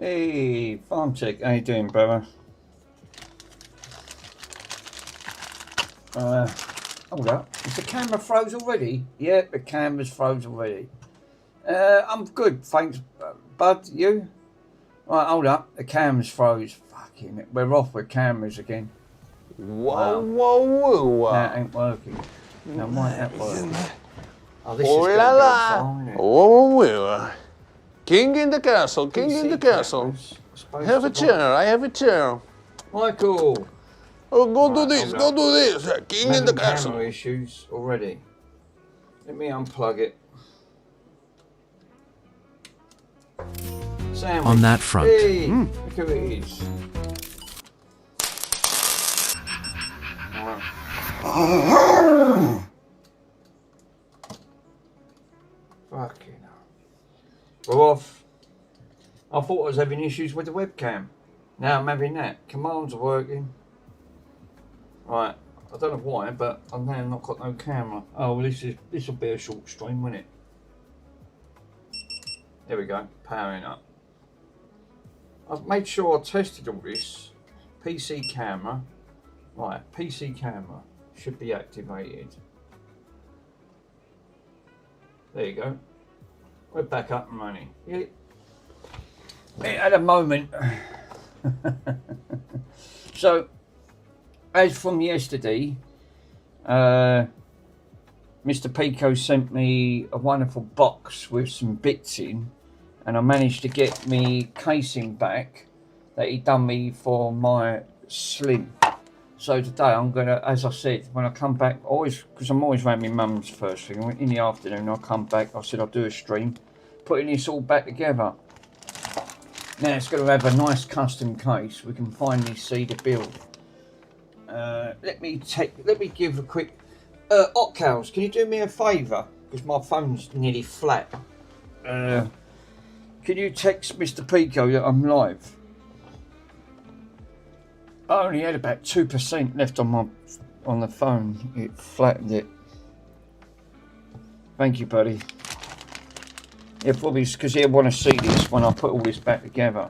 Hey, Farm Tech, how you doing, brother? Hold up. Is the camera froze already? Yeah, the camera's froze already. I'm good, thanks, bud. You? Right, hold up. The camera's froze. Fucking it. We're off with cameras again. Whoa, whoa, whoa. That ain't working. Now, why ain't that working? Oh, this Oh is la going to go la. far, isn't it? Whoa, whoa. King in the castle, king in the castle. Have a chair, I have a chair. Michael! Oh, go do this, go do this. King in the castle. Camera issues already. Let me unplug it. Sandwich. On that front. Hey, look who it is. Fucking hell. We're off. I thought I was having issues with the webcam. Now I'm having that. Commands are working. Right. I don't know why, but I've now not got no camera. Oh, well, this will be a short stream, won't it? There we go. Powering up. I've made sure I tested all this. PC camera. Right, PC camera should be activated. There you go. We're back up and running. Yeah. At a moment. So, as from yesterday, Mr. Pico sent me a wonderful box with some bits in, and I managed to get me casing back that he done me for my Slim. So today I'm gonna, as I said, when I come back, always, because I'm always around my mum's first thing, in the afternoon I'll come back, I said I'll do a stream, putting this all back together. Now it's going to have a nice custom case, we can finally see the build. Let me give a quick, Otcows, can you do me a favour, because my phone's nearly flat. Can you text Mr. Pico that I'm live? I only had about 2% left on the phone. It flattened it. Thank you, buddy. Yeah, probably because he'll want to see this when I put all this back together.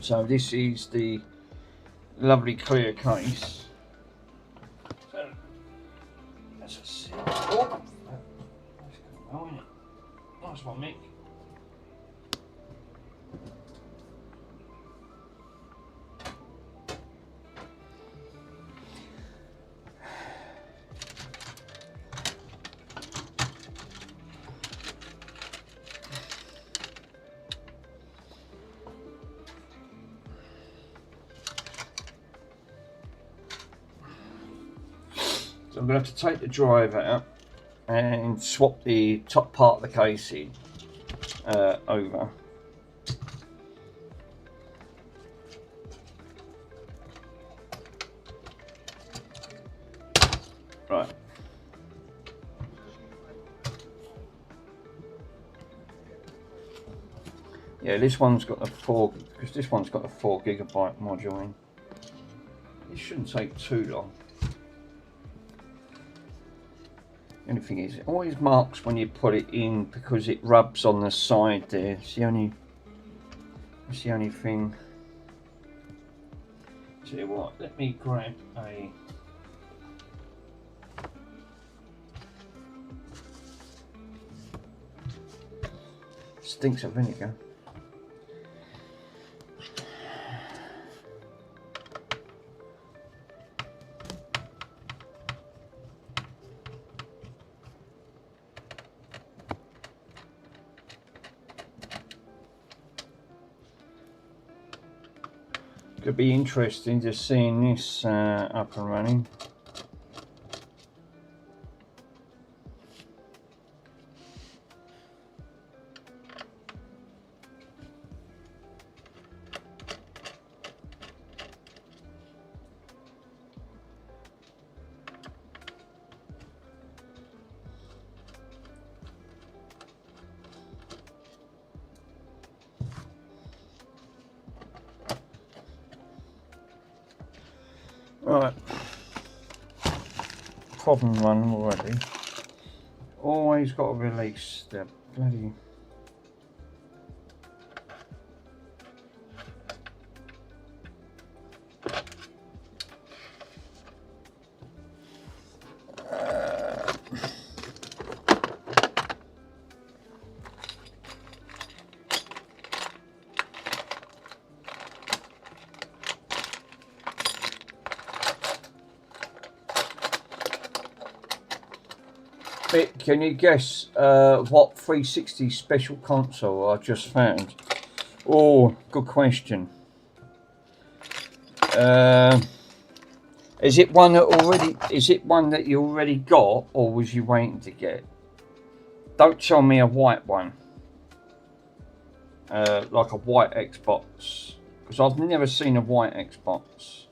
So this is the lovely clear case. So, as I said, oh, nice one, Mick. So I'm going to have to take the driver out and swap the top part of the casing over. Right. Yeah, this one's got the 4 gigabyte module in. It shouldn't take too long. The only thing is, it always marks when you put it in because it rubs on the side there. It's the only thing. Tell you what, let me grab a stinks of vinegar. Could be interesting just seeing this up and running. Right, problem one already. Always got to release the bloody Mick, can you guess what 360 special console I just found? Oh, good question. Is it one that you already got, or was you waiting to get? Don't tell me a white one. Like a white Xbox, because I've never seen a white Xbox.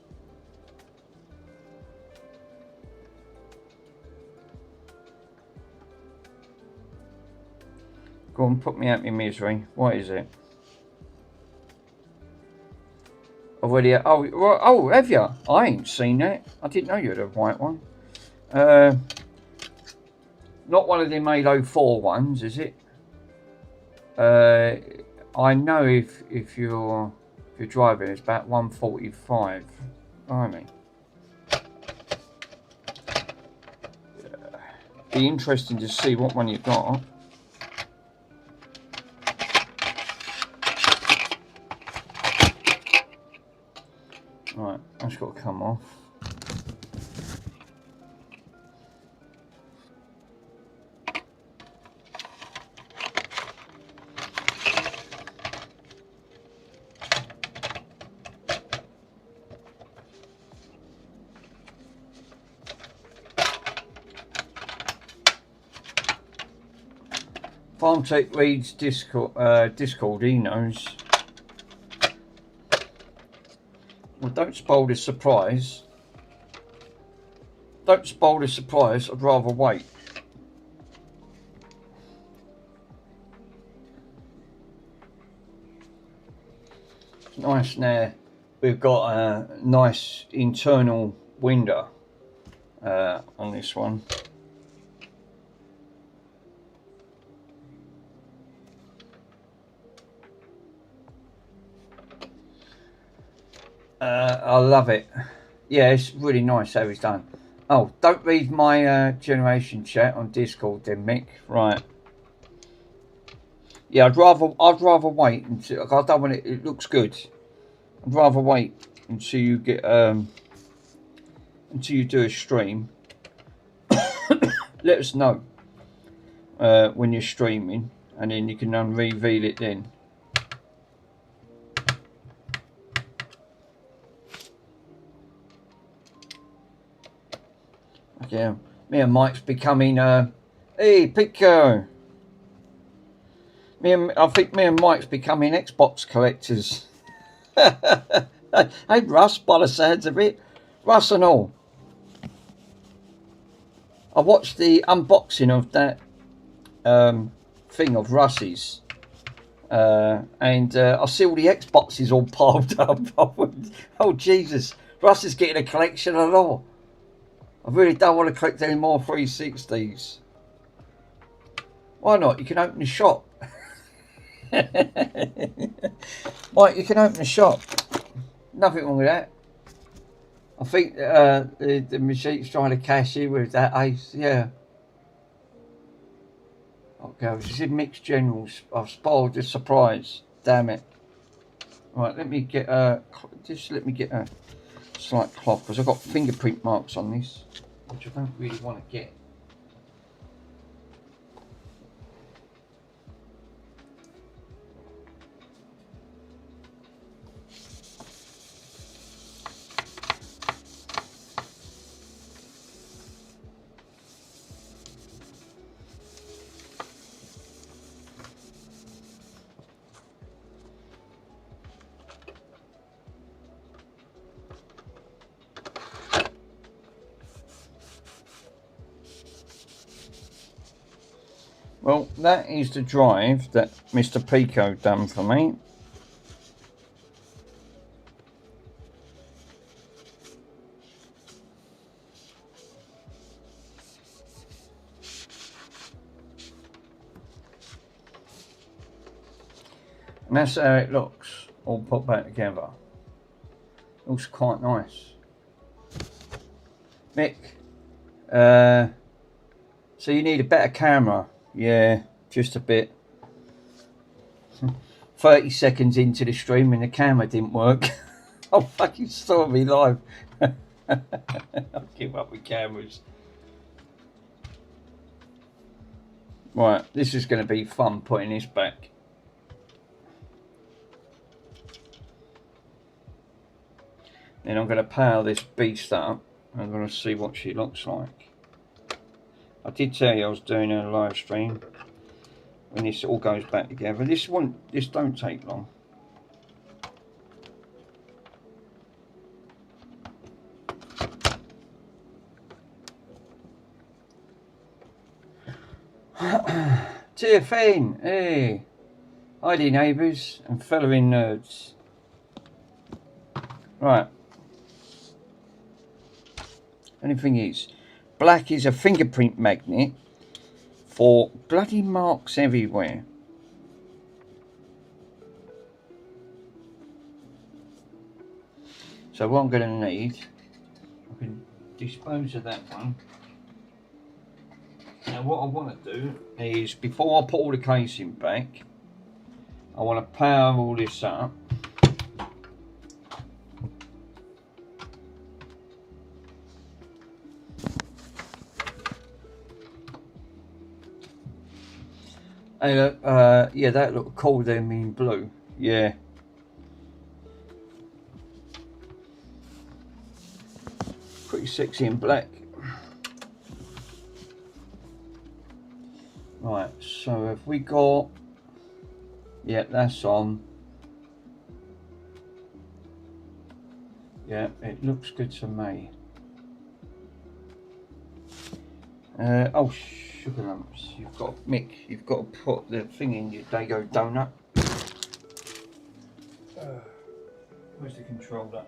Go on, put me out my misery. What is it? Already? Oh, have you? I ain't seen that. I didn't know you had a white one. Not one of them Halo 4 ones, is it? I know if you're driving, it's about 145. Blimey. Be interesting to see what one you got. Right, that's got to come off. FarmTech reads Discord, he knows. Well, don't spoil the surprise. Don't spoil the surprise, I'd rather wait. It's nice now, we've got a nice internal window on this one. I love it. Yeah, it's really nice how it's done. Oh, don't read my generation chat on Discord then, Mick. Right. Yeah, I'd rather wait until I don't want it. It looks good. I'd rather wait until you get until you do a stream. Let us know when you're streaming, and then you can reveal it then. Yeah, me and Mike's becoming hey Pico. I think me and Mike's becoming Xbox collectors. Hey Russ, by the sounds of it, Russ and all. I watched the unboxing of that thing of Russ's, and I see all the Xboxes all piled up. Oh Jesus, Russ is getting a collection at all. I really don't want to collect any more 360s. Why not? You can open a shop. Mike, you can open a shop. Nothing wrong with that. I think the machine's trying to cash in with that ace. Yeah. Okay, this is mixed generals. I've spoiled the surprise. Damn it. Right, let me get just let me get a slight cloth, because I've got fingerprint marks on this, which I don't really want to get. Well, that is the drive that Mr. Pico done for me. And that's how it looks, all put back together. Looks quite nice. Mick, so you need a better camera. Yeah, just a bit. 30 seconds into the stream and the camera didn't work. I fucking saw me live. I'll give up with cameras. Right, this is going to be fun putting this back. Then I'm going to power this beast up. I'm going to see what she looks like. I did tell you I was doing a live stream when this all goes back together. This don't take long. TFN, hey, heidi neighbours and following nerds. Right. Only thing is, black is a fingerprint magnet for bloody marks everywhere. So what I'm going to need, I can dispose of that one. Now what I want to do is, before I put all the casing back, I want to power all this up. Hey look, yeah, that looked cool them in blue, yeah. Pretty sexy in black. Right, so have we got, yeah, that's on. Yeah, it looks good to me. Oh, sugar lumps. You've got, Mick, you've got to put the thing in your Dago donut. Where's the controller?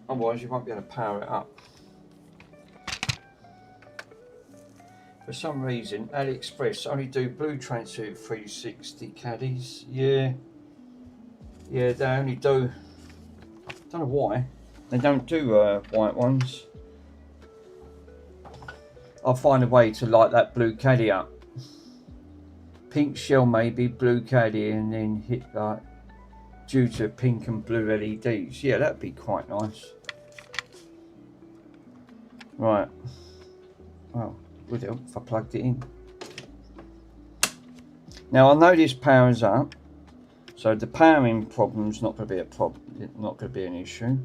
Otherwise you won't be able to power it up. For some reason, AliExpress only do blue tracksuit 360 caddies. Yeah, they only do. Don't know why. They don't do white ones. I'll find a way to light that blue caddy up. Pink shell maybe, blue caddy, and then hit like due to pink and blue LEDs. Yeah, that'd be quite nice. Right. Well, would help if I plugged it in. Now I know this powers up, so the powering problem's not going to be a problem. Not going to be an issue.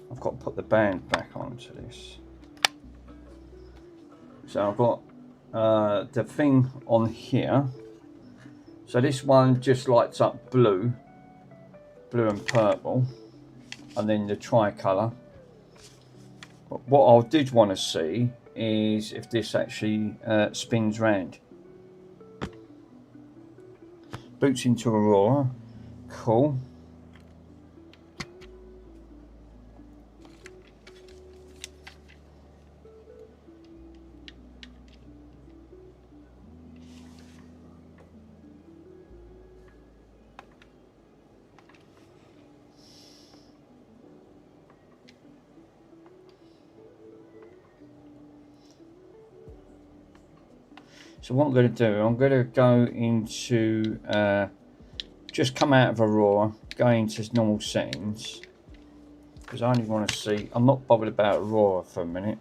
I've got to put the band back onto this. So I've got the thing on here. So this one just lights up blue and purple, and then the tricolour. But what I did want to see is if this actually spins round. Boots into Aurora, cool. So what I'm going to do, I'm going to go into, just come out of Aurora, go into normal settings, because I only want to see, I'm not bothered about Aurora for a minute.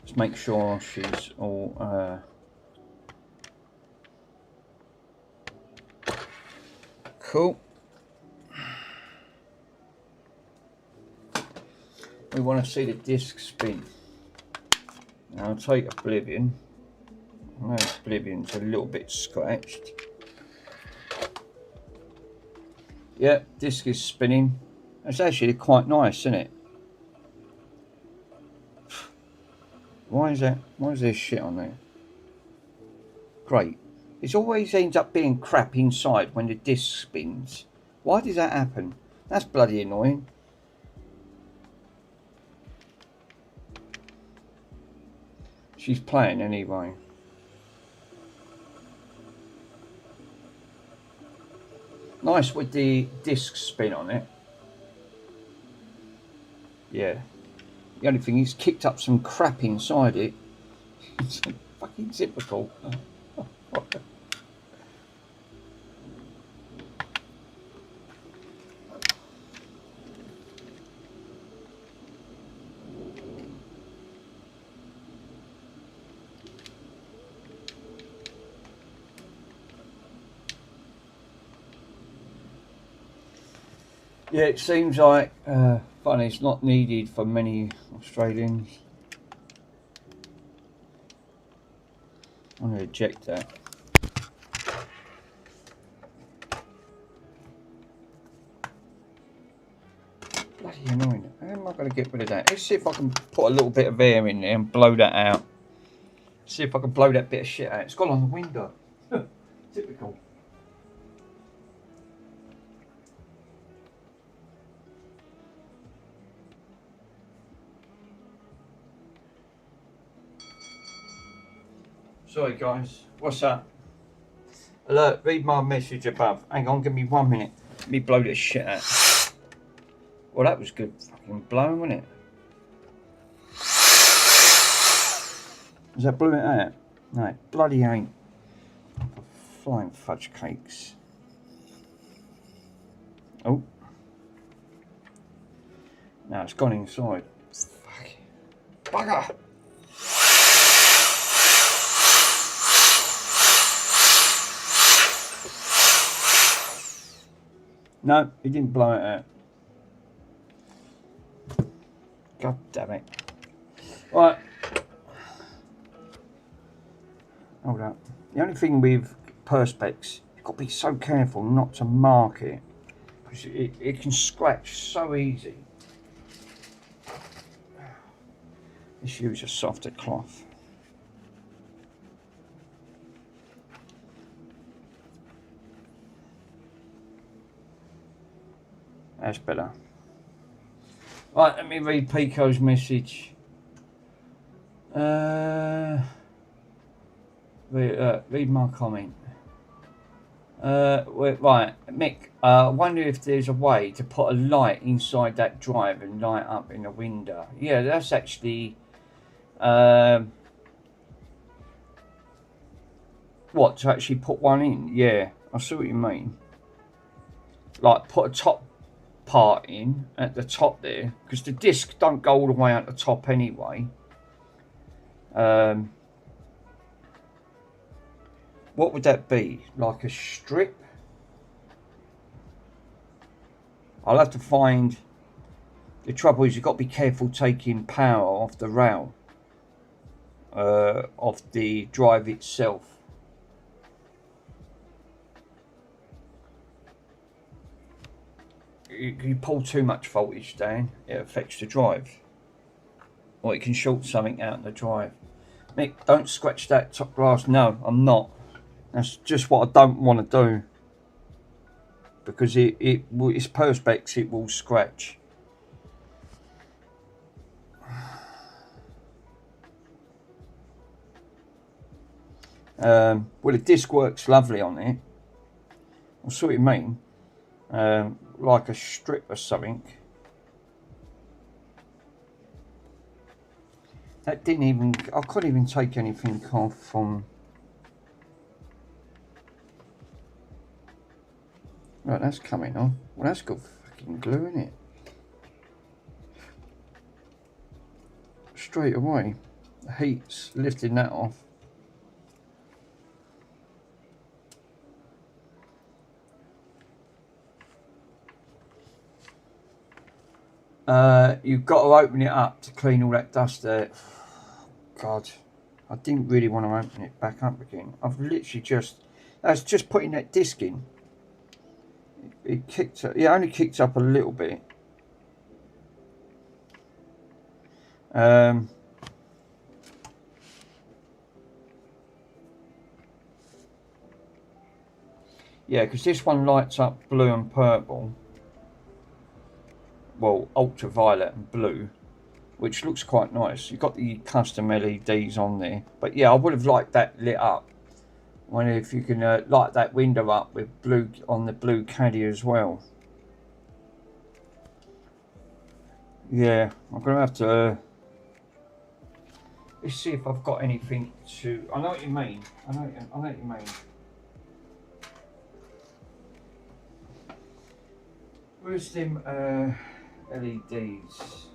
Just make sure she's all, cool. We want to see the disc spin. Now I'll take Oblivion. I know Oblivion's a little bit scratched. Yep, disc is spinning. It's actually quite nice, isn't it? Why is that? Why is there shit on there? Great. It always ends up being crap inside when the disc spins. Why does that happen? That's bloody annoying. She's playing anyway. Nice with the disc spin on it. Yeah. The only thing is kicked up some crap inside it. It's fucking typical. Yeah, it seems like fun is not needed for many Australians. I'm going to eject that. Bloody annoying. How am I going to get rid of that? Let's see if I can put a little bit of air in there and blow that out. See if I can blow that bit of shit out. It's gone on the window. Typical. Sorry guys, what's up? Alert, read my message above. Hang on, give me 1 minute. Let me blow this shit out. Well, that was good fucking blowing, wasn't it? Is that blew it out? No, it bloody ain't. Flying fudge cakes. Oh. Now it's gone inside. Fuck. Bugger! No, he didn't blow it out. God damn it. Right. Hold up. The only thing with perspex, you've got to be so careful not to mark it. Because it can scratch so easy. Let's use a softer cloth. That's better. Right, let me read Pico's message. Read my comment. Right, Mick, I wonder if there's a way to put a light inside that drive and light up in the window. Yeah, that's actually... what, to actually put one in? Yeah, I see what you mean. Like, put a top part in at the top there, because the disc don't go all the way out the top anyway. What would that be? Like a strip? I'll have to find... The trouble is you've got to be careful taking power off the rail of the drive itself. You pull too much voltage down, it affects the drive. Or it can short something out in the drive. Mick, don't scratch that top glass. No, I'm not. That's just what I don't want to do. Because it's perspex, it will scratch. Well, the disc works lovely on it. I see what you mean. Like a strip or something. That didn't even... I couldn't even take anything off from... Right, that's coming on. Well, that's got fucking glue in it. Straight away. The heat's lifting that off. You've got to open it up to clean all that dust there. God, I didn't really want to open it back up again. I've literally just... That's just putting that disc in. It kicked up, it only kicked up a little bit. Yeah, because this one lights up blue and purple. Well, ultraviolet and blue, which looks quite nice. You've got the custom LEDs on there. But yeah, I would have liked that lit up. I wonder if you can light that window up with blue on the blue caddy as well. Yeah, I'm going to have to... let's see if I've got anything to... I know what you mean. I know what you mean. Where's them LEDs?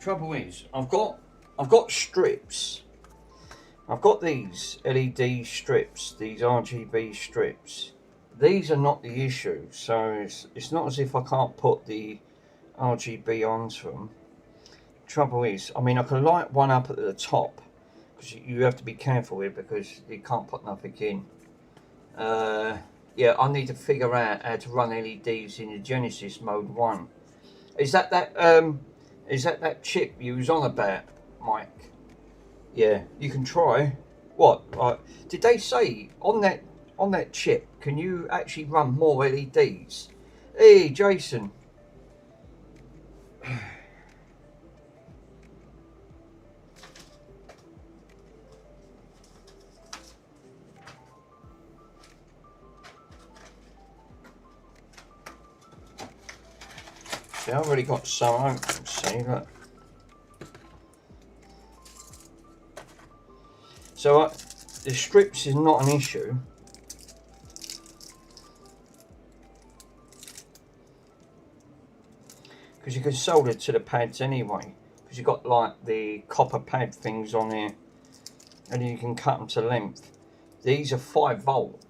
Trouble is, I've got strips. I've got these LED strips, these RGB strips. These are not the issue, so it's not as if I can't put the RGB onto them. Trouble is, I mean, I can light one up at the top, because you have to be careful here because you can't put nothing in. Yeah, I need to figure out how to run LEDs in the Genesis Mode 1. Is that that chip you was on about, Mike? Yeah, you can try. What? Did they say on that chip? Can you actually run more LEDs? Hey, Jason. See, I've already got some open. See, look. So the strips is not an issue. Because you can solder to the pads anyway. Because you've got like the copper pad things on here. And you can cut them to length. These are 5 volt.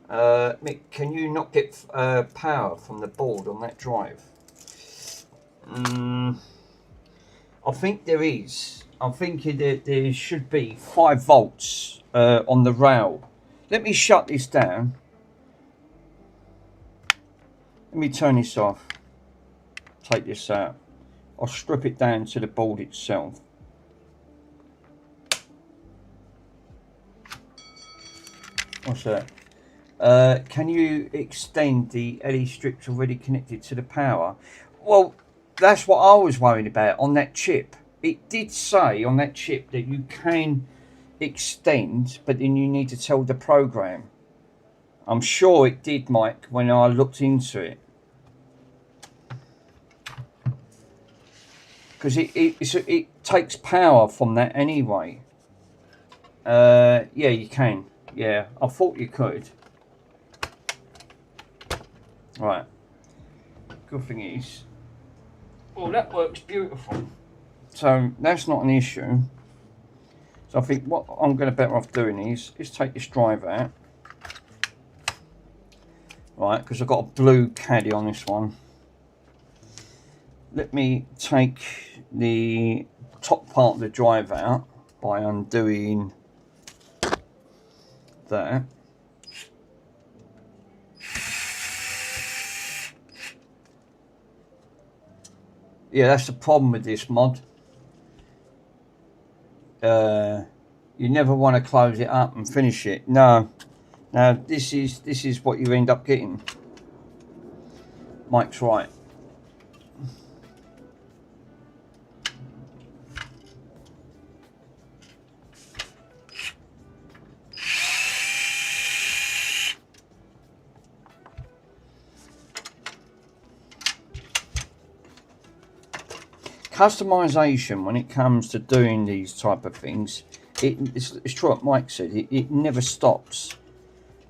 Mick, can you not get power from the board on that drive? I think there is. I'm thinking that there should be 5 volts on the rail. Let me shut this down. Let me turn this off. Take this out. I'll strip it down to the board itself. What's that? Can you extend the LED strips already connected to the power? Well, that's what I was worried about on that chip. It did say on that chip that you can extend, but then you need to tell the program. I'm sure it did, Mike, when I looked into it. Because it takes power from that anyway. Yeah, you can. Yeah, I thought you could. Right. Good thing is, well, that works beautiful. So that's not an issue. So I think what I'm going to better off doing is take this drive out. Right, because I've got a blue caddy on this one. Let me take the top part of the drive out by undoing that. Yeah, that's the problem with this mod. You never want to close it up and finish it. No. Now this is what you end up getting. Mike's right. Customization, when it comes to doing these type of things, it's true what Mike said, it never stops,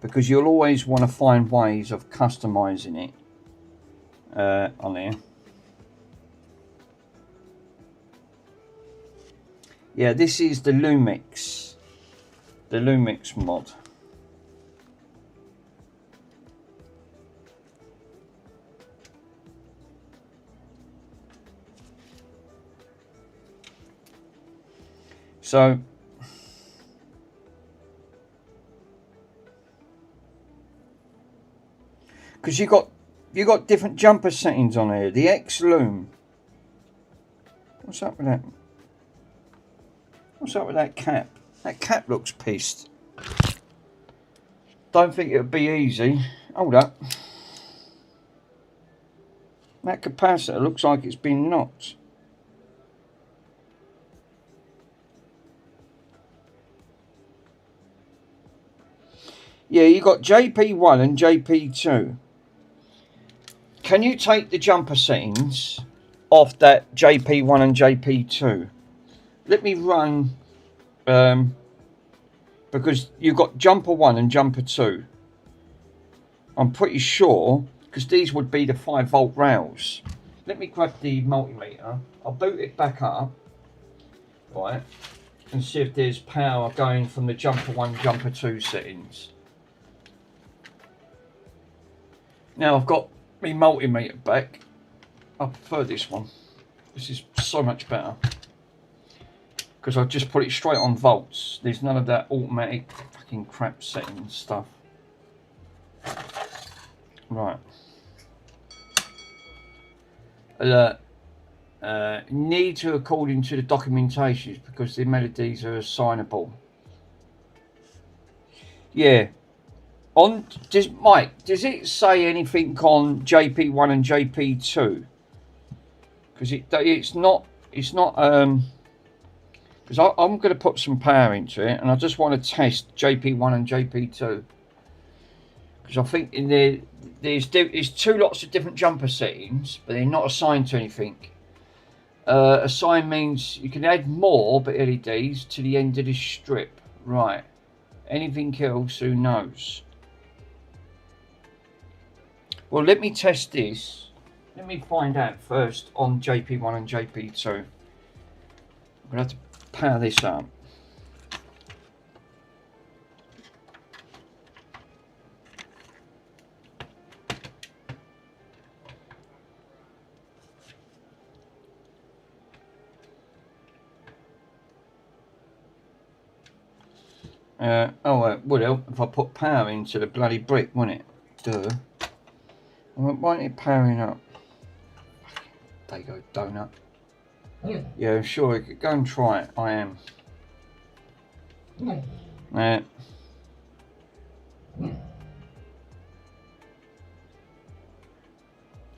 because you'll always want to find ways of customizing it on there. Yeah, this is the Lumix mod. So because you got different jumper settings on here. The X Loom. What's up with that? What's up with that cap? That cap looks pissed. Don't think it'll be easy. Hold up. That capacitor looks like it's been knocked. Yeah, you got JP1 and JP2. Can you take the jumper settings off that JP1 and JP2? Let me run, because you've got jumper 1 and jumper 2. I'm pretty sure, because these would be the 5 volt rails. let me grab the multimeter. I'll boot it back up, right, and see if there's power going from the jumper 1, jumper 2 settings. Now I've got my multimeter back. I prefer this one. This is so much better because I just put it straight on volts. There's none of that automatic fucking crap setting stuff. Right. Alert. Need to according to the documentations because the melodies are assignable. Yeah. Mike, does it say anything on JP1 and JP2? Because it's not because I'm going to put some power into it and I just want to test JP1 and JP2 because I think in there's 2 lots of different jumper settings, but they're not assigned to anything. Assign means you can add more but LEDs to the end of this strip. Right. Anything else, who knows? Well, let me test this. Let me find out first on JP1 and JP2. I'm going to have to power this up. It would help if I put power into the bloody brick, wouldn't it? Duh. Why isn't it powering up? There you go, donut. Yeah, sure, go and try it. I am.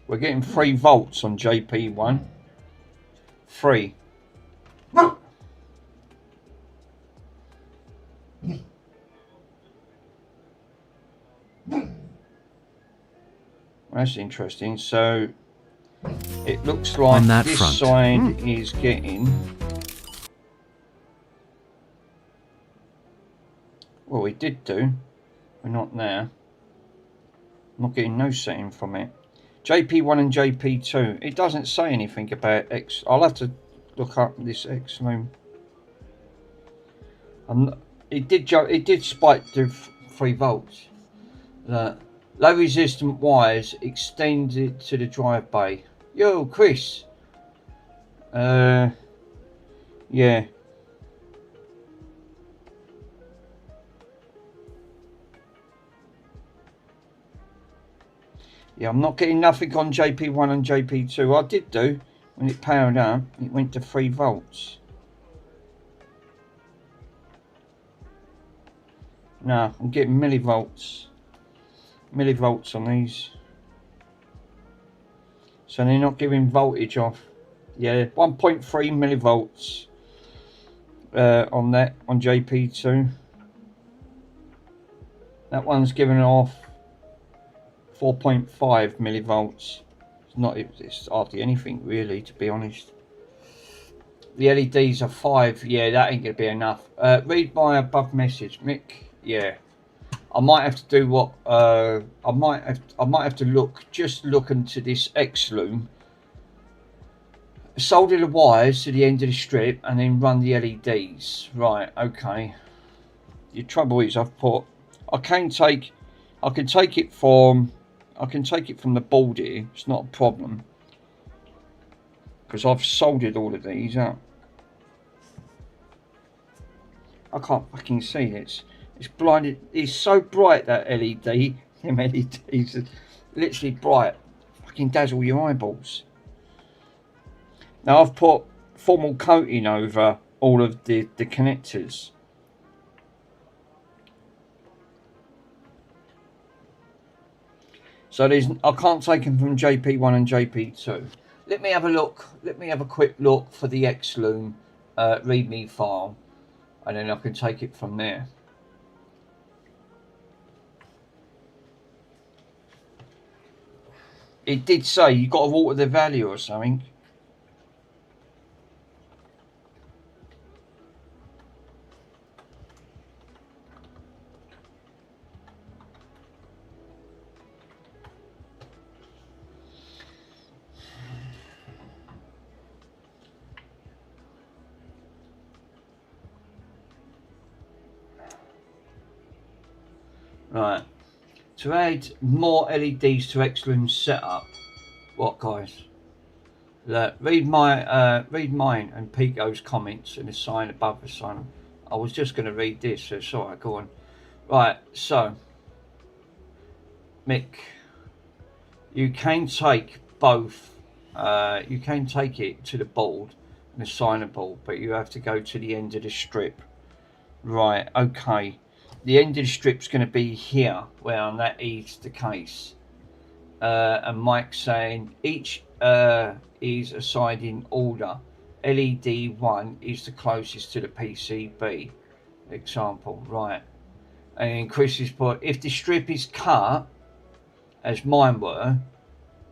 We're getting 3 volts on JP1. 3. That's interesting. So it looks like this front. side is getting. Well, we did do. We're not there. I'm not getting no setting from it. JP1 and JP2. It doesn't say anything about X. I'll have to look up this X loom. It did spike to 3 volts. Low resistant wires extended to the drive bay. Yo, Chris. Yeah. Yeah, I'm not getting nothing on JP1 and JP2. I did do when it powered up. It went to 3 volts. No, I'm getting millivolts on these, so they're not giving voltage off. Yeah, 1.3 millivolts on that, on JP2. That one's giving off 4.5 millivolts. It's hardly anything really, to be honest. The LEDs are 5. Yeah, that ain't gonna be enough. Read my above message, Mick. Yeah, I might have to do what I might have to look into this X loom, solder the wires to the end of the strip, and then run the LEDs. Right, okay. The trouble is, I can take it from the board here. It's not a problem because I've soldered all of these up. I can't fucking see this. It's blinded. It's so bright, that LED. Them LEDs are literally bright. Fucking dazzle your eyeballs. Now I've put formal coating over all of the connectors. So I can't take them from JP1 and JP2. Let me have a look. Let me have a quick look for the X loom README file, and then I can take it from there. It did say you got to alter the value or something. Right. To add more LEDs to X-Loom setup. What, guys? Look, read mine and Pico's comments and the sign above the sign. I was just going to read this, so it's alright, go on. Right, so Mick, you can take both. You can take it to the board and assign a board, but you have to go to the end of the strip. Right, okay. The end of the strip's going to be here. Well, that is the case. And Mike's saying each is assigned in order. LED 1 is the closest to the PCB. Example, right. And Chris has put, if the strip is cut, as mine were,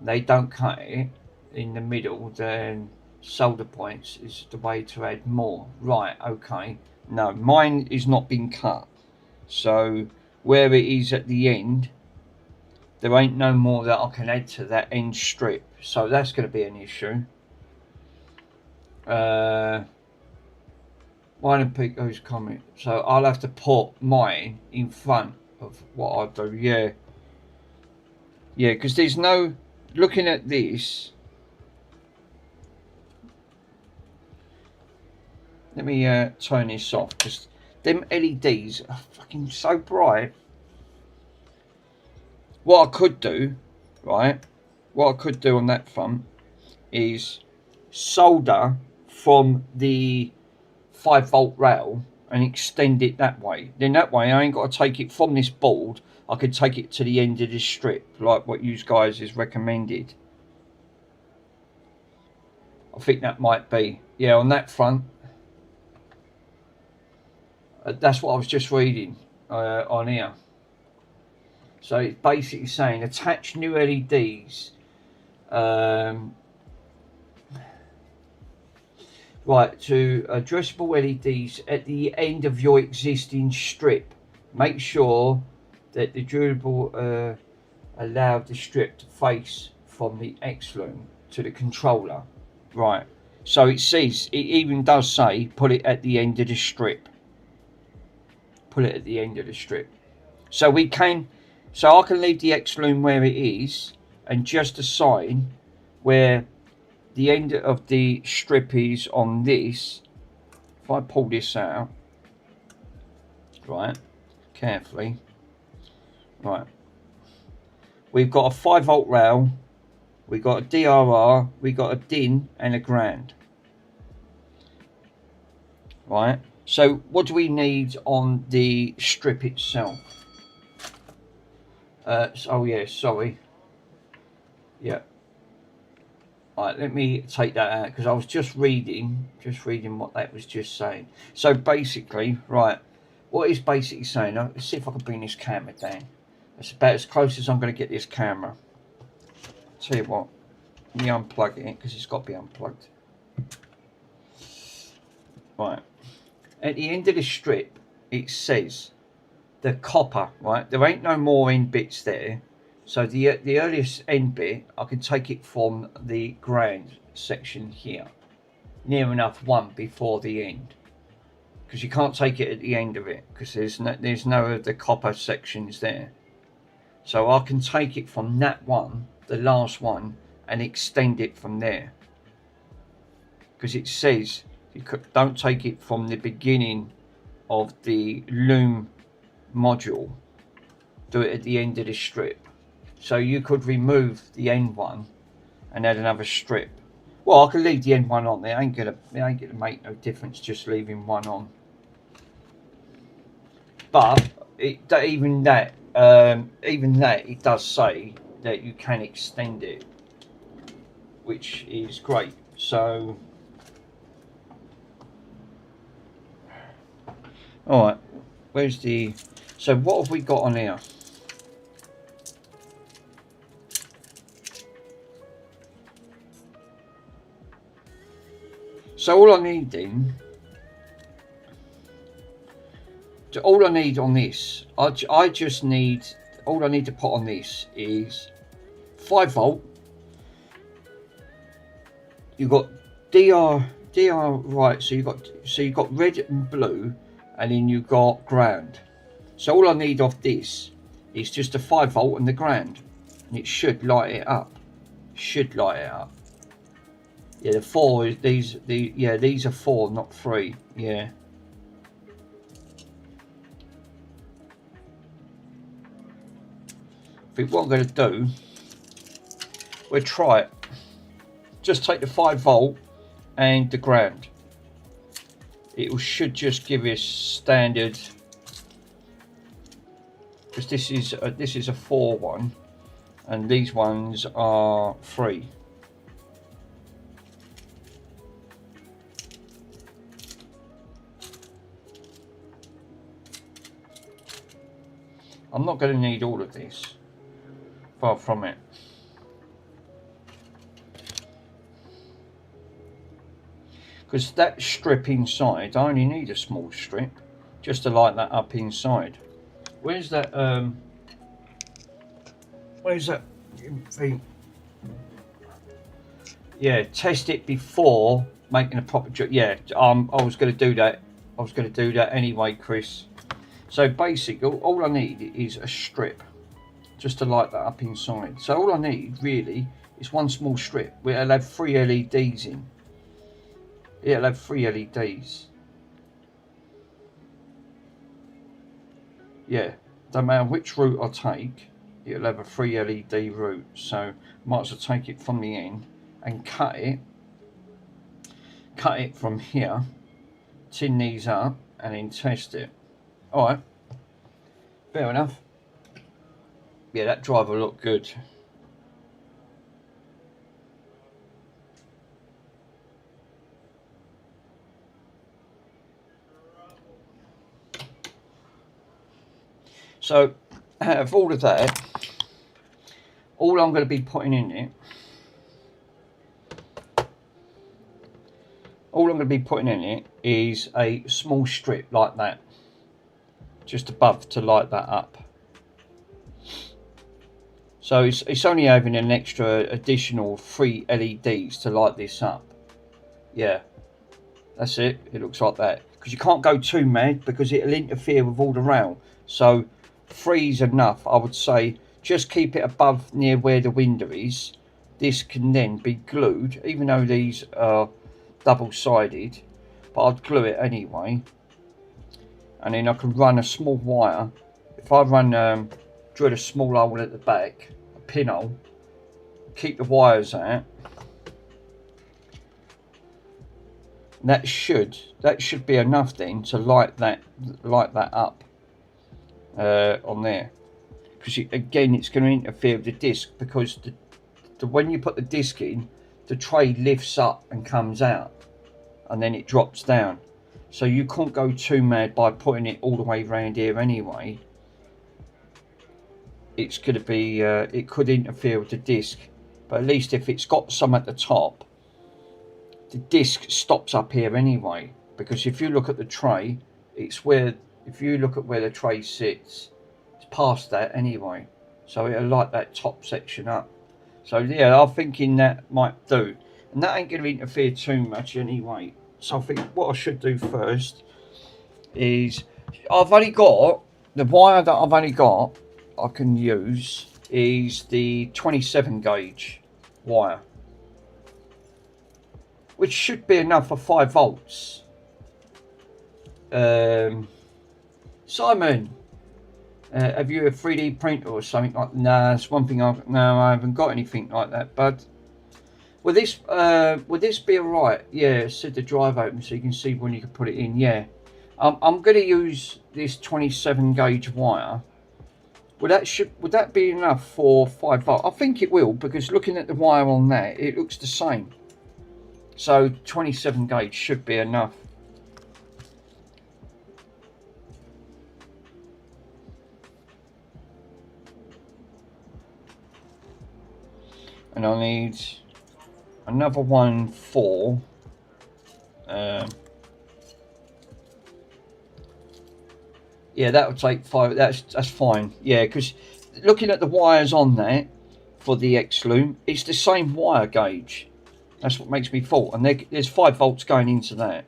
they don't cut it in the middle, then solder points is the way to add more. Right, okay. No, mine is not been cut. So where it is at the end, there ain't no more that I can add to that end strip. So that's going to be an issue. Mine and Pico's comment. So I'll have to put mine in front of what I do. Yeah. Yeah, because there's no... Looking at this... Let me turn this off, because them LEDs are fucking so bright. What I could do, right, what I could do on that front is solder from the 5-volt rail and extend it that way. Then that way I ain't got to take it from this board. I could take it to the end of this strip, like what you guys has recommended. I think that might be, yeah, on that front. That's what I was just reading on here. So it's basically saying attach new LEDs. Right, to addressable LEDs at the end of your existing strip. Make sure that the durable allowed the strip to face from the X-Loom to the controller. Right, so it says, it even does say put it at the end of the strip. Put it at the end of the strip. So we can, so I can leave the X-Loom where it is and just assign where the end of the strip is on this. If I pull this out, right, carefully, right, we've got a 5-volt rail, we've got a DRR, we've got a DIN and a ground, right. So what do we need on the strip itself? Oh yeah, sorry, yeah. Right, let me take that out because I was just reading what that was just saying. So basically, right, what it's basically saying, let's see if I can bring this camera down. That's about as close as I'm going to get this camera. Tell you what, let me unplug it because it's got to be unplugged. Right, at the end of the strip, it says the copper, right? There ain't no more end bits there. So the earliest end bit, I can take it from the ground section here. Near enough one before the end. Because you can't take it at the end of it. Because there's no of the copper sections there. So I can take it from that one, the last one, and extend it from there. Because it says, don't take it from the beginning of the loom module. Do it at the end of the strip. So you could remove the end one and add another strip. Well, I could leave the end one on. It ain't gonna make no difference just leaving one on. But even that, it does say that you can extend it, which is great. So, all right, where's the? So what have we got on here? So all I need then, all I need on this, I just need, all I need to put on this is 5-volt. You've got DR right, so you've got red and blue, and then you've got ground. So all I need of this It's just a 5 volt and the ground, and it should light it up. Should light it up. Yeah, the 4 is these are 4, not 3. Yeah. I think what I'm going to do, we'll try it. Just take the 5 volt and the ground. It should just give us standard. Because this is a 4 one, and these ones are 3. I'm not going to need all of this, far from it. Because that strip inside, I only need a small strip just to light that up inside. Where's that thing? Yeah, test it before making a proper job. Yeah, I was going to do that. I was going to do that anyway, Chris. So basically, all I need is a strip just to light that up inside. So all I need really is one small strip where it'll have 3 LEDs in. It'll have 3 LEDs. Yeah, no matter which route I take, it'll have a 3 LED route. So I might as well take it from the end and cut it from here, tin these up, and then test it. Alright, fair enough. Yeah, that driver looked good. So, out of all of that, all I'm going to be putting in it, is a small strip like that, just above to light that up. So it's only having an extra additional 3 LEDs to light this up. Yeah, that's it. It looks like that. Because you can't go too mad because it'll interfere with all the rail. So 3 is enough, I would say. Just keep it above near where the window is. This can then be glued, even though these are double-sided, but I'd glue it anyway. And then I can run a small wire. If I run, drill a small hole at the back, a pinhole, keep the wires out. That should be enough then to light that up on there. Because again, it's going to interfere with the disc, because when you put the disc in, the tray lifts up and comes out, and then it drops down. So you can't go too mad by putting it all the way around here anyway. It's going to be, it could interfere with the disc, but at least if it's got some at the top, the disc stops up here anyway. Because if you look at the tray, it's where, if you look at where the tray sits, it's past that anyway. So it'll light that top section up. So yeah, I'm thinking that might do. And that ain't going to interfere too much anyway. So I think what I should do first is, I've only got, the wire that I've only got I can use is the 27 gauge wire, which should be enough for 5 volts. Simon, have you a 3D printer or something like that? Nah, that's one thing I haven't got anything like that, bud. Would this be alright? Yeah, said the drive open so you can see when you can put it in. Yeah, I'm going to use this 27 gauge wire. Would that be enough for 5 volt? I think it will, because looking at the wire on there, it looks the same. So 27 gauge should be enough. And I need another one for yeah, that would take 5. That's fine. Yeah, because looking at the wires on there for the X-Loom, it's the same wire gauge. That's what makes me thought. And there's 5 volts going into that.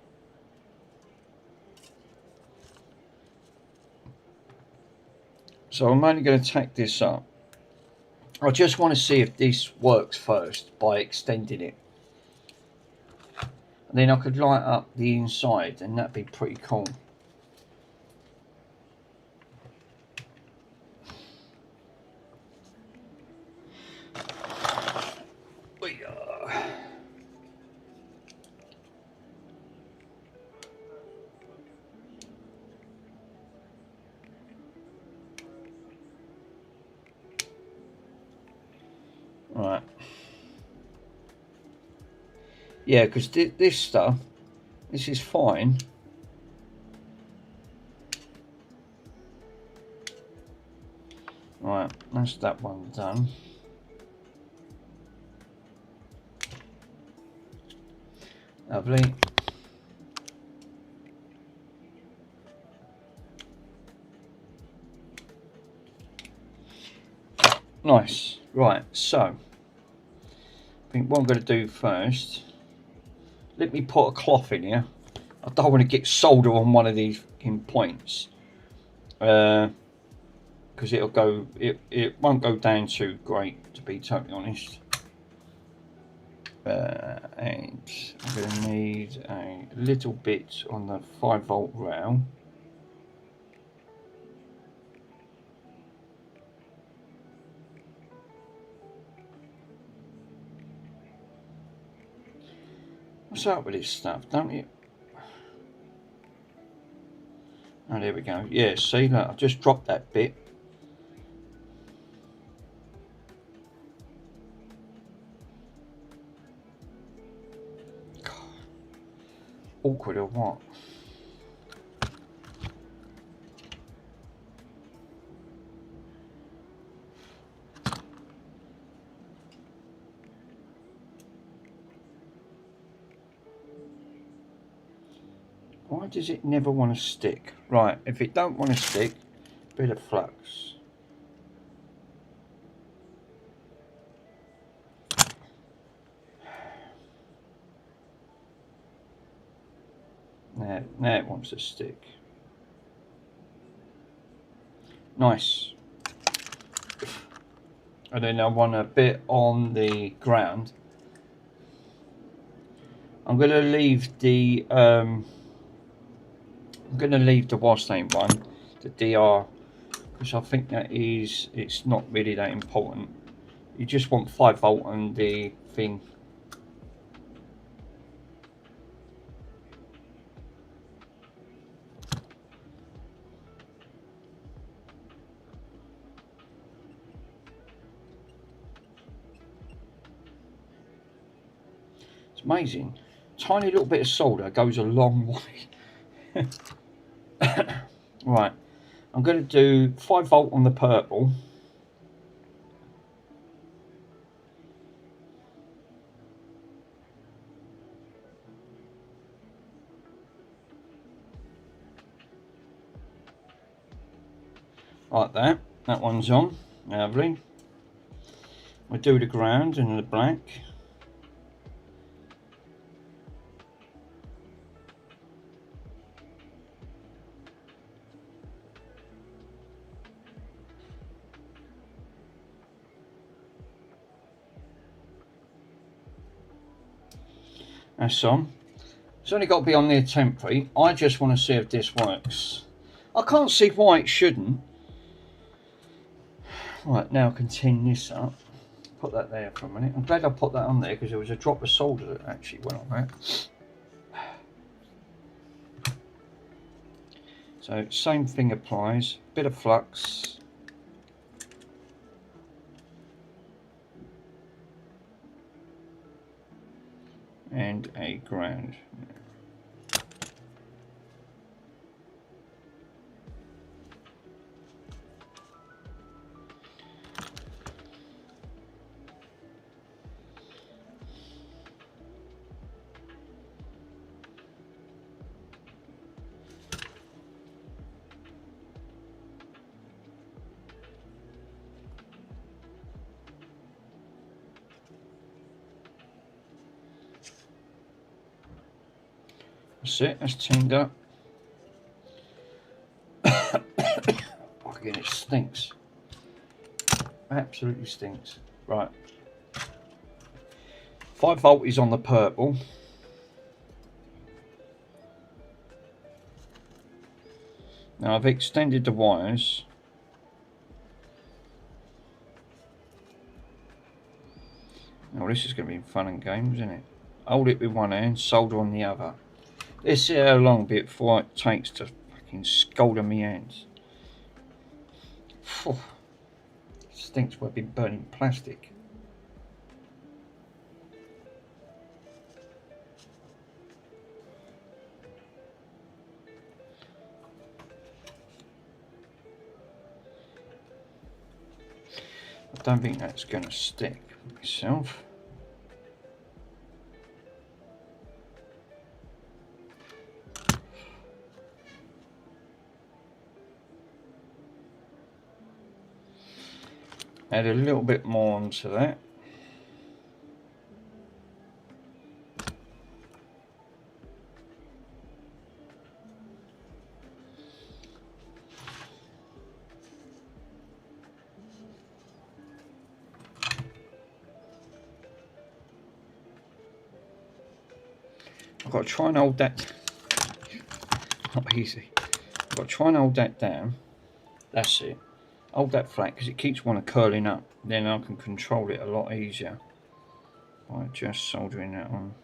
So I'm only going to tack this up. I just want to see if this works first by extending it. And then I could light up the inside and that'd be pretty cool. Right. Yeah, because this stuff, this is fine. Right, that's that one done. Lovely. Nice. Right, so I think what I'm going to do first, let me put a cloth in here. I don't want to get solder on one of these points, because it'll go. It won't go down too great, to be totally honest. And I'm going to need a little bit on the 5-volt rail. What's up with this stuff? Don't you? Oh, there we go. Yeah, see, look, I've just dropped that bit. God. Awkward or what? Why does it never want to stick? Right, if it don't want to stick, bit of flux. Now it wants to stick. Nice. And then I want a bit on the ground. I'm going to leave the Wastane one, the DR, because I think that is, it's not really that important. You just want 5-volt on the thing. It's amazing. Tiny little bit of solder goes a long way. Right, I'm going to do 5-volt on the purple. Like that. That one's on. Lovely. We'll do the ground and the black. That's on. It's only got to be on there temporary. I just want to see if this works. I can't see why it shouldn't. Right, now I can tin this up. Put that there for a minute. I'm glad I put that on there because there was a drop of solder that actually went on that. So same thing applies. Bit of flux. And a ground. That's it, that's tinned up. Fucking again. It stinks. Absolutely stinks. Right. 5 volt is on the purple. Now I've extended the wires. Now this is going to be fun and games, isn't it? Hold it with one hand, solder on the other. Let's see how long before it takes to fucking scald my hands. Phew. Stinks like I've been burning plastic. I don't think that's going to stick myself. Add a little bit more onto that. I've got to try and hold that. Not easy. I've got to try and hold that down. That's it. Hold that flat because it keeps one curling up. Then I can control it a lot easier by just soldering that on.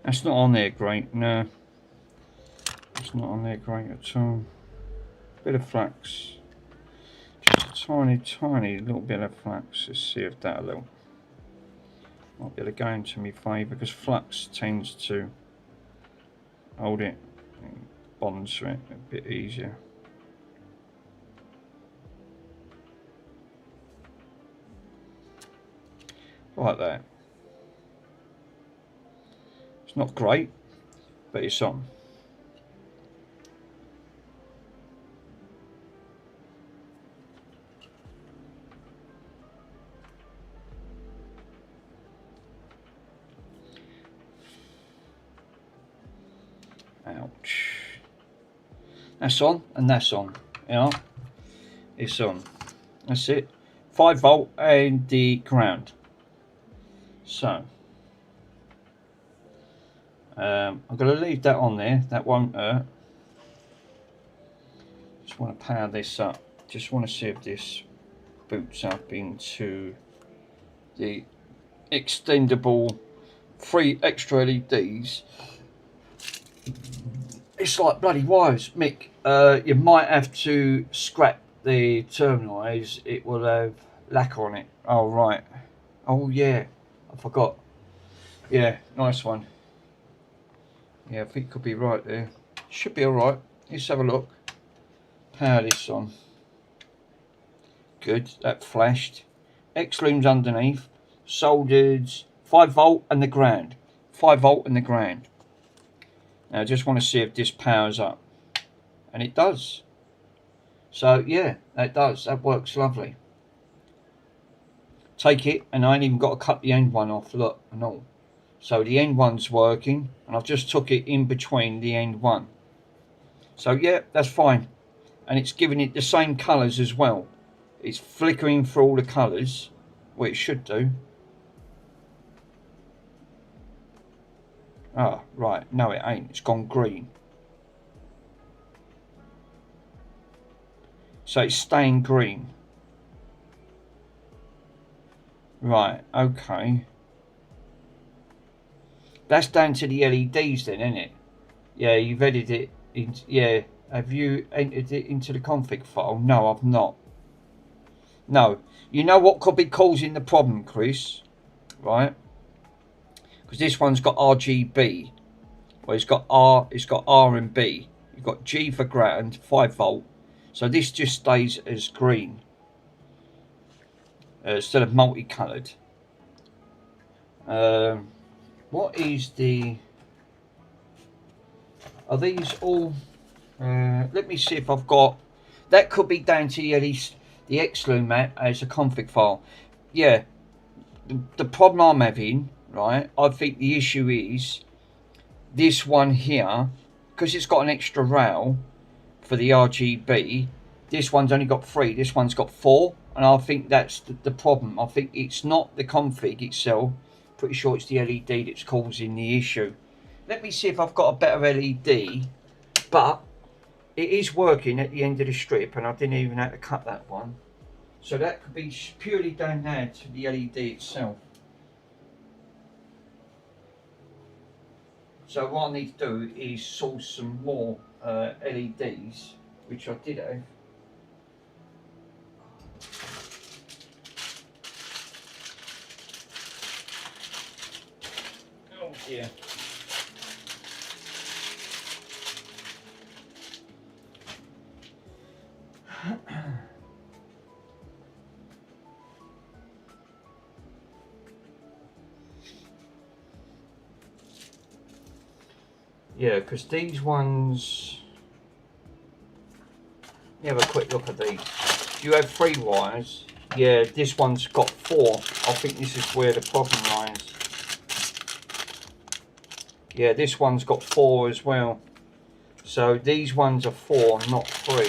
That's not on there great, no. It's not on there great at all. Bit of flax. Just a tiny little bit of flax. Let's see if that'll might be able to go into my favour because flax tends to hold it and bond to it a bit easier. Like that. Not great, but it's on. Ouch. That's on and that's on. You know, it's on. That's it. 5 volt and the ground. So. I'm going to leave that on there, that won't hurt. Just want to power this up. Just want to see if this boots up into the extendable 3 extra LEDs. It's like bloody wires, Mick. You might have to scrap the terminal as it will have lacquer on it. Oh right. Oh yeah, I forgot. Yeah, nice one. Yeah, I think it could be right there. Should be alright. Let's have a look. Power this on. Good, that flashed. X looms underneath. Soldered 5 volt and the ground. 5 volt and the ground. Now I just want to see if this powers up. And it does. So yeah, that does. That works lovely. Take it, and I ain't even got to cut the end one off. Look, and all. So the end one's working, and I've just took it in between the end one. So yeah, that's fine. And it's giving it the same colours as well. It's flickering through all the colours, what it should do. Ah, right, no it ain't, it's gone green. So it's staying green. Right, okay. That's down to the LEDs then, isn't it? Yeah, you've edited it. Yeah, have you entered it into the config file? No, I've not. No. You know what could be causing the problem, Chris? Right? Because this one's got RGB. Well, it's got R and B. You've got G for ground, 5 volt. So this just stays as green. instead of multicoloured. What is the... Are these all... let me see if I've got... That could be down to the Xloom map as a config file. Yeah, the problem I'm having, right, I think the issue is this one here, because it's got an extra rail for the RGB. This one's only got 3, this one's got 4, and I think that's the problem. I think it's not the config itself, pretty sure it's the LED that's causing the issue. Let me see if I've got a better LED, but it is working at the end of the strip, and I didn't even have to cut that one. So that could be purely down there to the LED itself. So what I need to do is source some more LEDs, which I did have. Oh dear. Yeah, because these ones... Let me have a quick look at these. You have 3 wires. Yeah, this one's got 4. I think this is where the problem lies. Yeah, this one's got 4 as well. So these ones are 4, not 3.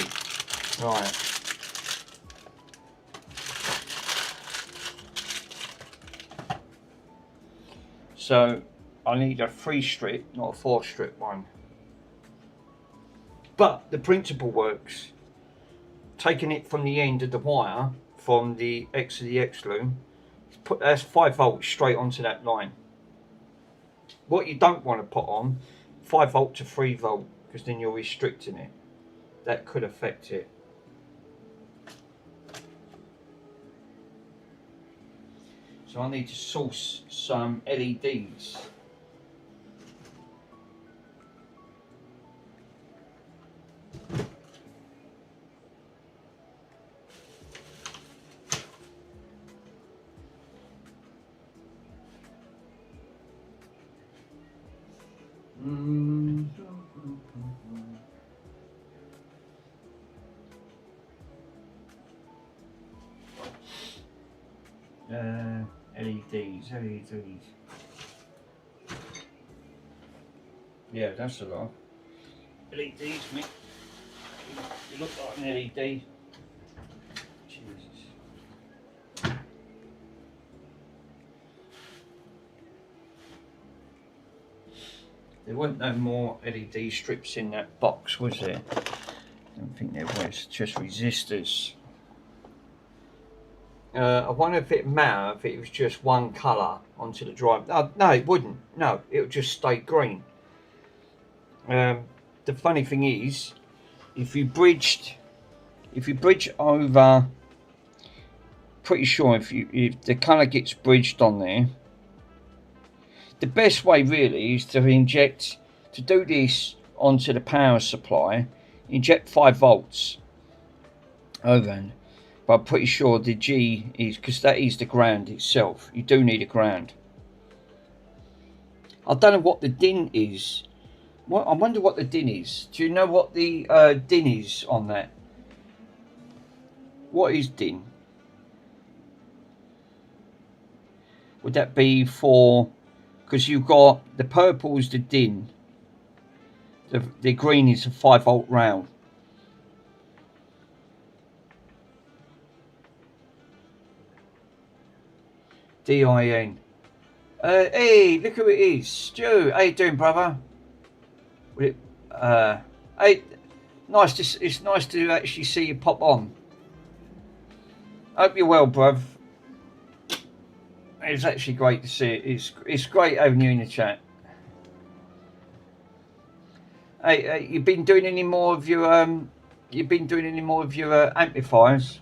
Right. So I need a 3 strip, not a 4 strip one. But the principle works. Taking it from the end of the wire, from the X of the Xloom, that's 5 volts straight onto that line. What you don't want to put on, 5 volt to 3 volt, because then you're restricting it. That could affect it. So I need to source some LEDs. LEDs. Yeah, that's a lot. LEDs, mate. You look like an LED. Jesus. There weren't no more LED strips in that box, was there? I don't think there was, just resistors. I wonder if it mattered if it was just one colour onto the drive. No, it wouldn't. No, it would just stay green. The funny thing is, if you bridge over, pretty sure if the colour gets bridged on there, the best way really is to do this onto the power supply, inject 5 volts over. But I'm pretty sure the G is, because that is the ground itself. You do need a ground. I don't know what the DIN is. I wonder what the DIN is. Do you know what the DIN is on that? What is DIN? Would that be for... Because you've got the purple is the DIN. The green is a 5 volt rail. DIN. Hey, look who it is. Stu, how you doing, brother? Hey, it's nice to actually see you pop on. Hope you're well, bruv. It's actually great to see it. It's great having you in the chat. Hey, you've been doing any more of your amplifiers?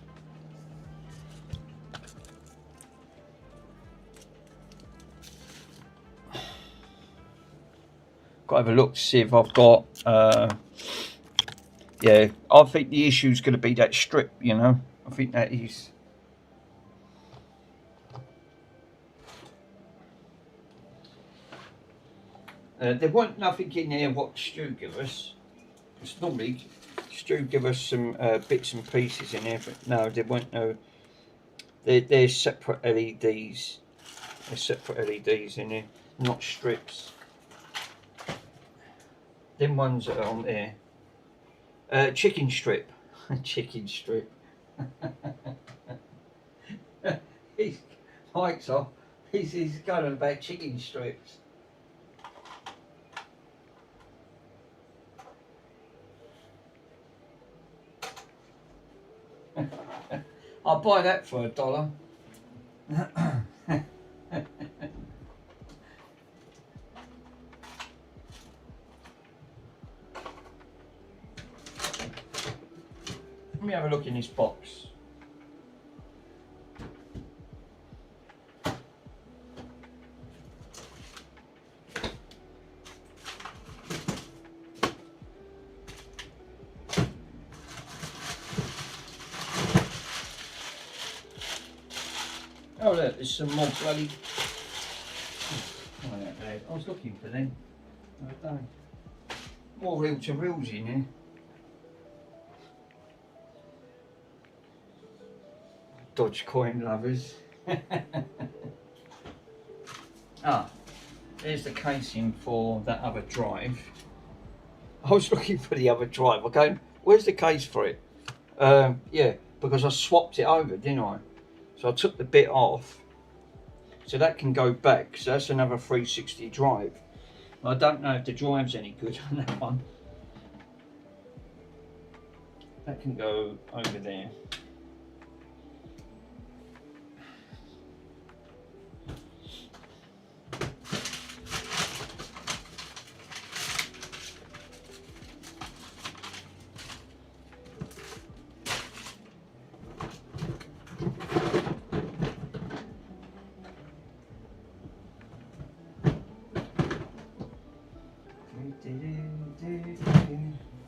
Got to have a look to see if I've got. Yeah, I think the issue is going to be that strip. You know, I think that is. There wasn't nothing in there what Stu give us. It's normally Stu give us some bits and pieces in there, but no, there weren't no. They're separate LEDs. There's separate LEDs in there, not strips. Them ones that are on there. Chicken strip. Chicken strip. He's Mike's off. He's going on about chicken strips. I'll buy that for $1. Let me have a look in this box. Oh look, there's some more bloody... Oh, I was looking for them. I don't. More reel-to-reels in here. Dogecoin lovers. Ah, there's the casing for that other drive. I was looking for the other drive. I'm going, where's the case for it? Yeah, because I swapped it over, didn't I? So I took the bit off, so that can go back. So that's another 360 drive. I don't know if the drive's any good on that one. That can go over there.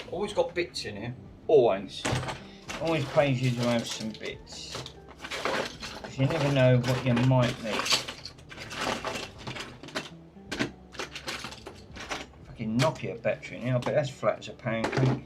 Always got bits in here, always pays you to have some bits, because you never know what you might need. Fucking Nokia battery now, but that's flat as a pancake.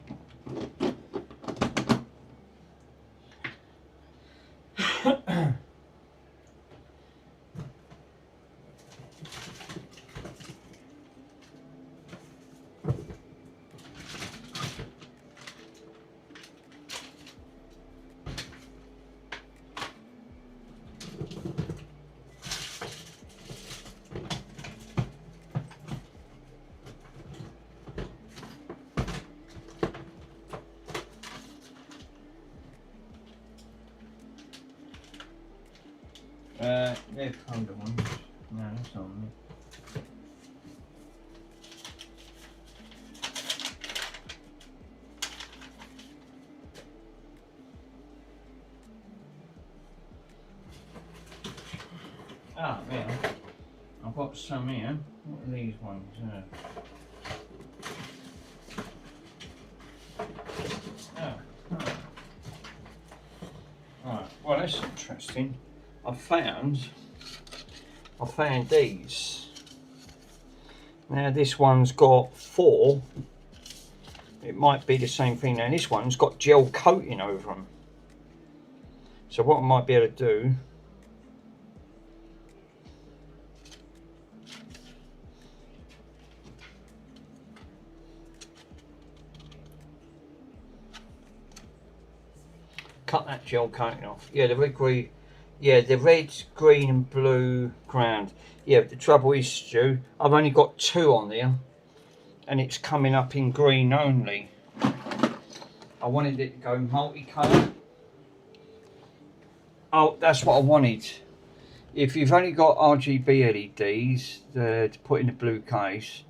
They're colder ones. No, that's not me. Ah, yeah. I've got some here. What are these ones? Right. Well, that's interesting. I found these. Now this one's got 4. It might be the same thing. Now this one's got gel coating over them. So what I might be able to do, cut that gel coating off. Yeah, the red, green. Yeah, the red, green and blue ground. Yeah, the trouble is, Stu, I've only got 2 on there, and it's coming up in green only. I wanted it to go multicolour. Oh, that's what I wanted. If you've only got RGB LEDs to put in the blue case,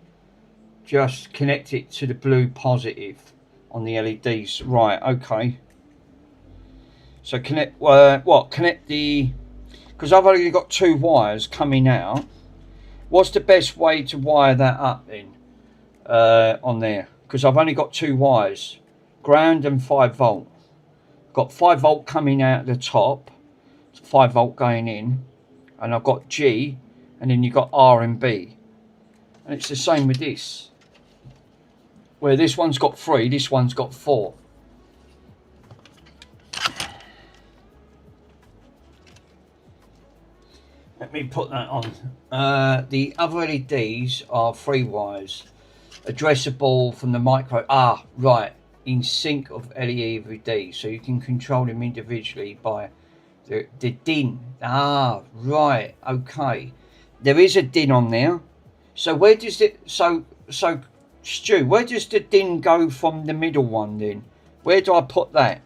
just connect it to the blue positive on the LEDs. Right, okay. So connect, connect the, because I've only got 2 wires coming out. What's the best way to wire that up then on there? Because I've only got 2 wires, ground and 5 volt. Got 5 volt coming out the top, 5 volt going in, and I've got G, and then you've got R and B. And it's the same with this. Where this one's got 3, this one's got 4. Let me put that on. The other LEDs are 3 wires. Addressable from the micro. Ah, right. In sync of LED, so you can control them individually by the DIN. Ah, right. Okay. There is a DIN on there. So where does it? So Stu, where does the DIN go from the middle one then? Where do I put that?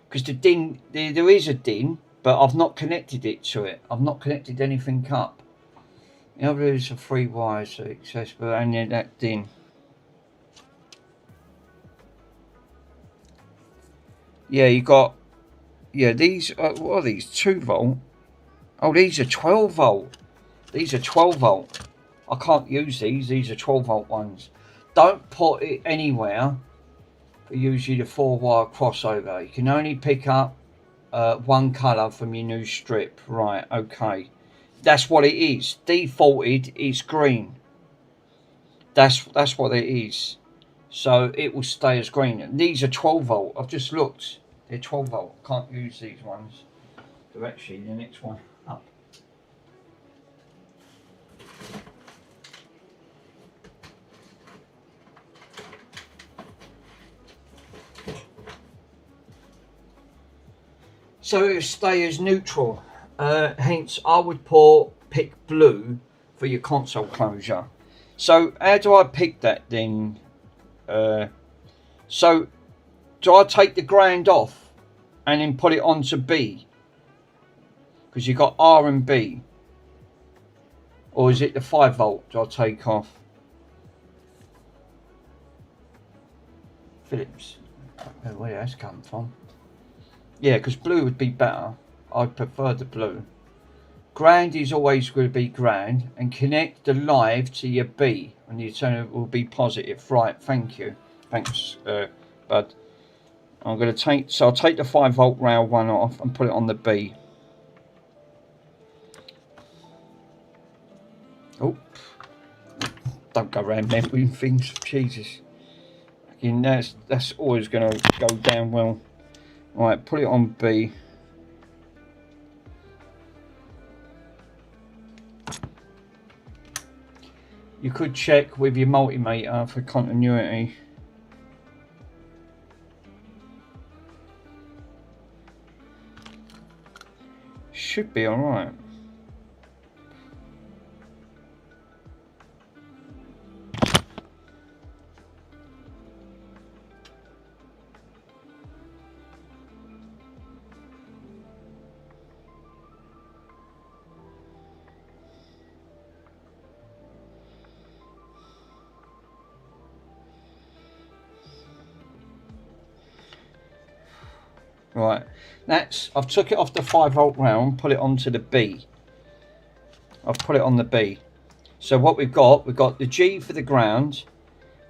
Because the DIN, there is a DIN, but I've not connected it to it. I've not connected anything up. The other is a 3 wires, so accessible, and then that DIN. Yeah, you got. Yeah, these. What are these? 2 volt. Oh, these are 12 volt. These are 12 volt. I can't use these. These are 12 volt ones. Don't put it anywhere for usually the 4 wire crossover. You can only pick up one colour from your new strip. Right, okay. That's what it is. Defaulted is green. That's what it is. So it will stay as green. And these are 12 volt. I've just looked. They're 12 volt. Can't use these ones. So actually the next one up. So it'll stay as neutral. Hence, I would pick blue for your console closure. So how do I pick that then? So do I take the ground off and then put it onto B? Because you've got R and B. Or is it the 5 volt do I take off? Philips. I don't know where that's come from. Yeah, because blue would be better. I prefer the blue. Ground is always going to be ground, and connect the live to your B, and the alternative will be positive. Right, thank you. Thanks, bud. I'm going to take, so I'll take the 5 volt rail one off and put it on the B. Oh, don't go around memory things, Jesus. Again, that's always going to go down well. Right, put it on B. You could check with your multimeter for continuity. Should be alright. Right, I've took it off the 5 volt rail and put it onto the B. I've put it on the B. So what we've got the G for the ground,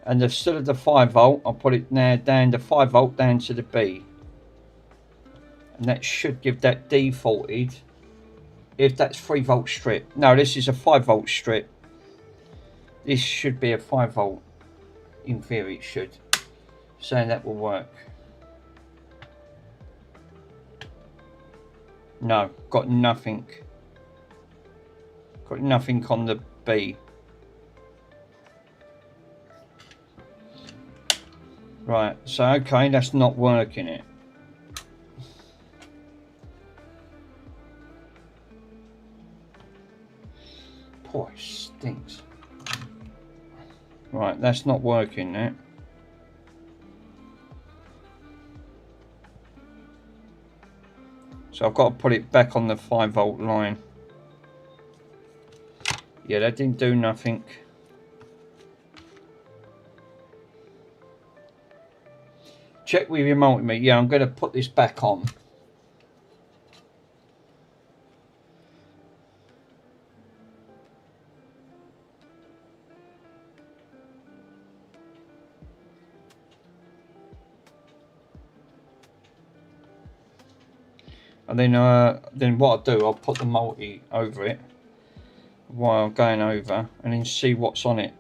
and instead of the 5 volt, I'll put it now down the 5 volt down to the B. And that should give that defaulted, if that's 3 volt strip. No, this is a 5 volt strip. This should be a 5 volt. In theory it should. So that will work. No, got nothing. Got nothing on the B. Right, so okay, that's not working it. Boy, it stinks. Right, that's not working that. So I've got to put it back on the 5 volt line. Yeah, that didn't do nothing. Check with your multimeter. Yeah, I'm going to put this back on. And then what I'll do, I'll put the multi over it. while going over and then see what's on it.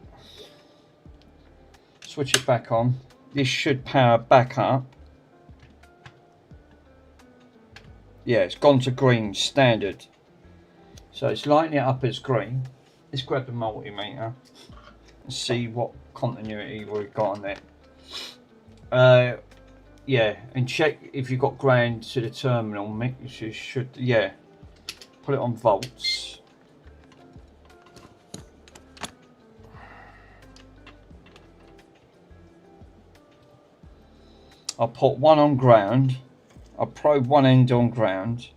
Switch it back on. This should power back up. Yeah, it's gone to green, standard. So it's lighting it up as green. Let's grab the multimeter and see what continuity we've got on there. Yeah, and check if you've got ground to the terminal. You should, yeah. Put it on volts. I'll put one on ground. I'll probe one end on ground.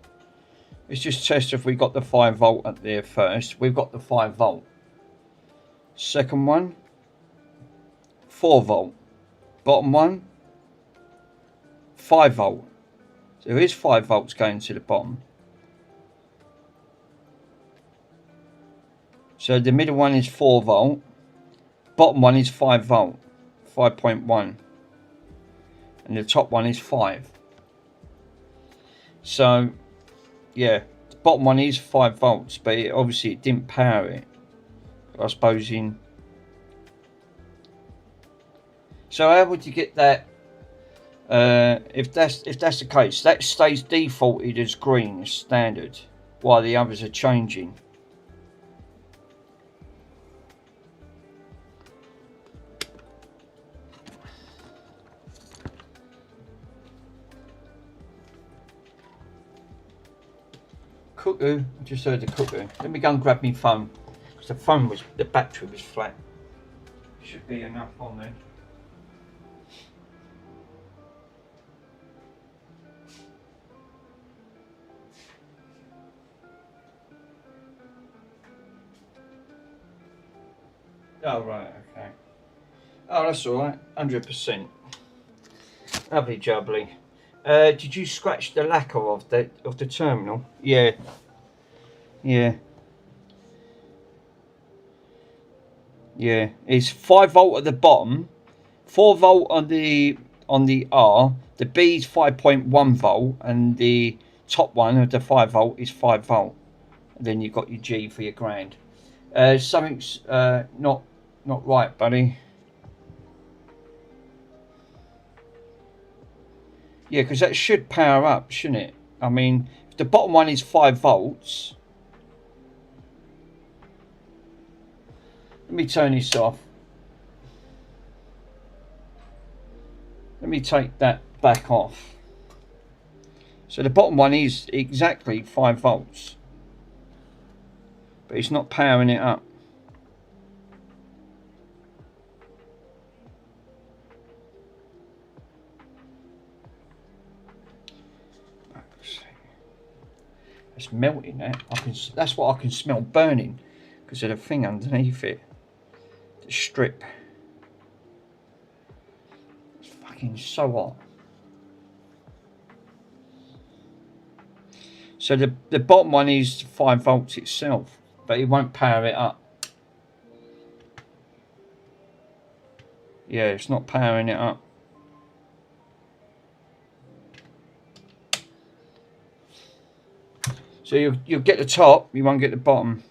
Let's just test if we got the 5 volt up there first. We've got the 5 volt. Second one, 4 volt. Bottom one, 5 volt. So there is 5 volts going to the bottom. So the middle one is 4 volt. Bottom one is 5 volt. 5.1. And the top one is 5. So yeah, the bottom one is 5 volts, but obviously it didn't power it. I suppose in. So how would you get that? If that's the case, that stays defaulted as green as standard, while the others are changing. Cuckoo, I just heard the cuckoo. Let me go and grab my phone, because the battery was flat. Should be enough on there. Oh right, okay. Oh, that's all right. 100%. Lovely jubbly. Did you scratch the lacquer of the terminal? Yeah. Yeah. Yeah. It's 5 volt at the bottom, 4 volt on the R. The B is 5.1 volt, and the top one of the 5 volt is 5 volt. And then you've got your G for your ground. Something's not right, buddy. Yeah, because that should power up, shouldn't it? I mean, if the bottom one is 5 volts. Let me turn this off. Let me take that back off. So the bottom one is exactly 5 volts. But it's not powering it up. It's melting that. That's what I can smell burning because of the thing underneath it. The strip. It's fucking so hot. So the bottom one is 5 volts itself, but it won't power it up. Yeah, it's not powering it up. So you'll get the top, you won't get the bottom.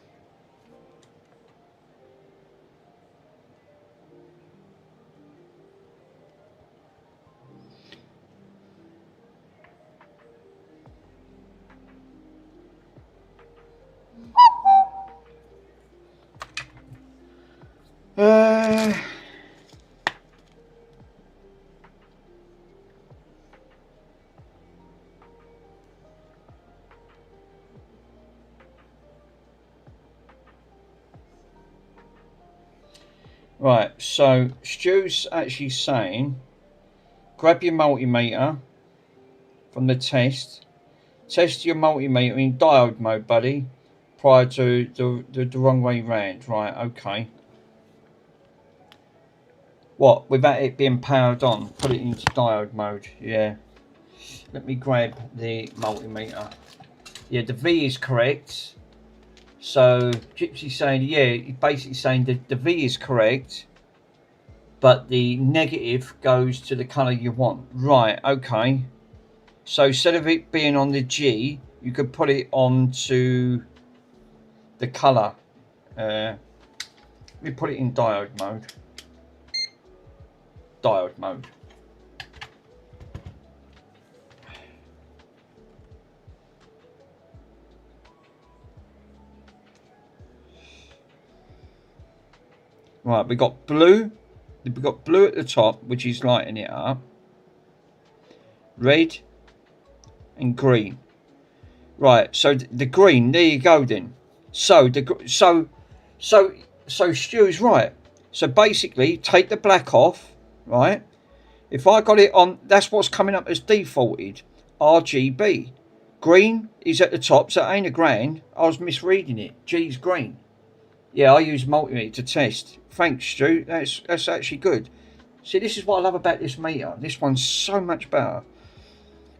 Right, so Stu's actually saying, grab your multimeter from the test. Test your multimeter in diode mode, buddy, prior to the wrong way round. Right, okay. What, without it being powered on? Put it into diode mode, yeah. Let me grab the multimeter. Yeah, the V is correct. So Gypsy's saying, yeah, he's basically saying that the V is correct, but the negative goes to the colour you want. Right, okay. So instead of it being on the G, you could put it onto the colour Let me put it in diode mode. Diode mode. Right, we got blue. We've got blue at the top, which is lighting it up. Red and green. Right, so the green. There you go then. So Stu's right. So basically, take the black off. Right. If I got it on, that's what's coming up as defaulted. RGB. Green is at the top, so it ain't a grand. I was misreading it. G's green. Yeah, I use multimeter to test. Thanks, Stu. That's actually good. See, this is what I love about this meter. This one's so much better.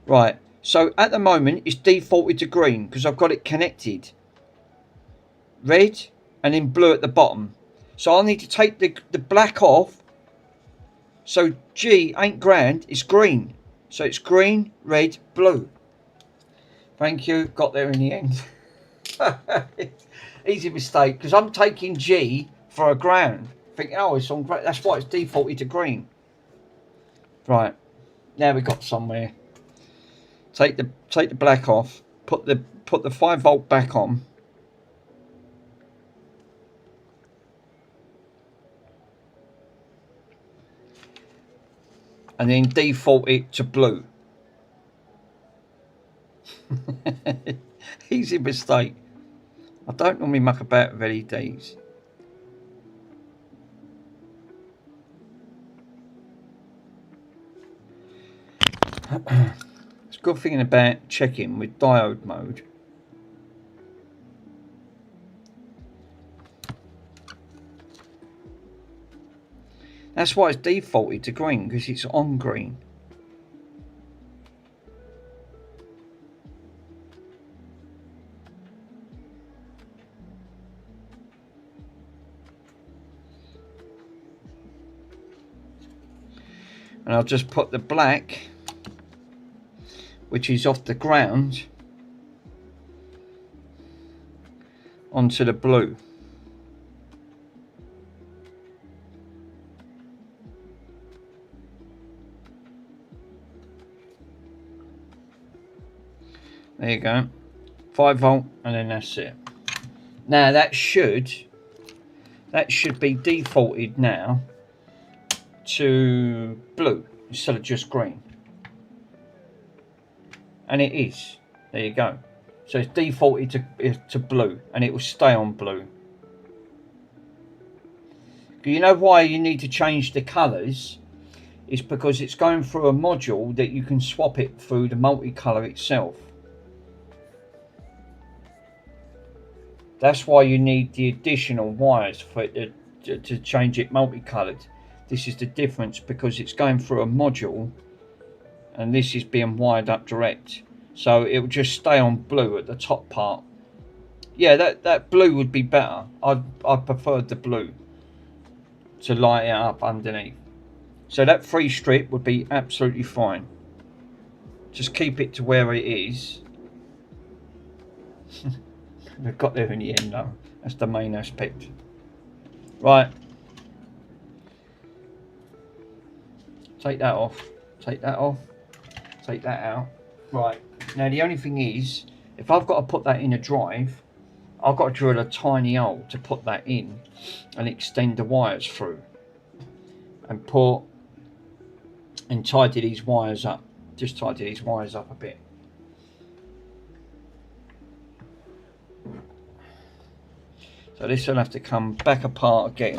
Right, so at the moment it's defaulted to green because I've got it connected. Red and then blue at the bottom. So I'll need to take the black off. So G ain't grand, it's green. So it's green, red, blue. Thank you, got there in the end. Easy mistake, because I'm taking G for a ground. Thinking, oh, it's on green. That's why it's defaulted to green. Right, now we got somewhere. Take the black off. Put the 5-volt back on. And then default it to blue. Easy mistake. I don't normally muck about with LEDs. It's a good thing about checking with diode mode. That's why it's defaulted to green, because it's on green. And I'll just put the black, which is off the ground, onto the blue. There you go. 5-volt, and then that's it. Now that should be defaulted now to blue instead of just green. And it is. There you go. So it's defaulted to blue, and it will stay on blue. You know why you need to change the colours? It's because it's going through a module that you can swap it through the multicolour itself. That's why you need the additional wires for it to change it multicoloured. This is the difference, because it's going through a module and this is being wired up direct. So it will just stay on blue at the top part. Yeah, that blue would be better. I preferred the blue to light it up underneath. So that 3 strip would be absolutely fine. Just keep it to where it is. We've got there in the end though. That's the main aspect. Right. Take that off. Take that off. Take that out. Right. Now the only thing is, if I've got to put that in a drive, I've got to drill a tiny hole to put that in and extend the wires through. And tidy these wires up. Just tidy these wires up a bit. So this will have to come back apart again.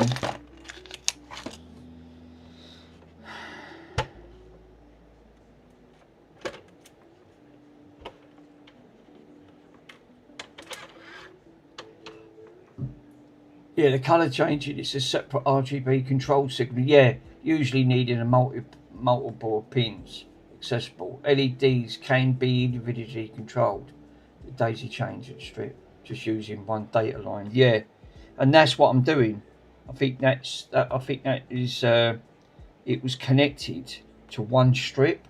Yeah, the colour changing, it's a separate RGB control signal. Yeah, usually needing a multiple pins accessible. LEDs can be individually controlled. The daisy changer strip, just using one data line. Yeah, and that's what I'm doing. I think that is it was connected to one strip.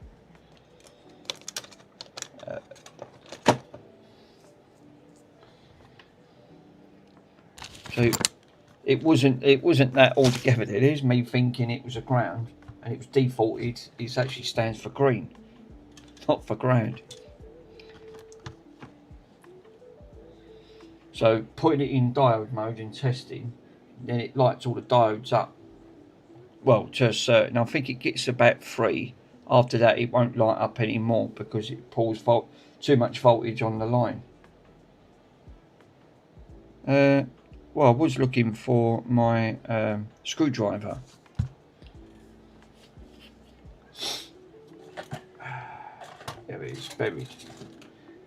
So it wasn't that altogether. It is me thinking it was a ground, and it was defaulted. It actually stands for green, not for ground. So putting it in diode mode and testing, then it lights all the diodes up. Well, to a certain, I think it gets about 3. After that, it won't light up anymore because it pulls too much voltage on the line. Well, I was looking for my screwdriver. There it is, buried.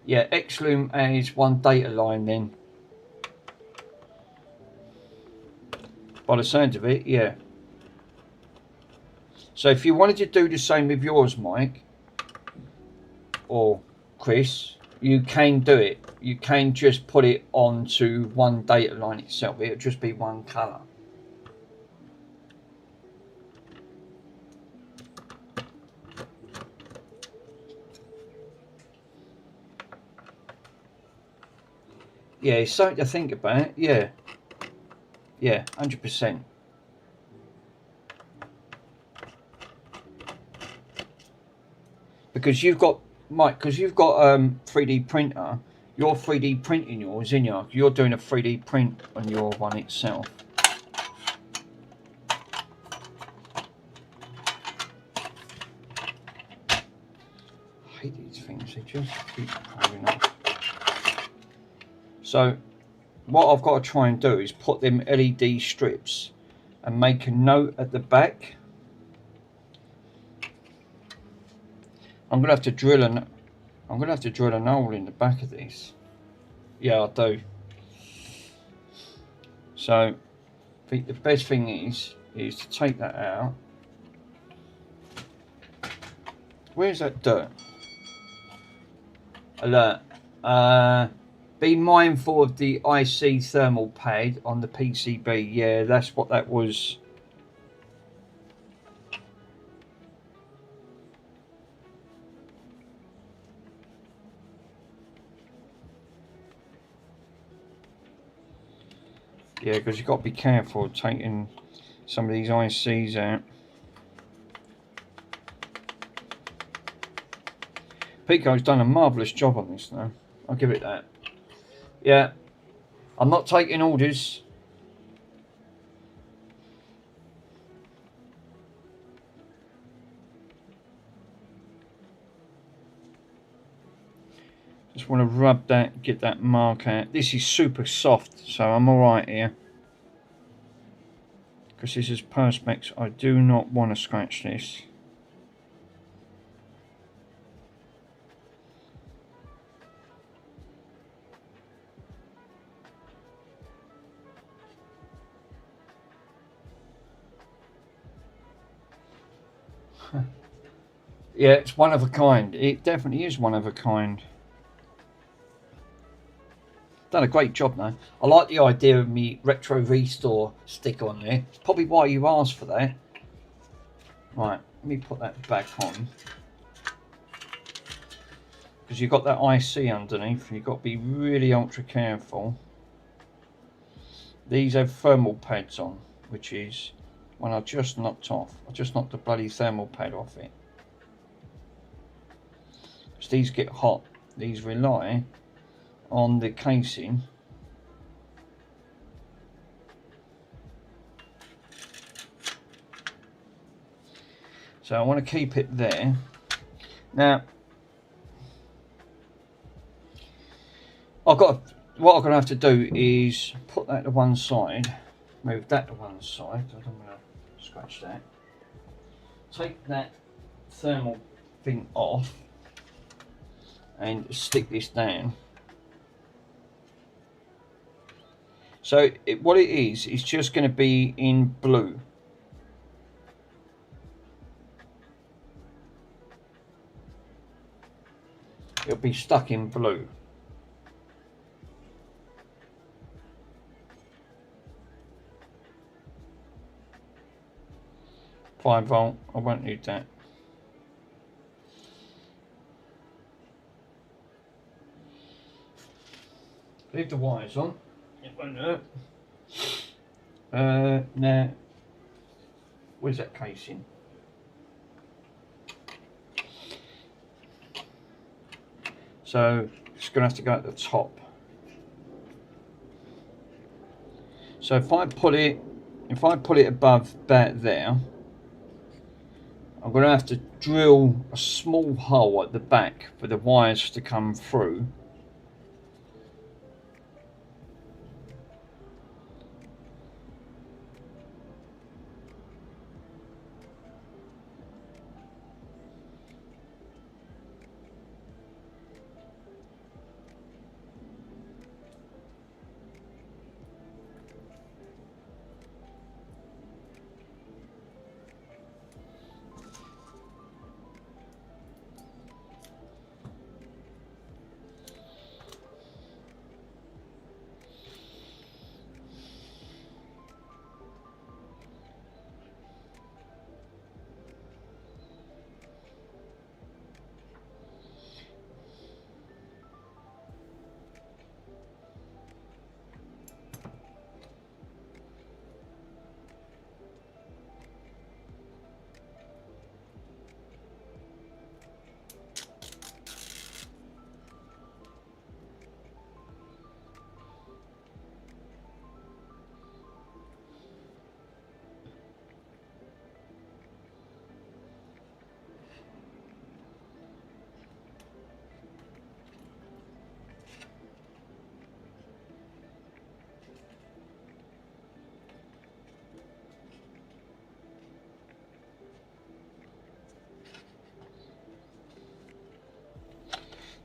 Yeah, Xloom has one data line then. By the sound of it, yeah. So if you wanted to do the same with yours, Mike, or Chris, you can do it. You can just put it onto one data line itself. It'll just be one colour. Yeah, it's something to think about. Yeah. Yeah, 100%. Because you've got, Mike, because you've got 3D printer, you're 3D printing yours, in you? You're doing a 3D print on your one itself. I hate these things, they just keep coming off. So what I've got to try and do is put them LED strips and make a note at the back. I'm gonna have to drill a hole in the back of this. Yeah, I do. So I think the best thing is to take that out. Where's that dirt? Alert. Be mindful of the IC thermal pad on the PCB. Yeah, that's what that was. Yeah, because you've got to be careful of taking some of these ICs out. Pico's done a marvellous job on this though. I'll give it that. Yeah, I'm not taking orders. Just want to rub that, get that mark out. This is super soft, so I'm alright here. Because this is Perspex, I do not want to scratch this. Yeah, it's one of a kind. It definitely is one of a kind. Done a great job now. I like the idea of me retro restore sticker on there. It's probably why you asked for that. Right, let me put that back on. Because you've got that IC underneath, you've got to be really ultra careful. These have thermal pads on, which is one I just knocked off. I just knocked the bloody thermal pad off it. Because these get hot, these rely on the casing. So I want to keep it there. Now, what I'm going to have to do is put that to one side, move that to one side. I don't want to scratch that. Take that thermal thing off and stick this down. So what it is, it's just going to be in blue. It'll be stuck in blue. 5 volt, I won't need that. Leave the wires on, it won't hurt. Now, where's that casing? So it's going to have to go at the top. So if I put it above about there, I'm going to have to drill a small hole at the back for the wires to come through.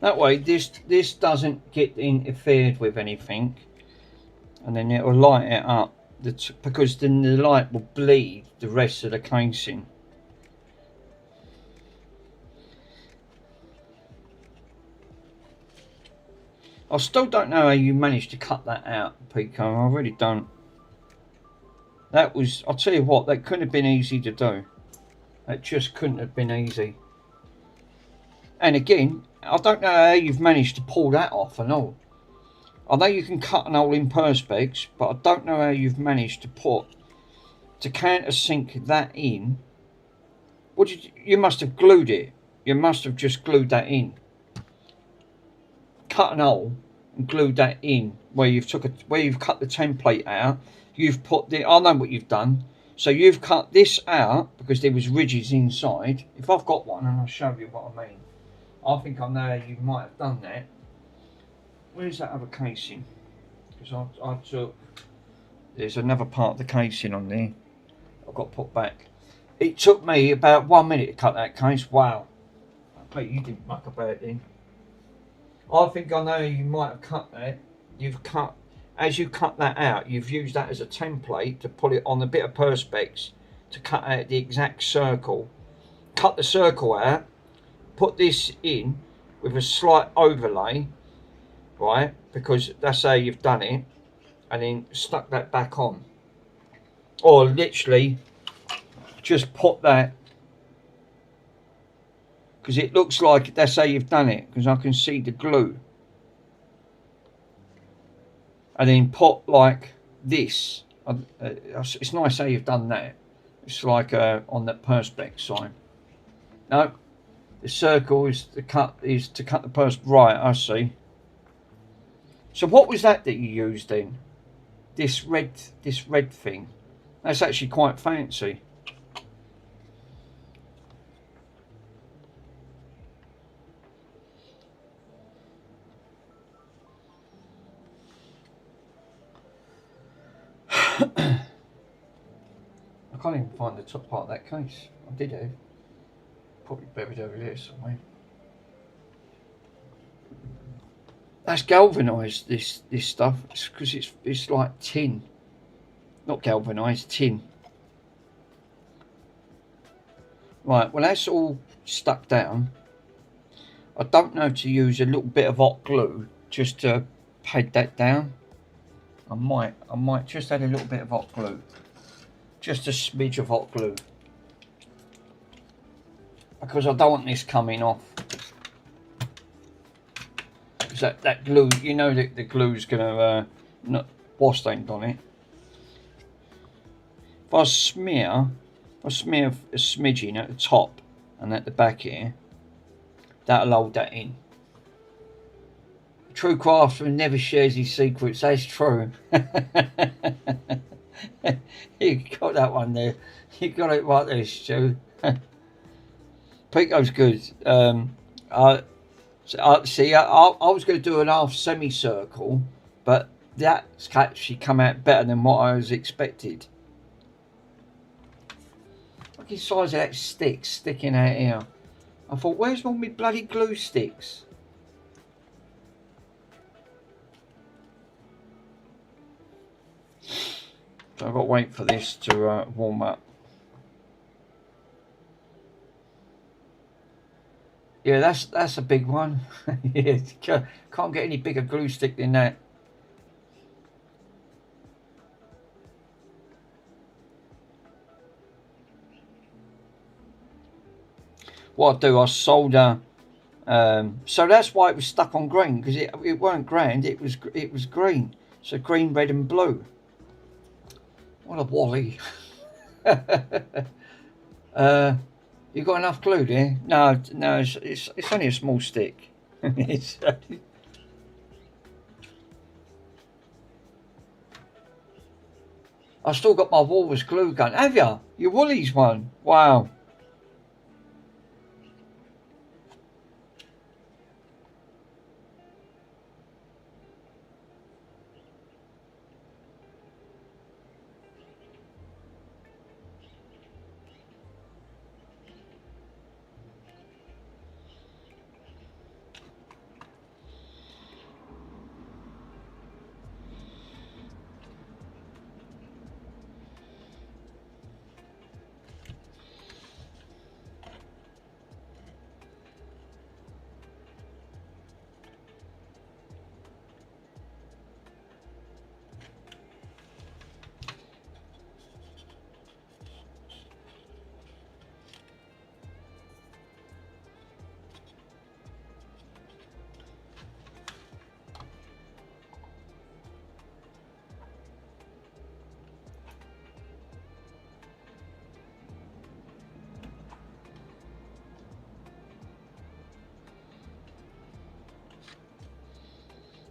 That way this doesn't get interfered with anything, and then it will light it up, because then the light will bleed the rest of the casing. I still don't know how you managed to cut that out, Pico. I really don't. That was, I'll tell you what, that couldn't have been easy to do. That just couldn't have been easy. And again, I don't know how you've managed to pull that off and all. I know you can cut an hole in perspex, but I don't know how you've managed to countersink that in. What did you must have glued it. You must have just glued that in. Cut an hole and glued that in where you've cut the template out. You've put the, I know what you've done. So you've cut this out because there was ridges inside. If I've got one, and I'll show you what I mean. I think I know how you might have done that. Where's that other casing? Because I took, there's another part of the casing on there I've got put back. It took me about 1 minute to cut that case. Wow. I bet you didn't muck about then. I think I know you might have cut that. As you cut that out, you've used that as a template to put it on a bit of perspex to cut out the exact circle. Cut the circle out, put this in with a slight overlay, right? Because that's how you've done it, and then stuck that back on. Or literally just put that, because it looks like that's how you've done it, because I can see the glue. And then put like this. It's nice how you've done that. It's like on that perspex side. No, the circle is to cut the perspex. Right, I see. So what was that you used then? This red thing. That's actually quite fancy. I can't even find the top part of that case. I did have. Probably buried over there somewhere. That's galvanised, this stuff. It's because it's like tin. Not galvanised, tin. Right, well that's all stuck down. I don't know to use a little bit of hot glue just to pad that down. I might just add a little bit of hot glue. Just a smidge of hot glue. Because I don't want this coming off. Because that glue, you know that the glue's going to not wash stained on it. if I smear a smidging at the top and at the back here, that'll hold that in. A true craftsman never shares his secrets. That's true. You got that one there. You got it right there, Stu. Pico's good. I was going to do an half semicircle, but that's actually come out better than what I was expected. Look at the size of that stick sticking out here. I thought, where's all my bloody glue sticks? So I've got to wait for this to warm up. Yeah, that's a big one. Yeah, can't get any bigger glue stick than that. What I do, I solder. So that's why it was stuck on green, because it weren't grand. It was green. So green, red, and blue. What a wally. You got enough glue there? No, it's only a small stick. I've still got my Walrus glue gun. Have you? Your Woolies one? Wow.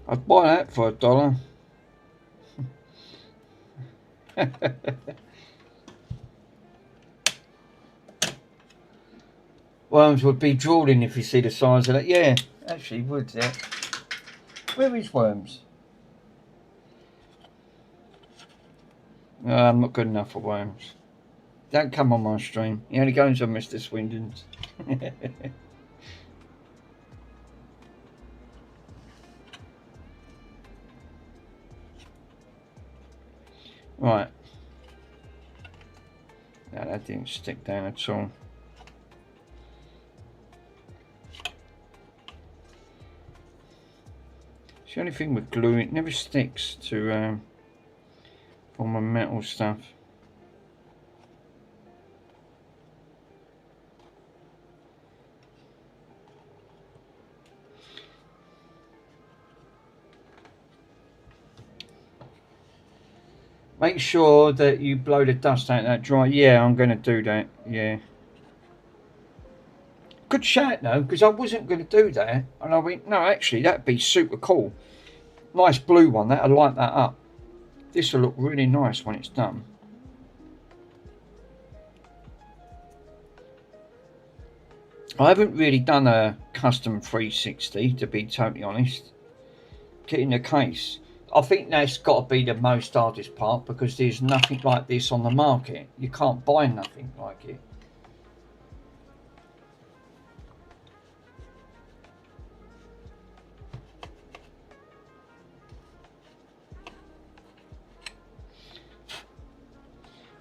I'd buy that for $1. Worms would be drooling if you see the size of that. Yeah, actually would. Yeah. Where is Worms? No, I'm not good enough for Worms. Don't come on my stream. He only goes on Mr. Swindon's. Right. No, that didn't stick down at all. It's the only thing with glue, it never sticks to all my metal stuff. Make sure that you blow the dust out of that dry. Yeah, I'm going to do that. Yeah. Good shout though, because I wasn't going to do that. And I went, no, actually, that'd be super cool. Nice blue one. That'll light that up. This will look really nice when it's done. I haven't really done a custom 360, to be totally honest. Getting the case. I think that's got to be the most hardest part, because there's nothing like this on the market. You can't buy nothing like it.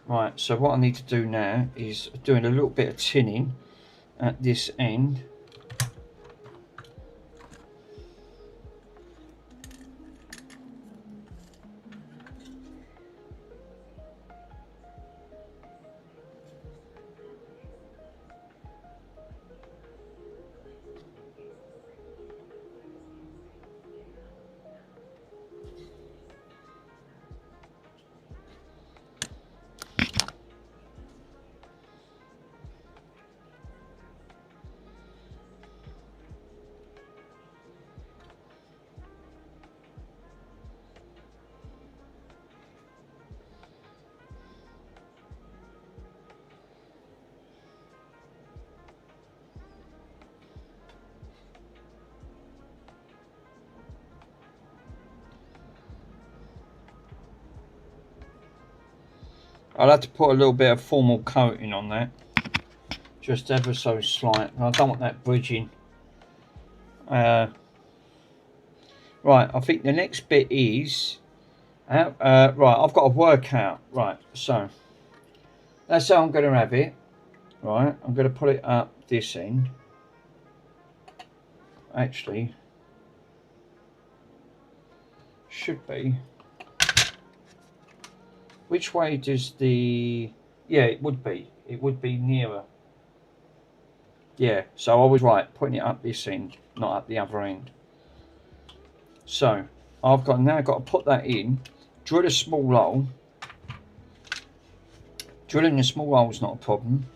Right, so what I need to do now is doing a little bit of tinning at this end. I'll have to put a little bit of formal coating on that. Just ever so slight. I don't want that bridging. Right, I think the next bit is... right, I've got to work out. Right, so... That's how I'm going to have it. Right, I'm going to put it up this end. Actually... Should be. Which way does the... Yeah, it would be. It would be nearer. Yeah, so I was right, putting it up this end, not up the other end. So, I've now got to put that in, drill a small hole. Drilling a small hole is not a problem.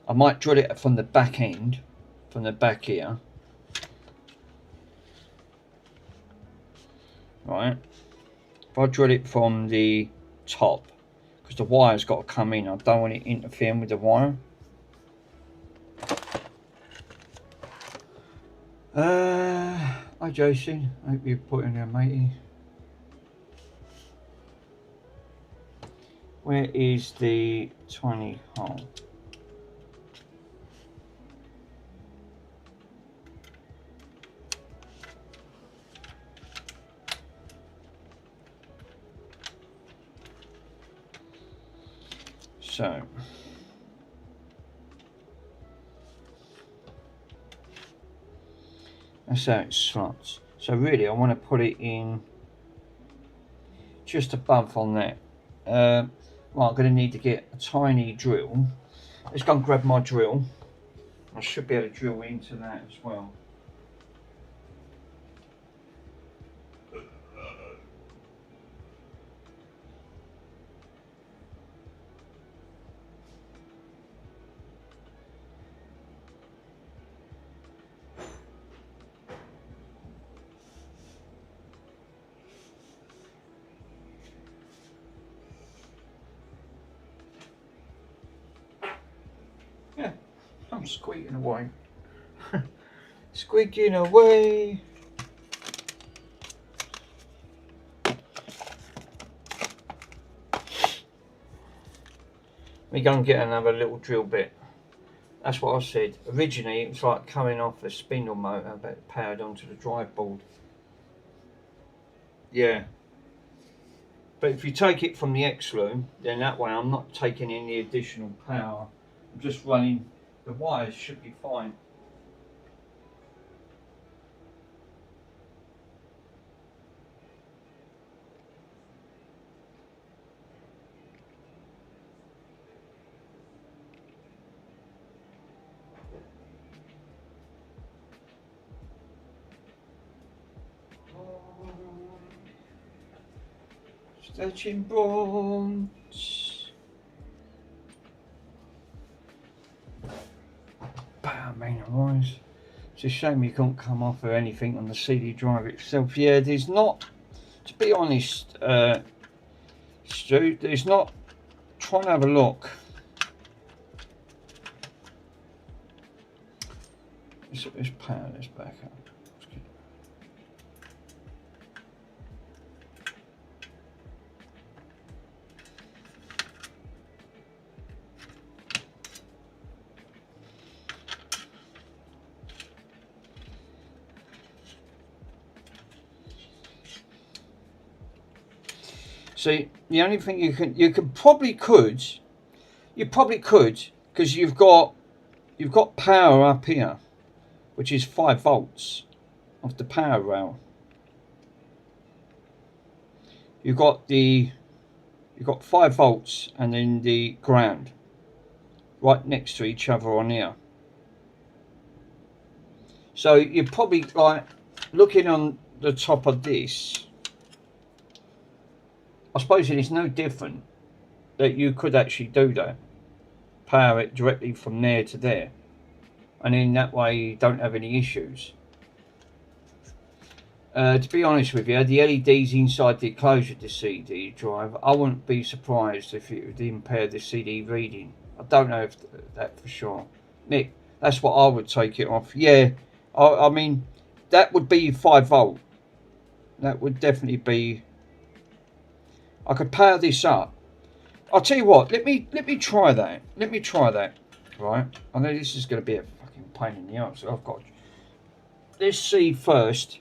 I might drill it from the back end, from the back here. Right. If I drill it from the top, because the wire's got to come in, I don't want it interfering with the wire. Hi Jason, hope you put in there, matey. Where is the tiny hole? So that's how it slots. So really I want to put it in just above on that. Well, I'm going to need to get a tiny drill. Let's go and grab my drill. I should be able to drill into that as well. Yeah, I'm squeaking away. Squeaking away. We go and get another little drill bit. That's what I said. Originally it was like coming off a spindle motor but powered onto the drive board. Yeah. But if you take it from the X-Loom, then that way I'm not taking any additional power. I'm just running, the wires should be fine. Stretching bonds. Main rise. It's a shame you can't come off or anything on the CD drive itself. Yeah, there's not, to be honest, Stu, there's not. Try and have a look. Let's power this back up. See, the only thing you probably could because you've got power up here, which is 5 volts of the power rail. You've got 5 volts and then the ground right next to each other on here. So you're probably like looking on the top of this. I suppose it is no different that you could actually do that. Power it directly from there to there. And in that way you don't have any issues. To be honest with you, the LEDs inside the enclosure of the CD drive, I wouldn't be surprised if it would impair the CD reading. I don't know if that for sure. Nick, that's what I would take it off. Yeah, I mean, that would be 5 volt. That would definitely be... I could power this up, I'll tell you what. Let me try that. Let me try that. Right. I know this is going to be a fucking pain in the ass. I've got. Let's see first,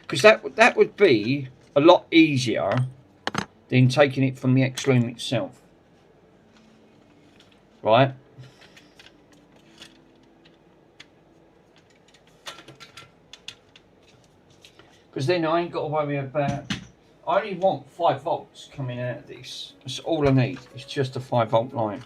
because that would be a lot easier than taking it from the X loom itself. Right. Because then I ain't got to worry about. I only want 5 volts coming out of this. That's all I need. It's just a 5-volt line.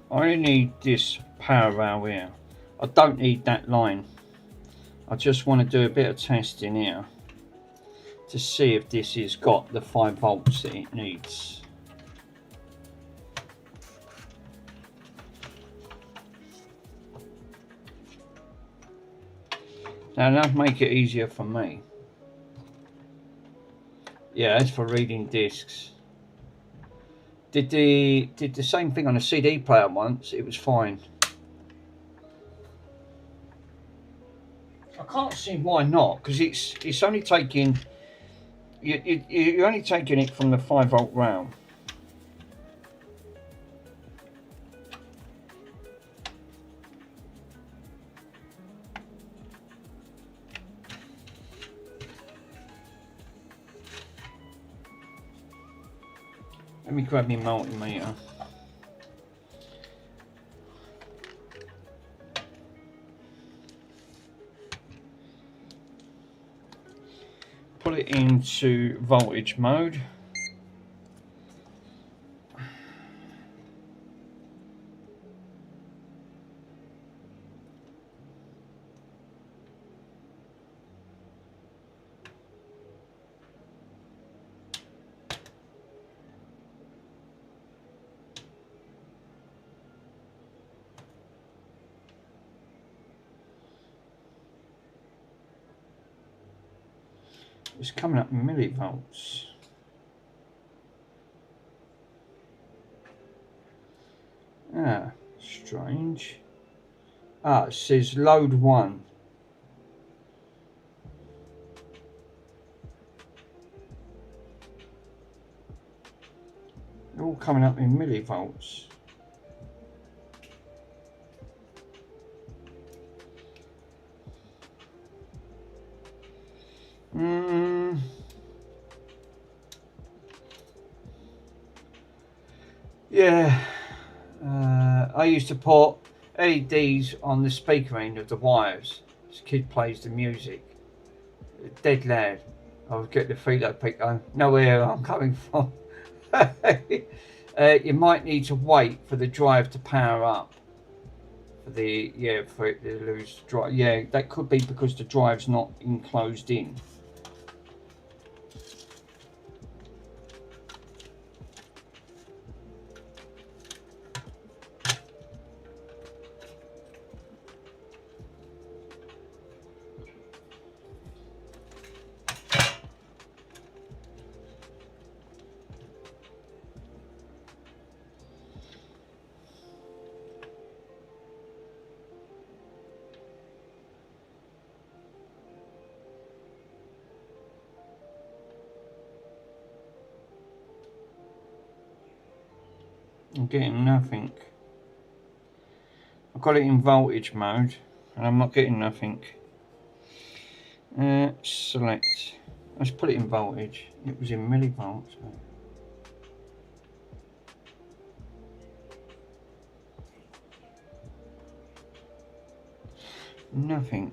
I only need this power rail here. I don't need that line. I just want to do a bit of testing here to see if this has got the 5 volts that it needs. Now that'll make it easier for me. Yeah, that's for reading discs. Did the same thing on a CD player once. It was fine. I can't see why not, because it's only taking you're only taking it from the 5-volt rail. Let me grab my multimeter. Put it into voltage mode. It's coming up in millivolts. Ah, strange. Ah, it says load 1. They're all coming up in millivolts. Yeah, I used to put LEDs on the speaker end of the wires. This kid plays the music. Dead loud. I would get the feedback pick going, know where I'm coming from. You might need to wait for the drive to power up. For it to lose drive. Yeah, that could be because the drive's not enclosed in. I'm getting nothing. I've got it in voltage mode and I'm not getting nothing. Select. Let's put it in voltage. It was in millivolts. Nothing.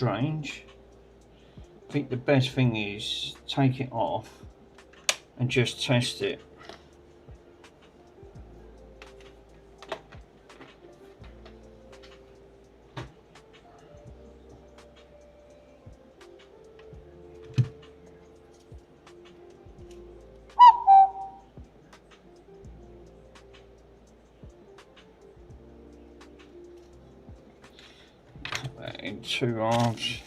strange. I think the best thing is take it off and just test it. Cut that in 2 halves.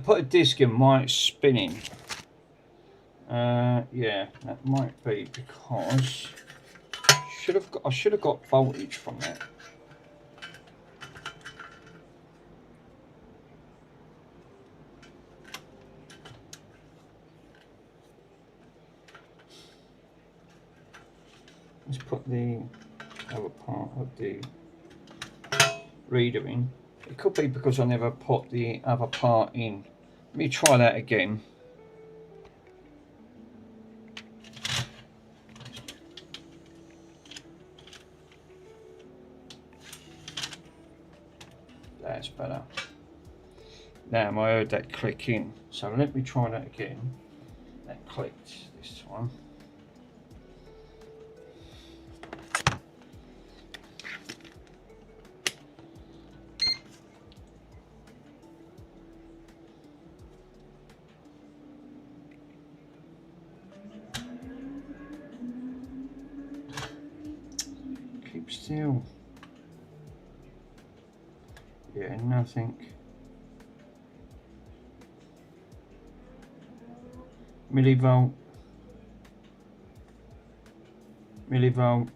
Put a disc in while it's spinning. Yeah, that might be because I should have got voltage from that. Let's put the other part of the reader in. It could be because I never put the other part in. Let me try that again. That's better. Now I heard that click in. So let me try that again. That clicked this time. Keep still. Yeah, nothing. Millivolt. Millivolt.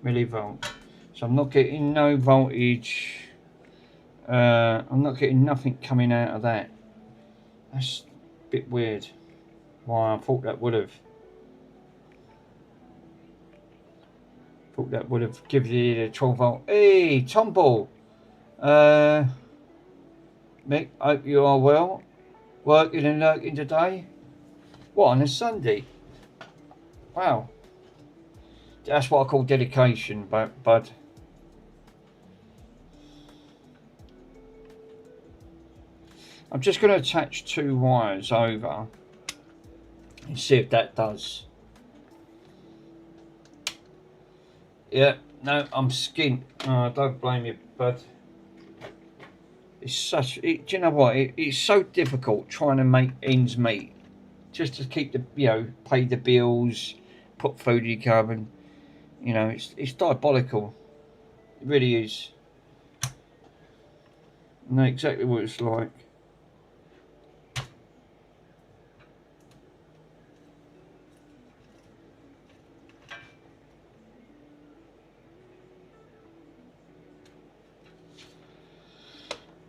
Millivolt. So I'm not getting no voltage. I'm not getting nothing coming out of that. That's a bit weird. Why I thought that would have. Thought that would have given you the 12 volt. Hey, Tumble. Mick, hope you are well. Working and lurking today. What, on a Sunday? Wow. That's what I call dedication, bud. I'm just going to attach 2 wires over and see if that does. Yeah, no, I'm skint. Oh, don't blame you, bud. It's such. Do you know what? It's so difficult trying to make ends meet, just to keep the pay the bills, put food in your oven. You know, it's diabolical. It really is. I know exactly what it's like.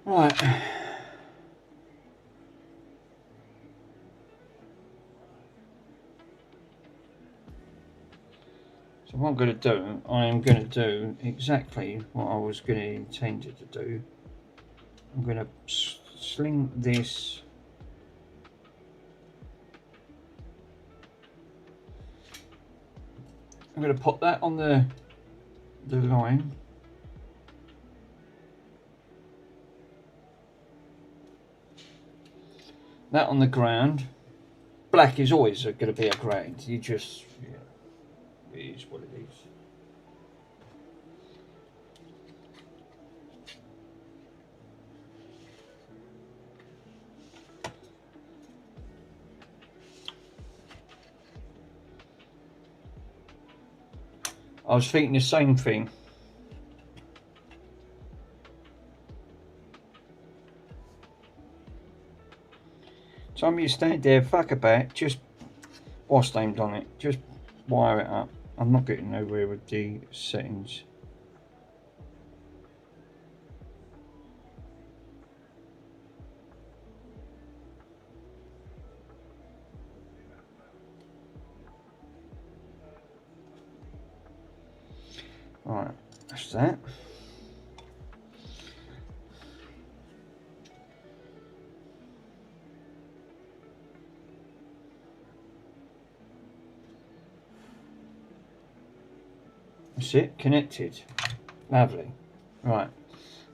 Right. So what I'm going to do, I am going to do exactly what I was going to intended to do. I'm going to sling this I'm going to put that on the line. That on the ground. Black is always going to be a ground. You just, yeah, it is what it is. I was thinking the same thing. Time you stand there, fuck about, just whilst aimed on it, just wire it up. I'm not getting nowhere with the settings. Right, that's that. That's it, connected. Lovely. Right,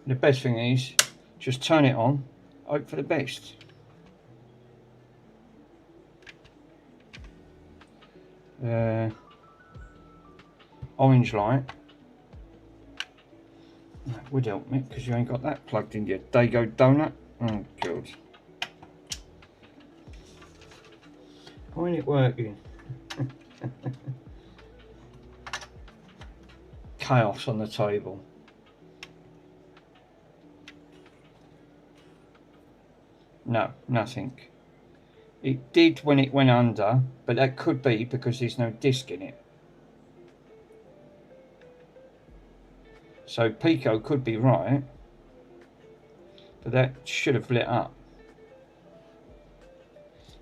the best thing is just turn it on, hope for the best. Orange light. That would help me because you ain't got that plugged in yet. Dago donut. Oh god. Why ain't it working? Chaos on the table. No, nothing. It did when it went under, but that could be because there's no disc in it. So Pico could be right, but that should have lit up.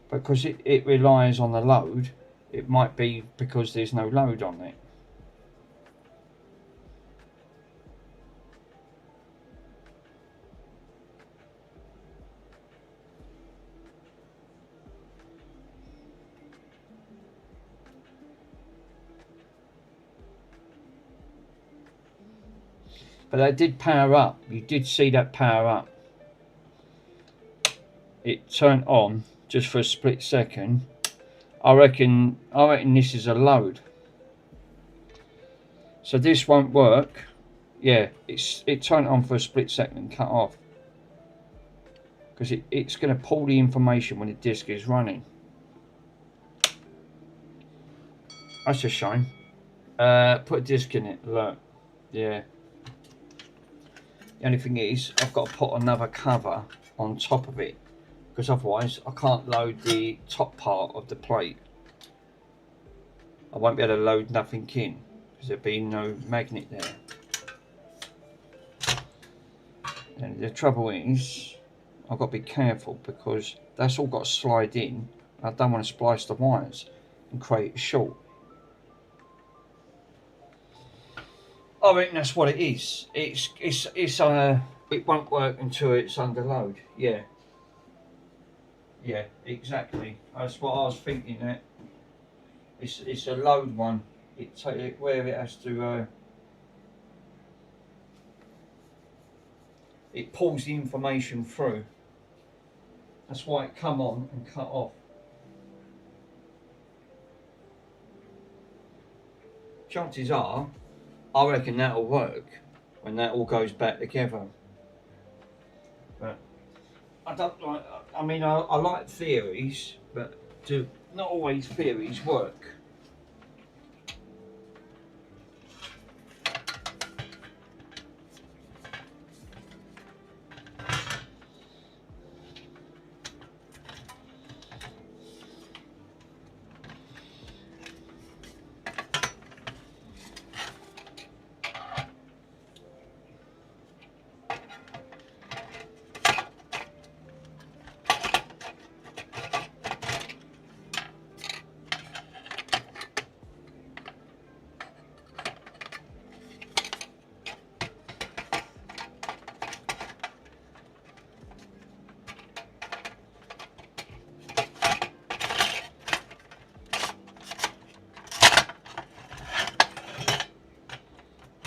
Because it relies on the load, it might be because there's no load on it. But that did power up. You did see that power up. It turned on just for a split second. I reckon this is a load. So this won't work. Yeah, it turned on for a split second and cut off. Because it's going to pull the information when the disk is running. That's a shame. Put a disk in it. Look. Yeah. The only thing is, I've got to put another cover on top of it. Because otherwise, I can't load the top part of the plate. I won't be able to load nothing in. Because there'll be no magnet there. And the trouble is, I've got to be careful because that's all got to slide in. I don't want to splice the wires and create a short. I reckon that's what it is. It won't work until it's under load. Yeah. Yeah, exactly. That's what I was thinking. That it's a load one. Where it has to. It pulls the information through. That's why it come on and cut off. Chances are, I reckon that'll work when that all goes back together. But I don't like. I mean, I like theories, but not always theories work.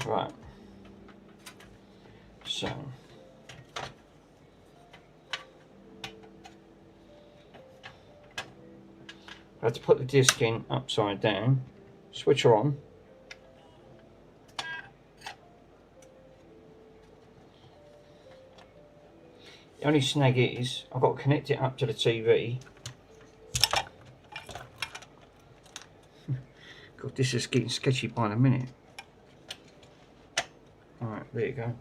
Right. So. I have to put the disc in upside down, switch her on. The only snag is I've got to connect it up to the TV. God, this is getting sketchy by the minute. Alright, there you go.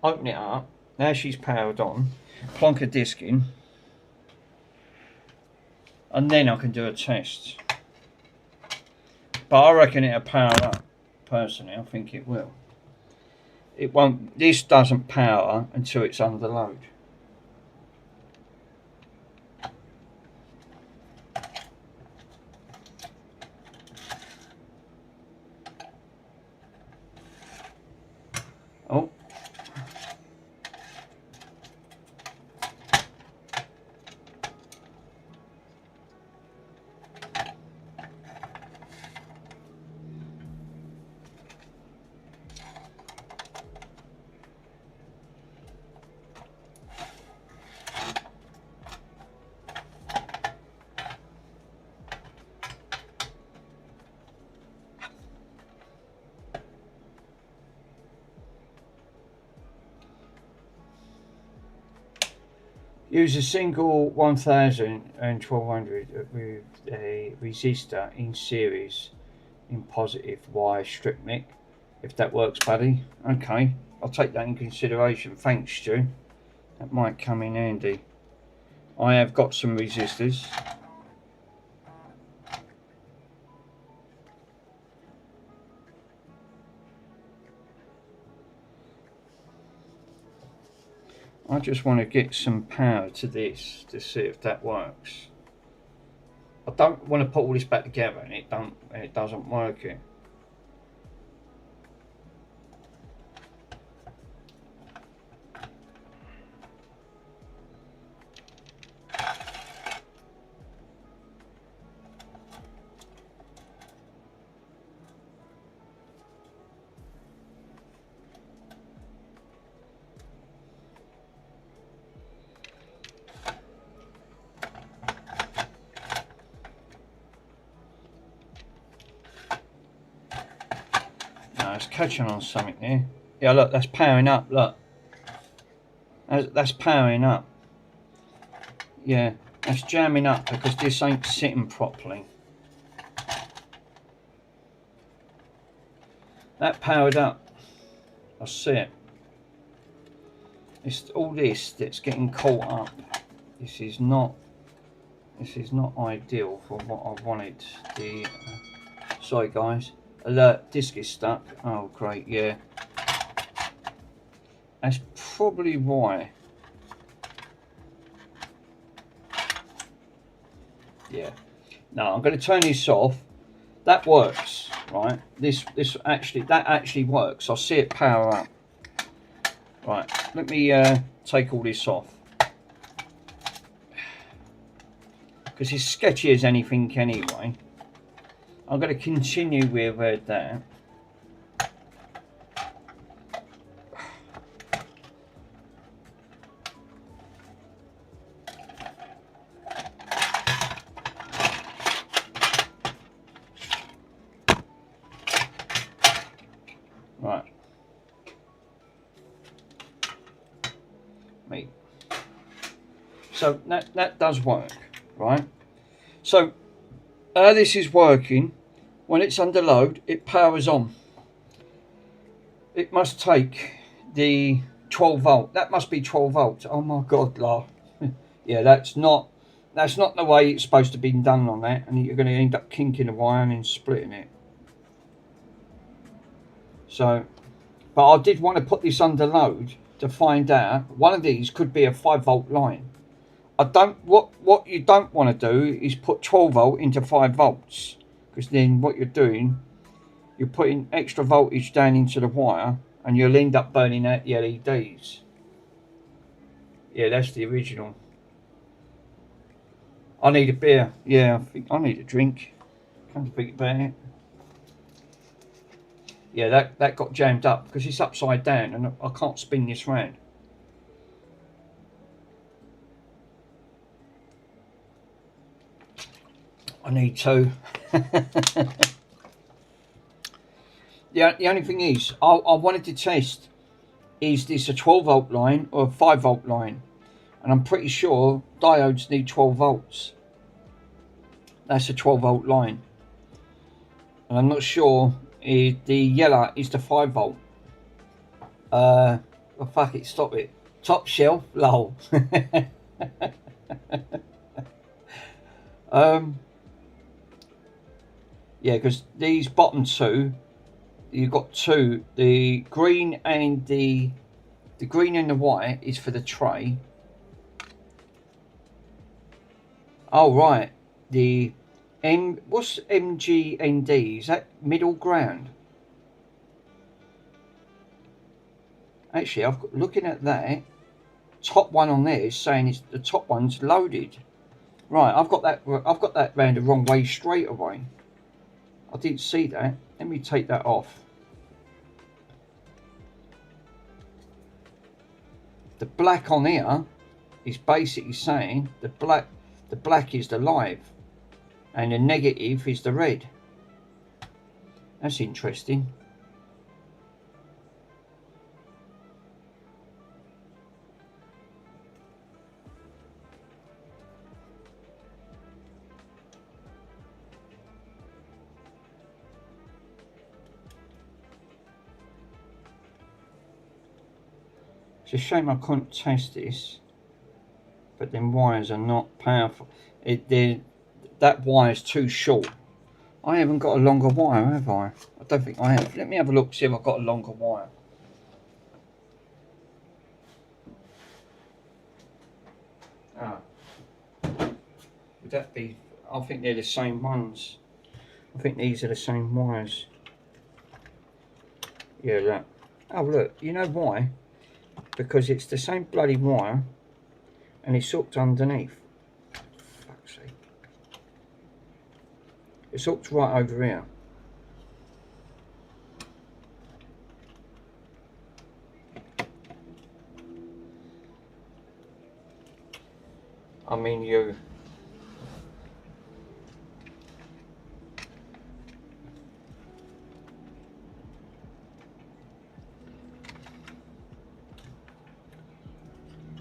Open it up. Now she's powered on. Plonk a disc in. And then I can do a test. But I reckon it'll power up. Personally, I think it will. It won't. This doesn't power until it's under load. Use a single 1000 and 1200 with a resistor in series in positive Y strip mic. If that works, buddy. Okay, I'll take that in consideration. Thanks, Stu. That might come in handy. I have got some resistors. I just want to get some power to this to see if that works. I don't want to put all this back together and it doesn't work it. It's catching on something there. Yeah, look, that's powering up. Look, that's powering up. Yeah, that's jamming up because this ain't sitting properly. That powered up. I see it. It's all this that's getting caught up. This is not ideal for what I wanted. Sorry guys. Alert, disc is stuck. Oh great, yeah. That's probably why. Yeah. No, I'm going to turn this off. That works, right? That actually works. I see it power up. Right, let me take all this off. Because it's sketchy as anything anyway. I'm going to continue with that. Right. So that does work, right? So how this is working, when it's under load, it powers on. It must take the 12 volt. That must be 12 volts. Oh my God, La. Yeah, that's not the way it's supposed to be done on that, and you're going to end up kinking the wire and then splitting it. So, but I did want to put this under load to find out. One of these could be a 5 volt line. What you don't want to do is put 12 volt into 5 volts, because then what you're doing, you're putting extra voltage down into the wire and you'll end up burning out the LEDs. Yeah, that's the original. I need a beer. Yeah, I think I need a drink. Come to think about it. Yeah, that got jammed up because it's upside down and I can't spin this round. I need to. Yeah, the only thing is, I wanted to test, is this a 12 volt line or a 5 volt line? And I'm pretty sure diodes need 12 volts. That's a 12 volt line. And I'm not sure if the yellow is the 5 volt. Oh fuck it, stop it. Top shelf, lol. Yeah, because these bottom two, you've got two. The green and the green and the white is for the tray. Oh right, the what's MGND? Is that middle ground? Actually, I've got, looking at that top one on there is saying it's the top one's loaded. Right, I've got that round the wrong way straight away. I didn't see that. Let me take that off. The black on here is basically saying the black is the live and the negative is the red. That's interesting. It's a shame I couldn't test this, but them wires are not powerful. That wire's too short. I haven't got a longer wire, have I? I don't think I have. Let me have a look, see if I've got a longer wire. Ah. Would that be... I think they're the same ones. I think these are the same wires. Yeah, look. Oh, look. You know why? Because it's the same bloody wire and it's hooked underneath. Fuck's sake. It's hooked right over here. I mean, you.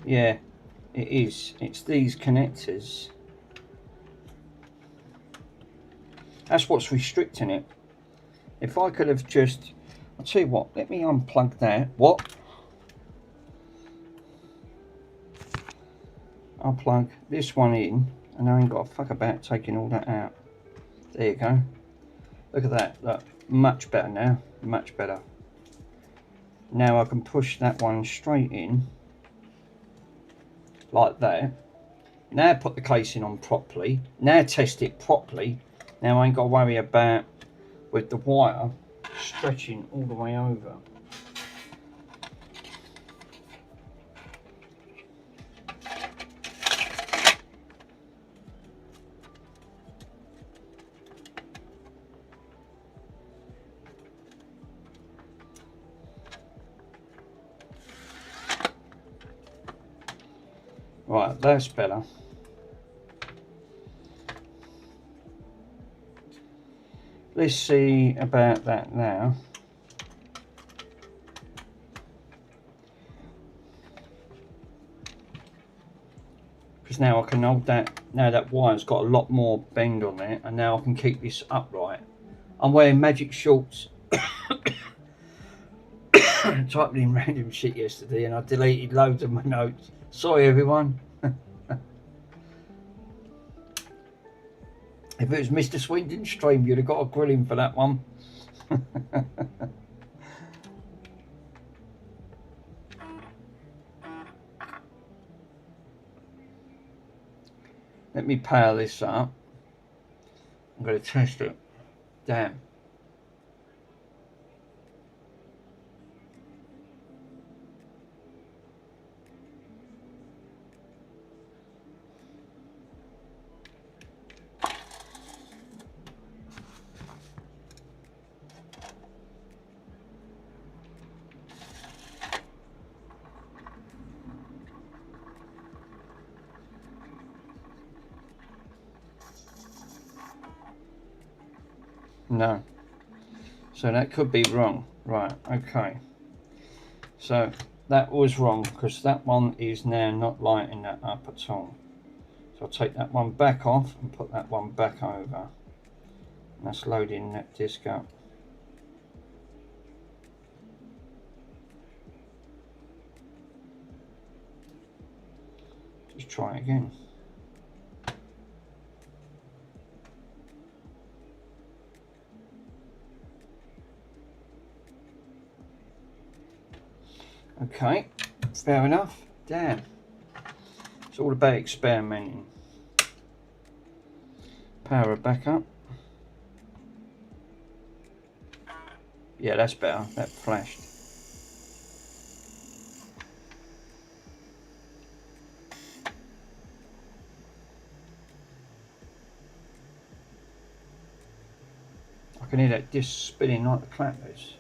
Yeah, it is. It's these connectors. That's what's restricting it. If I could have just... I'll tell you what, let me unplug that. What? I'll plug this one in, and I ain't got a fuck about taking all that out. There you go. Look at that. Look, much better now. Much better. Now I can push that one straight in, like that. Now put the casing on properly. Now test it properly. Now I ain't got to worry about with the wire stretching all the way over. Right, that's better. Let's see about that now. Because now I can hold that, now that wire's got a lot more bend on it, and now I can keep this upright. I'm wearing magic shorts. I typed in random shit yesterday and I deleted loads of my notes. Sorry everyone. If it was Mr. Swindon's stream, you'd have got a grilling for that one. Let me power this up. I'm going to test it. Damn. No. So that could be wrong. Right, okay. So that was wrong because that one is now not lighting that up at all. So I'll take that one back off and put that one back over. And that's loading that disc up. Just try it again. Okay, fair enough. Damn. It's all about experimenting. Power it back up. Yeah, that's better. That flashed. I can hear that disc spinning like the clappers.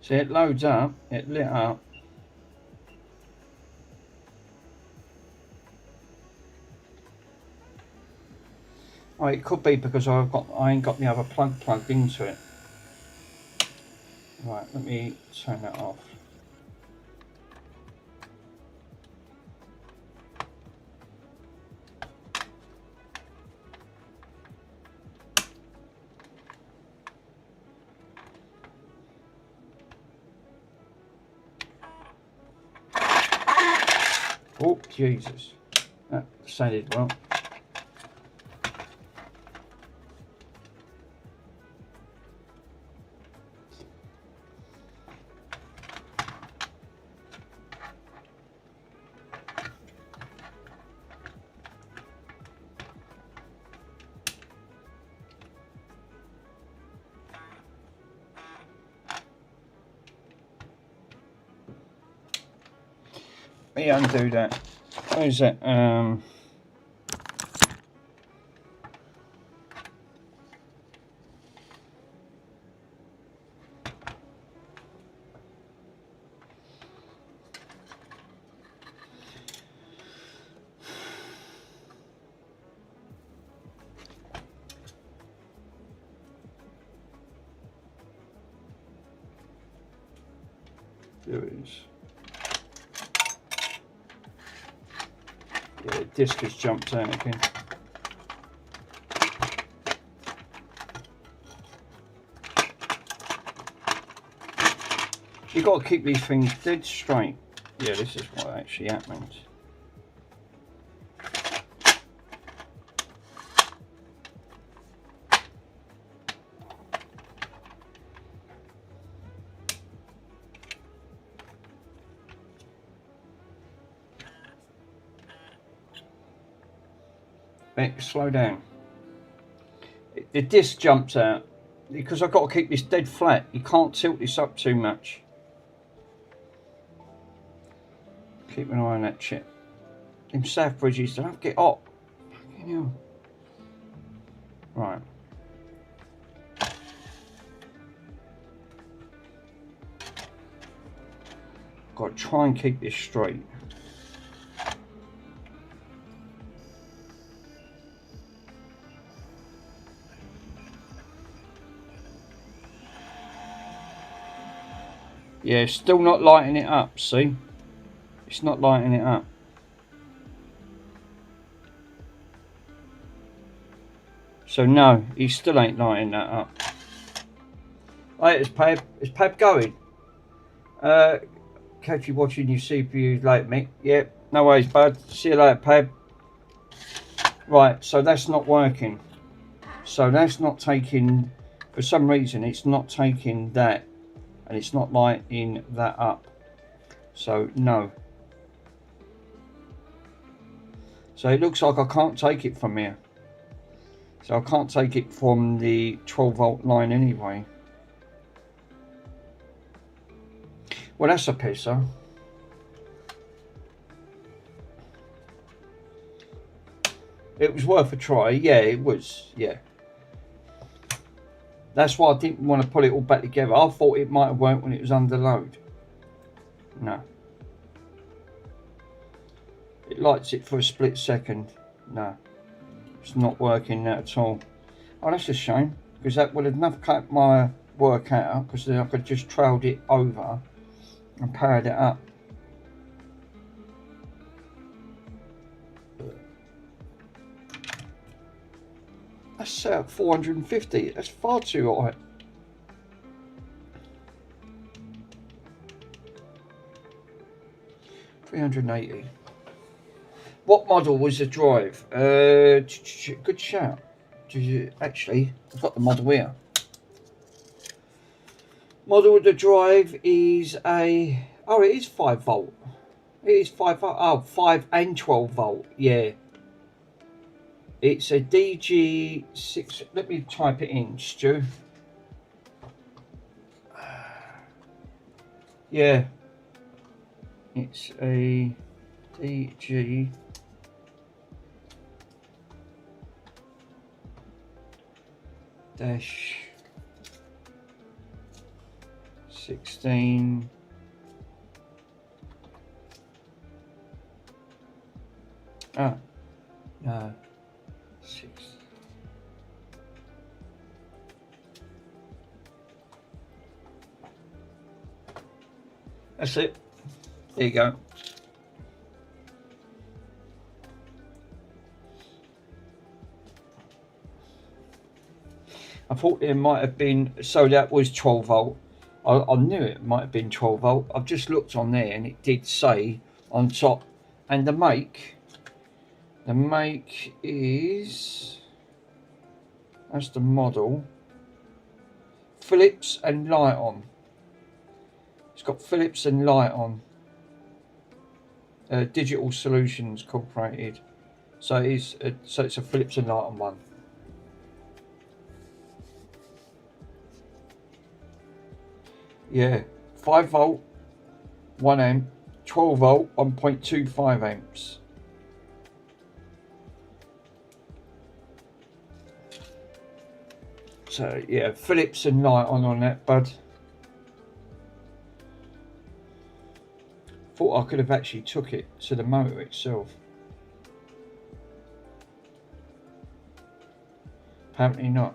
See, it loads up, it lit up. Oh, it could be because I ain't got the other plug plugged into it. Right, let me turn that off. Oh, Jesus. That sounded well. Let me undo that. Where is it? There it is. Yeah, the disc has jumped out again. You've got to keep these things dead straight. Yeah, this is what actually happened. Slow down. The disc jumps out because I've got to keep this dead flat. You can't tilt this up too much. Keep an eye on that shit. Them South bridges, they don't get hot. Fucking hell. Right. Got to try and keep this straight. Yeah, still not lighting it up, see? It's not lighting it up. So no, he still ain't lighting that up. Hey, it's Pab. Is Pab going? Catch you watching your CPU late, mate. Yep, no worries, bud. See you later, Pab. Right, so that's not working. So that's not taking, for some reason, it's not taking that. And it's not lighting that up. So no. So it looks like I can't take it from here. So I can't take it from the 12 volt line anyway. Well, that's a pisser. It was worth a try. Yeah, it was. Yeah. That's why I didn't want to pull it all back together. I thought it might have worked when it was under load. No. It lights it for a split second. No. It's not working at all. Oh, that's a shame. Because that would have enough cut my work out. Because then I could just trailed it over and powered it up. That's set at 450. That's far too high. $380. What model was the drive? Good shout. Actually, I've got the model here. Model of the drive is a. Oh, it is 5 volt. It is 5 volt. Oh, 5 and 12 volt. Yeah. It's a DG6. Let me type it in, Stu. Yeah. It's a DG. 16. Ah, no. 6. That's it. There you go. I thought there might have been, so that was 12 volt. I knew it might have been 12 volt. I've just looked on there and it did say on top. And the make is, that's the model, Philips and Lighton. It's got Philips and Lighton. Digital Solutions Incorporated. So it's a Philips and Lighton one. Yeah, 5 volt, 1 amp, 12 volt, 1.25 amps. So yeah, Philips and Lighton on that, bud. Thought I could have actually took it to the motor itself. Apparently not.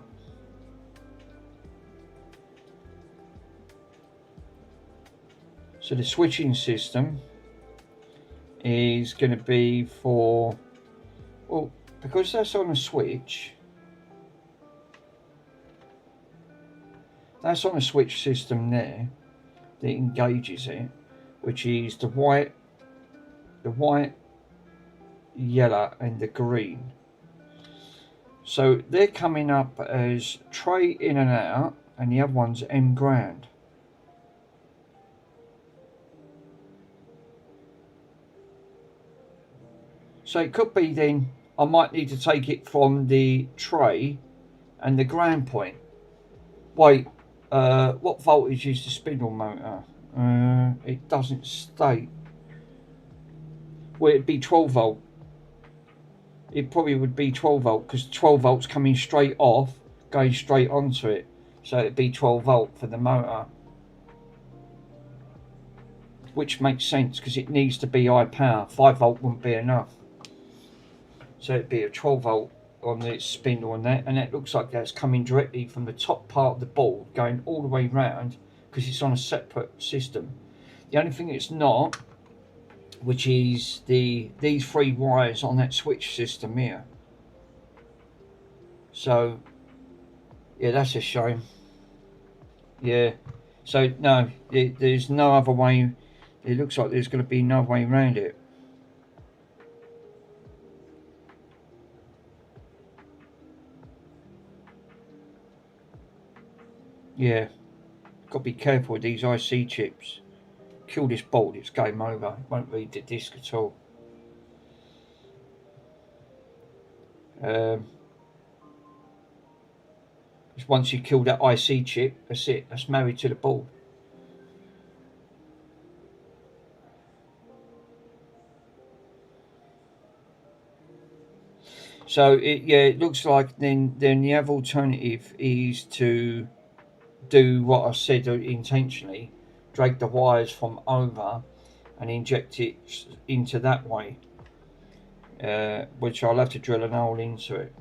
So the switching system is going to be for, well, because that's on a switch, that's on a switch system there that engages it, which is the white, yellow and the green. So they're coming up as tray in and out, and the other one's M ground. So it could be then I might need to take it from the tray and the ground point. Wait, what voltage is the spindle motor? It doesn't state. Well, it'd be 12 volt. It probably would be 12 volt because 12 volts coming straight off, going straight onto it. So it'd be 12 volt for the motor. Which makes sense because it needs to be high power. 5 volt wouldn't be enough. So it'd be a 12 volt on the spindle on that, and that looks like that's coming directly from the top part of the board going all the way round because it's on a separate system. The only thing it's not, which is these 3 wires on that switch system here. So yeah, that's a shame. Yeah, so no, there's no other way. It looks like there's going to be no way around it. Yeah, got to be careful with these IC chips. Kill this bolt, it's game over. It won't read the disc at all. Once you kill that IC chip, that's it. That's married to the board. So it looks like then the other alternative is to do what I said intentionally, drag the wires from over and inject it into that way, which I'll have to drill a hole into it.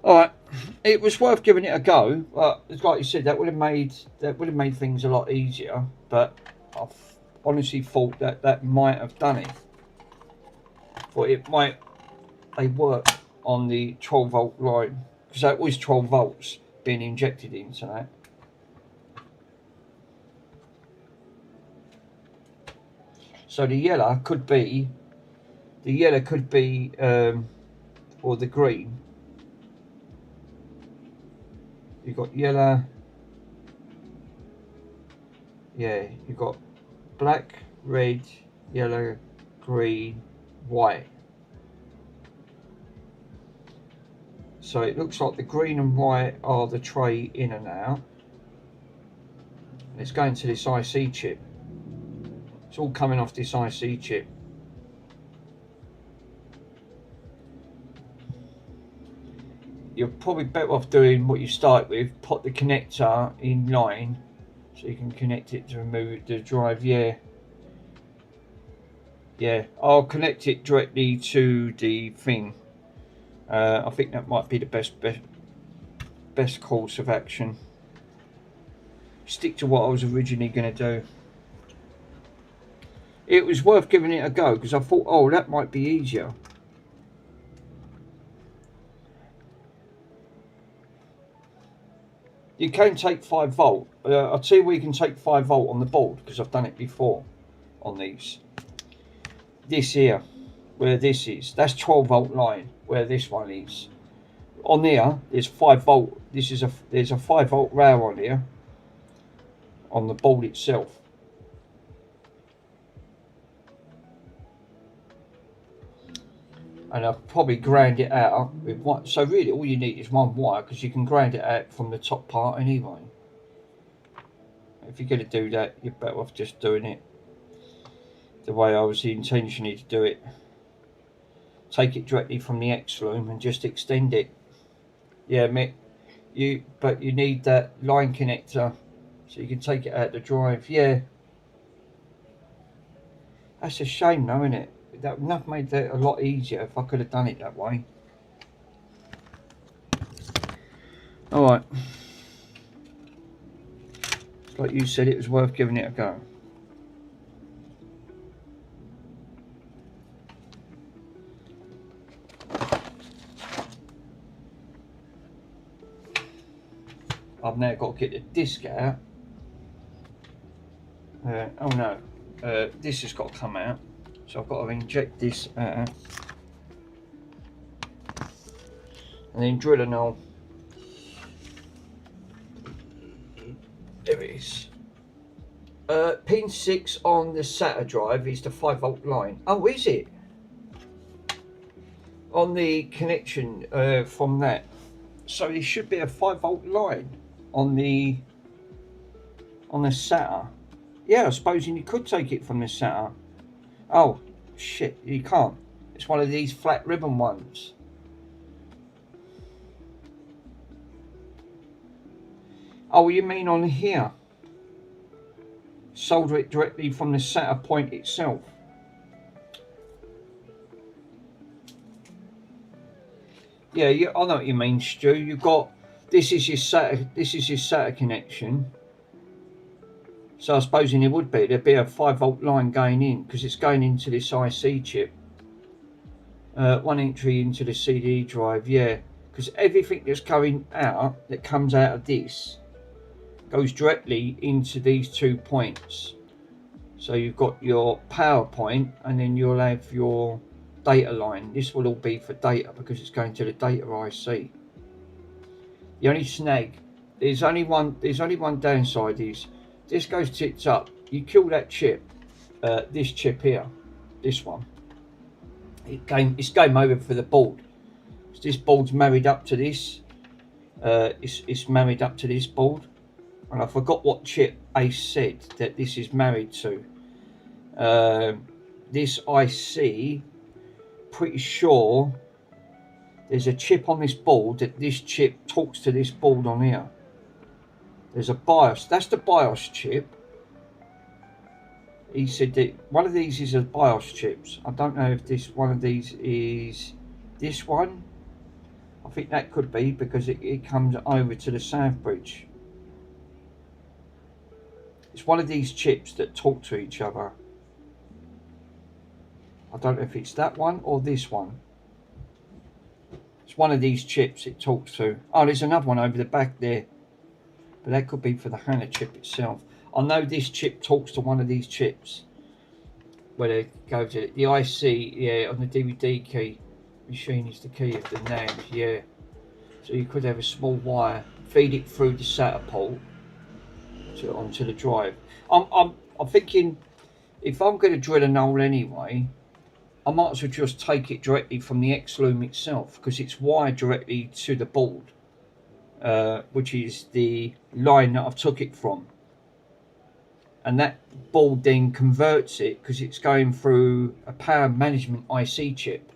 Alright, it was worth giving it a go, but like you said, that would have made things a lot easier, but I've honestly thought that might have done it. But it might, they work on the 12 volt line, because that was 12 volts being injected into that. So the yellow could be, or the green. You've got yellow, yeah, you've got black, red, yellow, green, white. So it looks like the green and white are the tray in and out. And it's going to this IC chip. It's all coming off this IC chip. you're probably better off doing what you start with. Put the connector in line so you can connect it to remove the drive. Yeah, I'll connect it directly to the thing. I think that might be the best course of action. Stick to what I was originally going to do. It was worth giving it a go because I thought, oh, that might be easier. You can take 5 volt. I'll tell you where you can take 5 volt on the board because I've done it before on these. This here, where this is, that's 12 volt line where this one is. On there, there's 5 volt. There's a 5 volt rail on here on the board itself. And I've probably ground it out with one. So really all you need is one wire because you can ground it out from the top part anyway. If you're going to do that, you're better off just doing it the way I was intentionally to do it. Take it directly from the X loom and just extend it. Yeah, Mick, but you need that line connector so you can take it out the drive. Yeah, that's a shame though, isn't it? That would have made that a lot easier if I could have done it that way. Alright. Like you said, it was worth giving it a go. I've now got to get the disc out. Oh no, this has got to come out. So I've got to inject this out. And then drill a hole. There it is. Pin 6 on the SATA drive is the 5 volt line. Oh, is it? On the connection from that. So there should be a 5 volt line on the SATA. Yeah, I suppose you could take it from the SATA. Oh, shit, you can't. It's one of these flat ribbon ones. Oh, you mean on here? Solder it directly from the SATA point itself. Yeah, I know what you mean, Stu. You've got, this is your SATA connection. So I suppose it would be, there'd be a 5 volt line going in because it's going into this IC chip. One entry into the CD drive, yeah. Because everything that's going out, that comes out of this, goes directly into these 2 points. So you've got your power point and then you'll have your data line. This will all be for data because it's going to the data IC. The only snag, there's only one downside is, this goes tits up. You kill that chip, this chip here, this one. It's game over for the board. This board's married up to this. It's married up to this board, and I forgot what chip Ace said that this is married to. This IC, pretty sure there's a chip on this board that this chip talks to this board on here. There's a BIOS. That's the BIOS chip. He said that one of these is a BIOS chips. I don't know if this one of these is this one. I think that could be because it comes over to the South Bridge. It's one of these chips that talk to each other. I don't know if it's that one or this one. It's one of these chips it talks to. Oh, there's another one over the back there. But that could be for the HANA chip itself. I know this chip talks to one of these chips. Where they go to it. The IC, yeah, on the DVD key. Machine is the key of the NAND, yeah. So you could have a small wire, feed it through the SATA port onto the drive. I'm thinking, if I'm going to drill a hole anyway, I might as well just take it directly from the X loom itself because it's wired directly to the board. Which is the line that I've took it from, and that board then converts it because it's going through a power management IC chip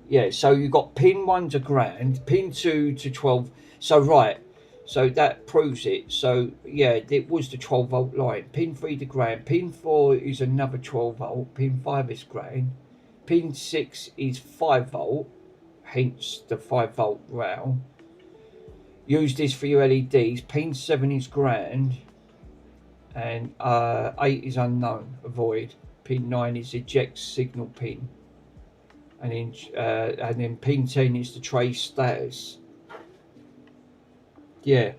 Yeah, so you got pin 1 to grand, pin 2 to 12. So right, so that proves it. So yeah, it was the 12-volt line. Pin 3 to grand, pin 4 is another 12-volt, pin 5 is grand, pin 6 is 5-volt, hence the 5-volt rail. Use this for your LEDs. Pin 7 is grand, and 8 is unknown, avoid. Pin 9 is eject signal pin. And then pin 10 is the trace status. Yeah,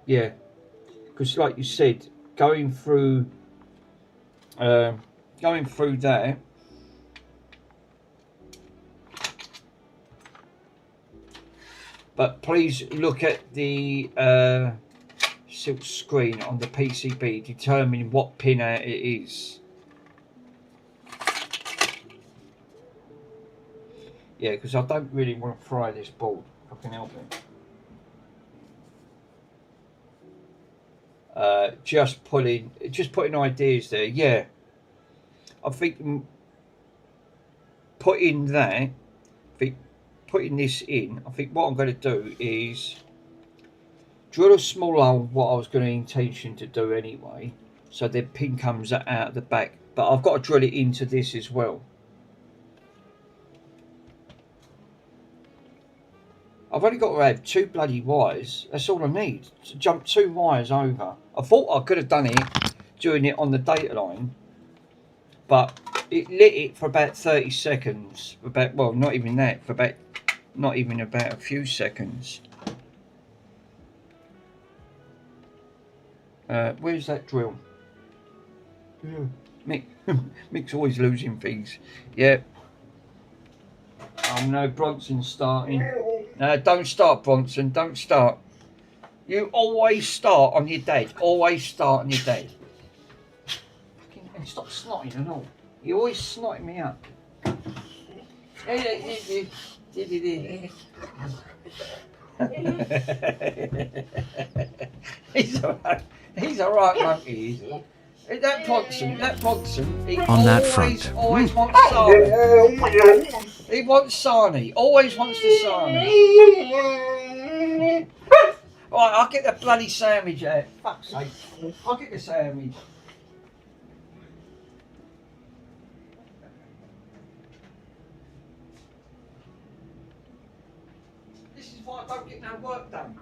because like you said, going through that, but please look at the silk screen on the PCB, determine what pin it is. Yeah, because I don't really want to fry this board. If I can help it. Just putting ideas there. Yeah, I think putting this in. I think what I'm going to do is drill a small hole. What I was going to intention to do anyway, so the pin comes out the back. But I've got to drill it into this as well. I've only got to have 2 bloody wires. That's all I need to jump 2 wires over. I thought I could have done it doing it on the data line, but it lit it for about 30 seconds. Well, not even that. Not even about a few seconds. Where's that drill? Yeah. Mick's always losing things. Yeah. Oh no, Bronson's starting. No, don't start, Bronson. Don't start. You always start on your dad. Always start on your dad. And stop snotting and all. You always snotting me up. He's alright, monkey. That Bronson, he on that front. always wants Sarnie. He wants Sarnie. Always wants the Sarnie. Right, I'll get the bloody sandwich out. Fuck's sake. I'll get the sandwich. This is why I don't get no work done.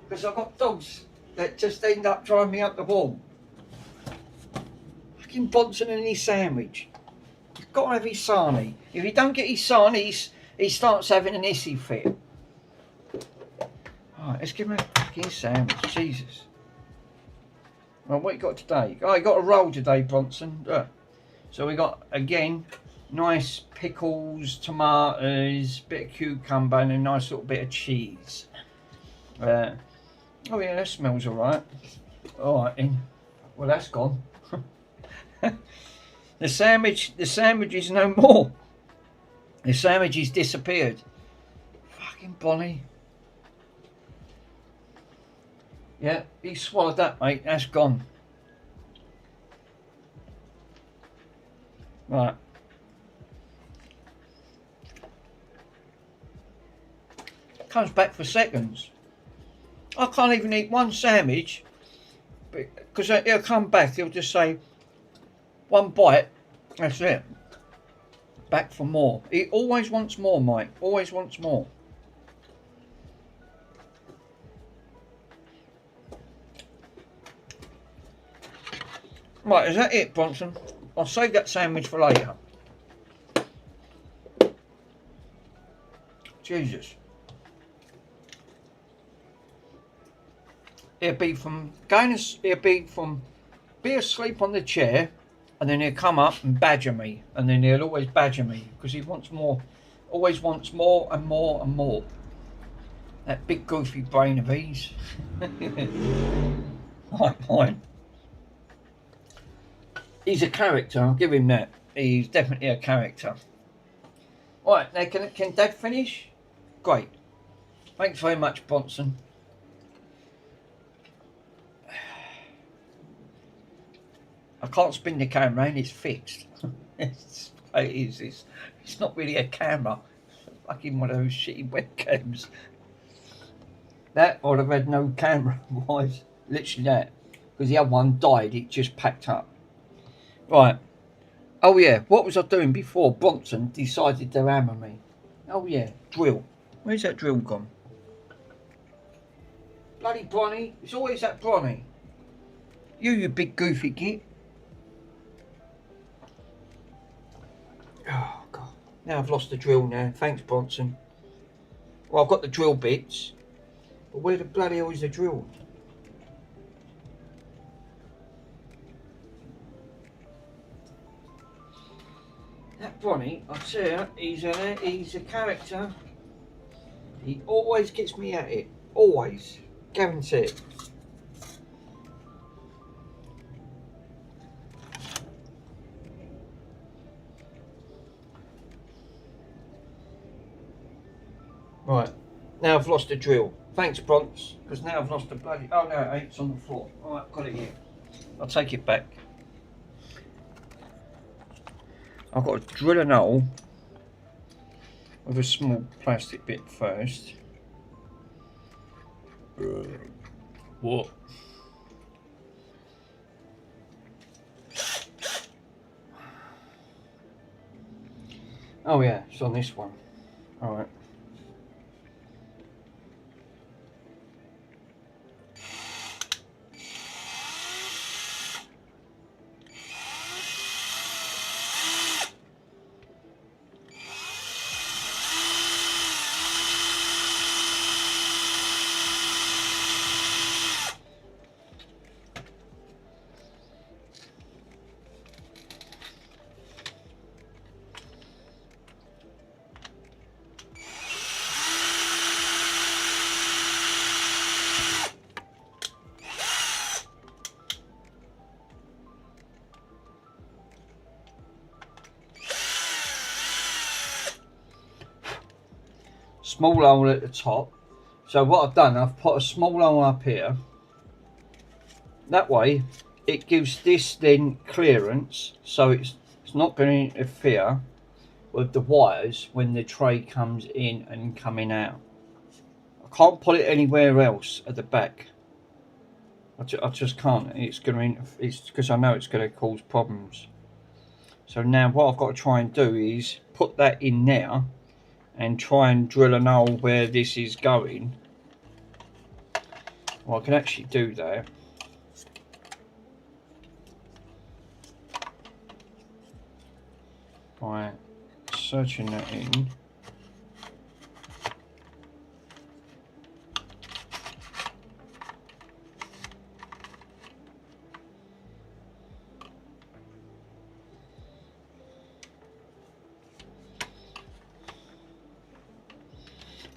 Because I've got dogs that just end up driving me up the wall. Fucking Bronson and his sandwich. He's got to have his sarnie. If he don't get his sarnie, he starts having an issy fit. Alright, let's give him a fucking sandwich. Jesus. Well, what you got today? Oh, you got a roll today, Bronson. Look. So we got, again, nice pickles, tomatoes, bit of cucumber, and a nice little bit of cheese. Oh yeah, that smells alright. Alright then. Well, that's gone. The sandwich is no more. The sandwich has disappeared. Fucking Bonnie. Yeah, he swallowed that, mate. That's gone. Right. Comes back for seconds. I can't even eat one sandwich because he'll come back. He'll just say, one bite, that's it. Back for more. He always wants more, Mike. Always wants more. Right, is that it, Bronson? I'll save that sandwich for later. Jesus. It'll be be asleep on the chair, and then he'll come up and badger me, and then he'll always badger me because he wants more, always wants more and more and more. That big goofy brain of his. Like mine. He's a character, I'll give him that. He's definitely a character. Right, now can Dad finish? Great. Thanks very much, Bronson. I can't spin the camera and it's fixed. it is. It's not really a camera. It's fucking one of those shitty webcams. That I'd have had no camera wise. Literally that. Because the other one died, it just packed up. Right. Oh yeah, what was I doing before Bronson decided to hammer me? Oh yeah, drill. Where's that drill gone? Bloody Bronny. It's always that Bronny. You big goofy git. Oh god. Now I've lost the drill now. Thanks, Bronson. Well, I've got the drill bits. But where the bloody hell is the drill? That Bronny, I tell you, he's a character. He always gets me at it. Always. Guarantee it. Right. Now I've lost the drill. Thanks, Bronx. Because now I've lost the bloody... Oh no, it's on the floor. Alright, got it here. I'll take it back. I've got to drill a hole with a small plastic bit first. What? Oh yeah, it's on this one. Alright. Small hole at the top. So what I've done, I've put a small hole up here. That way it gives this then clearance, so it's not going to interfere with the wires when the tray comes in and coming out. I can't put it anywhere else at the back. I just can't. It's going to, it's because I know it's going to cause problems. So now what I've got to try and do is put that in there and try and drill a hole where this is going. Well, I can actually do that. By searching that in.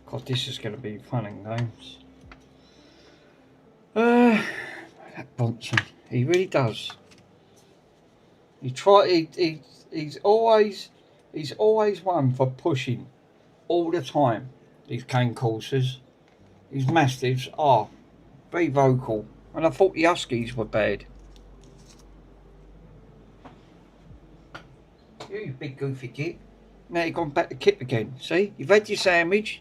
God, this is going to be fun and games. That Bronson, he really does. He's always one for pushing all the time. These cane coursers, these mastiffs are very vocal, and I thought the huskies were bad. You big goofy git. Now you've gone back to Kip again. See, you've had your sandwich.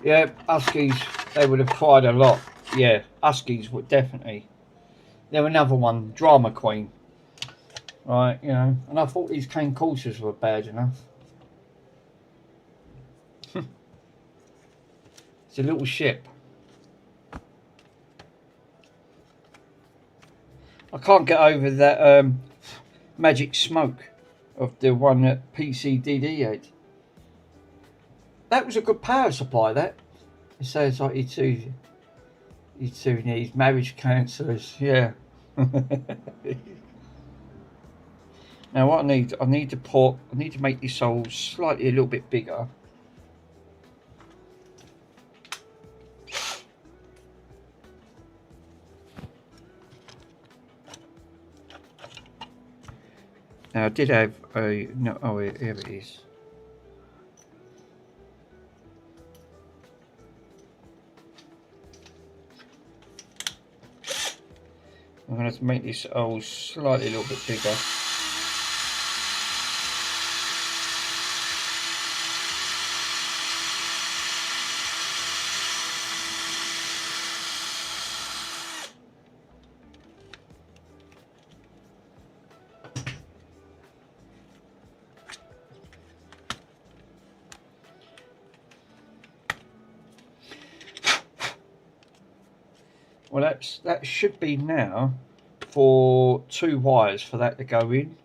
Yeah, huskies, they would have cried a lot. Yeah, huskies would definitely. They're another one, drama queen. Right, you know, and I thought these cane coursers were bad enough. It's a little ship. I can't get over that magic smoke of the one that PCDD had. That was a good power supply, that. It says like you two need marriage counsellors, yeah. Now what I need to make this hole slightly a little bit bigger. Now I did have a no. Oh, here it is. I'm going to have to make this hole slightly a little bit bigger. Well, that should be now for 2 wires for that to go in.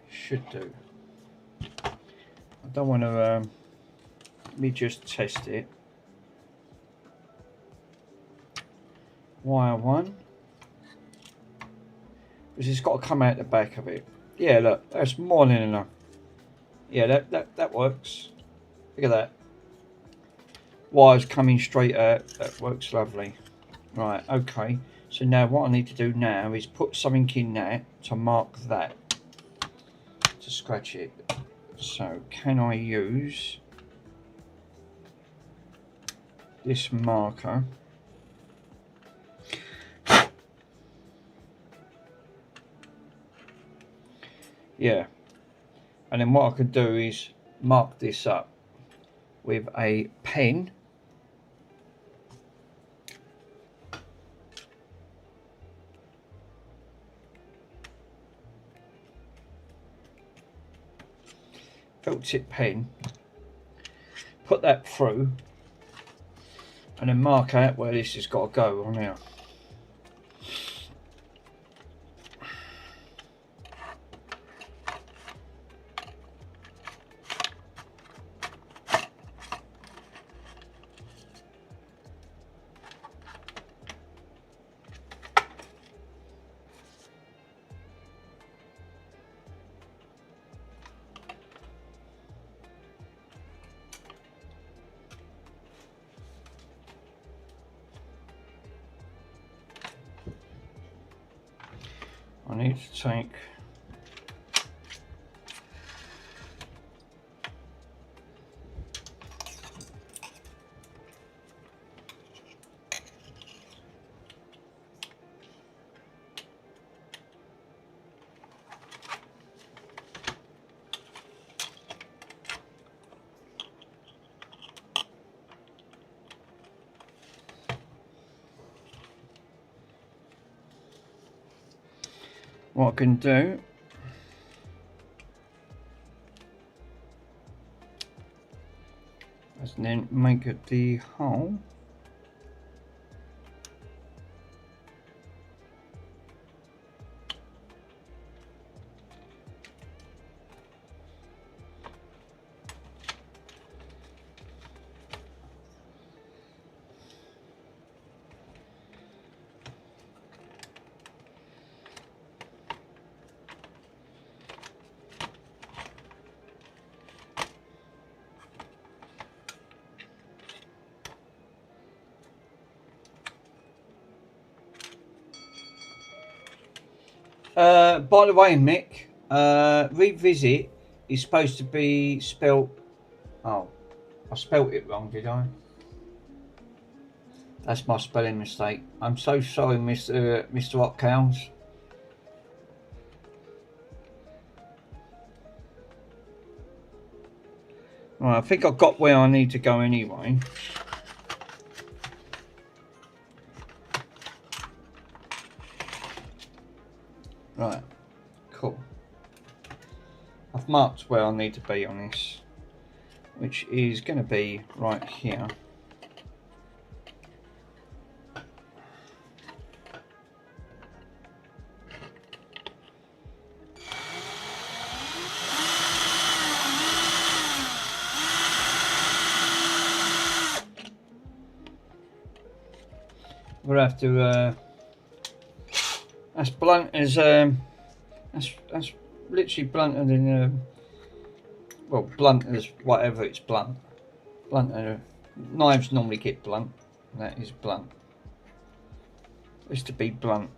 Should do. I don't want to. Let me just test it. Wire 1, because it's got to come out the back of it. Yeah, look, that's more than enough. Yeah, that works. Look at that. Wires coming straight out. That works lovely. Right, okay. So now what I need to do now is put something in that to mark that, to scratch it. So can I use this marker? Yeah. And then what I can do is mark this up with a pen. Felt tip pen, put that through, and then mark out where this has got to go on here. I need to take what I can do is then make it the hole. By the way, Mick, Reviest is supposed to be spelt. Oh, I spelt it wrong, did I? That's my spelling mistake. I'm so sorry, Mr. Hopcounds. Right, I think I've got where I need to go anyway. Right, cool. I've marked where I need to be on this, which is going to be right here. We'll have to. That's blunt as that's literally blunter than well, blunt as whatever it's blunt. Blunt. Knives normally get blunt. That is blunt. It's to be blunt.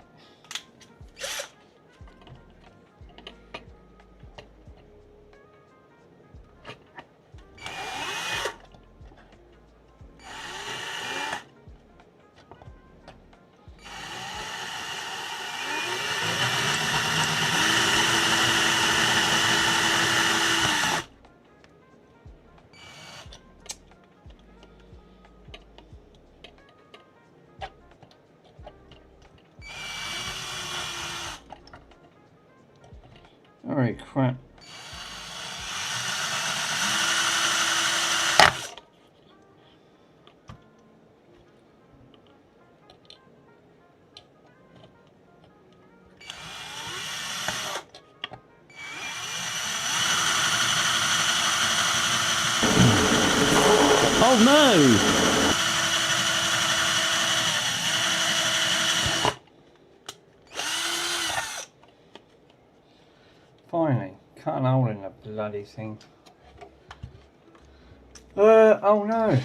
Holy crap. Oh no! Finally, cut a hole in the bloody thing. Oh no.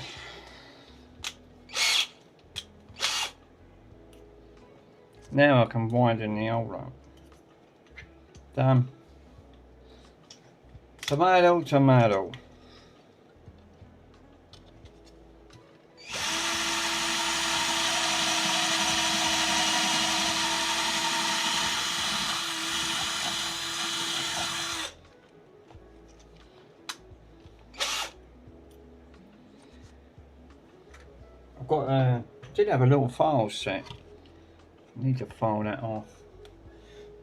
Now I can widen the hole up. Done. Tomato, tomato. I've got did have a little file set. Need to file that off.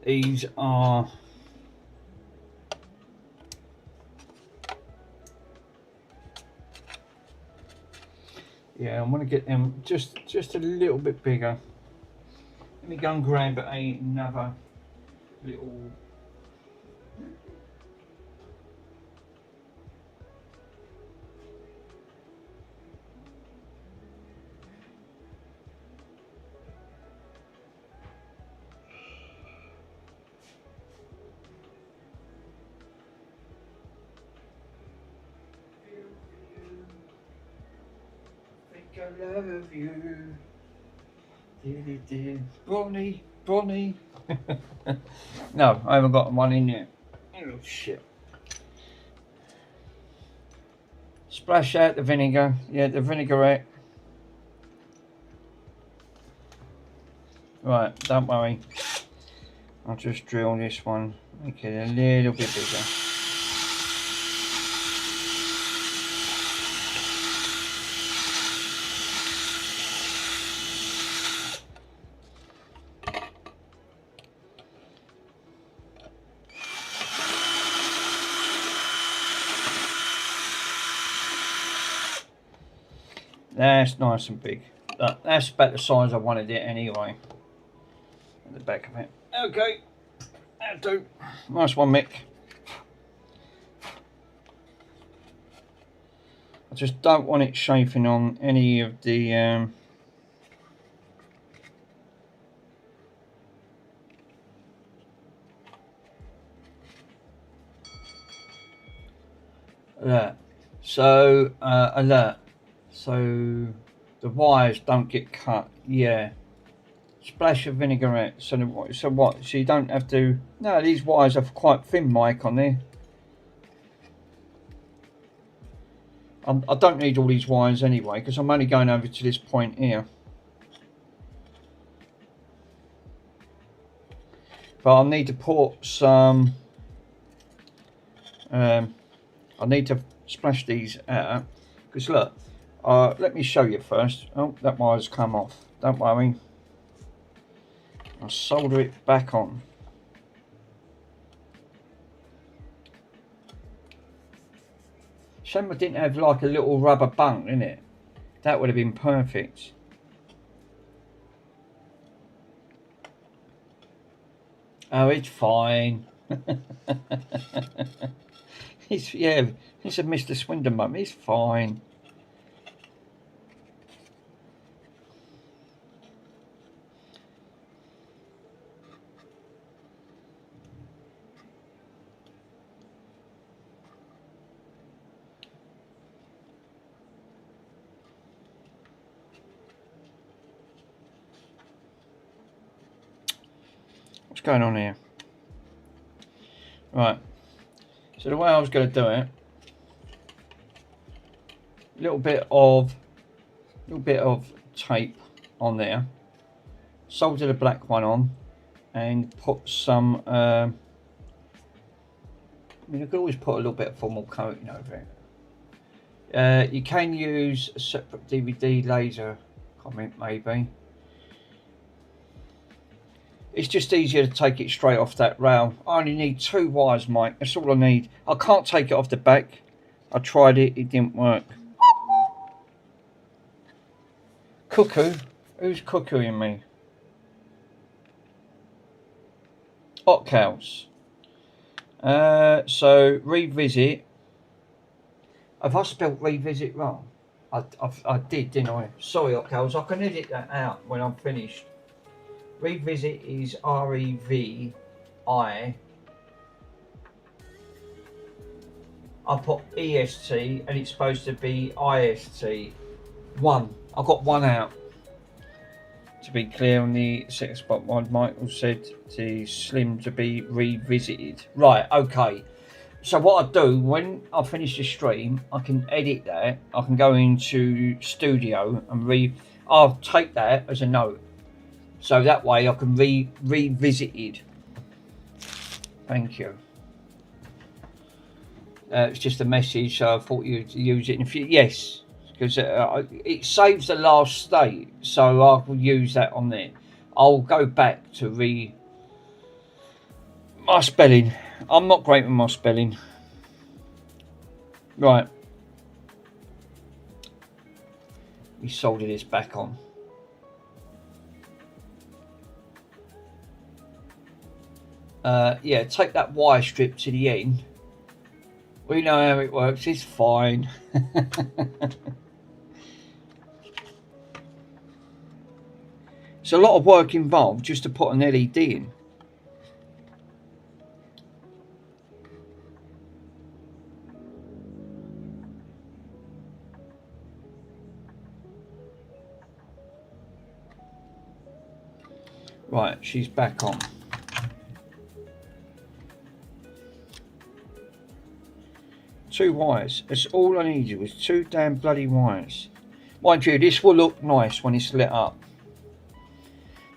These are yeah, I'm gonna get them just a little bit bigger. Let me go and grab another little I love you. Bonnie, Bonnie. No, I haven't got one in yet. Oh shit. Splash out the vinegar. Yeah, the vinaigrette. Right, don't worry. I'll just drill this one. Make it a little bit bigger. That's nice and big. That's about the size I wanted it anyway. At the back of it. Okay. That'll do. Nice one, Mick. I just don't want it chafing on any of the alert. So alert. So the wires don't get cut. Yeah. Splash of vinaigrette. So what? So you don't have to. No, these wires are quite thin, Mike, on there. I don't need all these wires anyway because I'm only going over to this point here. But I'll need to put some. I need to splash these out because look. Let me show you first. Oh, that wire's come off. Don't worry. I'll solder it back on. Shame I didn't have like a little rubber bunk in it. That would have been perfect. Oh, it's fine. It's yeah. It's a Mr. Swindon mum. It's fine. What's going on here? Right. So the way I was going to do it, a little bit of tape on there, solder the black one on, and put some. I mean, you could always put a little bit of formal coating over it. You can use a separate DVD laser comment maybe. It's just easier to take it straight off that rail. I only need 2 wires, Mike. That's all I need. I can't take it off the back. I tried it. It didn't work. Cuckoo? Who's cuckooing me? Hot cows. So, revisit. Have I spelled revisit wrong? I did, didn't I? Sorry, hot cows. I can edit that out when I'm finished. Revisit is R-E-V-I. I put E-S-T and it's supposed to be I-S-T. 1. I got 1 out. To be clear on the sex spot one, Michael said to Slim to be revisited. Right, okay. So what I do when I finish the stream, I can edit that. I can go into studio and I'll take that as a note. So that way I can revisit it. Thank you. It's just a message, so I thought you'd use it in a few. Yes, because it saves the last state, so I will use that on there. I'll go back to my spelling. I'm not great with my spelling. Right. We soldered this back on. Yeah, take that wire strip to the end. We know how it works, it's fine. It's a lot of work involved just to put an LED in. Right, she's back on. Two wires. That's all I needed was 2 damn bloody wires. Mind you, this will look nice when it's lit up.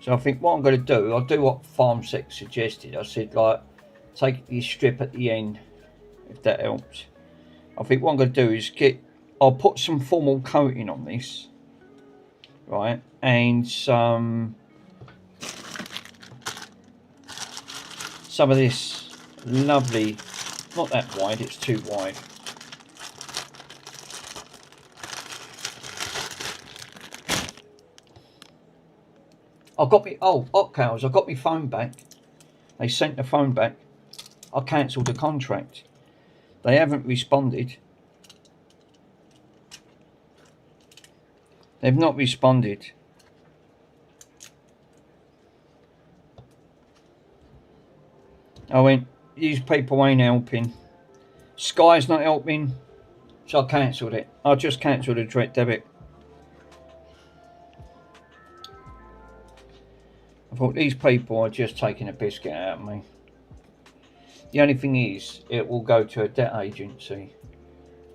So I think what I'm going to do, I'll do what FarmSec suggested. I said, like, take this strip at the end, if that helps. I think what I'm going to do is I'll put some formal coating on this, right, and some of this lovely, not that wide, it's too wide. I got me, oh, hot cows, I got my phone back. They sent the phone back. I cancelled the contract. They haven't responded. They've not responded. I went, these people ain't helping. Sky's not helping. So I cancelled it. I just cancelled the direct debit. I thought these people are just taking a biscuit out of me. The only thing is, it will go to a debt agency.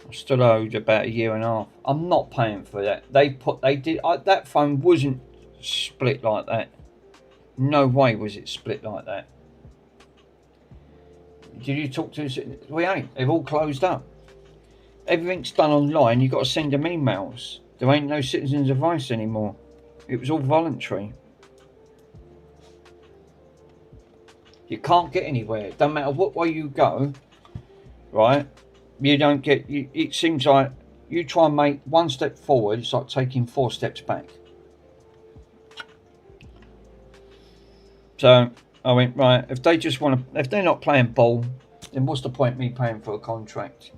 I still owed about 1.5 years. I'm not paying for that. That phone wasn't split like that. No way was it split like that. Did you talk to us? We ain't. They've all closed up. Everything's done online. You've got to send them emails. There ain't no citizens advice anymore. It was all voluntary. You can't get anywhere. Don't matter what way you go, right? You don't get. It seems like you try and make 1 step forward, it's like taking 4 steps back. So I went, right, if they just want to, if they're not playing ball, then what's the point me paying for a contract?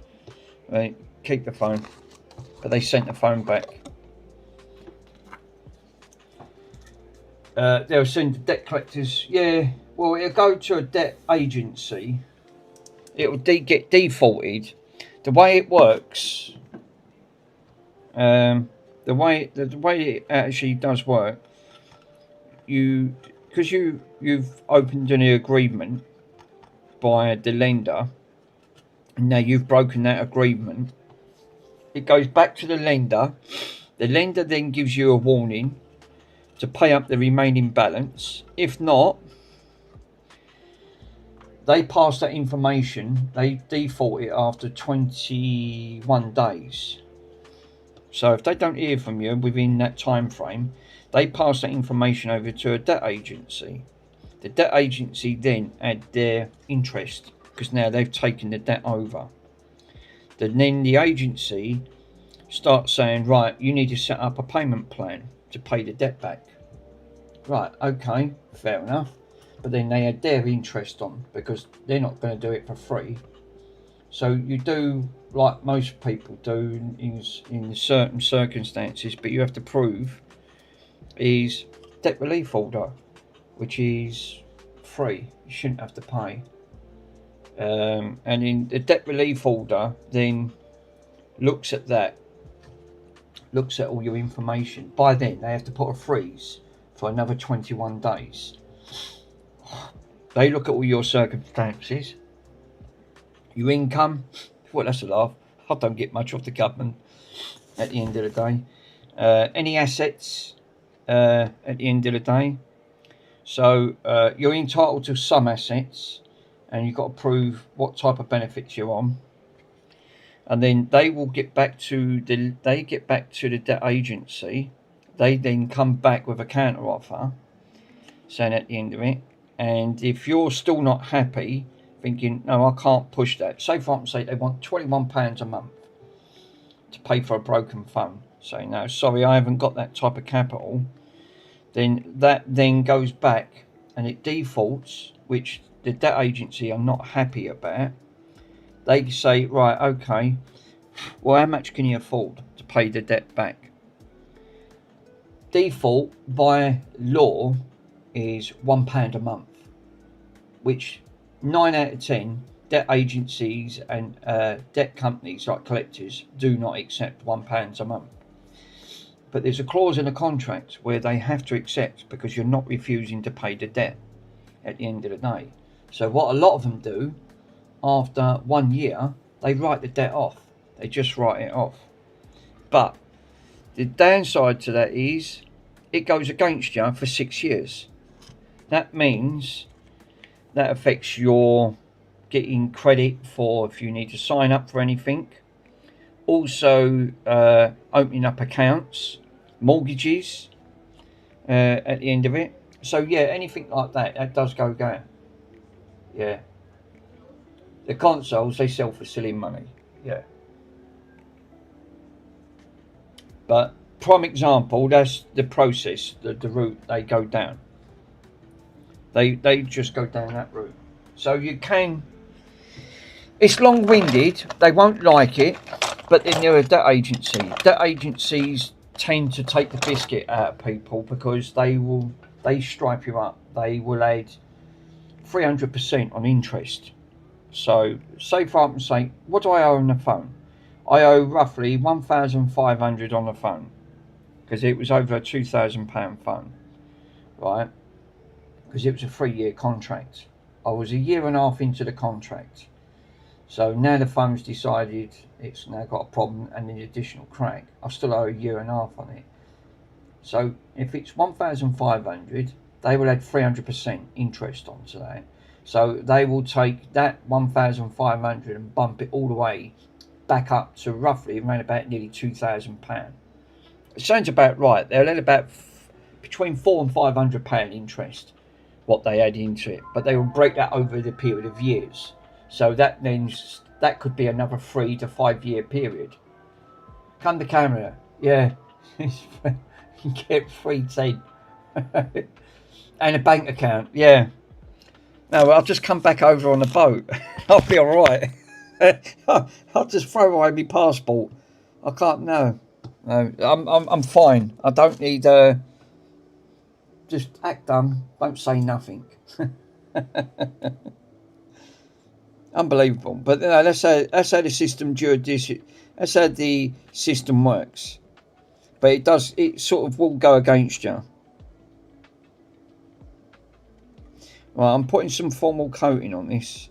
Right, keep the phone. But they sent the phone back. They'll send debt collectors. Yeah, well, it'll go to a debt agency. It will get defaulted. The way it works, the way it actually does work, because you've opened an agreement by the lender, and now you've broken that agreement. It goes back to the lender. The lender then gives you a warning to pay up the remaining balance. If not, they pass that information. They default it after 21 days. So if they don't hear from you within that time frame, they pass that information over to a debt agency. The debt agency then add their interest because now they've taken the debt over. Then the agency starts saying, right, you need to set up a payment plan to pay the debt back. Right, okay, fair enough. But then they add their interest on because they're not going to do it for free. So you do like most people do in certain circumstances, but you have to prove is debt relief order, which is free. You shouldn't have to pay. And in the debt relief order then looks at that, looks at all your information. By then they have to put a freeze for another 21 days. They look at all your circumstances, your income. Well, that's a laugh. I don't get much off the government at the end of the day. Any assets at the end of the day. So you're entitled to some assets, and you've got to prove what type of benefits you're on. And then they will get back to the debt agency. They then come back with a counter offer, saying at the end of it. And if you're still not happy, thinking, no, I can't push that. Say for instance, they want £21 a month to pay for a broken phone. Say, no, sorry, I haven't got that type of capital. Then that then goes back and it defaults, which the debt agency are not happy about. They say, right, okay, well, how much can you afford to pay the debt back? Default by law is £1 a month, which 9 out of 10 debt agencies and debt companies like collectors do not accept £1 a month. But there's a clause in the contract where they have to accept because you're not refusing to pay the debt at the end of the day. So what a lot of them do, after 1 year, they write the debt off. They just write it off. But the downside to that is it goes against you for 6 years. That means that affects your getting credit for if you need to sign up for anything. Also opening up accounts, mortgages at the end of it. So yeah, anything like that does go down. Yeah. The consoles, they sell for silly money. Yeah. But prime example, that's the process, the route they go down. They just go down that route. So you can, it's long-winded, they won't like it, but then they're a debt agency. Debt agencies tend to take the biscuit out of people because they stripe you up. They will add 300% on interest. So say for argument's sake, what do I owe on the phone? I owe roughly 1,500 on the phone because it was over a £2,000 phone, right? Because it was a 3-year contract. I was a year and a half into the contract. So now the phone's decided it's now got a problem and an additional crack. I still owe a year and a half on it. So if it's 1,500, they will add 300% interest onto that. So they will take that 1,500 and bump it all the way back up to roughly around about nearly £2,000. It sounds about right. They'll add about between £400 and £500 interest, what they add into it, but they will break that over the period of years. So that means that could be another 3 to 5 year period. Come the camera, yeah, you get 310 and a bank account, yeah. No, I'll just come back over on the boat. I'll be all right. I'll just throw away my passport. I can't. No, I'm fine. I don't need. Just act dumb. Don't say nothing. Unbelievable. But you know, that's how the system that's how the system works. But it does. It sort of will go against you. Right, I'm putting some formal coating on this.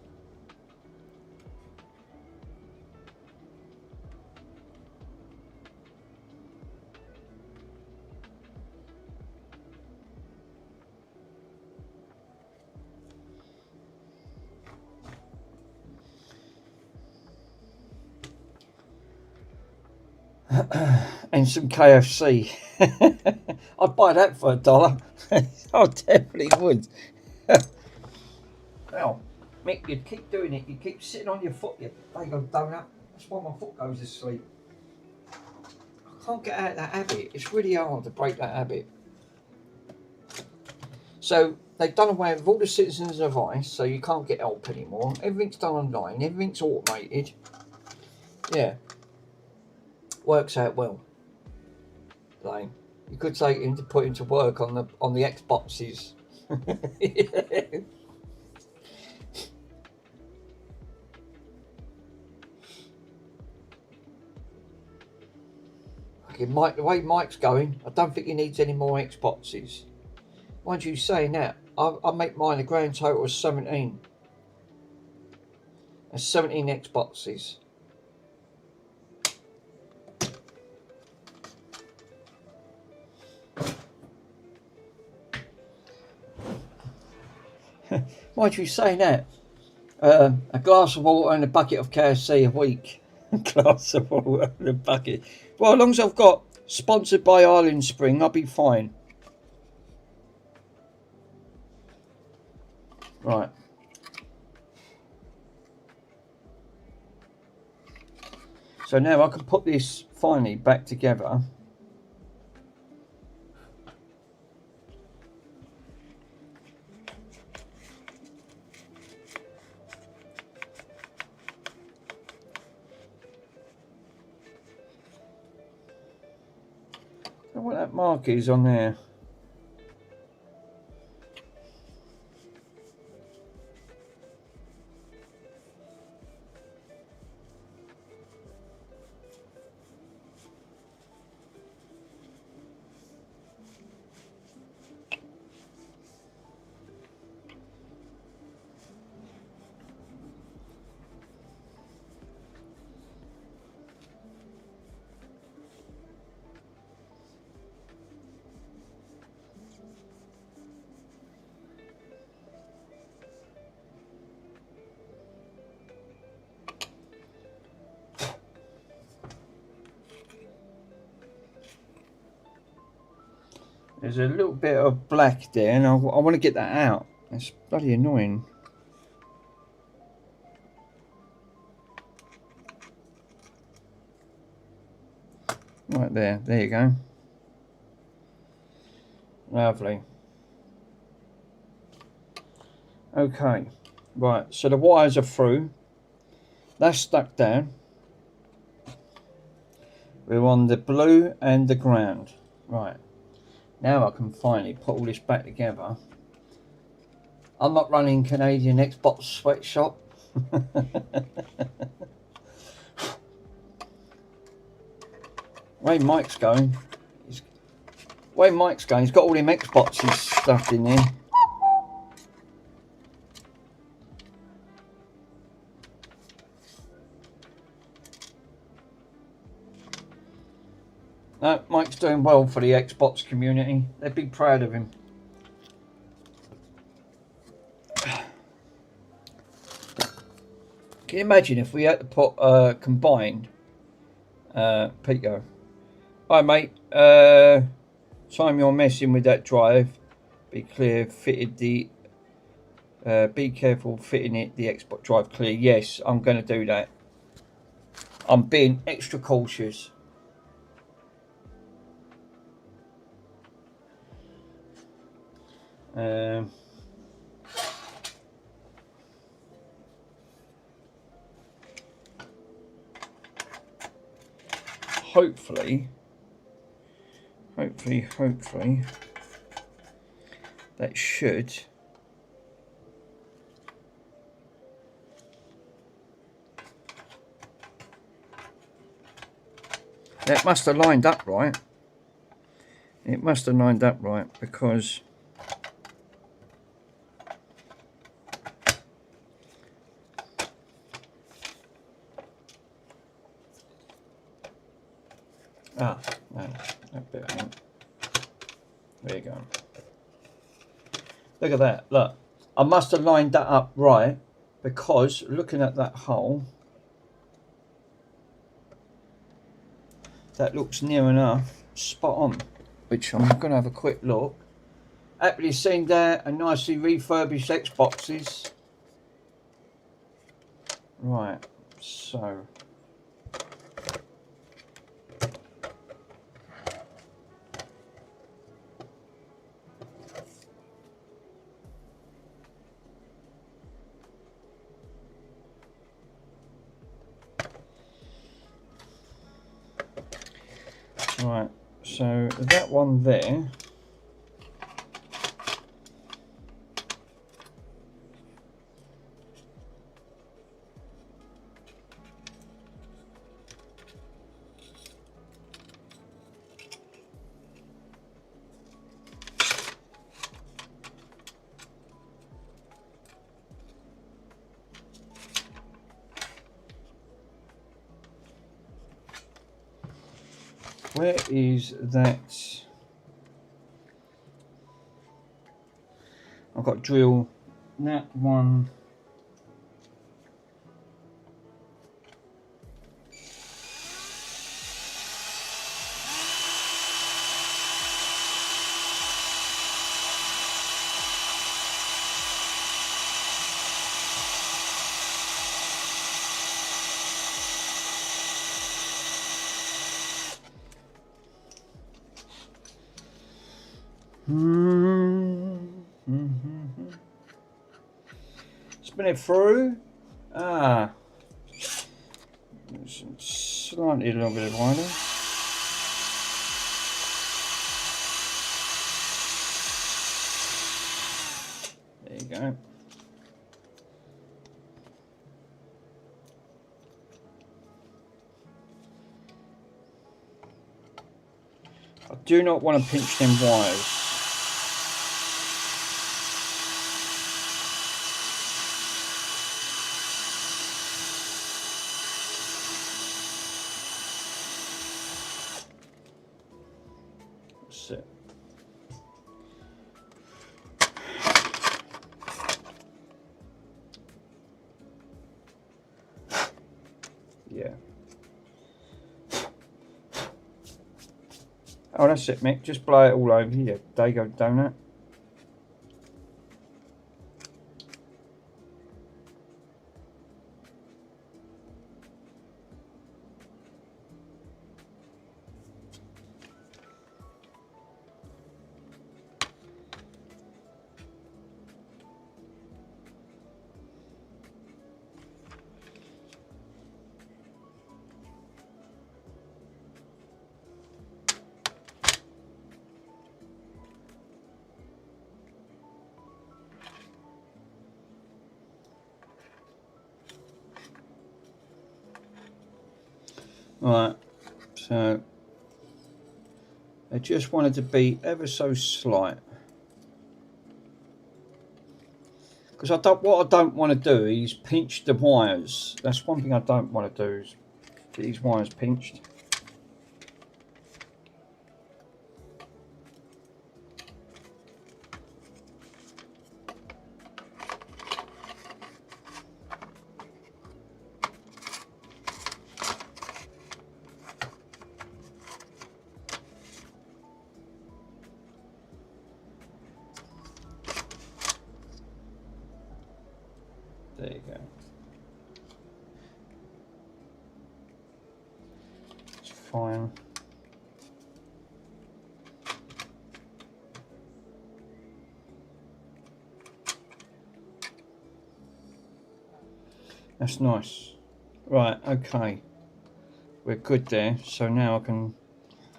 And some KFC. I'd buy that for $1. I definitely would. Well, Mick, you keep doing it. You keep sitting on your foot, you bagel donut. That's why my foot goes to sleep. I can't get out of that habit. It's really hard to break that habit. So they've done away with all the citizens advice, so you can't get help anymore. Everything's done online. Everything's automated. Yeah, works out well. Like, you could take him to put him to work on the Xboxes. Okay, Mike, the way Mike's going, I don't think he needs any more Xboxes. Mind you, saying that, I make mine a grand total of 17. That's 17 Xboxes. Mind you, saying that, a glass of water and a bucket of KFC a week. A glass of water and a bucket. Well, as long as I've got sponsored by Island Spring, I'll be fine. Right. So now I can put this finally back together. I don't know what that mark is on there. There's a little bit of black there, and I want to get that out. It's bloody annoying. Right there you go. Lovely. Okay, right, so the wires are through. That's stuck down. We're on the blue and the ground. Right. Now I can finally put all this back together. I'm not running Canadian Xbox sweatshop. Way Mike's going. He's got all them Xboxes stuffed in there. No, Mike's doing well for the Xbox community. They'd be proud of him. Can you imagine if we had to put combined Pico? Hi mate, time you're messing with that drive, be clear, fitted the be careful fitting it, the Xbox drive clear. Yes, I'm going to do that. I'm being extra cautious. Hopefully that should that must have lined up right. It must have lined up right, because no, that bit ain't. There you go. Look at that. Look, I must have lined that up right, because looking at that hole, that looks near enough spot on. Which I'm going to have a quick look. happily send out a nicely refurbished Xboxes. Right, so right, so that one there. Where is that? I've got to drill that one. Spin it through. Ah, slightly a little bit wider. There you go. I do not want to pinch them wires. That's it. Yeah. Oh, that's it, Mick. Just blow it all over here. There you go, donut. Right, so I just wanted to be ever so slight, because what I don't want to do is pinch the wires. That's one thing I don't want to do, is get these wires pinched. There you go. It's fine. That's nice. Right, okay. We're good there. So now I can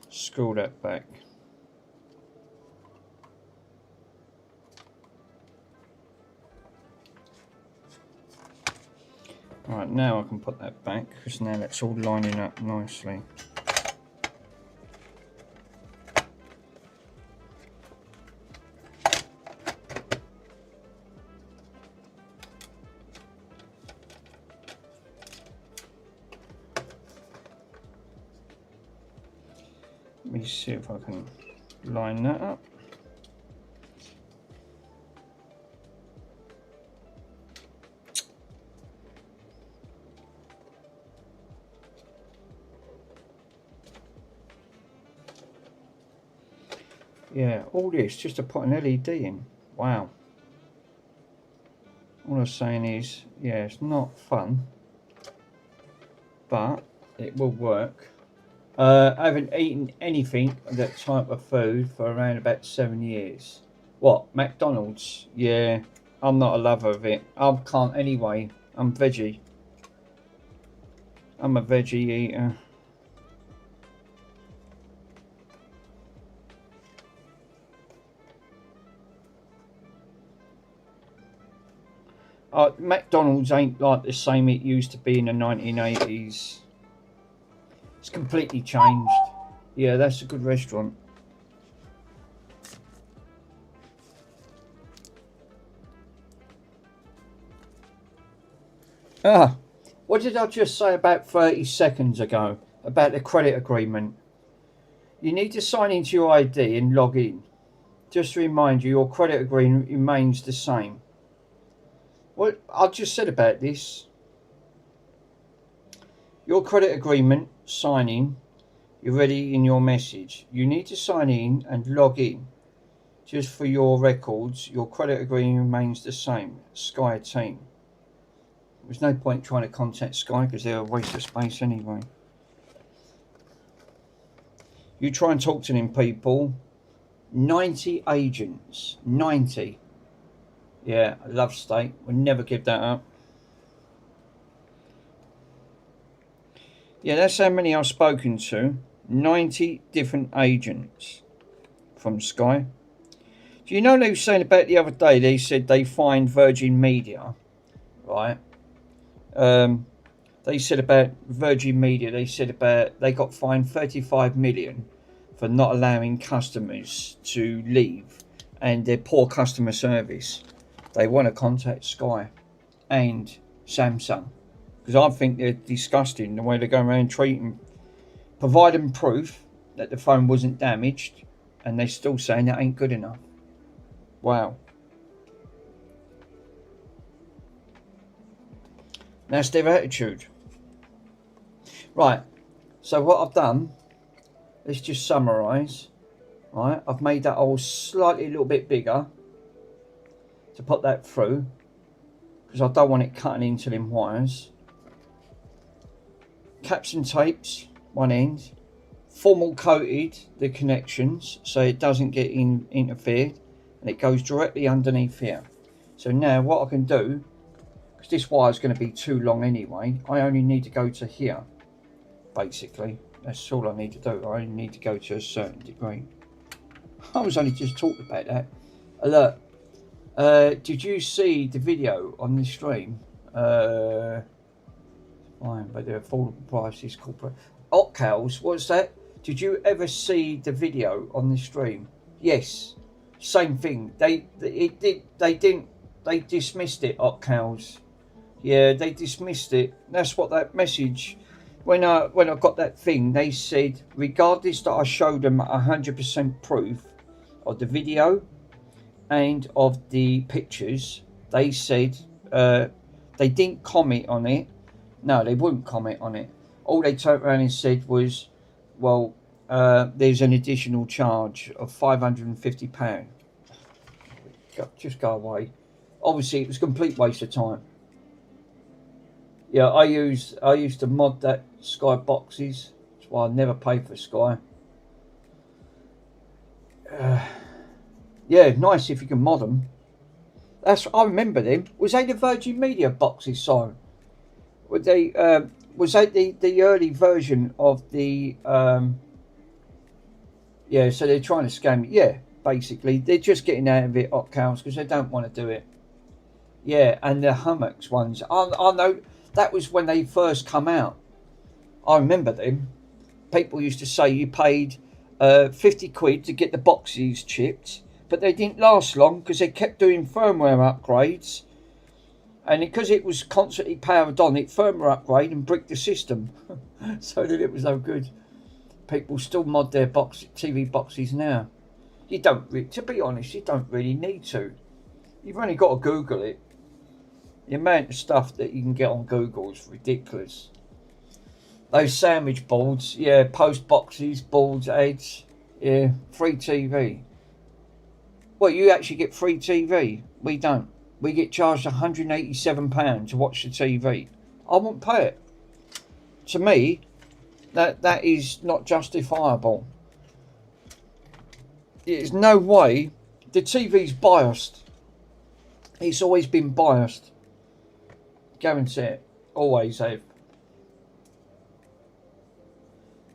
screw that back. Right, now I can put that back, because now that's all lining up nicely. Let me see if I can line that up. Yeah, all this just to put an LED in. Wow. All I'm saying is, yeah, it's not fun, but it will work. I haven't eaten anything of that type of food for around about 7 years. What, McDonald's? Yeah, I'm not a lover of it. I can't anyway. I'm veggie. I'm a veggie eater. McDonald's ain't like the same it used to be in the 1980s. It's completely changed. Yeah, that's a good restaurant. What did I just say about 30 seconds ago about the credit agreement? You need to sign into your ID and log in. Just to remind you, your credit agreement remains the same. What I just said about this. Your credit agreement, sign in. You're ready in your message. You need to sign in and log in. Just for your records, your credit agreement remains the same. Sky team. There's no point trying to contact Sky because they're a waste of space anyway. You try and talk to them people. 90 agents. 90. Yeah, I love state. We'll never give that up. Yeah, that's how many I've spoken to. 90 different agents from Sky. Do you know they were saying about the other day, they said they fined Virgin Media, right? They said about Virgin Media, they said about they got fined 35 million for not allowing customers to leave and their poor customer service. They want to contact Sky and Samsung because I think they're disgusting the way they go around treating, provide them proof that the phone wasn't damaged and they're still saying that ain't good enough. Wow. That's their attitude. Right, so what I've done, let's just summarise. Right, I've made that hole slightly a little bit bigger to put that through because I don't want it cutting into them wires. Caps and tapes, one end. Formal coated the connections so it doesn't get interfered and it goes directly underneath here. So now what I can do, because this wire is going to be too long anyway, I only need to go to here. Basically, that's all I need to do. I only need to go to a certain degree. I was only just talking about that. Alert. Did you see the video on the stream? Fine, but they're affordable prices. Corporate. Ocals, what's that? Did you ever see the video on the stream? Yes. Same thing. They dismissed it, Ocals. Yeah, they dismissed it. That's what that message. When I got that thing, they said, regardless that I showed them 100% proof of the video and of the pictures, they said they didn't comment on it. No, they wouldn't comment on it. All they turned around and said was, well, there's an additional charge of £550. Just go away. Obviously, it was a complete waste of time. Yeah, I used to mod that Sky boxes. That's why I never paid for Sky. Yeah, nice if you can mod them. I remember them. Was they the Virgin Media boxes, Simon? Were they? Was that the early version of the? Yeah, so they're trying to scam you. Yeah, basically they're just getting out of it, Ocals, because they don't want to do it. Yeah, and the Hummocks ones. I know. That was when they first come out. I remember them. People used to say you paid 50 quid to get the boxes chipped, but they didn't last long because they kept doing firmware upgrades. And because it was constantly powered on, it firmware upgrade and bricked the system. So that it was no good. People still mod their TV boxes now. You don't, to be honest, you don't really need to. You've only got to Google it. The amount of stuff that you can get on Google is ridiculous. Those sandwich boards, yeah, post boxes, boards, heads, yeah, free TV. Well, you actually get free TV. We don't. We get charged £187 to watch the TV. I won't pay it. To me, that is not justifiable. There's no way. The TV's biased. It's always been biased. Guarantee it. Always have.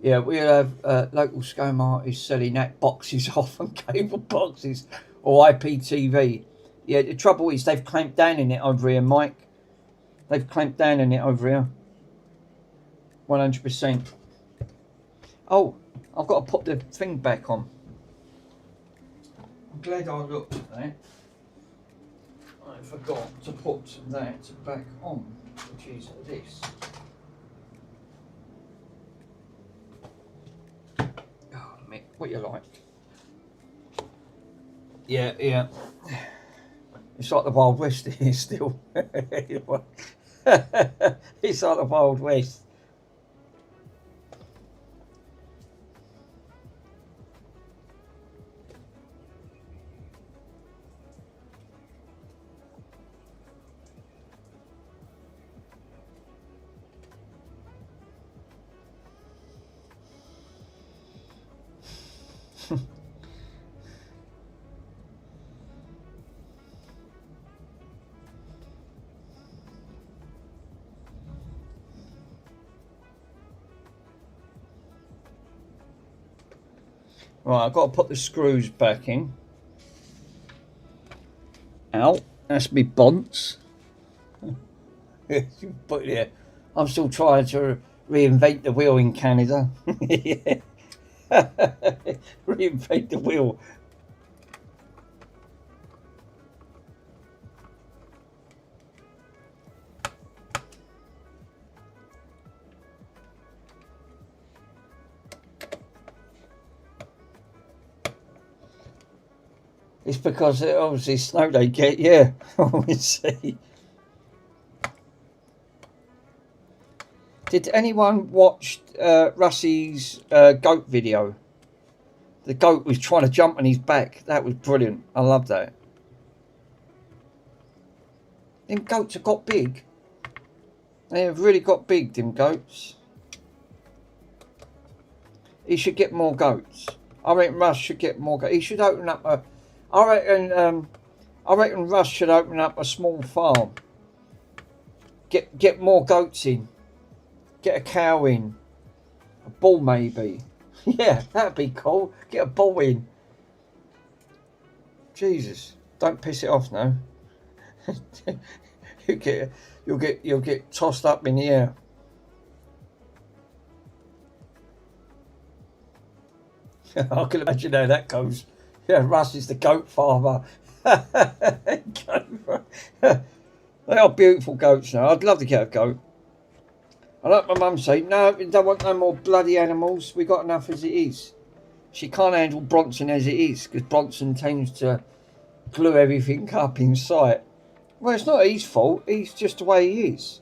Yeah, we have local scam artists selling that boxes off and cable boxes or IPTV. Yeah, the trouble is they've clamped down in it over here, Mike. They've clamped down in it over here. 100%. Oh, I've got to put the thing back on. I'm glad I looked at that. I forgot to put that back on, which is this. Oh, Mick, what you like? Yeah, yeah. It's like the Wild West here still. It's like the Wild West. Right, I've got to put the screws back in. Out. That's me bonds. But yeah, I'm still trying to reinvent the wheel in Canada. Reinvent the wheel. It's because it obviously snow they get, yeah. Obviously. Did anyone watch Russie's goat video? The goat was trying to jump on his back. That was brilliant. I love that. Them goats have got big. They have really got big, them goats. He should get more goats. I reckon Russ should get more goats. He should open up a... I reckon Russ should open up a small farm. Get more goats in. Get a cow in. A bull maybe. Yeah, that'd be cool. Get a bull in. Jesus, don't piss it off now. You'll get tossed up in the air. I can imagine how that goes. Yeah, Russ is the goat farmer. They are beautiful goats now. I'd love to get a goat. I like my mum say, no, we don't want no more bloody animals. We got enough as it is. She can't handle Bronson as it is because Bronson tends to glue everything up in sight. Well, it's not his fault. He's just the way he is.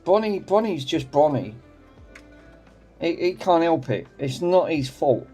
Bronny's just Bronny. He can't help it. It's not his fault.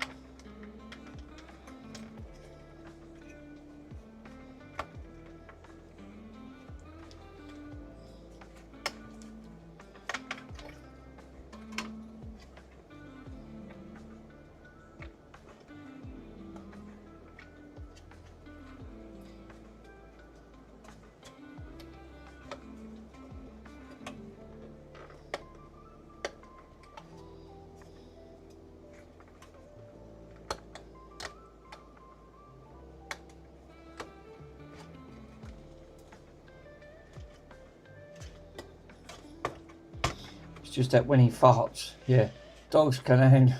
Just that when he farts, yeah, dogs can handle.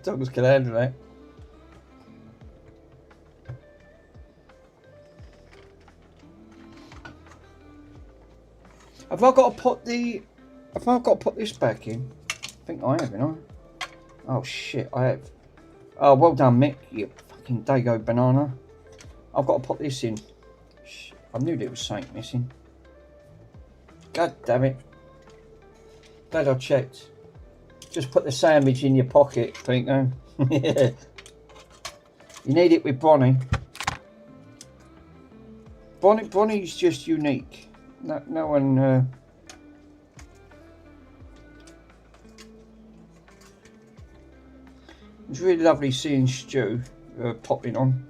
Dogs can handle that. Have I got to put the? Have I got to put this back in? I think I have, haven't I? Oh shit, I have. Oh, well done, Mick. You fucking dago banana. I've got to put this in. I knew there was something missing. God damn it. Glad I checked. Just put the sandwich in your pocket, Pico. Yeah. You need it with Bronny. Bronny's just unique. No one. It's really lovely seeing Stu popping on.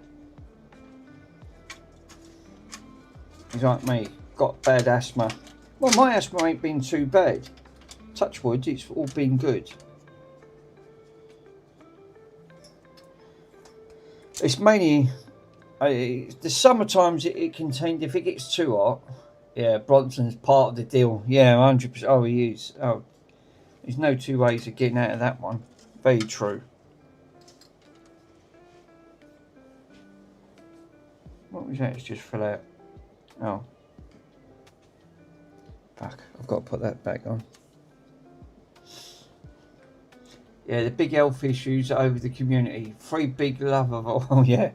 He's like me, got bad asthma. Well, my asthma ain't been too bad. Touch wood, it's all been good. It's mainly the summer times it can tend, if it gets too hot. Yeah, Bronson's part of the deal. Yeah, 100%. Oh, he is. Oh, there's no two ways of getting out of that one. Very true. What was that? It's just fell out. Oh. Fuck, I've got to put that back on. Yeah, the big health issues over the community. Free big love of all. Oh, yeah.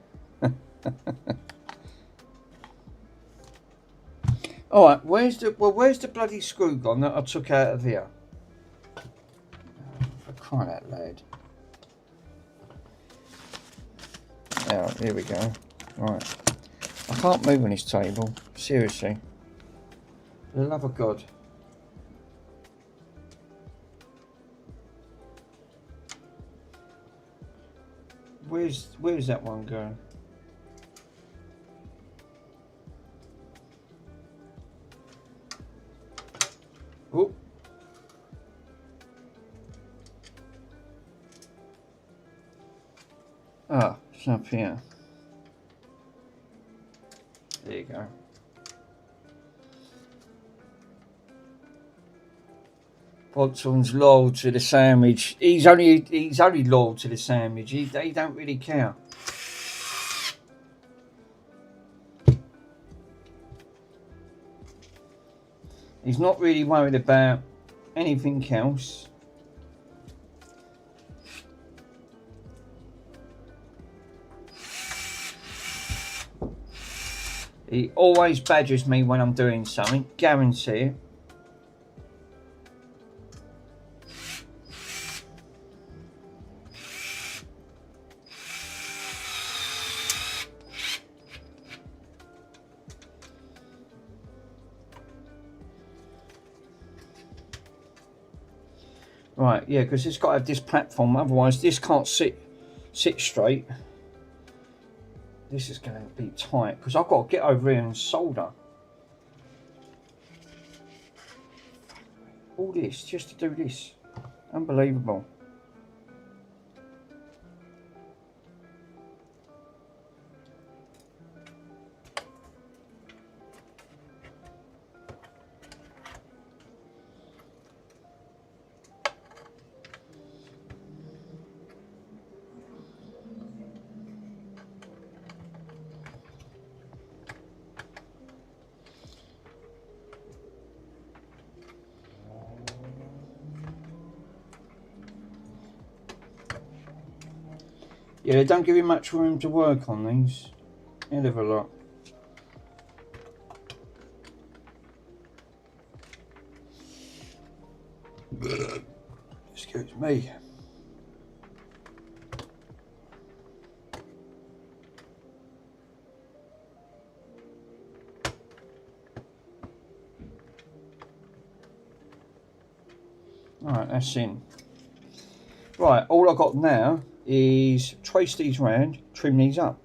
Alright, where's the bloody screw gone that I took out of here? Oh, for crying out loud. Oh, here we go. Right. I can't move on this table. Seriously. For the love of God. Where's that one going? Oh. Ah, it's up here. There you go. Watson's loyal to the sandwich. He's only loyal to the sandwich. He don't really care. He's not really worried about anything else. He always badgers me when I'm doing something, guarantee it. Right, yeah, because it's got to have this platform, otherwise this can't sit straight. This is going to be tight, because I've got to get over here and solder. All this, just to do this. Unbelievable. Yeah, they don't give you much room to work on these. Hell of a lot. Excuse me. Alright, that's in. Right, all I've got now is trace these round, trim these up,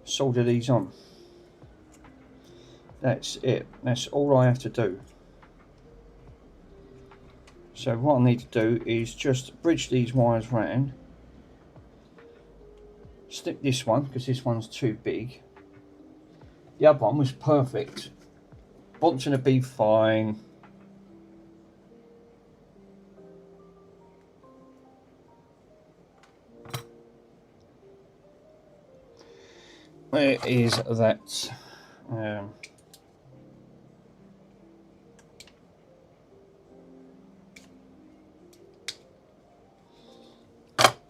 solder these on. That's it. That's all I have to do. So what I need to do is just bridge these wires round, snip this one because this one's too big. The other one was perfect. Bonson to be fine. Where is that? There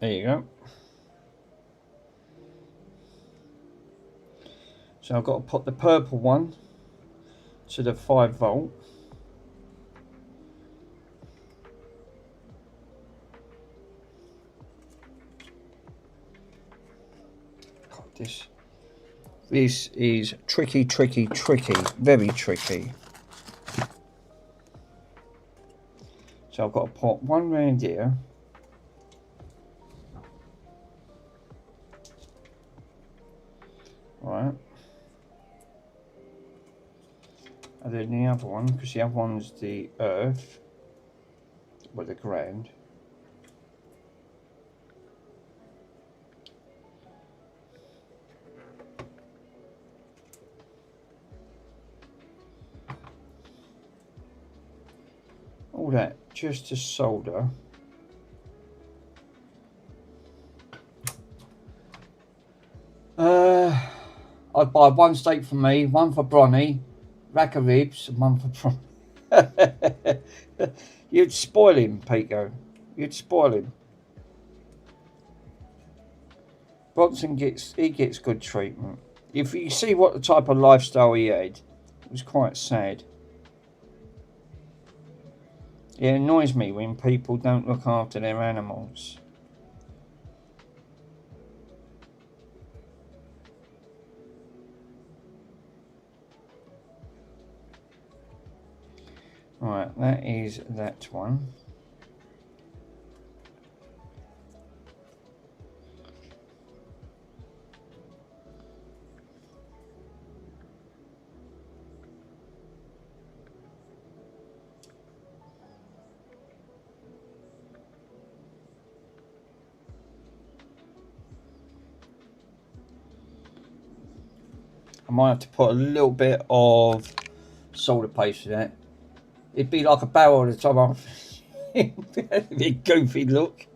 you go. So I've got to put the purple one to the 5 volt. This is tricky, tricky, tricky, very tricky. So I've got to put one round here. Right. And then the other one, because the other one's the earth, with the ground. All that just to solder. I'd buy one steak for me, one for Bronny, rack of ribs, and one for Bronny. You'd spoil him, Pico. You'd spoil him. Bronson gets good treatment. If you see what the type of lifestyle he had, it was quite sad. It annoys me when people don't look after their animals. Right, that is that one. I might have to put a little bit of solder paste in that. It'd be like a barrel at the time off. It'd be a goofy look.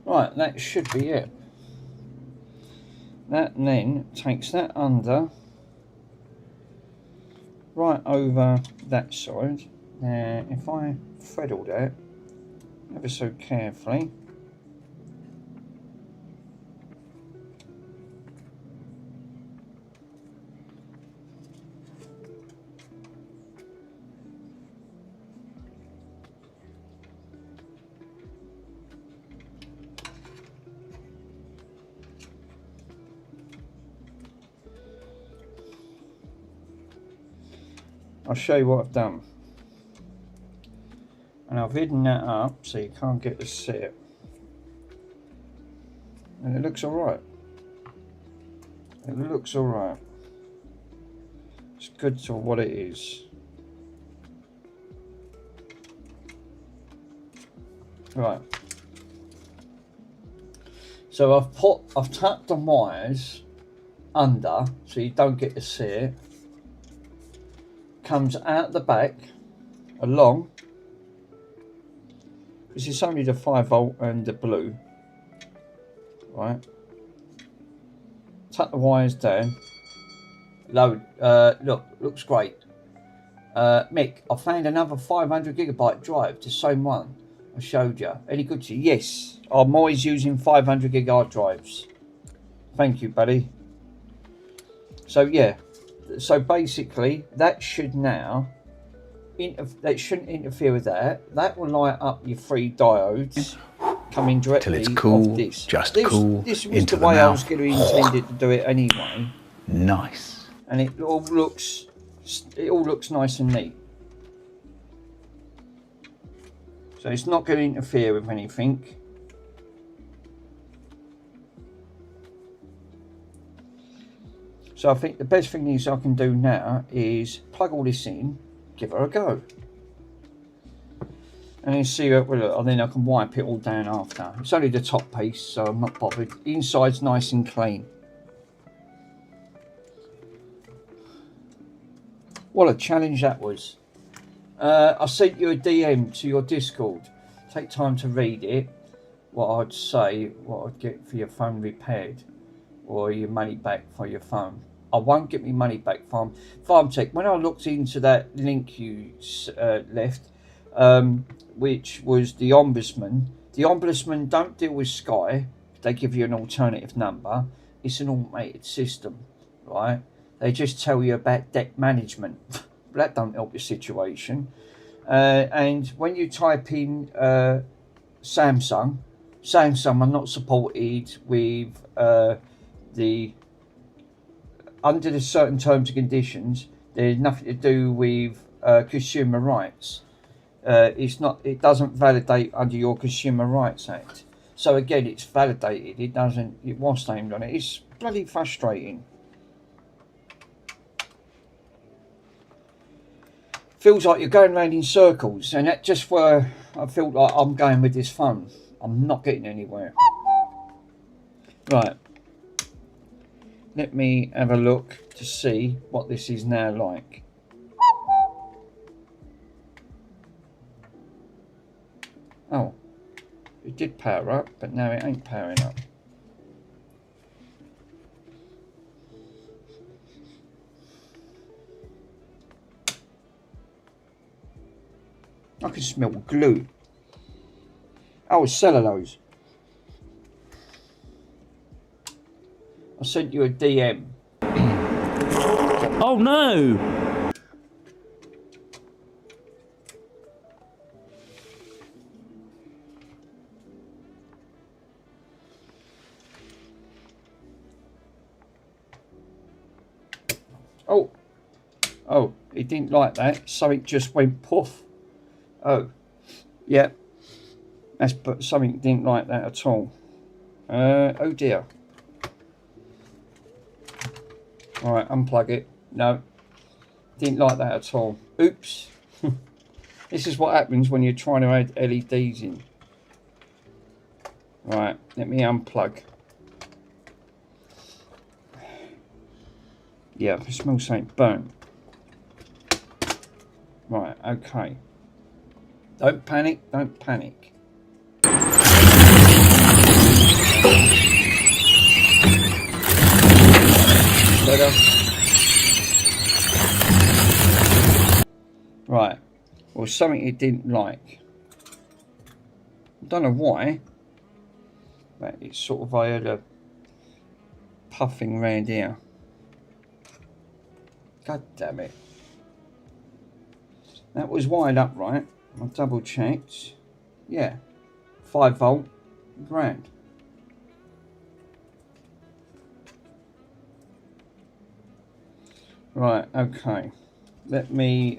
Right, that should be it. That then takes that under, right over that side. Now, if I thread all that ever so carefully, I'll show you what I've done. And I've hidden that up so you can't get to see it. And it looks alright. It looks alright. It's good for what it is. Right. So I've tucked the wires under so you don't get to see it. Comes out the back along, because it's only the 5V and the blue, right? Tuck the wires down. Load. Look, looks great. Mick, I found another 500GB drive, the same one I showed you. Any good to you? Yes, I'm always using 500GB hard drives. Thank you, buddy. So yeah. So basically, that should now, that shouldn't interfere with that. That will light up your 3 diodes coming directly Till it's cool, off this. just cool, This was into the the way I was mouth. going to intended to do it anyway. Nice. And it all looks nice and neat. So it's not going to interfere with anything. So I think the best thing is I can do now is plug all this in, give her a go. And then see what will look, and then I can wipe it all down after. It's only the top piece, so I'm not bothered. The inside's nice and clean. What a challenge that was. I sent you a DM to your Discord. Take time to read it. what I'd say, what I'd get for your phone repaired or your money back for your phone. I won't get my money back from FarmTech. When I looked into that link you left, which was the Ombudsman don't deal with Sky. They give you an alternative number. It's an automated system, right? They just tell you about debt management. That don't help your situation. And when you type in Samsung are not supported with the under the certain terms and conditions. There's nothing to do with consumer rights. It doesn't validate under your Consumer Rights Act. So again, it's validated. It was named on it. It's bloody frustrating. Feels like you're going round in circles, and that's just where I feel like I'm going with this phone. I'm not getting anywhere. Right. Let me have a look to see what this is now like. Oh, it did power up, but now it ain't powering up. I can smell glue. Oh, it's cellulose. I sent you a DM. Oh no! Oh, he didn't like that. Something just went poof. Oh, yeah. But something didn't like that at all. Oh dear. Alright, unplug it. No. Didn't like that at all. Oops. This is what happens when you're trying to add LEDs in. Right, let me unplug. Yeah, I smell something burnt. Right, okay. Don't panic, don't panic. Better. Right, well, something it didn't like. I don't know why, but it's sort of, I heard a puffing round here. God damn it. That was wired up right. I double checked. Yeah. 5 volt. Grand. Right, okay. Let me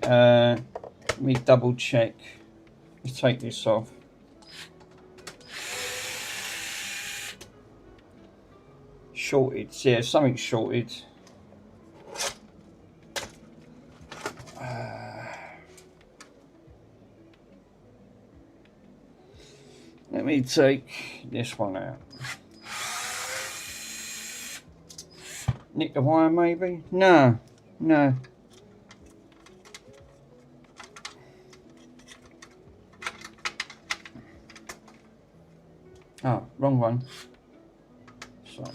double check. Let's take this off. Shorted. Yeah, something's shorted. Let me take this one out. Nick the wire maybe? No. Oh, wrong one. Sorry.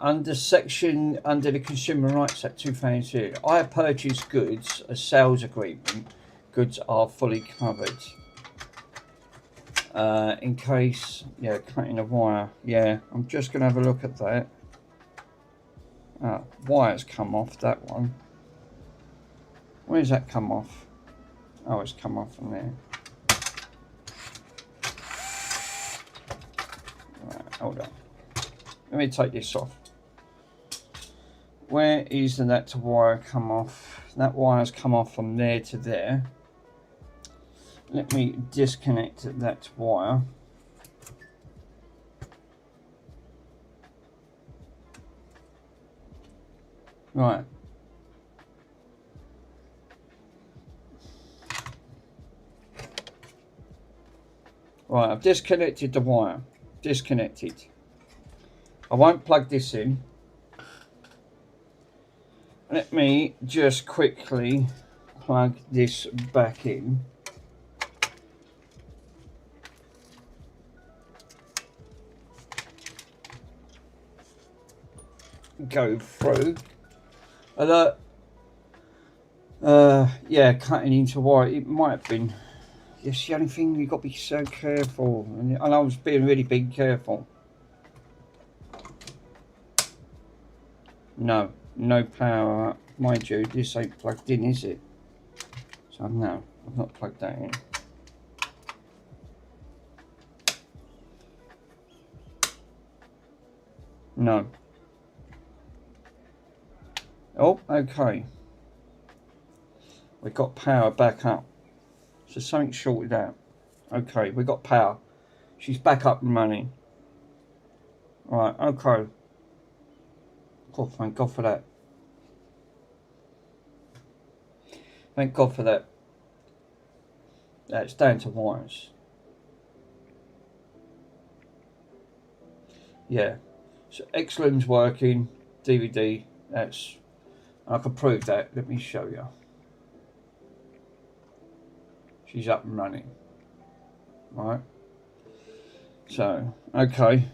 Under the Consumer Rights Act 2002, I purchase goods, a sales agreement, goods are fully covered. In case, yeah, cutting a wire, yeah, I'm just going to have a look at that. Wire's come off, that one. Where's that come off? Oh, it's come off from there. Right, hold on. Let me take this off. Where is that wire come off? That wire's come off from there to there. Let me disconnect that wire. Right. Right, I've disconnected the wire. Disconnected. I won't plug this in. let me just quickly plug this back in. Go through. Although, yeah, cutting into wire, it might have been. It's the only thing you've got to be so careful. And I was being really careful. No power up. Mind you, this ain't plugged in, is it? So no, I've not plugged that in. No. Oh, okay. We've got power back up. So something shorted out. Okay, we got power. She's back up and running. Right, okay. Oh, thank God for that. Thank God for that. That's down to wires. Yeah. So X-Lum's working. DVD. That's. I can prove that. Let me show you. She's up and running. Right. So, okay.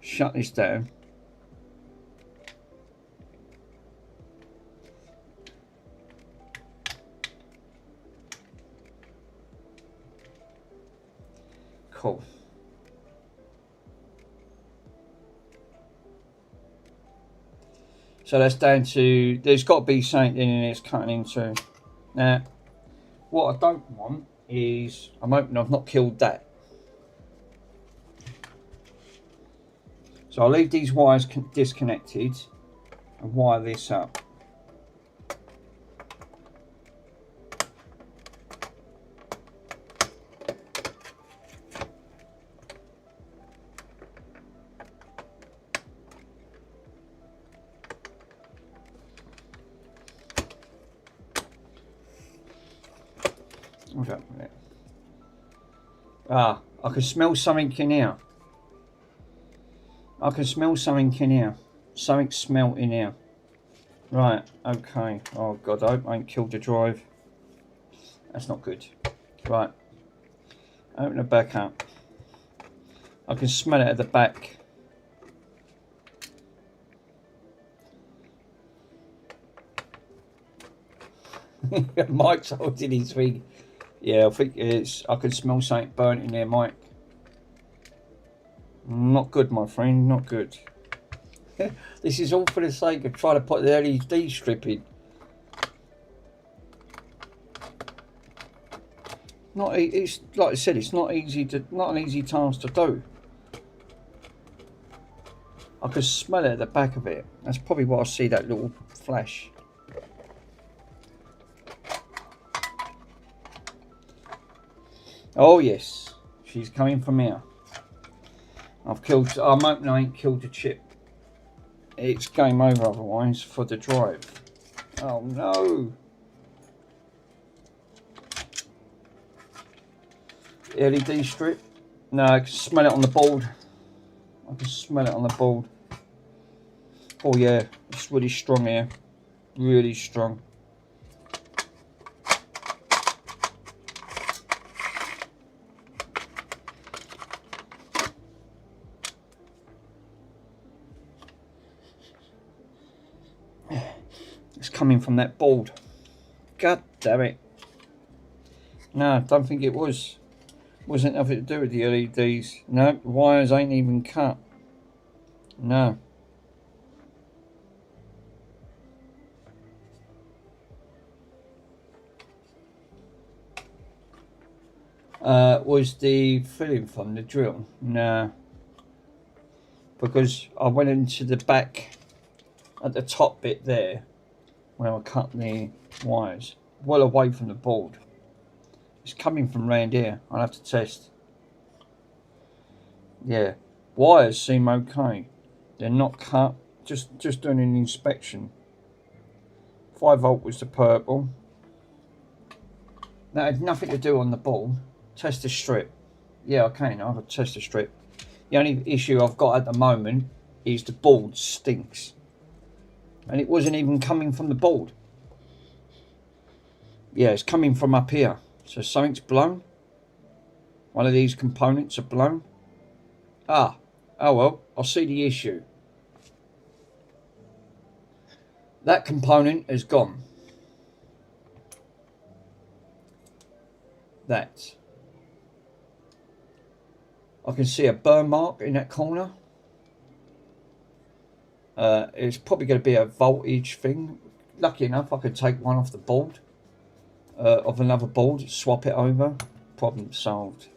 Shut this down. Cool. So that's down to, there's got to be something in it's cutting into. Now, what I don't want is, I'm hoping I've not killed that. So I'll leave these wires disconnected and wire this up. Ah, I can smell something in here. I can smell something in here. Something smelt in here. Right, okay. Oh God, I hope I ain't killed the drive. That's not good. Right. Open the back up. I can smell it at the back. Mike's holding his thing. Yeah, I think it's. I can smell something burnt in there, Mike. Not good, my friend. Not good. This is all for the sake of trying to put the LED strip in. Not. It's like I said. It's not easy to. Not an easy task to do. I can smell it at the back of it. That's probably why I see that little flash. Oh yes, she's coming from here. I've killed. I'm hoping I ain't killed the chip. It's game over otherwise for the drive. Oh no! LED strip. No, I can smell it on the board. I can smell it on the board. Oh yeah, it's really strong here. Really strong. It's coming from that board. God damn it. No, I don't think it was. Wasn't nothing to do with the LEDs. No, wires ain't even cut. No. Was the filling from the drill? No. Because I went into the back at the top bit there where I cut the wires, well away from the board. It's coming from round here. I'll have to test. Yeah, wires seem okay. They're not cut. Just doing an inspection. 5V was the purple. That had nothing to do on the ball. Test the strip. Yeah, I can. I have to test the strip. The only issue I've got at the moment is the board stinks. and it wasn't even coming from the board. Yeah, it's coming from up here. So something's blown. One of these components are blown. Oh well, I'll see the issue. That component is gone. That. I can see a burn mark in that corner. It's probably going to be a voltage thing. Lucky enough, I could take one off the board. Of another board, swap it over. Problem solved.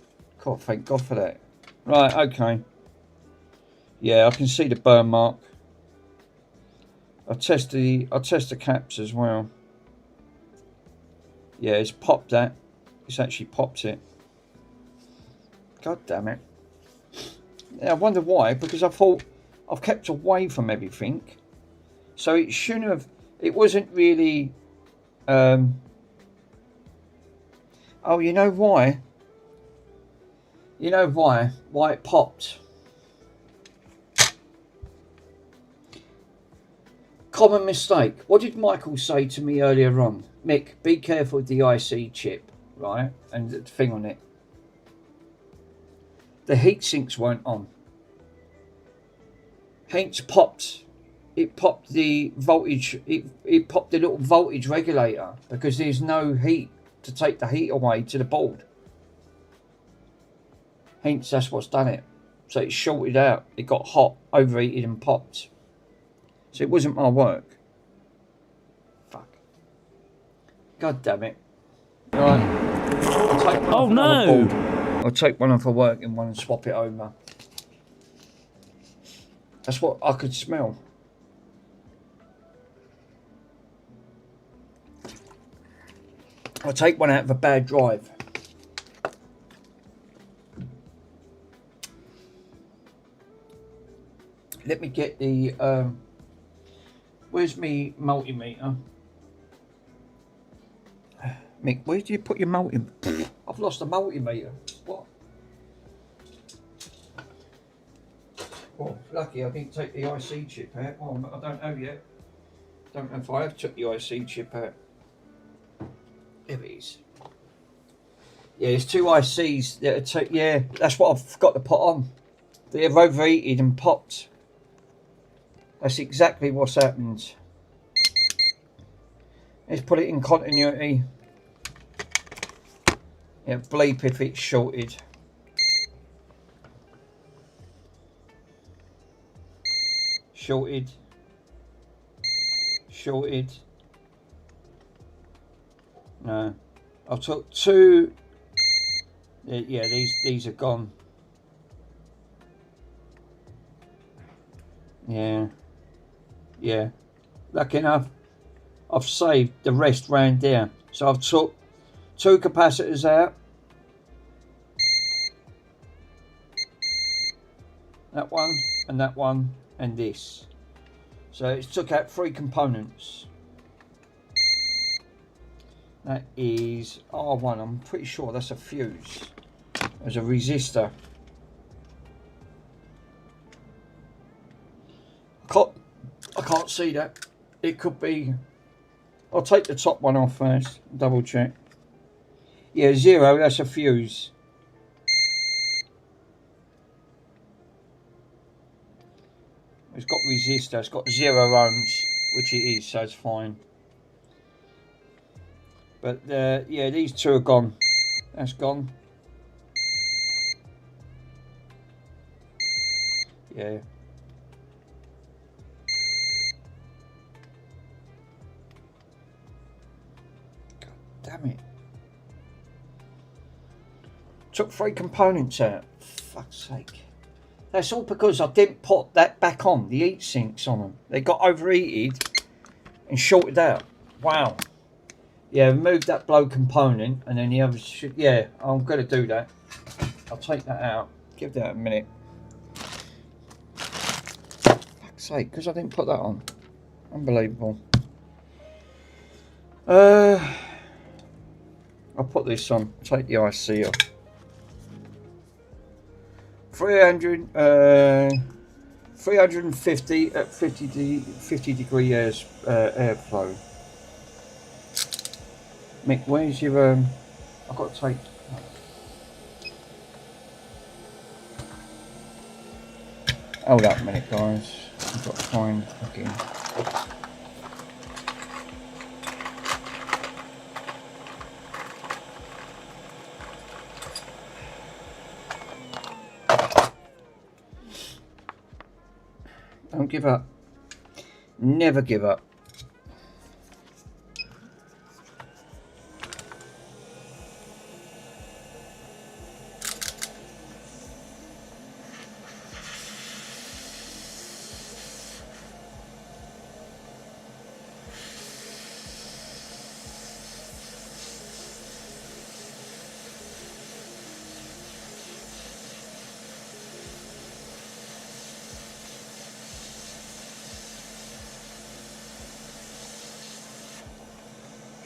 God, thank God for that. Right, okay. Yeah, I can see the burn mark. I'll test the caps as well. Yeah, it's popped that. It's actually popped it. God damn it. Yeah, I wonder why, because I thought I've kept away from everything. So it shouldn't have, it wasn't really, oh, you know why? You know why? Why it popped? Common mistake. What did Michael say to me earlier on? Mick, be careful with the IC chip, right? And the thing on it. The heat sinks weren't on. Hence popped. It popped the voltage. It popped the little voltage regulator because there's no heat to take the heat away to the board. Hence that's what's done it. So it shorted out. It got hot, overheated and popped. So it wasn't my work. Fuck. God damn it. Right. I'll take one off another board. I'll take one off for work and one and swap it over. That's what I could smell. I'll take one out of a bad drive. Let me get the where's me multimeter? Mick, where do you put your multimeter? I've lost a multimeter. What? Well, lucky I didn't take the IC chip out. Oh, I don't know yet. Don't know if I have took the IC chip out. There it is. Yeah, there's two ICs that yeah, that's what I've forgot to put on. They've overheated and popped. That's exactly what's happened. Let's put it in continuity. Yeah, bleep if it's shorted. Shorted. Shorted. No. I took two. Yeah, these are gone. Yeah. Yeah. Lucky enough, I've saved the rest round there. So I've took two capacitors out. That one and this. So it's took out three components. That is R1. I'm pretty sure that's a fuse. There's a resistor. I can't see that. It could be. I'll take the top one off first. Double check. Yeah, 0. That's a fuse. It's got resistor. It's got 0 ohms, which it is, so it's fine. But yeah, these two are gone. That's gone. Yeah. God damn it. Took 3 components out. Fuck's sake. That's all because I didn't put that back on. The heat sinks on them. They got overheated and shorted out. Wow. Yeah, remove that blow component and then the other should. Yeah, I'm going to do that. I'll take that out. Give that a minute. Fuck's sake, because I didn't put that on. Unbelievable. I'll put this on. Take the IC off. 300 350 at 50 degree airflow. Mick, where's your I've got to take. Hold up a minute, guys. I've got to find again. Don't give up. Never give up.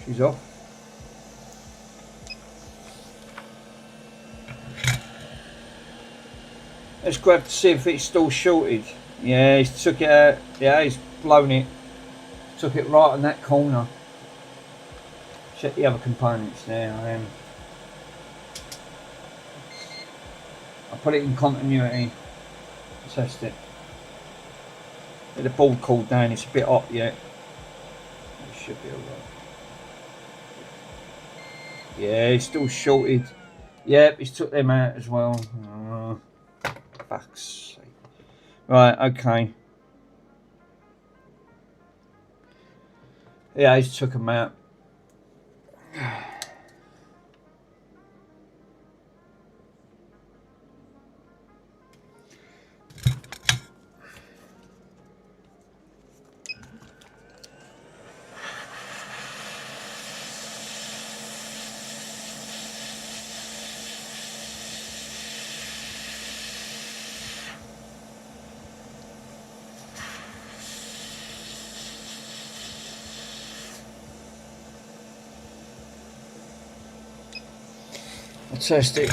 She's off. Let's grab to see if it's still shorted. Yeah, he's took it out. Yeah, he's blown it. Took it right on that corner. Check the other components now. I put it in continuity. Test it. Get the board cooled down. It's a bit hot yet. It should be alright. Yeah, he's still shorted. Yep, he's took them out as well. Fuck's sake. Right, okay. Yeah, he's took them out. I'll test it.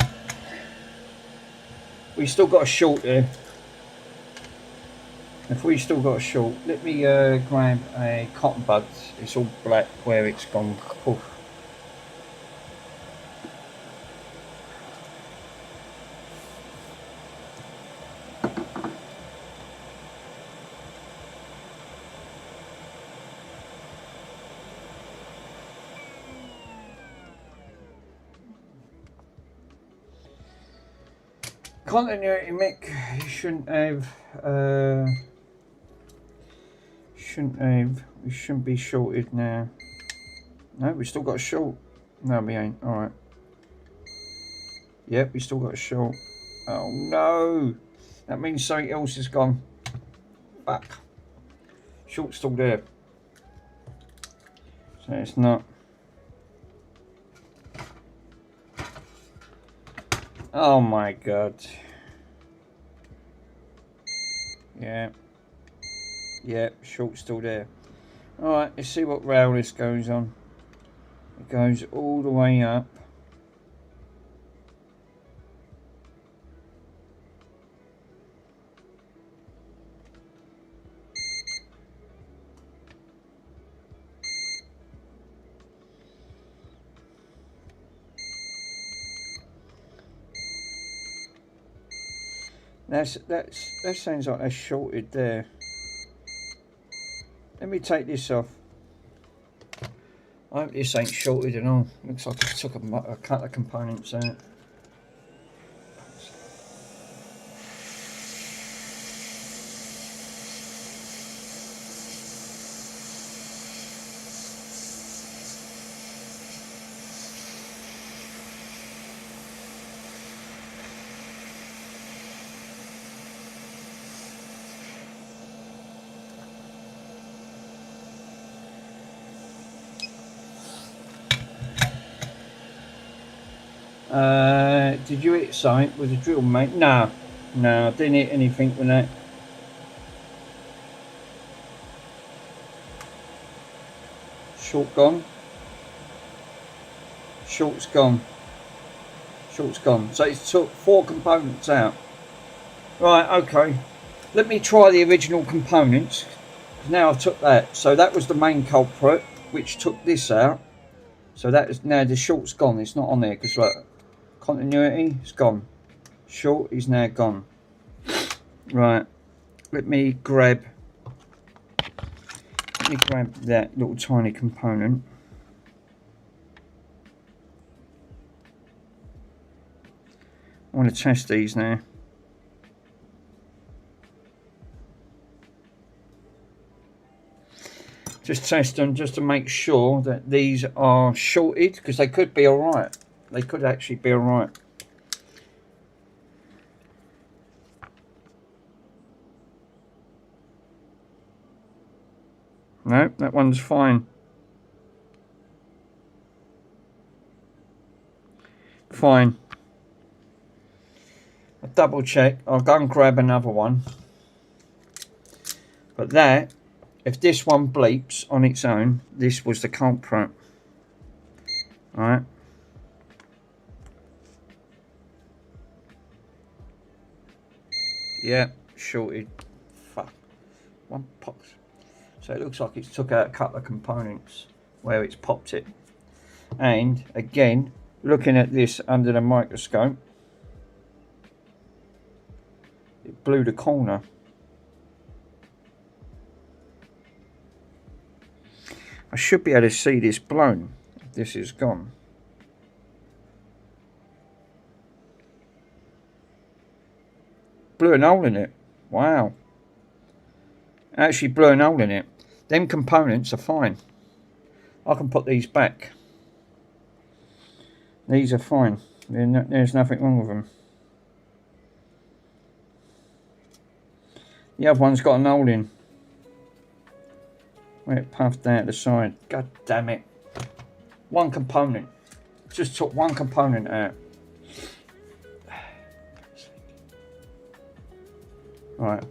We still got a short there. If we still got a short, let me grab a cotton bud. It's all black where it's gone. Poof. Continuity, Mick. You shouldn't have. We shouldn't be shorted now. No, we still got a short. No, we ain't. All right. Yep, we still got a short. Oh no, that means something else is gone. Fuck. Short's still there. So it's not. Oh my god. Yeah. Yeah, short's still there. Alright, let's see what rail this goes on. It goes all the way up. That sounds like that's shorted there. Let me take this off. I hope this ain't shorted at all. Looks like I took a couple of components out. Did you hit something with a drill, mate? No, I didn't hit anything with that. Short gone. Short's gone. Short's gone. So it's took 4 components out. Right, okay. let me try the original components. Now I've took that. So that was the main culprit, which took this out. So that is now the short's gone. It's not on there because look, continuity is gone. Short is now gone. Right. Let me grab that little tiny component. I want to test these now. Just test them just to make sure that these are shorted, because they could be alright. They could actually be alright. No, that one's fine. Fine. I'll double check. I'll go and grab another one. But that, if this one bleeps on its own, this was the culprit. Alright. Yeah, shorted. Fuck. One pops. So it looks like it's took out a couple of components where it's popped it. And again, looking at this under the microscope, it blew the corner. I should be able to see this blown. This is gone. Blew an hole in it. Wow. Actually blew an hole in it. Them components are fine. I can put these back. These are fine. There's nothing wrong with them. The other one's got an hole in. Where it puffed out the side. God damn it. One component. Just took one component out. Right.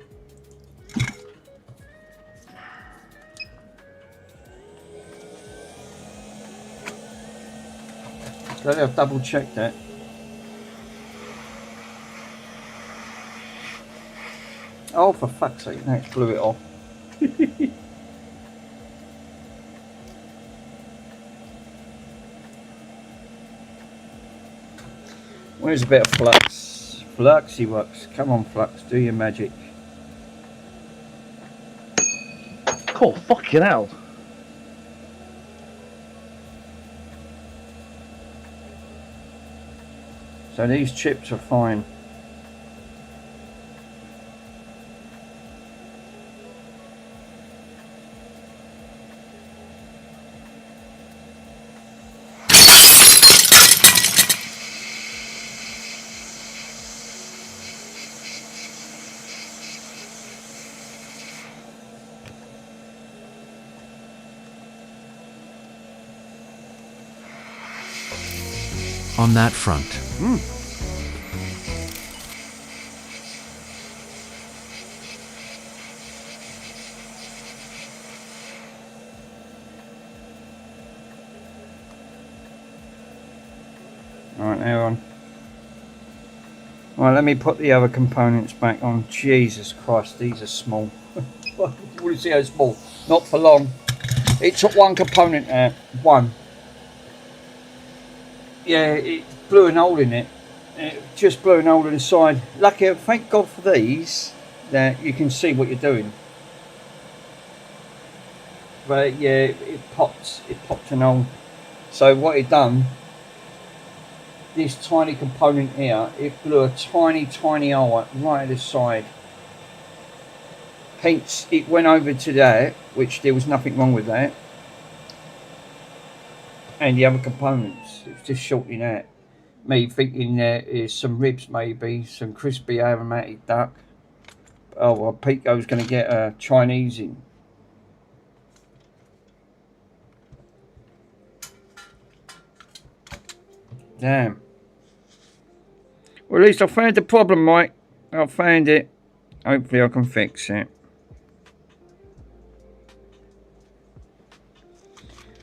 So I've double checked that. Oh, for fuck's sake, now it's blew it off. Where's a bit of flux? Fluxy works. Come on, Flux, do your magic. Oh, fucking hell. So these chips are fine. On that front. Alright, now on. Right, let me put the other components back on. Jesus Christ, these are small. You want to see how small? Not for long. It took one component out. One. Yeah, it blew an hole in it. It just blew an hole in the side. Lucky, thank God for these, that you can see what you're doing. But yeah, it popped an hole. So what it done, this tiny component here, it blew a tiny hole right at the side. Hence, it went over to that, which there was nothing wrong with that. And the other components, it was just shorting out. Me thinking there is some ribs, maybe some crispy aromatic duck. Oh well, Pico's going to get a Chinese in. Damn. Well, at least I found the problem, Mike. I found it. Hopefully I can fix it.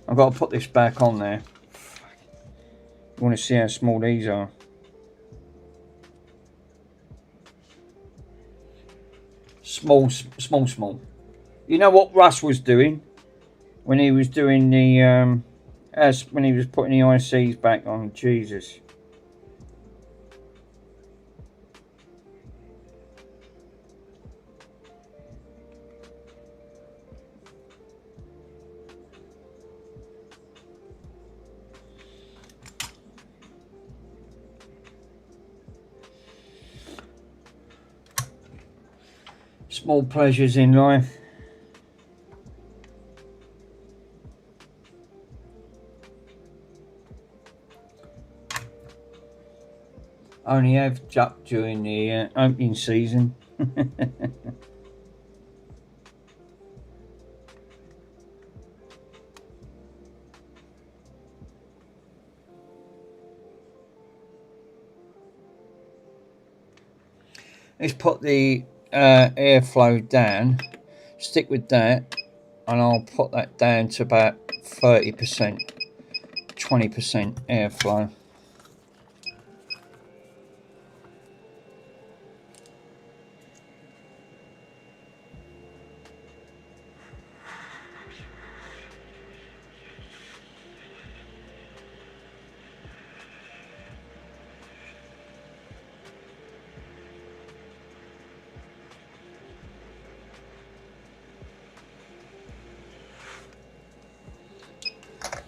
I've got to put this back on there. You want to see how small these are. small. You know what Russ was doing when he was doing the when he was putting the ICs back on. Jesus. Small pleasures in life. Only have Juck during the opening season. Let's put the airflow down. Stick with that, and I'll put that down to about 30%, 20% airflow.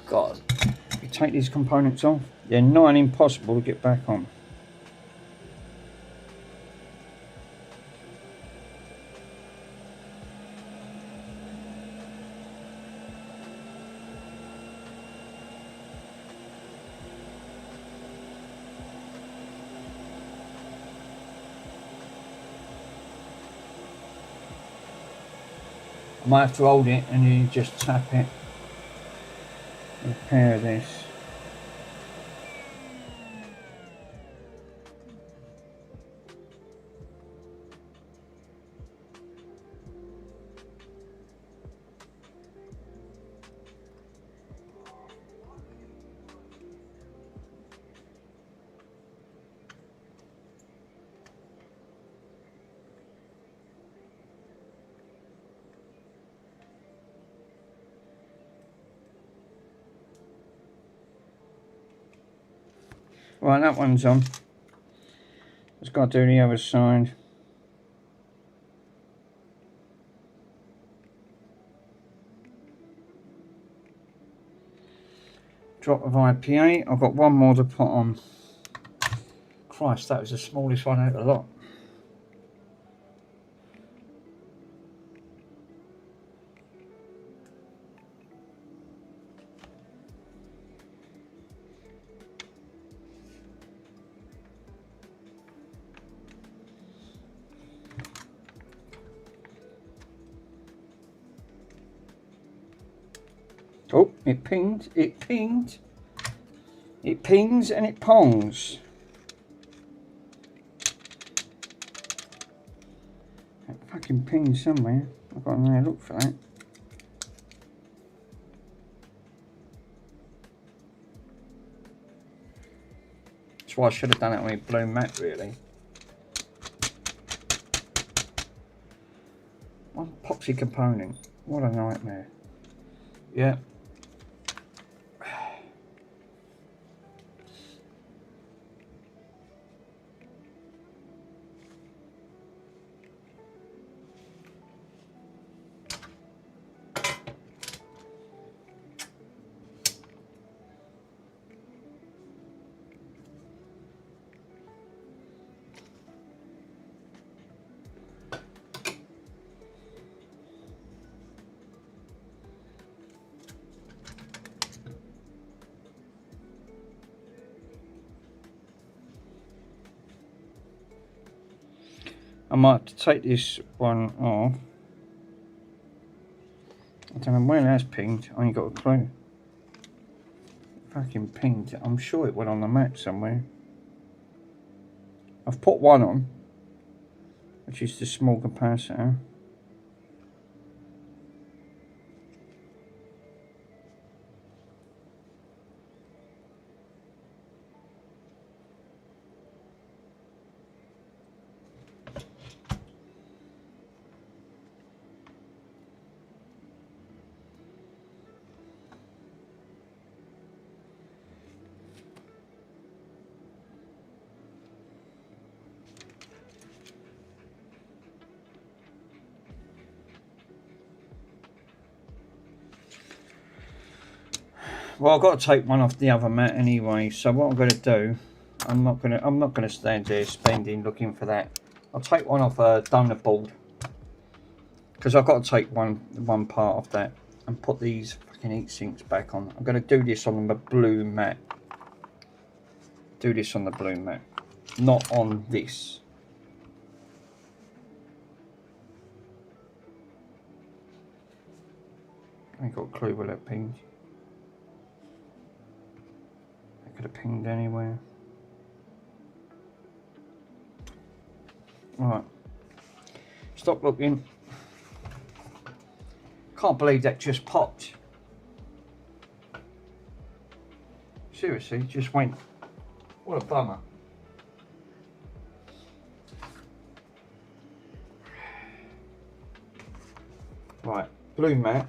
God, you take these components off, they're nigh on impossible to get back on. I might have to hold it and then just tap it. Repair this. Right, that one's on. Just got to do the other side. Drop of IPA. I've got one more to put on. Christ, that was the smallest one out of the lot. Oh, it pinged, it pinged. It pings and it pongs. That fucking pinged somewhere. I've got to look for that. That's why I should have done it on a blue mat, really. One epoxy component. What a nightmare. Yeah. I might have to take this one off. I don't know where that's pinged. I ain't got a clue. Fucking pinged. I'm sure it went on the mat somewhere. I've put one on, which is the small capacitor. Well, I've got to take one off the other mat anyway. So what I'm going to do, I'm not going to stand there spending looking for that. I'll take one off a donut board because I've got to take one part of that and put these fucking heat sinks back on. I'm going to do this on the blue mat. Do this on the blue mat, not on this. I ain't got a clue where that pinged. It could have pinged anywhere. Right. Stop looking. Can't believe that just popped. Seriously, just went. What a bummer. Right, blue mat.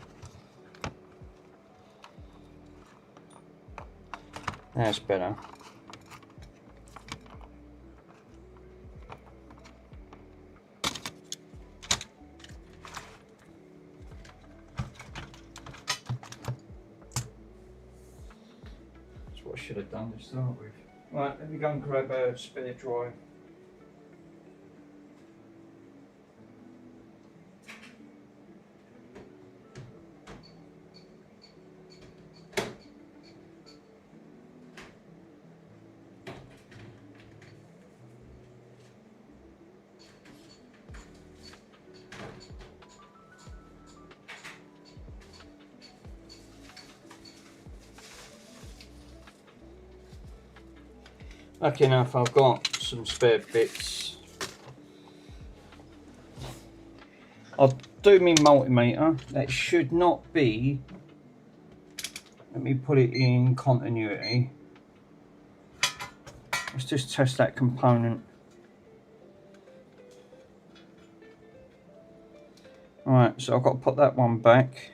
That's better. That's what I should have done to start with. Right, let me go and grab a spare drive. Lucky enough, I've got some spare bits. I'll do my multimeter. That should not be. Let me put it in continuity. Let's just test that component. Alright, so I've got to put that one back.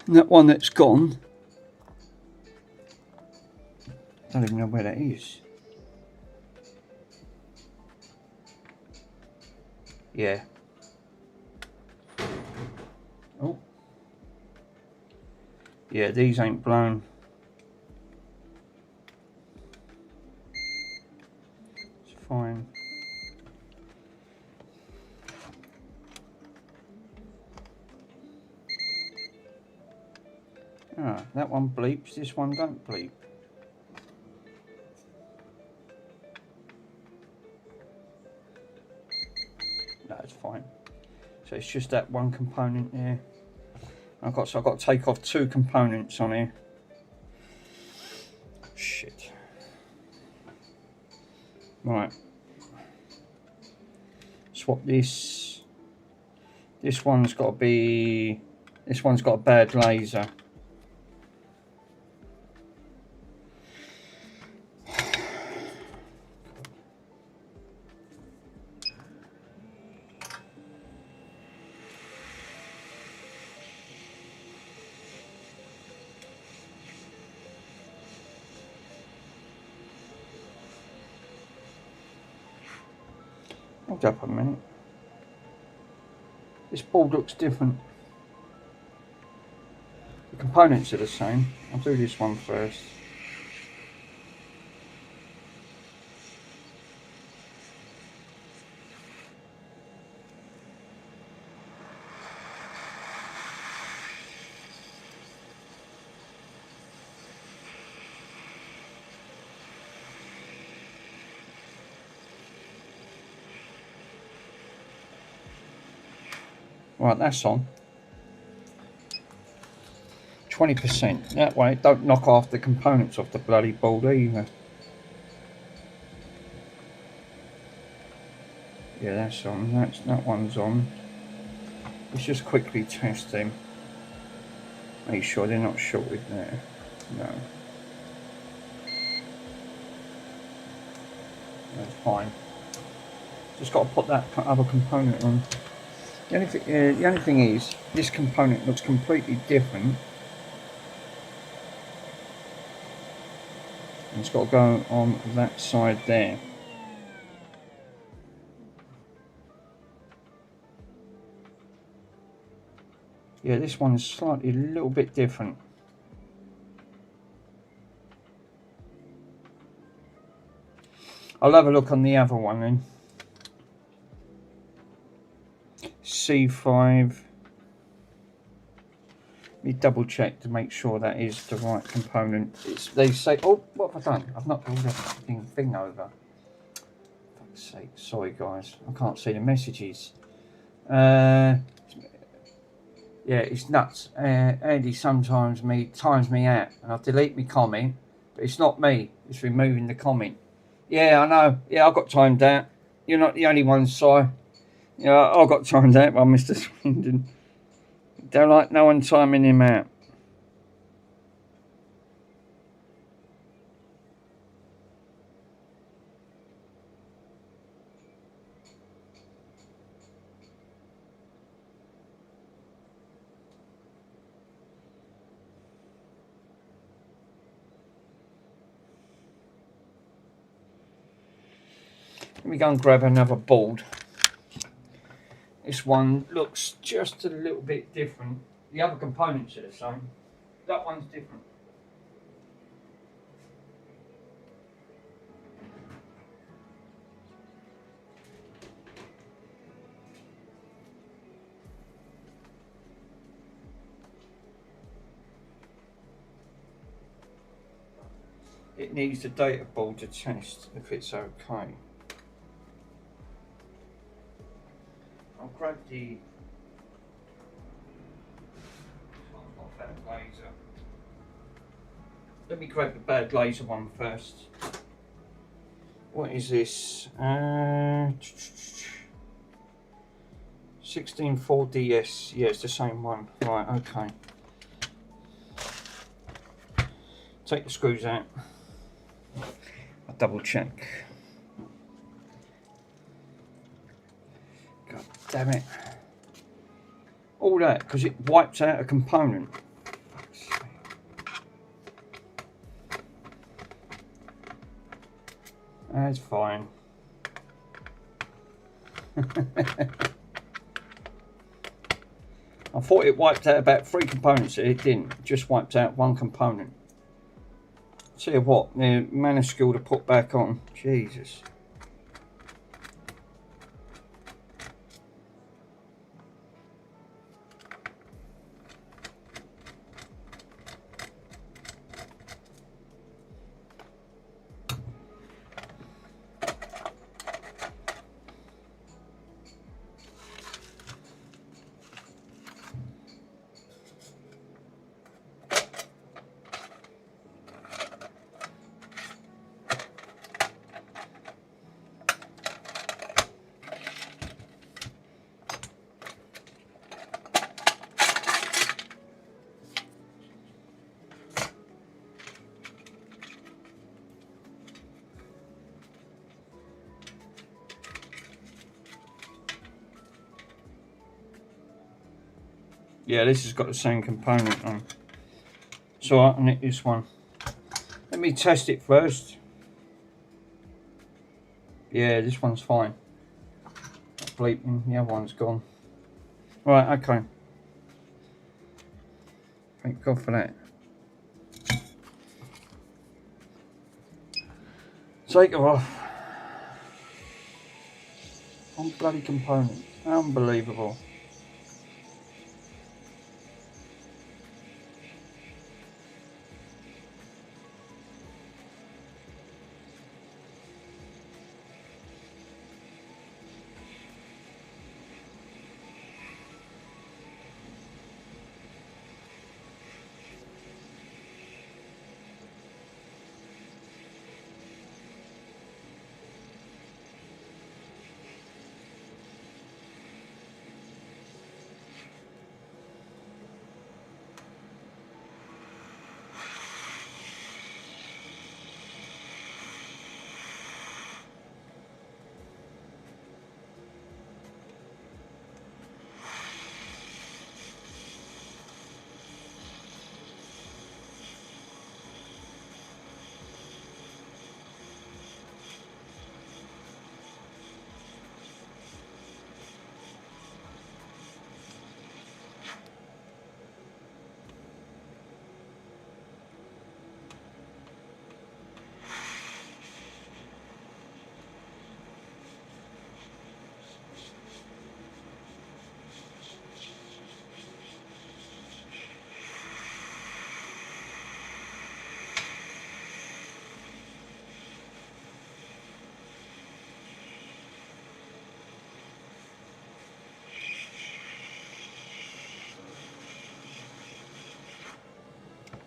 And that one that's gone. I don't even know where that is. Yeah. Oh. Yeah, these ain't blown. It's fine. Ah, that one bleeps, this one don't bleep. No, it's fine. So it's just that one component there. I've got to take off two components on here. Shit. Right. Swap this. This one's got to be. This one's got a bad laser. Hold up a minute. This board looks different. The components are the same. I'll do this one first. Right, that's on. 20%. That way, don't knock off the components off the bloody board either. Yeah, that's on. That one's on. Let's just quickly test them. Make sure they're not shorted there. No. That's fine. Just got to put that other component on. The only thing is, this component looks completely different. And it's got to go on that side there. Yeah, this one's slightly a little bit different. I'll have a look on the other one then. C5. Let me double check to make sure that is the right component. They say, oh, what have I done? I've knocked all the thing over. For fuck's sake, sorry guys, I can't see the messages. Yeah, it's nuts. Andy sometimes times me out, and I delete my comment, but it's not me. It's removing the comment. Yeah, I know. Yeah, I got timed out. You're not the only one, Si. Yeah, I got timed out by Mr. Swindon. Don't like no one timing him out. Let me go and grab another board. This one looks just a little bit different. The other components are the same. That one's different. It needs the data board to test if it's okay. I'll grab the bad laser. Let me grab the bad laser one first. What is this? 164DS. Yeah, it's the same one. Right, okay. Take the screws out. I'll double check. God damn it. All that because it wipes out a component. That's fine. I thought it wiped out about 3 components. It didn't. It just wiped out 1 component. Tell you what, they're minuscule to put back on. Jesus. Yeah, this has got the same component on. So I can nick this one. Let me test it first. Yeah, this one's fine. Bleeping, the other one's gone. Right, okay. Thank God for that. Take her off. One bloody component. Unbelievable.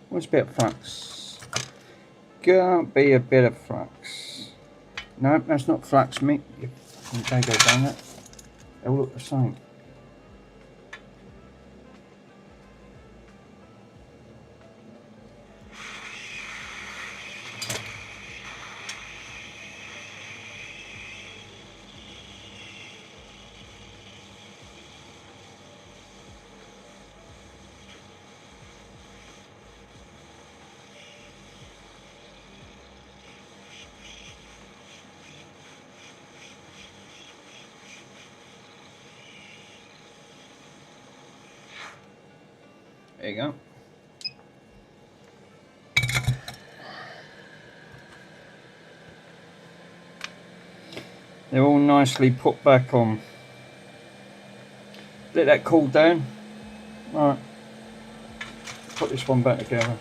What's a bit of flux? Can't be a bit of flux. No, that's not flux, Mick. You can go down that. They all look the same. There you go. They're all nicely put back on. Let that cool down. Right. Put this one back together.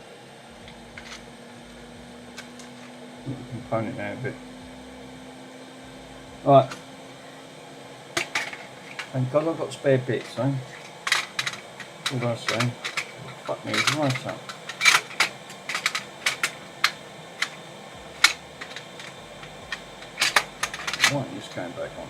Put the component there a bit. Right. Thank God I've got spare bits, eh? What do I say? Fuck me, it's right up. Why aren't you just going back on?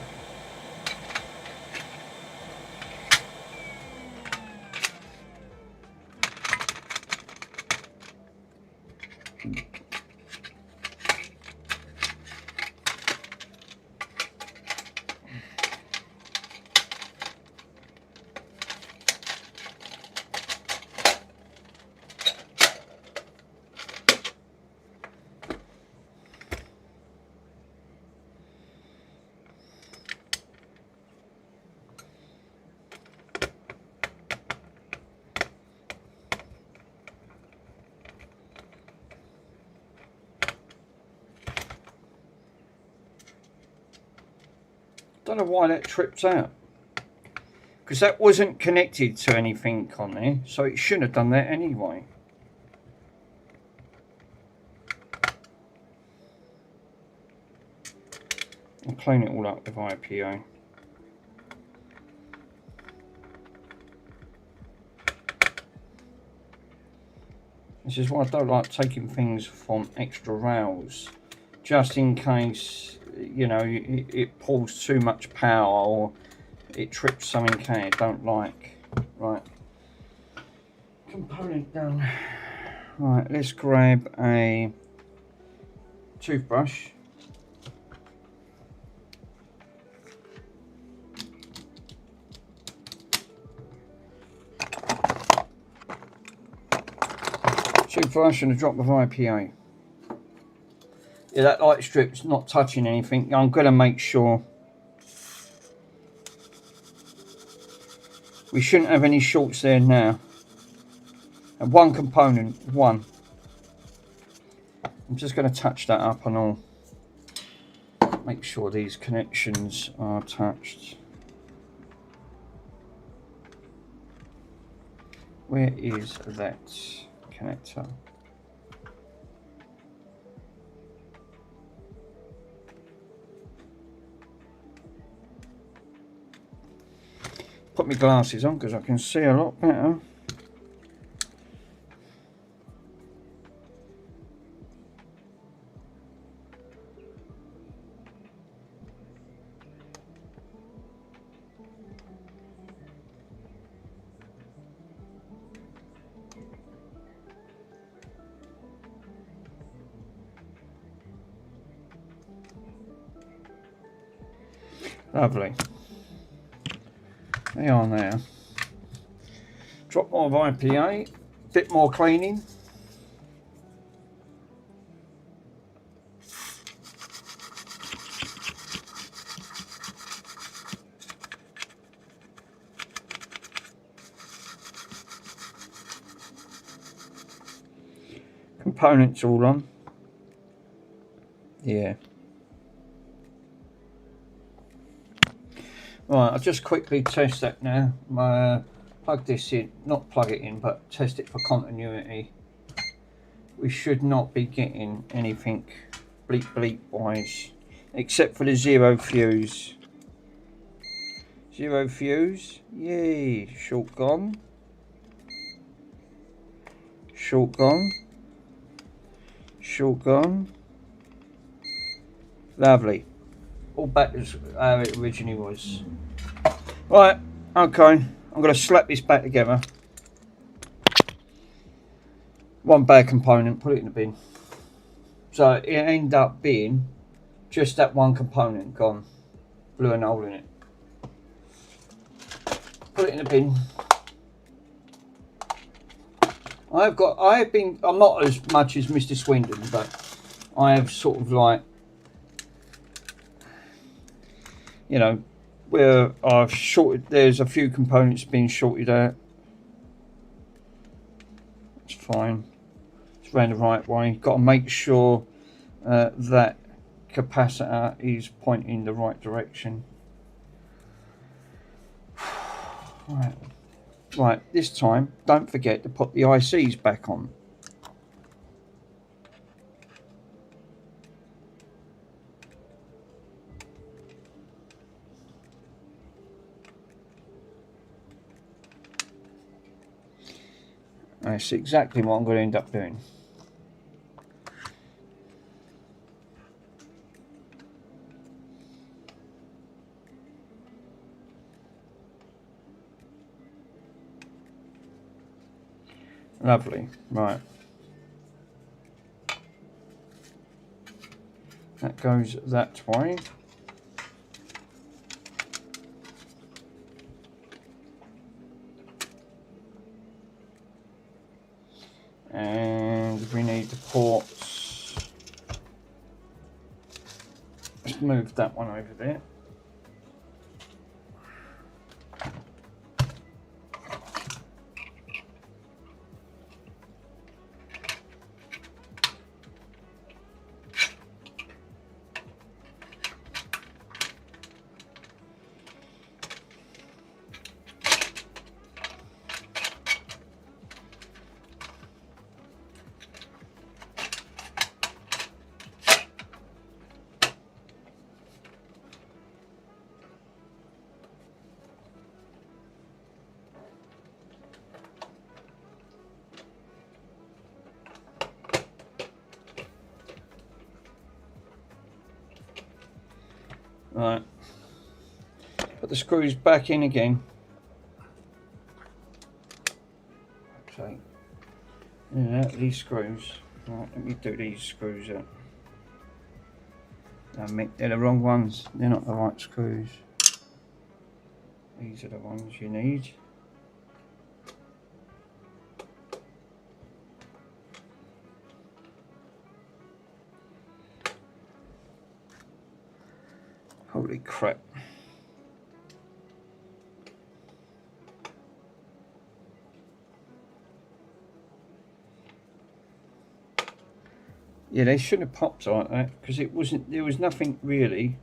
Don't know why that trips out, because that wasn't connected to anything on there, so it shouldn't have done that anyway. I'll clean it all up with IPA. This is why I don't like taking things from extra rails, just in case, you know, it pulls too much power or it trips something I don't like. Right, component done. Right, let's grab a toothbrush. Toothbrush and a drop of IPA. Yeah, that light strip's not touching anything. I'm going to make sure. We shouldn't have any shorts there now. And one component, one. I'm just going to touch that up and all. Make sure these connections are touched. Where is that connector? Put my glasses on because I can see a lot better. Lovely. They are now. Drop more of IPA, bit more cleaning. Components all on. Yeah. Right, I'll just quickly test that now. Plug this in, not plug it in, but test it for continuity. We should not be getting anything bleep bleep wise, except for the zero fuse. Zero fuse, yay, short gone. Short gone. Short gone. Lovely. All back as how it originally was. Right, okay. I'm going to slap this back together. One bad component, put it in the bin. So it ended up being just that one component gone. Blew a hole in it. Put it in the bin. I'm not as much as Mr. Swindon, but I have sort of like, you know, where I've shorted, there's a few components being shorted out. It's fine. It's ran the right way. Got to make sure that capacitor is pointing the right direction. Right, this time, don't forget to put the ICs back on. That's exactly what I'm going to end up doing. Lovely, right. That goes that way. And we need the ports. Let's move that one over there. Right, put the screws back in again. Okay, and out these screws. Right, let me do these screws out. They're the wrong ones, they're not the right screws. These are the ones you need. Holy crap. Yeah, they shouldn't have popped like that because there was nothing really,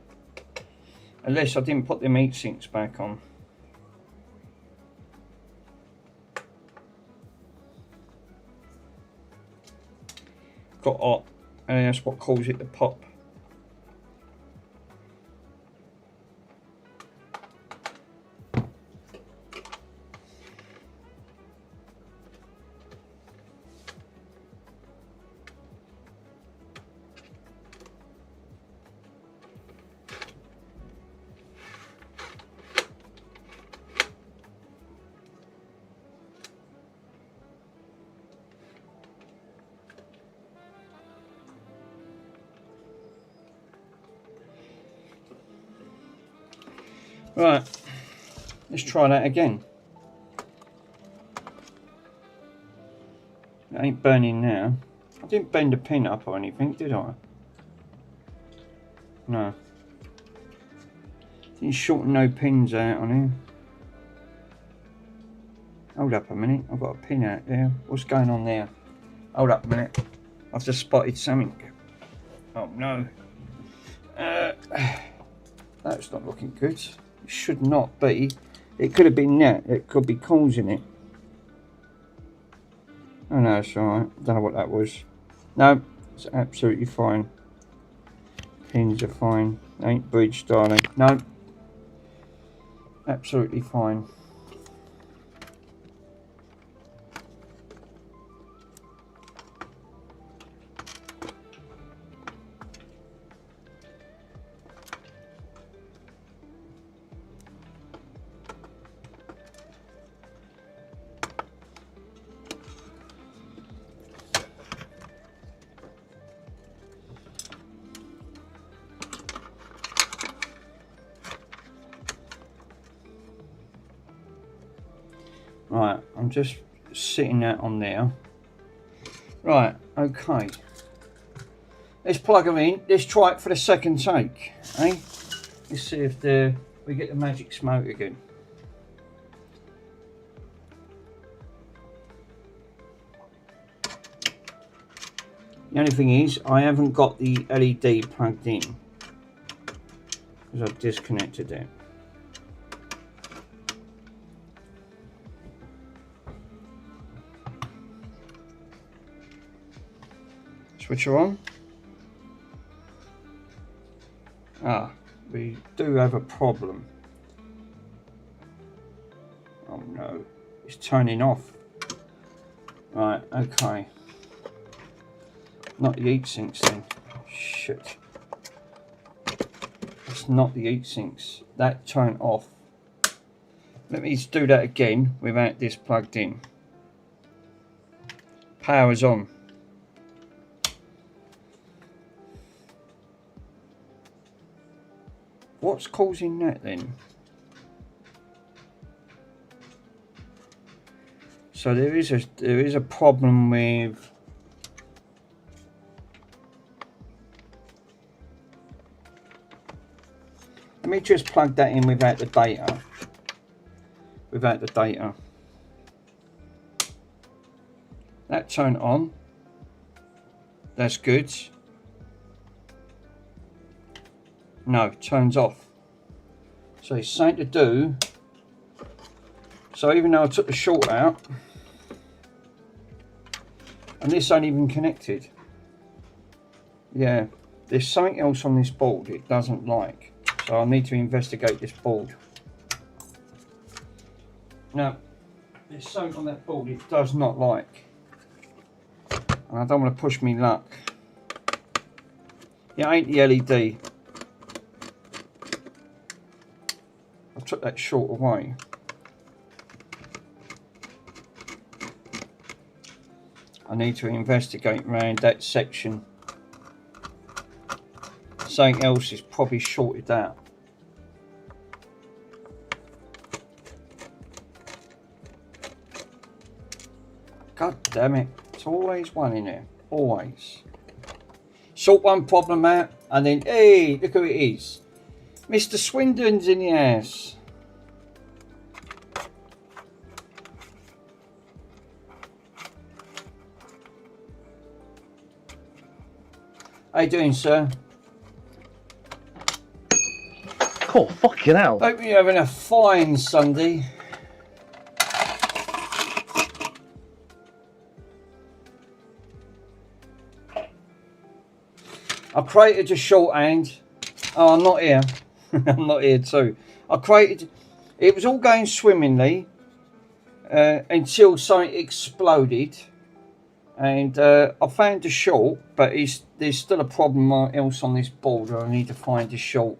unless I didn't put them heat sinks back on. Got hot, and that's what caused it to pop. Right, let's try that again. It ain't burning now. I didn't bend the pin up or anything, did I? No. Didn't shorten no pins out on here. Hold up a minute, I've got a pin out there. What's going on there? Hold up a minute. I've just spotted something. Oh no. That's not looking good. It should not be. It could have been that. It could be causing it. Oh no, it's alright. Don't know what that was. No, it's absolutely fine. Pins are fine. Ain't bridged, darling. No. Absolutely fine. I'm just sitting that on there. Right, okay. Let's plug them in. Let's try it for the second take. Eh? Let's see if we get the magic smoke again. The only thing is, I haven't got the LED plugged in because I've disconnected it. Switch her on. Ah, we do have a problem. Oh no, it's turning off. Right, okay. Not the heat sinks then. Shit. It's not the heat sinks. That turned off. Let me just do that again without this plugged in. Power's on. What's causing that then? So there is a problem with let me just plug that in without the data. Without the data. That turned on. That's good. No, turns off. So it's something to do. So even though I took the short out, and this ain't even connected. Yeah, there's something else on this board it doesn't like. So I need to investigate this board. Now, there's something on that board it does not like. And I don't want to push me luck. It ain't the LED. I took that short away. I need to investigate around that section. Something else is probably shorted out. God damn it. It's always one in there. Always. Sort one problem out and then, hey, look who it is. Mr. Swindon's in the house. How you doing, sir? Cool, fucking hell. Hope you're having a fine Sunday. I created a shorthand. Oh, I'm not here. I'm not here too. I created. It was all going swimmingly until something exploded, and I found the short, but there's still a problem else on this board. I need to find the short.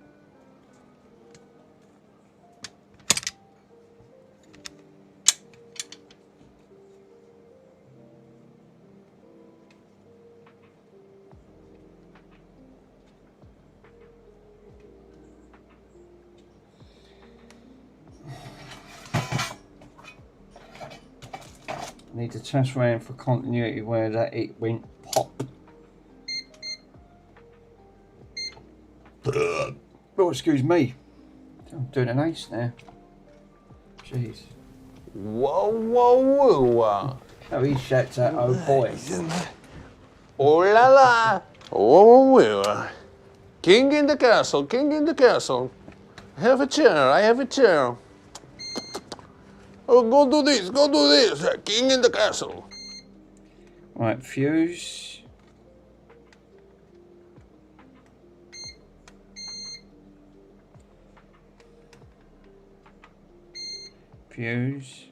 Need to test around for continuity where that it went pop. Oh, excuse me. I'm doing an ace now. Jeez. Whoa, whoa, whoa. Oh, he shouts out, oh boy. Oh la la. Oh, whoa. King in the castle, king in the castle. Have a chair, I have a chair. Oh, go do this, go do this. King in the castle. Right, fuse. Fuse.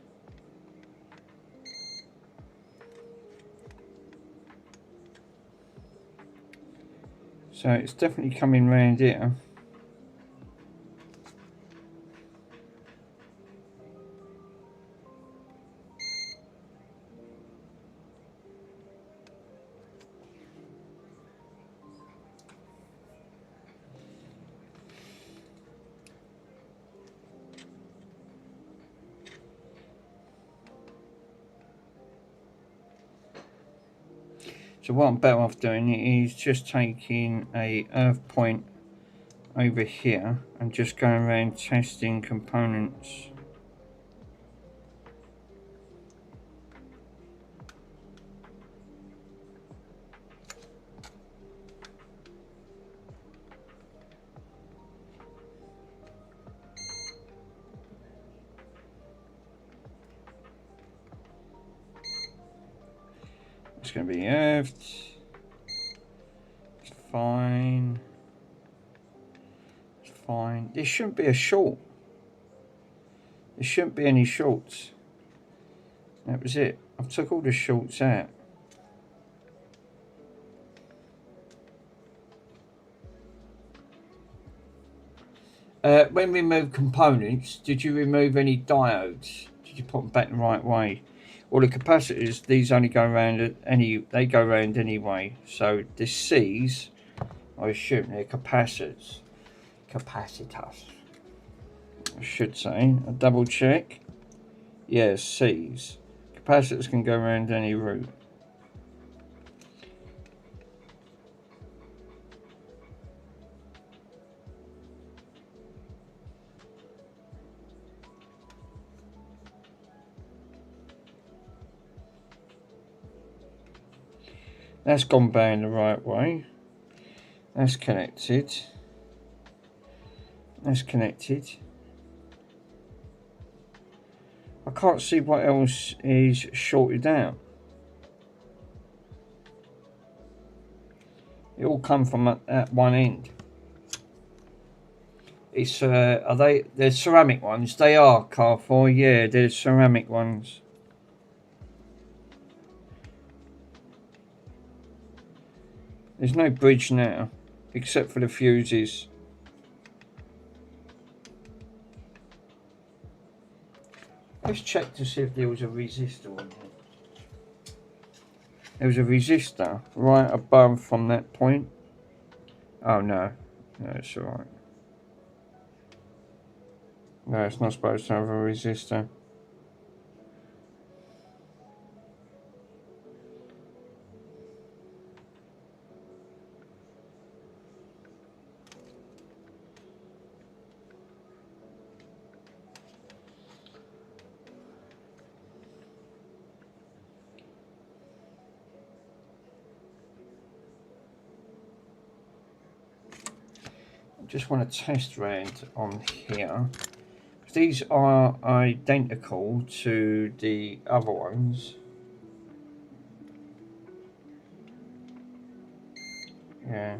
So it's definitely coming round here. So what I'm better off doing is just taking a earth point over here and just going around testing components. It's going to be earthed. It's fine. It's fine. There shouldn't be a short. There shouldn't be any shorts. That was it. I've took all the shorts out. When we remove components, did you remove any diodes? Did you put them back the right way? Well, the capacitors, these only go around they go around anyway. So the C's, I assume they're capacitors. Capacitors. I should say. A double check. Yeah, C's. Capacitors can go around any route. That's gone down the right way. That's connected. That's connected. I can't see what else is shorted out. It all come from at one end. It's are they're ceramic ones? They are, Carrefour. Yeah, they're ceramic ones. There's no bridge now, except for the fuses. Let's check to see if there was a resistor on here. There was a resistor right above from that point. Oh no, no, it's alright. No, it's not supposed to have a resistor. Just want to test round on here. These are identical to the other ones. Yeah.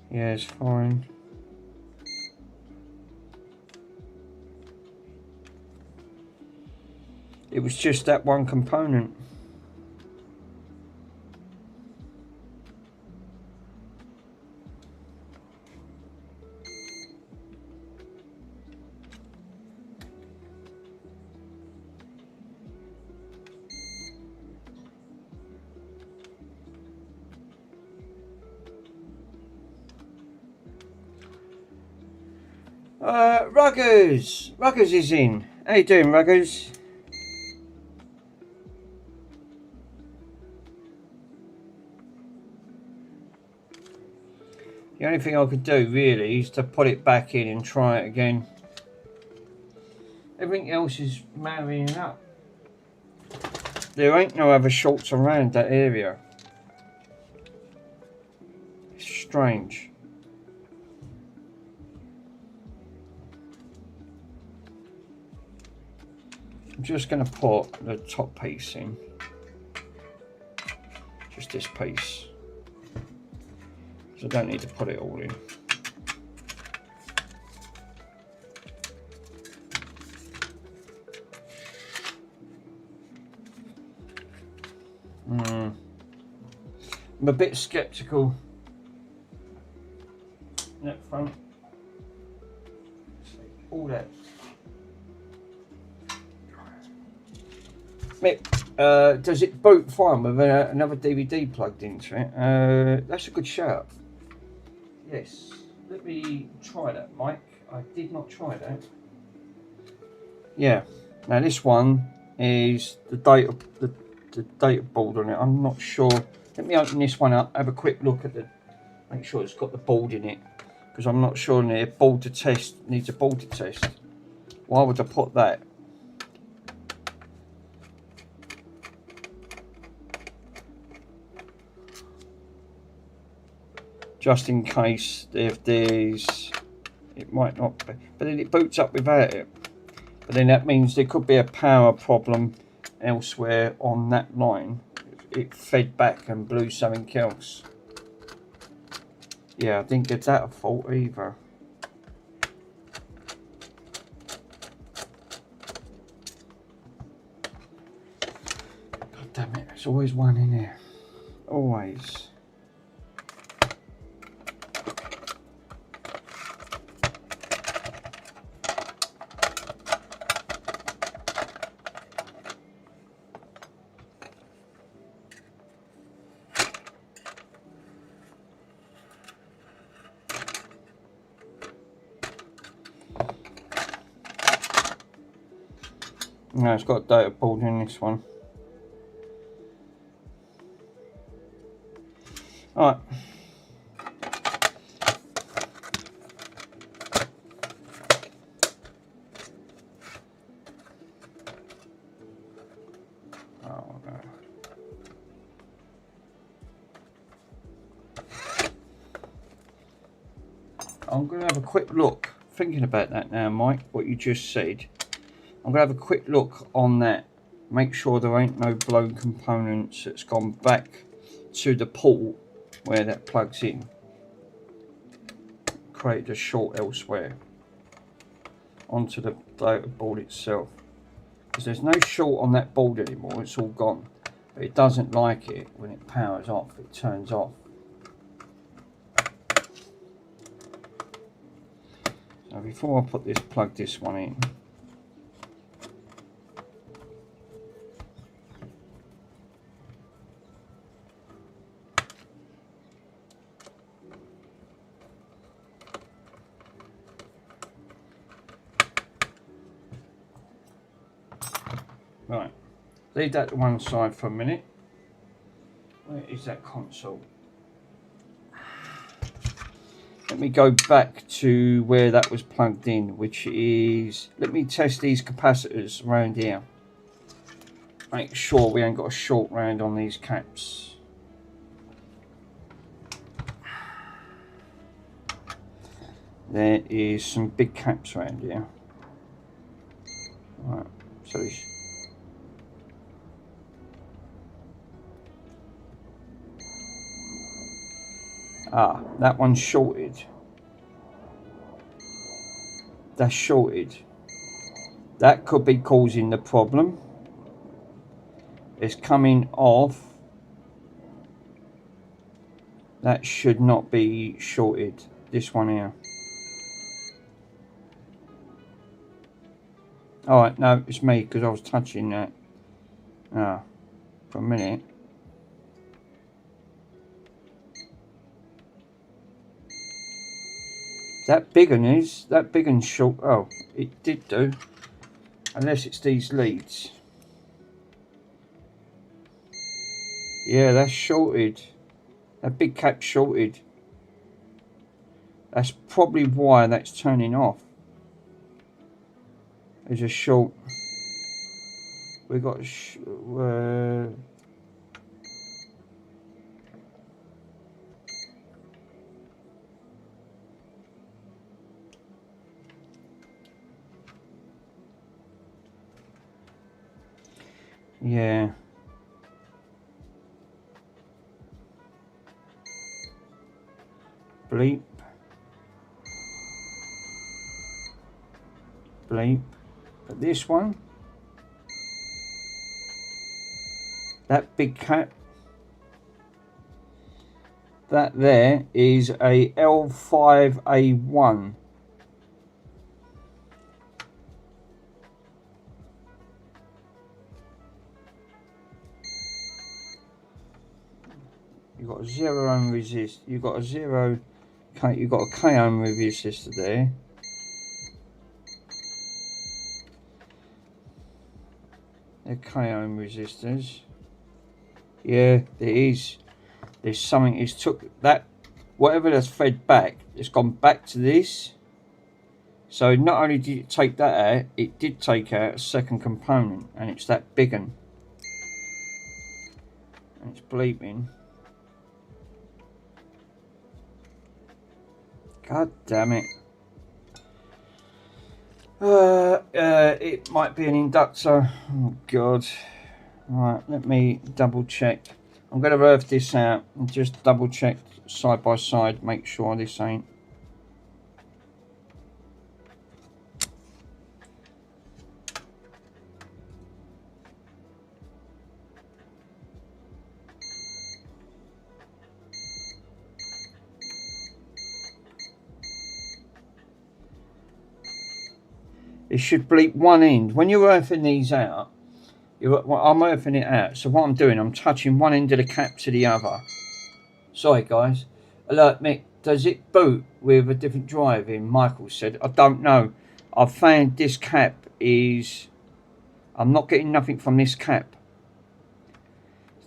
Yeah, it's fine. It was just that one component. Ruggers! Ruggers is in. How you doing, Ruggers? The only thing I could do really is to put it back in and try it again. Everything else is marrying up. There ain't no other shorts around that area. It's strange. I'm just going to put the top piece in. Just this piece. So I don't need to put it all in. I'm a bit skeptical. That front. All that. Does it boot fine with another DVD plugged into it? That's a good shout. Yes. let me try that, Mike. I did not try that. Yeah. Now this one is the data board on it. I'm not sure. Let me open this one up. Have a quick look at the. Make sure it's got the board in it, because I'm not sure near board to test needs a board to test. Why would I put that? Just in case if there's, it might not be, but then it boots up without it. But then that means there could be a power problem elsewhere on that line. It fed back and blew something else. Yeah, I didn't get that at fault either. God damn it, there's always one in there. Always. No, it's got a data board in this one. Alright. Oh no. I'm going to have a quick look. Thinking about that now, Mike, what you just said. I'm going to have a quick look on that. Make sure there ain't no blown components that's gone back to the port where that plugs in. Created a short elsewhere onto the data board itself. Because there's no short on that board anymore, it's all gone. But it doesn't like it when it powers off, it turns off. So before I put this, plug this one in. Right, leave that to one side for a minute. Where is that console? Let me go back to where that was plugged in, which is, let me test these capacitors around here. Make sure we ain't got a short round on these caps. There is some big caps around here. Right, so this. Ah, that one's shorted. That's shorted. That could be causing the problem. It's coming off. That should not be shorted. This one here. Alright, no, it's me because I was touching that. Ah, for a minute. That big one is, that big one's short. Oh, it did do. Unless it's these leads. Yeah, that's shorted. That big cap's shorted. That's probably why that's turning off. There's a short. We got yeah. Bleep. Bleep. But this one, that big cap, that there is a L5A1. You've got a 0 ohm resist. You've got a 0 Okay, you've got a K-ohm resistor there. They're K-ohm resistors. Yeah, there is. There's something. It's took that whatever that's fed back. It's gone back to this. So not only did it take that out, it did take out a second component, and it's that big one. And it's bleeping. God damn it. It might be an inductor. Oh God. Right, let me double check. I'm going to earth this out and just double check side by side, make sure this ain't. It should bleep one end. When you're earthing these out, I'm earthing it out. So what I'm doing, I'm touching one end of the cap to the other. Sorry guys. Alert Mick, does it boot with a different drive in? Michael said. I don't know. I've found this cap is... I'm not getting nothing from this cap.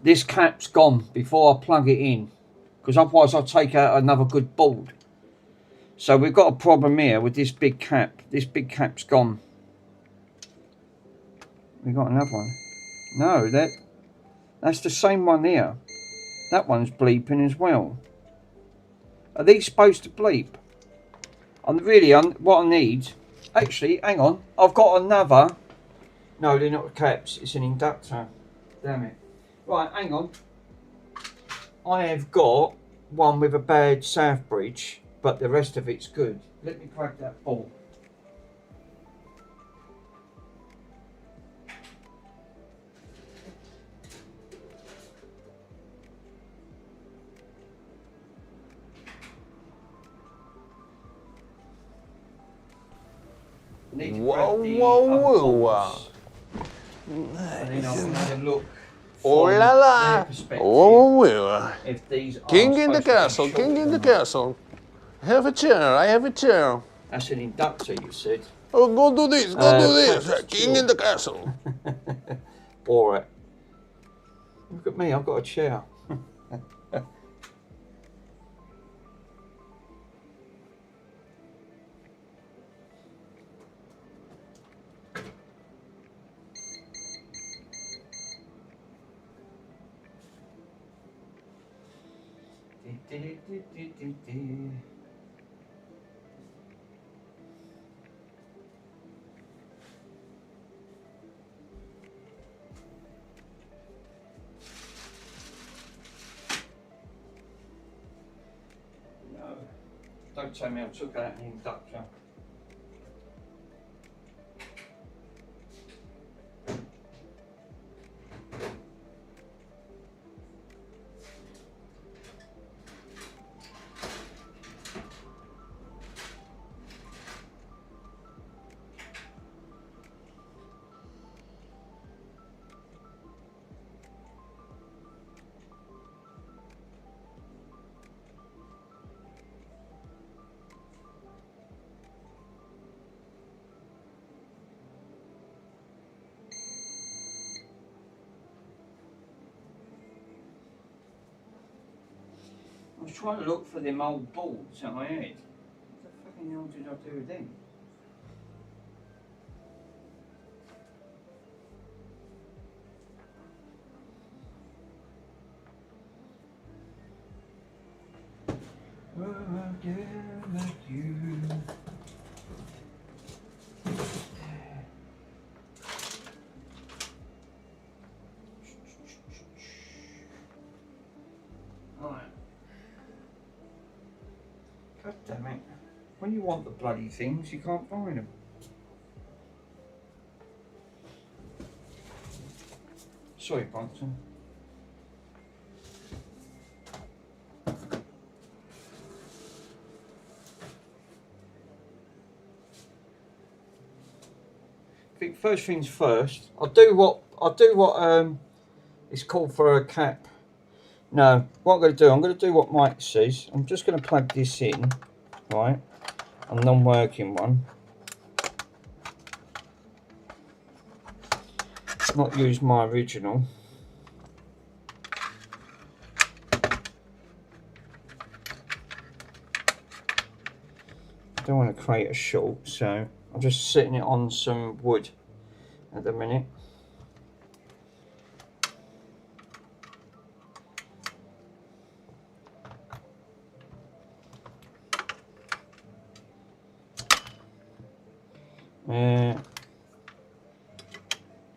This cap's gone before I plug it in. Because otherwise I'll take out another good board. So we've got a problem here with this big cap. This big cap's gone. We've got another one. No, that's the same one here. That one's bleeping as well. Are these supposed to bleep? What I need... Actually, hang on. I've got another... No, they're not caps. It's an inductor. Damn it. Right, hang on. I have got one with a bad south bridge, but the rest of it's good. Let me grab that ball. Whoa. And then I'll have a look. Oh la la. Oh, if these King in the castle, king in the castle. Have a chair, I have a chair. That's an inductor, you said. Oh, go do this, go do this. King in the castle. Alright. Look at me, I've got a chair. No, don't tell me I took out an inductor. I was trying to look for them old balls that I had. What the fucking hell did I do with them? Oh, I'll give it you. Right. God damn it. When you want the bloody things, you can't find them. Sorry, Bronson. I think first things first. I'll do what it's called for a cap No, what I'm going to do what Mike says. I'm just going to plug this in, right? A non-working one. Not use my original. I don't want to create a short, so I'm just setting it on some wood at the minute.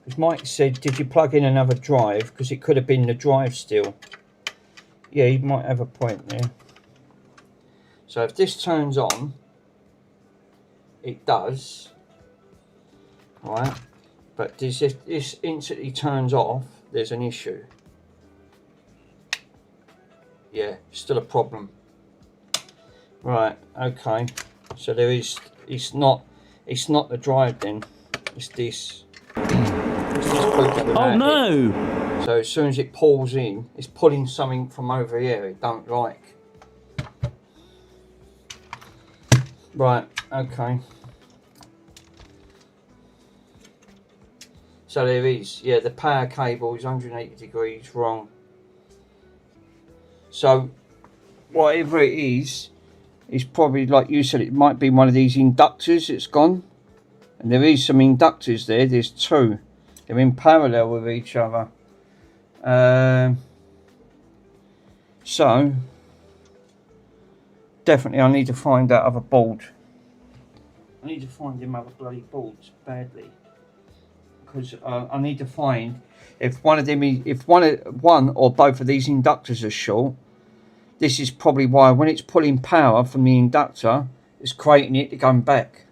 Because Mike said, did you plug in another drive? Because it could have been the drive still. Yeah, he might have a point there. So if this turns on, it does, right? But if this instantly turns off, there's an issue. Yeah, still a problem. Right, okay. So there is, it's not the drive then, it's this. Oh no! So as soon as it pulls in, it's pulling something from over here it don't like. Right, okay. So there is, yeah, the power cable is 180 degrees wrong. So whatever it is probably, like you said, it might be one of these inductors that's gone. And there is some inductors there, there's two. They're in parallel with each other. So definitely I need to find that other board. I need to find them other bloody boards badly. Because I need to find if one of them is, if one or both of these inductors are short. This is probably why when it's pulling power from the inductor, it's creating it to come back.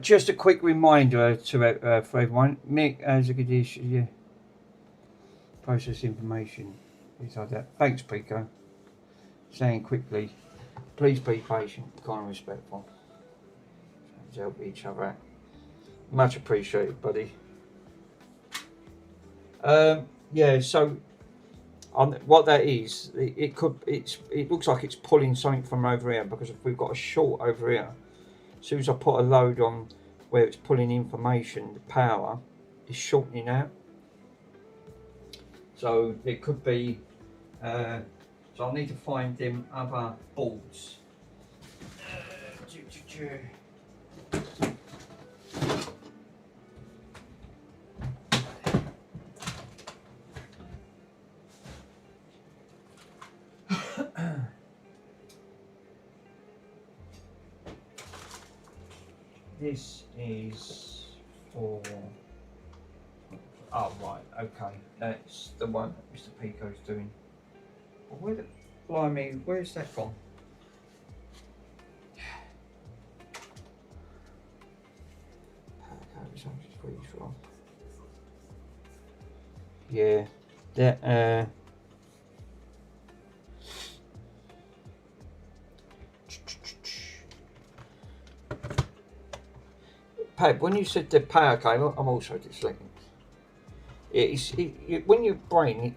Just a quick reminder to for everyone. Mick has a good issue. Yeah. Process information. Things like that. Thanks, Pico. Saying quickly. Please be patient, kind and respectful. To help each other out. Much appreciated, buddy. Yeah. So, what that is, it looks like it's pulling something from over here because if we've got a short over here. As soon as I put a load on where it's pulling information, the power is shortening out. So it could be, so I'll need to find them other boards. This is for, oh right, okay, that's the one that Mr. Pico's doing. Well, where the blimey, where's that gone? Yeah, that Pat, when you said the power cable, I'm also dyslexic. When your brain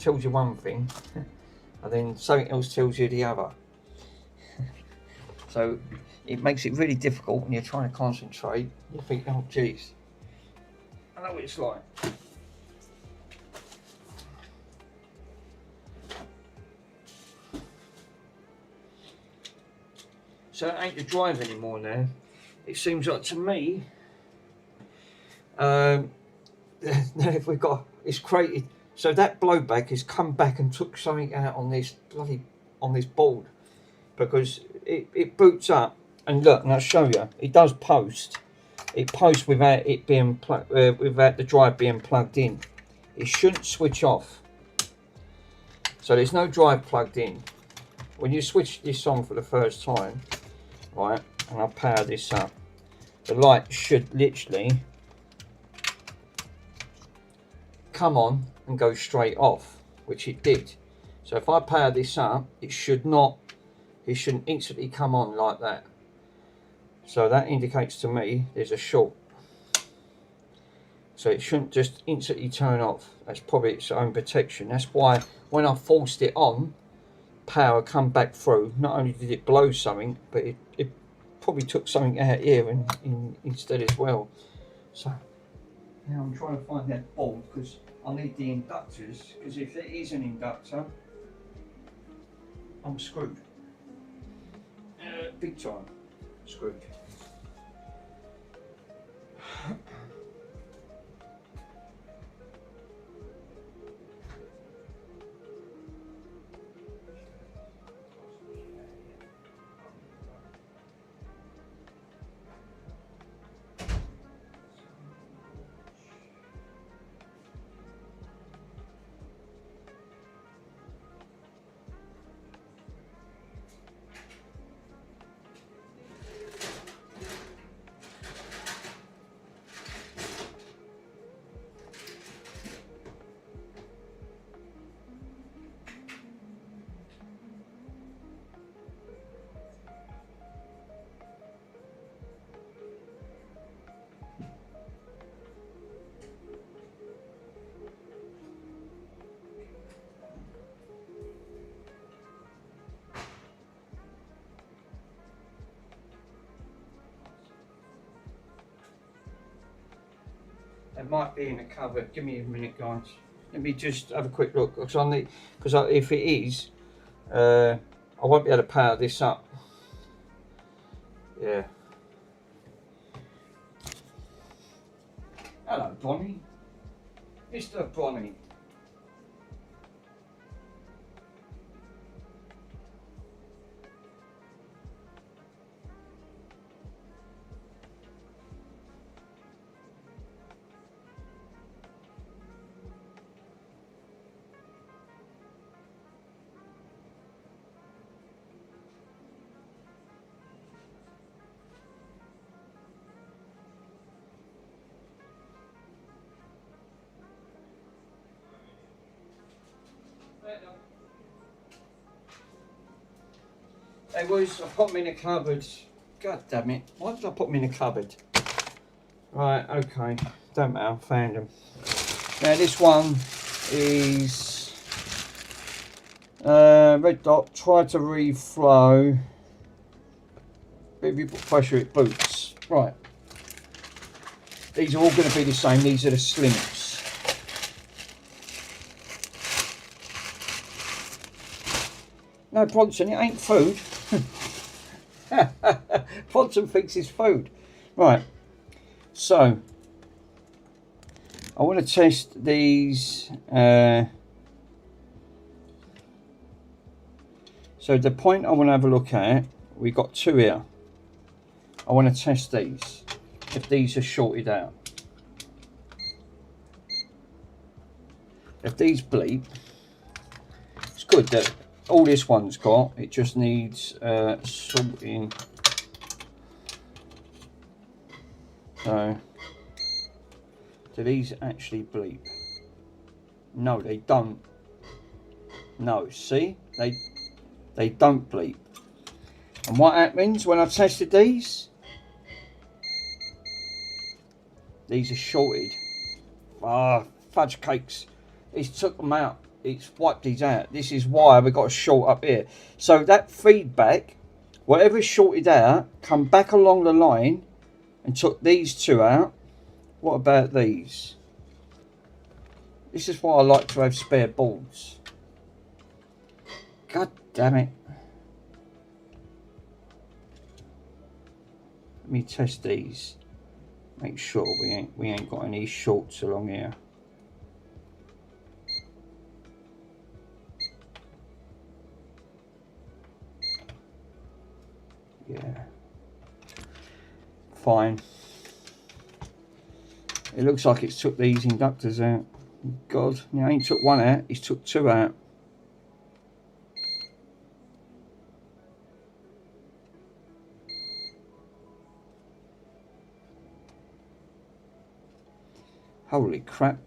tells you one thing, and then something else tells you the other. So it makes it really difficult when you're trying to concentrate. You think, oh geez, I know what it's like. So it ain't the drive anymore now. It seems like to me, if we've got, it's created, so that blowback has come back and took something out on this board, because it boots up, and look, and I'll show you, it does post. It posts without it being without the drive being plugged in. It shouldn't switch off. So there's no drive plugged in. When you switch this on for the first time, right, and I'll power this up, the light should literally come on and go straight off, which it did. So if I power this up, it shouldn't instantly come on like that. So that indicates to me there's a short. So it shouldn't just instantly turn off. That's probably its own protection. That's why when I forced it on, power come back through. Not only did it blow something, but it probably took something out here instead as well. So now I'm trying to find that board because I need the inductors, because if it is an inductor, I'm screwed. Big time screwed. It might be in the cupboard. Give me a minute, guys. Let me just have a quick look. Because if it is, I won't be able to power this up. Yeah. Hello, Bonnie. Mr. Bonnie. I put them in a cupboard. God damn it. Why did I put them in a cupboard? Right, okay. Don't matter, I found them. Now this one is red dot, try to reflow. But if you put pressure it boots. Right. These are all going to be the same. These are the slimmers. No, Bronson, it ain't food. Bronson thinks it's food. Right. So, I want to test these. So the point I want to have a look at, we've got two here. I want to test these. If these are shorted out. If these bleep, it's good that all this one's got, it just needs sorting. So, do these actually bleep? No, they don't. No, see? They don't bleep. And what happens when I've tested these? These are shorted. Ah, fudge cakes. It's took them out. It's wiped these out. This is why we've got a short up here. So that feedback, whatever's shorted out, come back along the line and took these two out. What about these? This is why I like to have spare boards. God damn it. Let me test these. Make sure we ain't got any shorts along here. Yeah. Fine. It looks like it's took these inductors out. God, he ain't took one out, he's took two out. Holy crap.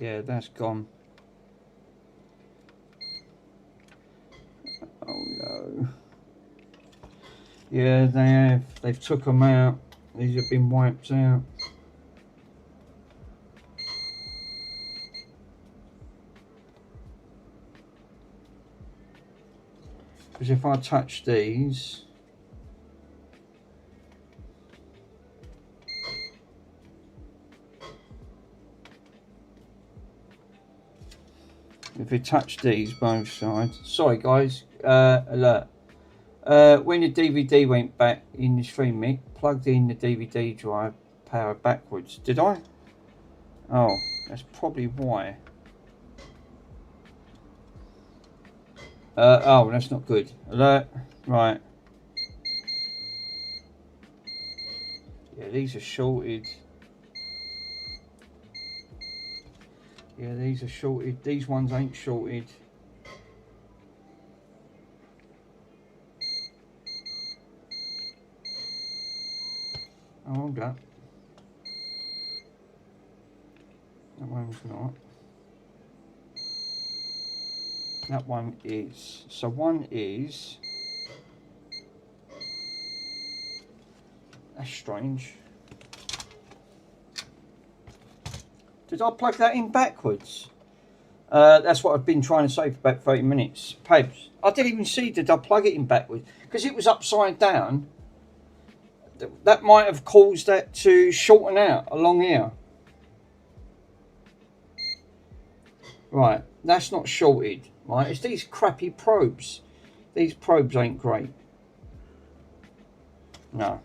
Yeah, that's gone. Oh no. Yeah, they have. They've took them out. These have been wiped out. Because if I touch these, if you touch these both sides, sorry guys, alert. When the DVD went back in the stream mic, plugged in the DVD drive, power backwards. Did I? Oh, that's probably why. Oh, that's not good. Alert. Right. Yeah, these are shorted. Yeah, these are shorted. These ones ain't shorted. Oh, hold up. That one's not. That one is. So one is. That's strange. Did I plug that in backwards? That's what I've been trying to say for about 30 minutes. Pabs, I didn't even see, did I plug it in backwards? Because it was upside down. That might have caused that to shorten out along here. Right, that's not shorted. Right, it's these crappy probes. These probes ain't great. No.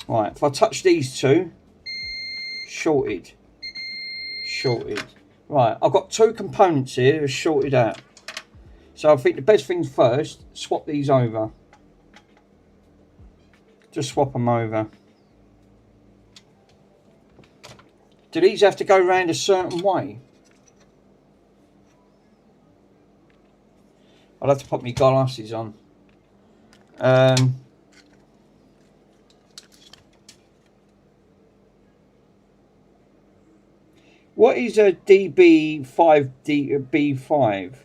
Right, if I touch these two, shorted. Shorted. Right, I've got two components here that are shorted out. So I think the best thing first, swap these over. Just swap them over. Do these have to go around a certain way? I'll have to put my glasses on. What is a DB5B5?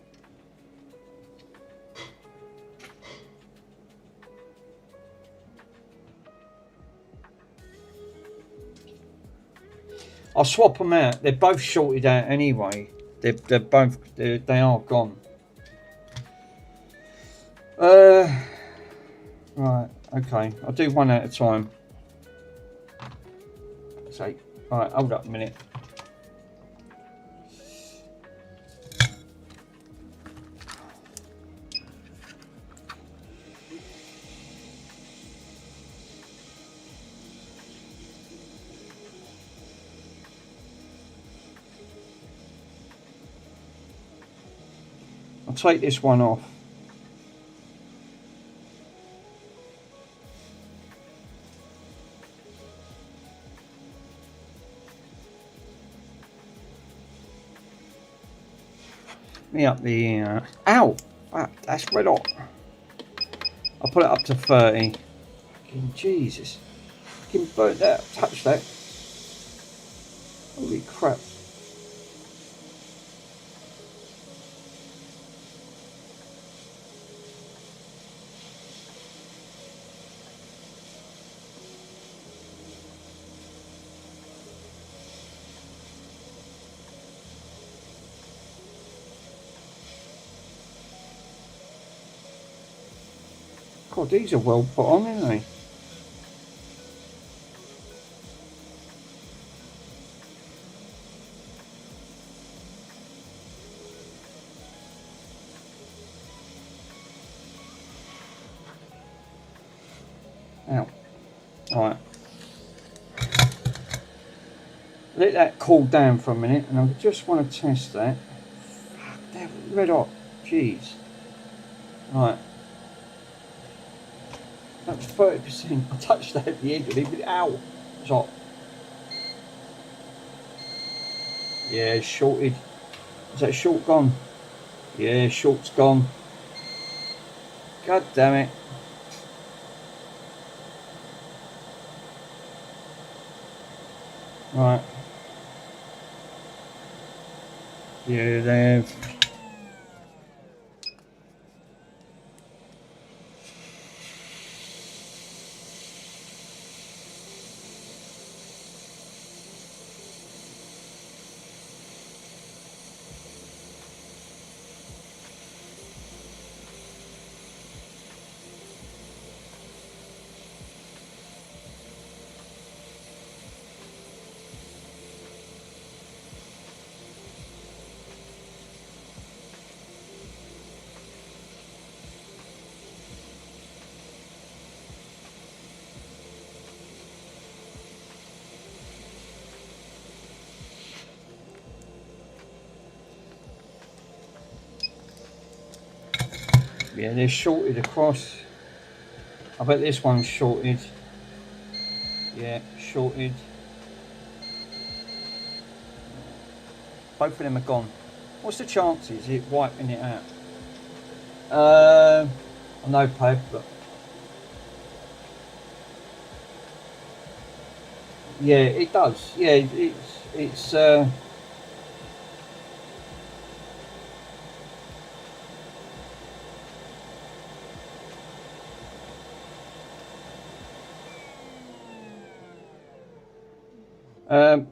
I'll swap them out. They're both shorted out anyway. They are gone. Right, okay. I'll do one at a time. So, alright, hold up a minute. I'll take this one off. Me up the ow! Ah, that's red hot. I'll put it up to 30. Fucking Jesus. Fucking burnt that. Touch that. Holy crap. God, these are well put on, aren't they? Ow. Alright. Let that cool down for a minute, and I just want to test that. Fuck, they're red hot. Jeez. Right. That's 30%. I touched that at the end of it, but ow! It's hot. Yeah, shorted. Is that short gone? Yeah, short's gone. God damn it. Right. Yeah, they have. Yeah, they're shorted across. I bet this one's shorted. Yeah, shorted. Both of them are gone. What's the chances of it wiping it out? I know, Pab, but yeah, it does. Yeah, it's.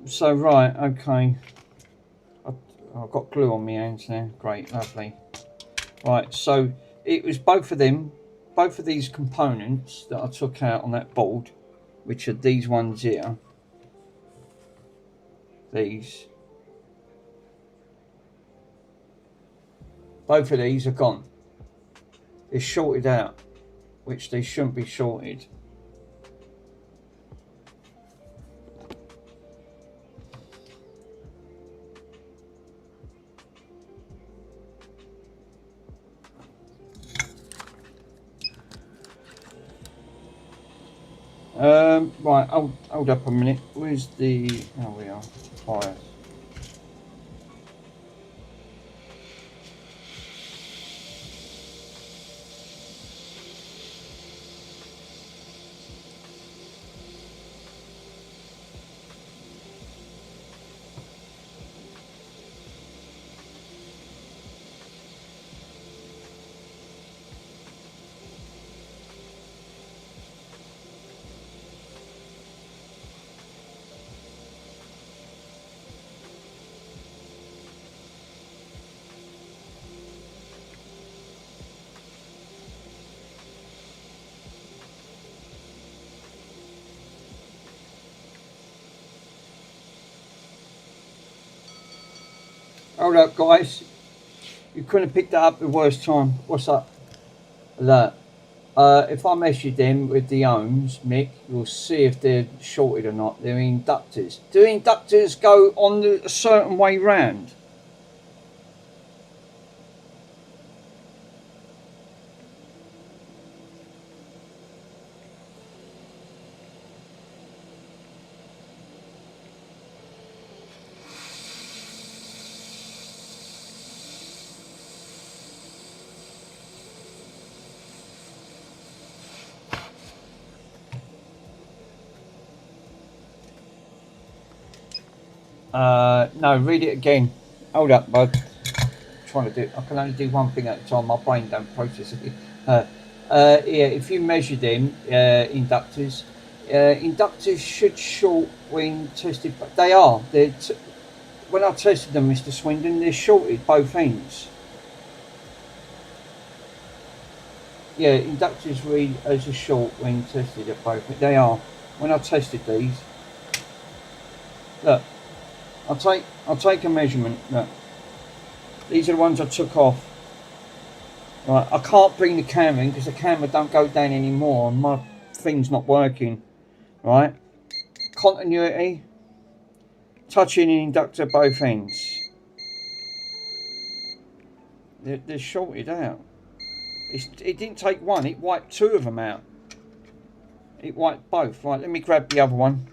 So right, okay. I've got glue on my hands now. Great, lovely. Right, so it was both of these components that I took out on that board, which are these ones here. These. Both of these are gone. They're shorted out, which they shouldn't be shorted. Right, hold up a minute. Where's the... Oh, we are. Fire. Hold up, guys. You couldn't have picked that up at the worst time. What's up? Look. If I measure them with the ohms, Mick, you'll see if they're shorted or not. They're inductors. Do inductors go on a certain way round? No, read it again. Hold up, bud. I'm trying to do. I can only do one thing at a time. My brain don't process it. Yeah, if you measure them, inductors, inductors should short when tested. But they are. When I tested them, Mr. Swindon, they're shorted both ends. Yeah, inductors read as a short when tested at both. They are. When I tested these, look. I'll take a measurement. Look, these are the ones I took off. Right, I can't bring the camera in because the camera don't go down anymore and my thing's not working. Right, continuity, touching an inductor both ends. They're shorted out. It didn't take one, it wiped two of them out. It wiped both. Right, let me grab the other one.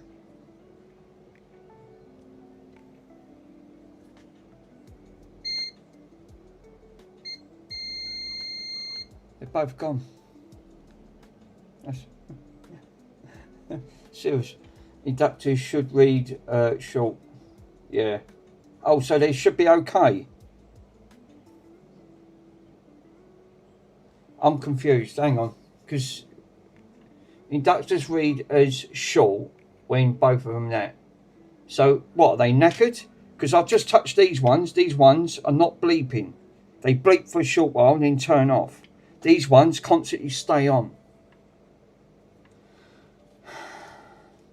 They're both gone. That's serious. Inductors should read short. Yeah. Oh, so they should be okay. I'm confused. Hang on, because inductors read as short when both of them that. So what are they knackered? Because I've just touched these ones. These ones are not bleeping. They bleep for a short while and then turn off. These ones constantly stay on.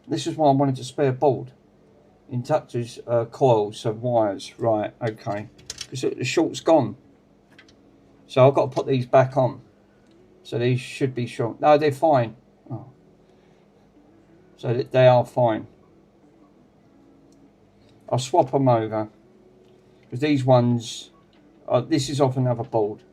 This is why I wanted to spare board. Inductors, coils, so wires. Right, okay. Because the short's gone. So I've got to put these back on. So these should be short. No, they're fine. Oh. So they are fine. I'll swap them over. Because these ones, this is off another board.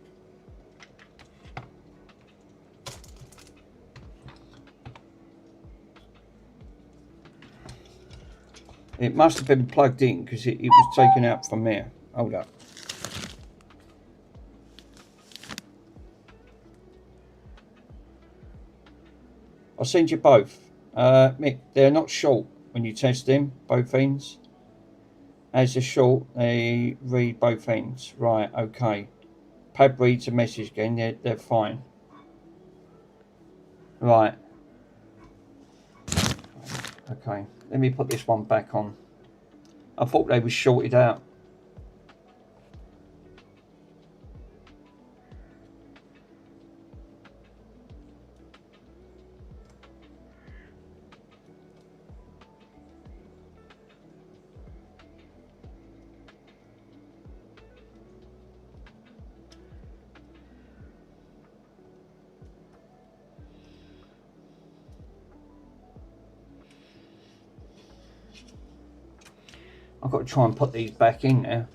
It must have been plugged in because it was taken out from there. Hold up. I'll send you both. Mick, they're not short when you test them, both ends. As they're short, they read both ends. Right, okay. Pad reads a message again, they're fine. Right. Okay, let me put this one back on. I thought they were shorted out. I've got to try and put these back in there.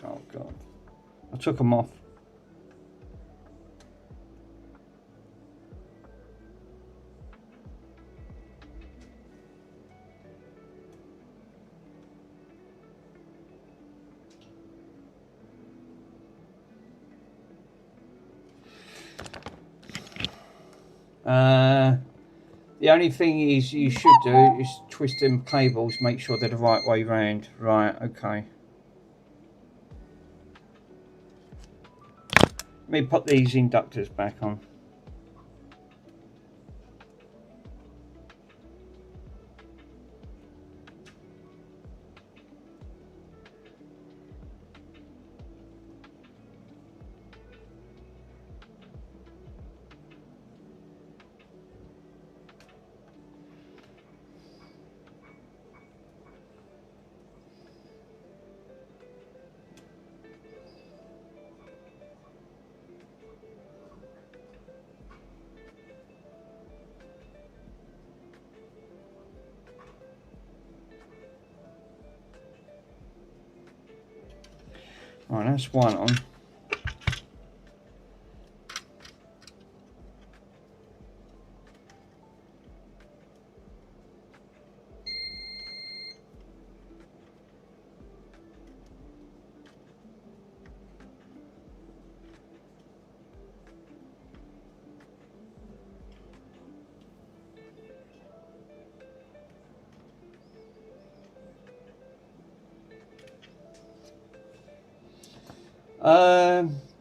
Oh God, I took them off. The only thing is you should do is twist them cables, make sure they're the right way round. Right, okay. Let me put these inductors back on. Right, that's one on.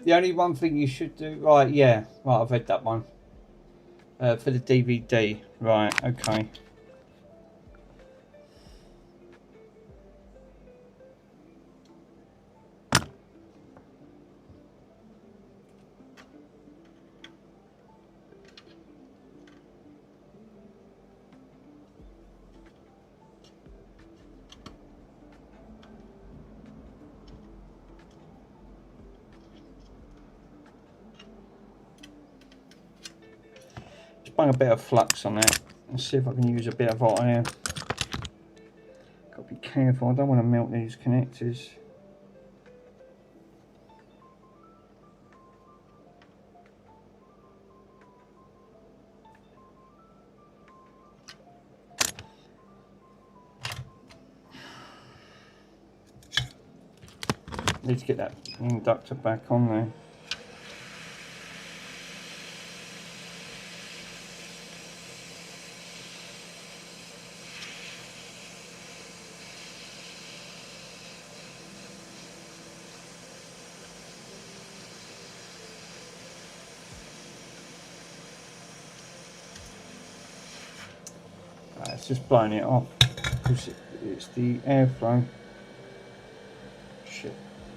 The only one thing you should do, right? Yeah, right. I've read that one for the DVD. Right, okay. Bung a bit of flux on that and see if I can use a bit of hot air. Got to be careful, I don't want to melt these connectors. Need to get that inductor back on there. It's just blowing it off because it's the airflow. Shit,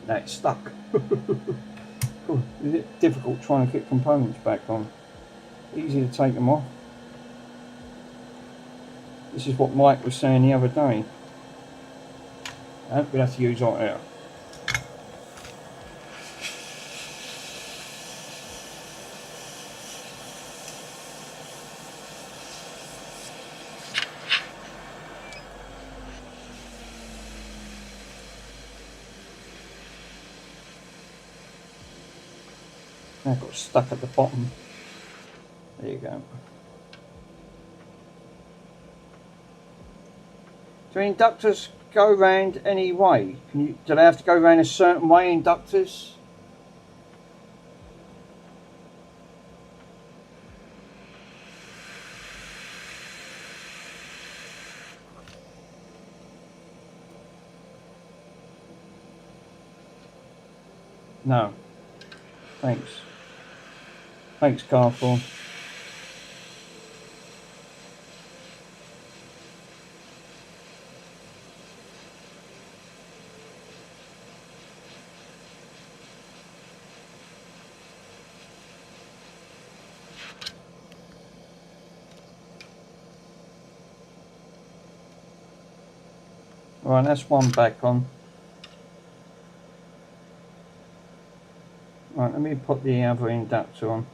now it's stuck. Cool. Is it difficult trying to get components back on? Easy to take them off. This is what Mike was saying the other day. We have to use hot air. Now got stuck at the bottom. There you go. Do inductors go round any way? Do they have to go round a certain way, inductors? No. Thanks. Thanks, Carfor. Right, that's one back on. Right, let me put the other inductor on.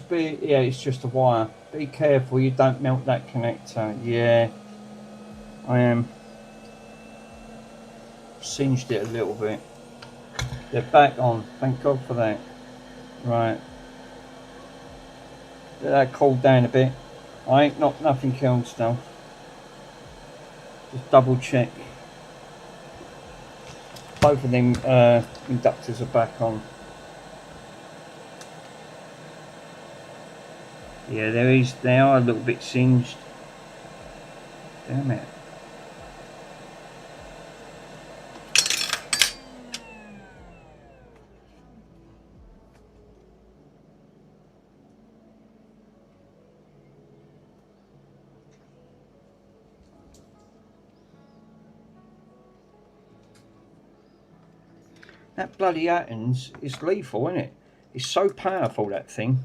Yeah, it's just a wire. Be careful you don't melt that connector. Yeah, I am. Singed it a little bit. They're back on. Thank God for that. Right. Let that cool down a bit. I ain't knocked nothing else still. Just double check. Both of them inductors are back on. Yeah, they are a little bit singed. Damn it. That bloody Athens is lethal, isn't it? It's so powerful, that thing.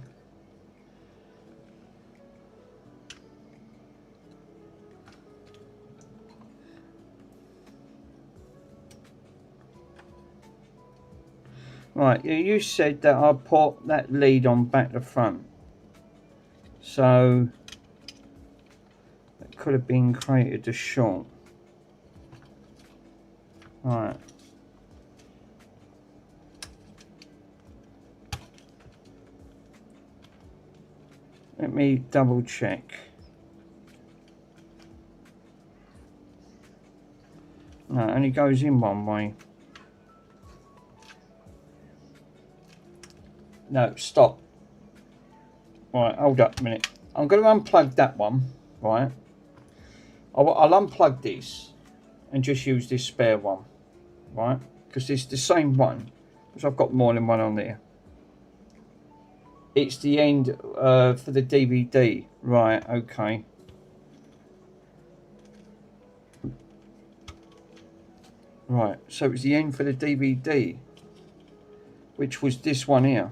Right, you said that I put that lead on back to front. So that could have been created a short. Right. Let me double check. No, it only goes in one way. No, stop. Right, hold up a minute. I'm going to unplug that one, right? I'll unplug this and just use this spare one, right? Because it's the same one, because I've got more than one on there. It's the end for the DVD, right? Okay. Right, so it's the end for the DVD, which was this one here.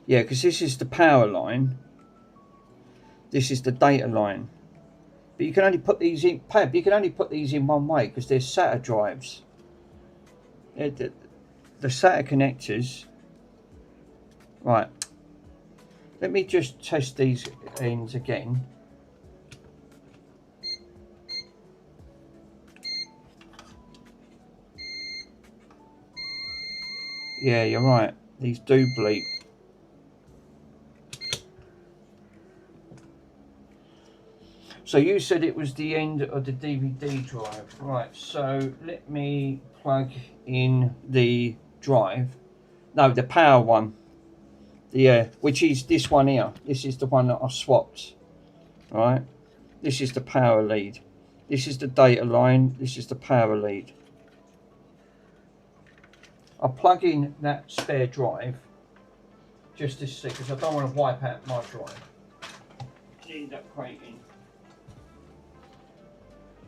Yeah, because this is the power line. This is the data line. But you can only put these in, Pab, you can only put these in one way because they're SATA drives. The SATA connectors. Right. Let me just test these ends again. Yeah, you're right. These do bleep. So you said it was the end of the DVD drive. Right, so let me plug in the drive. No, the power one. Yeah, which is this one here. This is the one that I swapped. Right, this is the power lead. This is the data line. This is the power lead. I'll plug in that spare drive just to see, because I don't want to wipe out my drive. End up creating.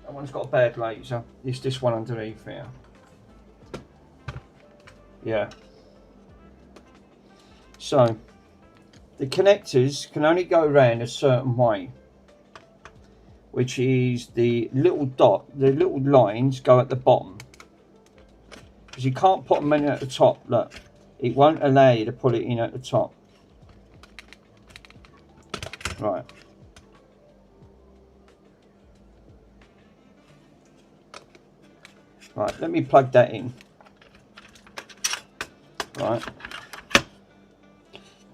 That one's got a bad laser. It's this one underneath here. Yeah. So the connectors can only go around a certain way, which is the little dot, the little lines go at the bottom, because you can't put them in at the top. Look, it won't allow you to put it in at the top. Right. Right, let me plug that in. Right.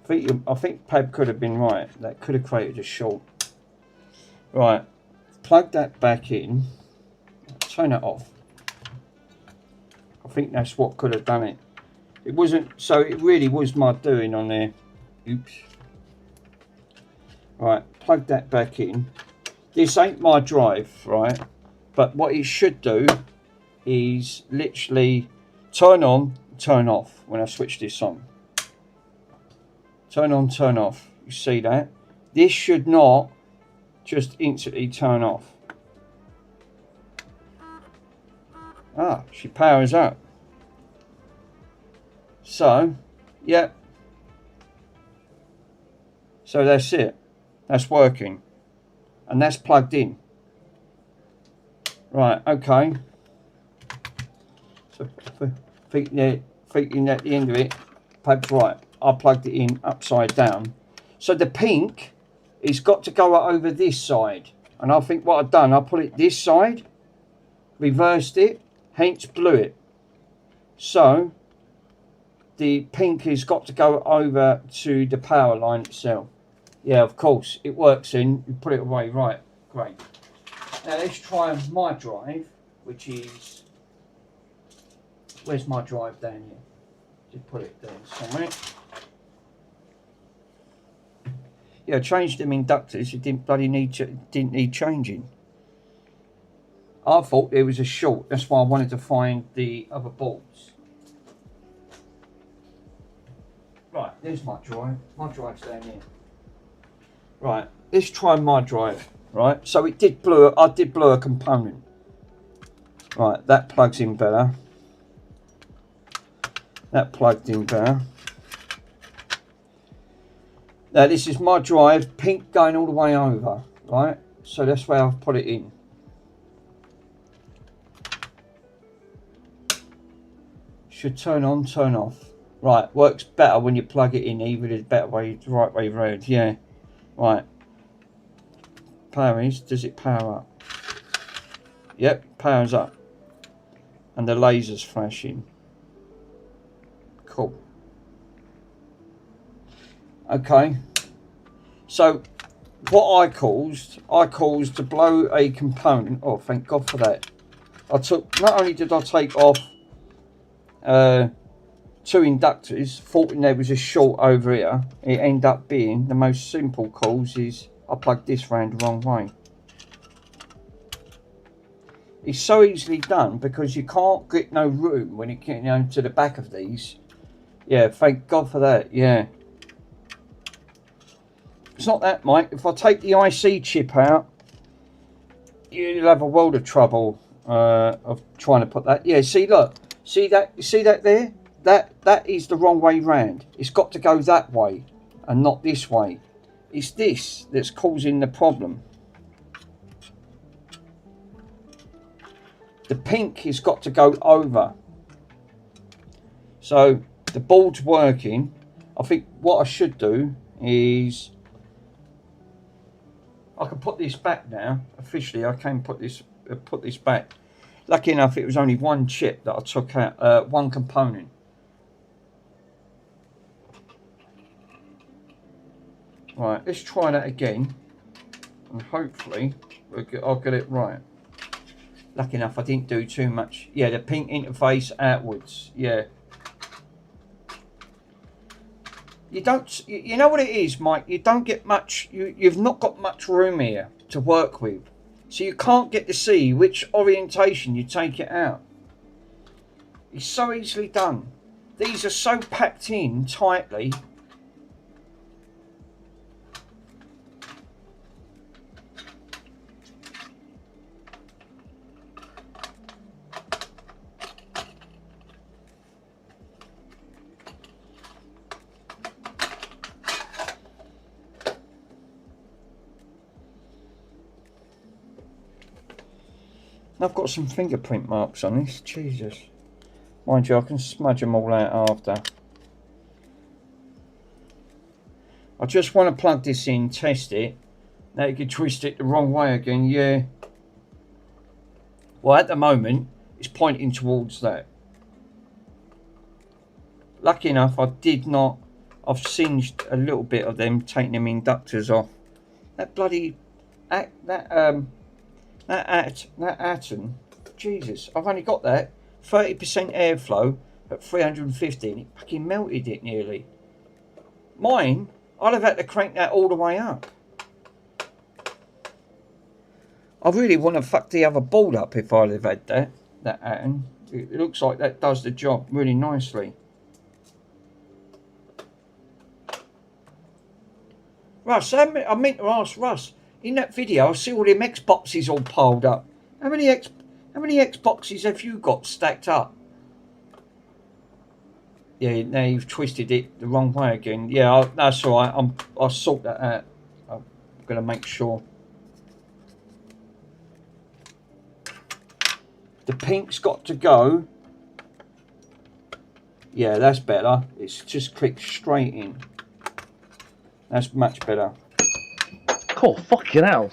I think Pab could have been right. That could have created a short. Right. Plug that back in. Turn it off. I think that's what could have done it. It wasn't, so it really was my doing on there. Oops. Right, plug that back in. This ain't my drive, right? But what it should do is literally turn on, turn off when I switch this on. Turn on, turn off. You see that? This should not just instantly turn off. Ah, she powers up. So, yeah. So that's it. That's working. And that's plugged in. Right, okay. So, thinking at the end of it, Pab's right. I plugged it in upside down. So the pink, it's got to go over this side. And I think what I've done, I put it this side, reversed it, hence blew it. So the pink has got to go over to the power line itself. Yeah, of course, it works in. You put it away, right, great. Now let's try my drive, which is, where's my drive down here? Just put it there somewhere. Yeah, I changed them inductors. It didn't bloody didn't need changing. I thought there was a short. That's why I wanted to find the other boards. Right, there's my drive. My drive's down here. Right, let's try my drive. Right, so it did blow. I did blow a component. Right, that plugs in better. That plugged in better. Now this is my drive, pink going all the way over. Right, so that's where I've put it in. Should turn on, turn off. Right, works better when you plug it in. Either is better way, the right way round. Yeah. Right. Power is, does it power up? Yep, powers up. And the laser's flashing. Cool. Okay. So what I caused to blow a component. Oh, thank God for that. I took, not only did I take off 2 inductors, thought there was a short over here. It ended up being the most simple cause is I plugged this round the wrong way. It's so easily done because you can't get no room when it gets to the back of these. Yeah, thank God for that. Yeah. It's not that, Mike. If I take the IC chip out, you'll have a world of trouble of trying to put that. Yeah, see, look. See that there? That is the wrong way round. It's got to go that way and not this way. It's this that's causing the problem. The pink has got to go over. So the board's working. I think what I should do is I can put this back now. Officially, I can put this back. Lucky enough, it was only one chip that I took out, one component. Right, let's try that again, and hopefully I'll get it right. Lucky enough, I didn't do too much. Yeah, the pink interface outwards. Yeah. You don't. You know what it is, Mike. You don't get much. You've not got much room here to work with, so you can't get to see which orientation you take it out. It's so easily done. These are so packed in tightly. I've got some fingerprint marks on this. Jesus. Mind you, I can smudge them all out after. I just want to plug this in, test it. Now you can twist it the wrong way again, yeah. Well, at the moment, it's pointing towards that. Lucky enough, I did not. I've singed a little bit of them, taking them inductors off. That bloody... That atom, Jesus, I've only got that 30% airflow at 350 and it fucking melted it nearly. Mine, I'd have had to crank that all the way up. I really want to fuck the other board up if I'd have had that atom. It looks like that does the job really nicely. Russ, I meant to ask Russ. In that video, I see all them Xboxes all piled up. How many Xboxes have you got stacked up? Yeah, now you've twisted it the wrong way again. Yeah, that's all right. I'll sort that out. I'm gonna make sure. The pink's got to go. Yeah, that's better. It's just clicked straight in. That's much better. Oh, fucking hell.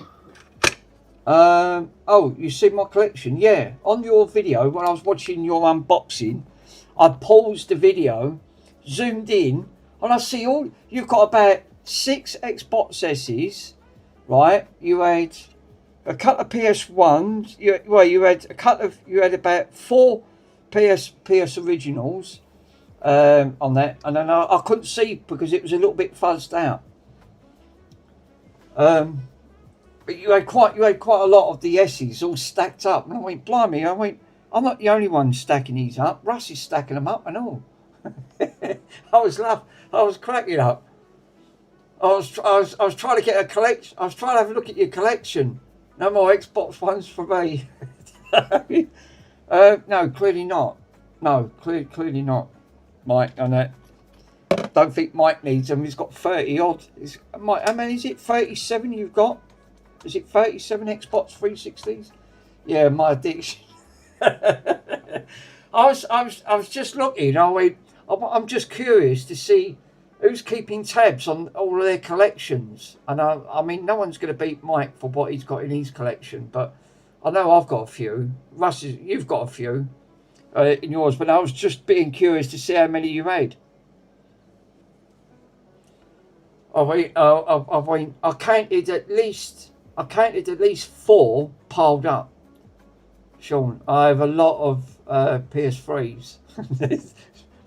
Oh, you see my collection? Yeah. On your video, when I was watching your unboxing, I paused the video, zoomed in, and I see you've got about 6 Xbox S's, right? You had a couple of PS1s. You had about 4 PS originals on that, and then I couldn't see because it was a little bit fuzzed out. But you had quite a lot of the S's all stacked up, and I went, blimey! I'm not the only one stacking these up. Russ is stacking them up and all. I was cracking up. I was trying to get a collection. I was trying to have a look at your collection. No more Xbox Ones for me. No, clearly not. No, clearly not, Mike. On that. Don't think Mike needs them. He's got 30 odd. Mike, how many is it? 37 you've got? Is it 37 Xbox 360s? Yeah, my addiction. I was just looking. I'm just curious to see who's keeping tabs on all of their collections. And I mean, no one's going to beat Mike for what he's got in his collection. But I know I've got a few. Russ, you've got a few in yours. But I was just being curious to see how many you had. I counted at least 4 piled up. Sean, I have a lot of PS3s.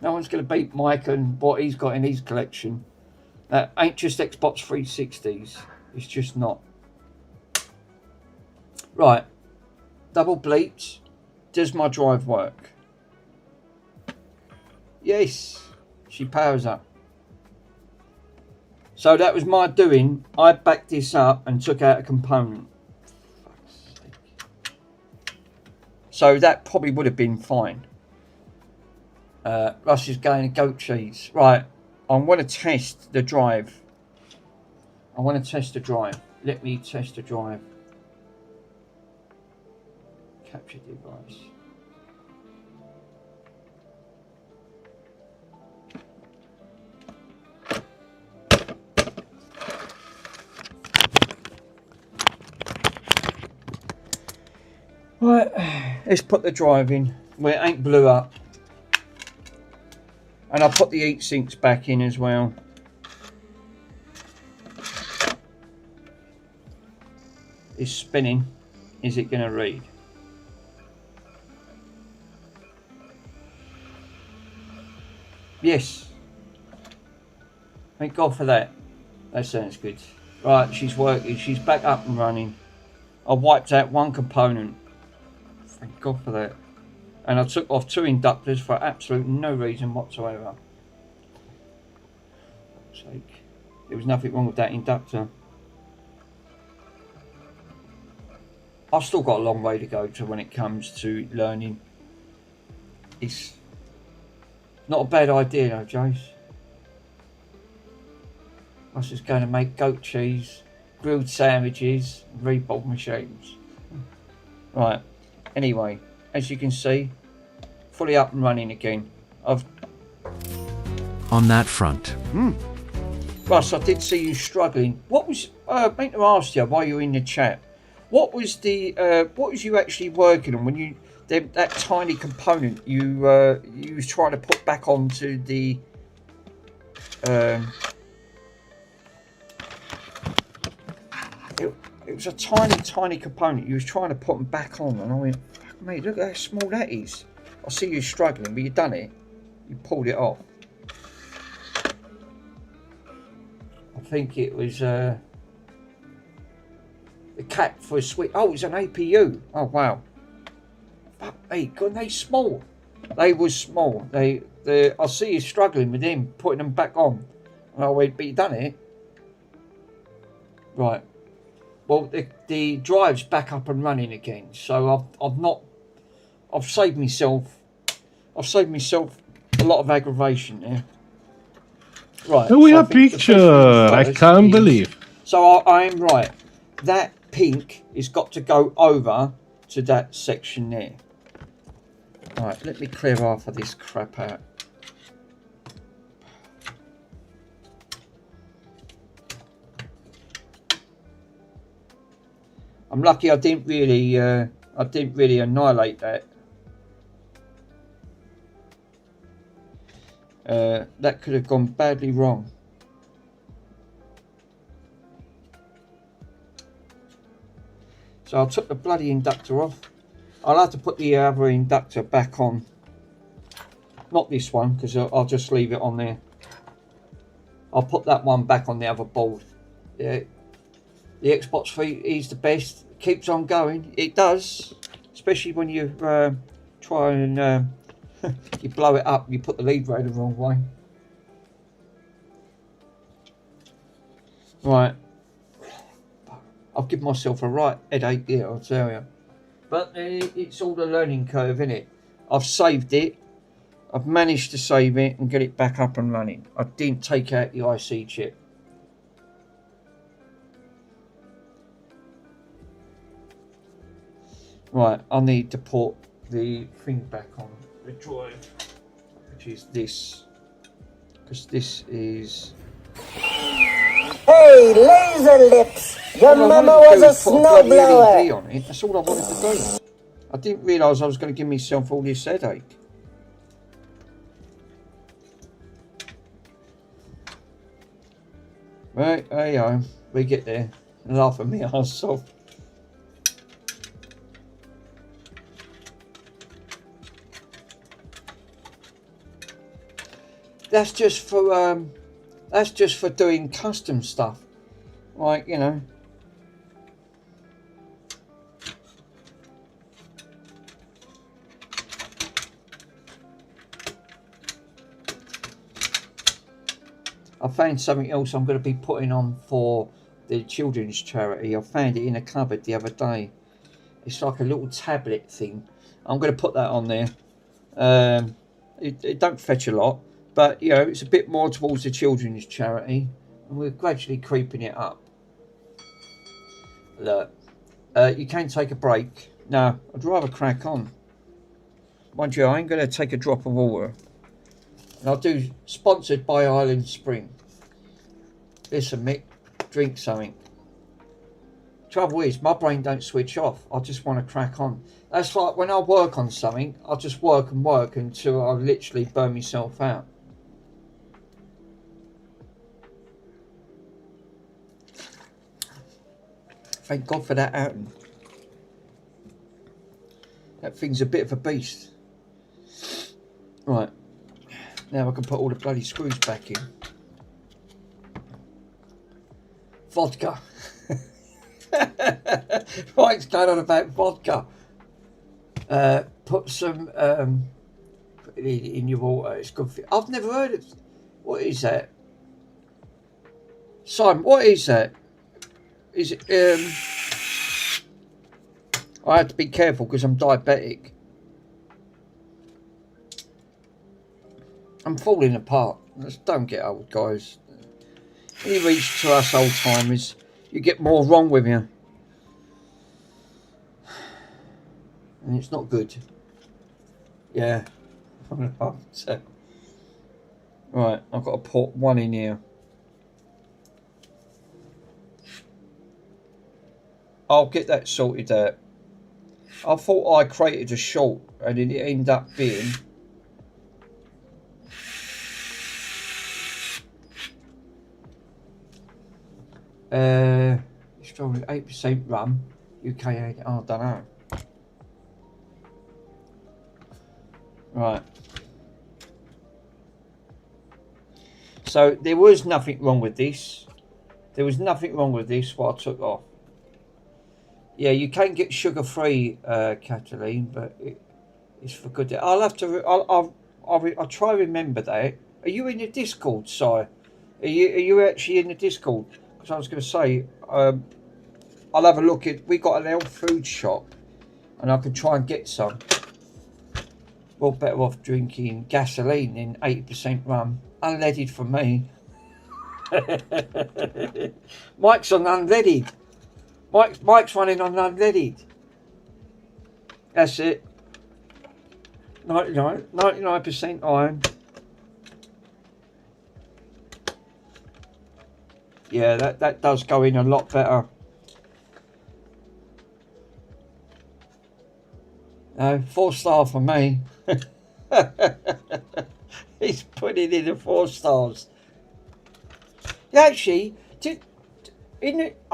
No one's going to beat Mike and what he's got in his collection. That ain't just Xbox 360s. It's just not. Right. Double bleeps. Does my drive work? Yes. She powers up. So that was my doing. I backed this up and took out a component. So that probably would have been fine. Russ is going to goat cheese. Right, I want to test the drive. Let me test the drive. Capture device. Right, let's put the drive in where it ain't blew up. And I'll put the heat sinks back in as well. is spinning. Is it going to read? Yes. Thank God for that. That sounds good. Right, she's working. She's back up and running. I wiped out one component. Thank God for that. And I took off 2 inductors for absolute no reason whatsoever. For fuck's sake. There was nothing wrong with that inductor. I've still got a long way to go to when it comes to learning. It's not a bad idea though, Jace. I was just going to make goat cheese, grilled sandwiches, rebuild machines. Right, anyway, as you can see, fully up and running again. On that front. Russ, I did see you struggling. What was, I meant to ask you while you were in the chat, what was you actually working on when you, that tiny component you was trying to put back onto the, it was a tiny component you was trying to put them back on, and I went, mate, look at how small that is. I see you struggling, but you done it. You pulled it off. I think it was the cap for a switch. Oh, it was an APU. Oh wow. Hey, God, they small. They was small. I see you struggling with them, putting them back on. And I went, but you done it. Right. Well, the drive's back up and running again. So I've saved myself a lot of aggravation there. Right. Oh, we so have picture. I can't believe. So I am right. That pink has got to go over to that section there. Right, let me clear half of this crap out. I'm lucky I didn't really annihilate that. That could have gone badly wrong. So I took the bloody inductor off. I'll have to put the other inductor back on. Not this one, because I'll just leave it on there. I'll put that one back on the other board. Yeah. The Xbox 3 is the best. It keeps on going. It does. Especially when you try and you blow it up. You put the lead ray the wrong way. Right. I've given myself a right headache here, I'll tell you. But it's all the learning curve, isn't it? I've saved it. I've managed to save it and get it back up and running. I didn't take out the IC chip. Right, I need to put the thing back on the drive, which is this. Because this is... Hey, laser lips! Your mama was a snowblower! On it. That's all I wanted to do. I didn't realise I was going to give myself all this headache. Right, there you go. We get there. Laugh at me arse off. That's just for doing custom stuff, like, you know. I found something else I'm going to be putting on for the children's charity. I found it in a cupboard the other day. It's like a little tablet thing. I'm going to put that on there. It don't fetch a lot, but you know, it's a bit more towards the children's charity, and we're gradually creeping it up. Look, you can take a break. No, I'd rather crack on. Mind you, I ain't going to take a drop of water. And I'll do sponsored by Island Spring. Listen, Mick, drink something. Trouble is, my brain don't switch off. I just want to crack on. That's like when I work on something, I'll just work and work until I literally burn myself out. Thank God for that happened. That thing's a bit of a beast. Right. Now I can put all the bloody screws back in. Vodka. Mike's going on about vodka. Put some put it in your water. It's good for you. I've never heard of. What is that? Simon, what is that? Is it? I have to be careful because I'm diabetic. I'm falling apart. Just don't get old, guys. When you reach to us old timers, you get more wrong with you. And it's not good. Yeah. Right, I've got to put one in here. I'll get that sorted out. I thought I created a short and it ended up being strawberry 8% rum, UK 8. Oh, I don't know. Right. So there was nothing wrong with this. There was nothing wrong with this. What I took off. Yeah, you can get sugar-free, Kathleen, but it's for good. I'll have to. I'll try to remember that. Are you in the Discord, Si? Are you actually in the Discord? Because I was going to say, I'll have a look at. We got an health food shop, and I could try and get some. Well, better off drinking gasoline than 80% rum, unleaded for me. Mike's on unleaded. Mike's running on unleaded. That's it. 99% iron. Yeah, that does go in a lot better. No, 4-star for me. He's putting in the 4 stars. Yeah, actually, I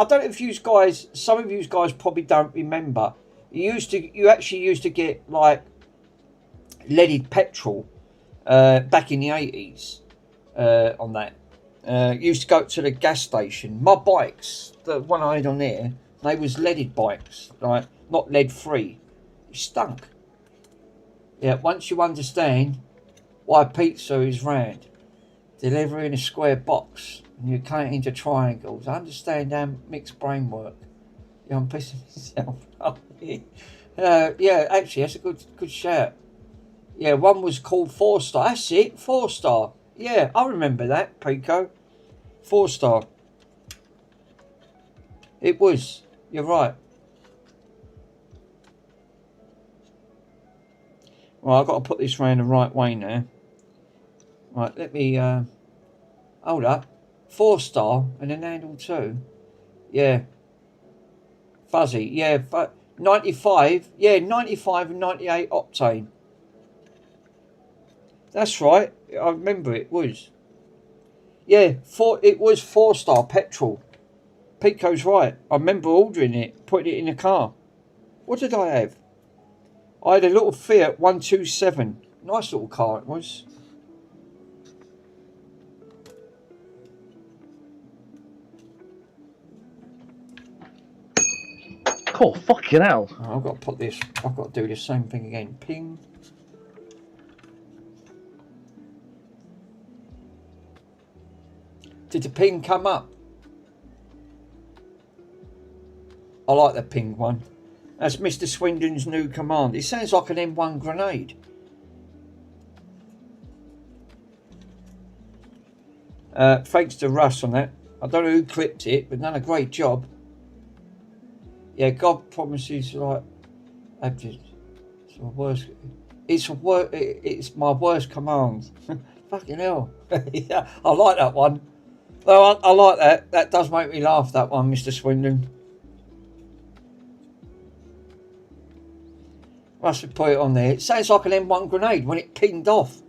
don't know if you guys, some of you guys probably don't remember. You actually used to get like leaded petrol back in the 80s on that. Used to go to the gas station. My bikes, the one I had on there, they was leaded bikes, like not lead free. It stunk. Yeah, once you understand why pizza is round, deliver in a square box, and you cut it into triangles, I understand how mixed brain work. Yeah, I'm pissing myself off. Yeah, actually, that's a good shout. Yeah, one was called 4-star. That's it, 4-star. Yeah, I remember that, Pico. 4-star. It was. You're right. Right, I've got to put this round the right way now. Right, let me, hold up. 4-star and then handle 2. Yeah. Fuzzy. Yeah, 95. Yeah, 95 and 98 octane. That's right. I remember it was. Yeah, it was 4-star petrol. Pico's right. I remember ordering it, putting it in the car. What did I have? I had a little Fiat 127. Nice little car it was. Oh, fucking hell. Oh, I've got to put this. I've got to do the same thing again. Ping. Did the ping come up? I like the ping one. That's Mr. Swindon's new command. It sounds like an M1 grenade. Thanks to Russ on that. I don't know who clipped it, but done a great job. Yeah, God promises like it's my worst. It's my worst command. Fucking hell. Yeah, I like that one. Well, I like that. That does make me laugh. That one, Mr. Swindon. Must have put it on there. It sounds like an M1 grenade when it pinged off.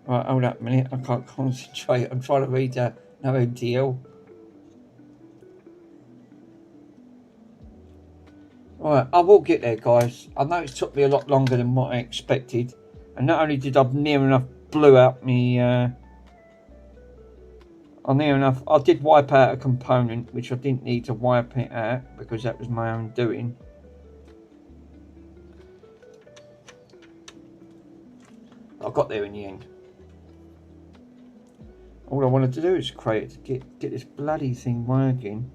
Right, hold up a minute. I can't concentrate. I'm trying to read no MDL. Right, I will get there, guys. I know it took me a lot longer than what I expected. And not only did I near enough blew out me... I did wipe out a component, which I didn't need to wipe it out, because that was my own doing. I got there in the end. All I wanted to do is get this bloody thing working.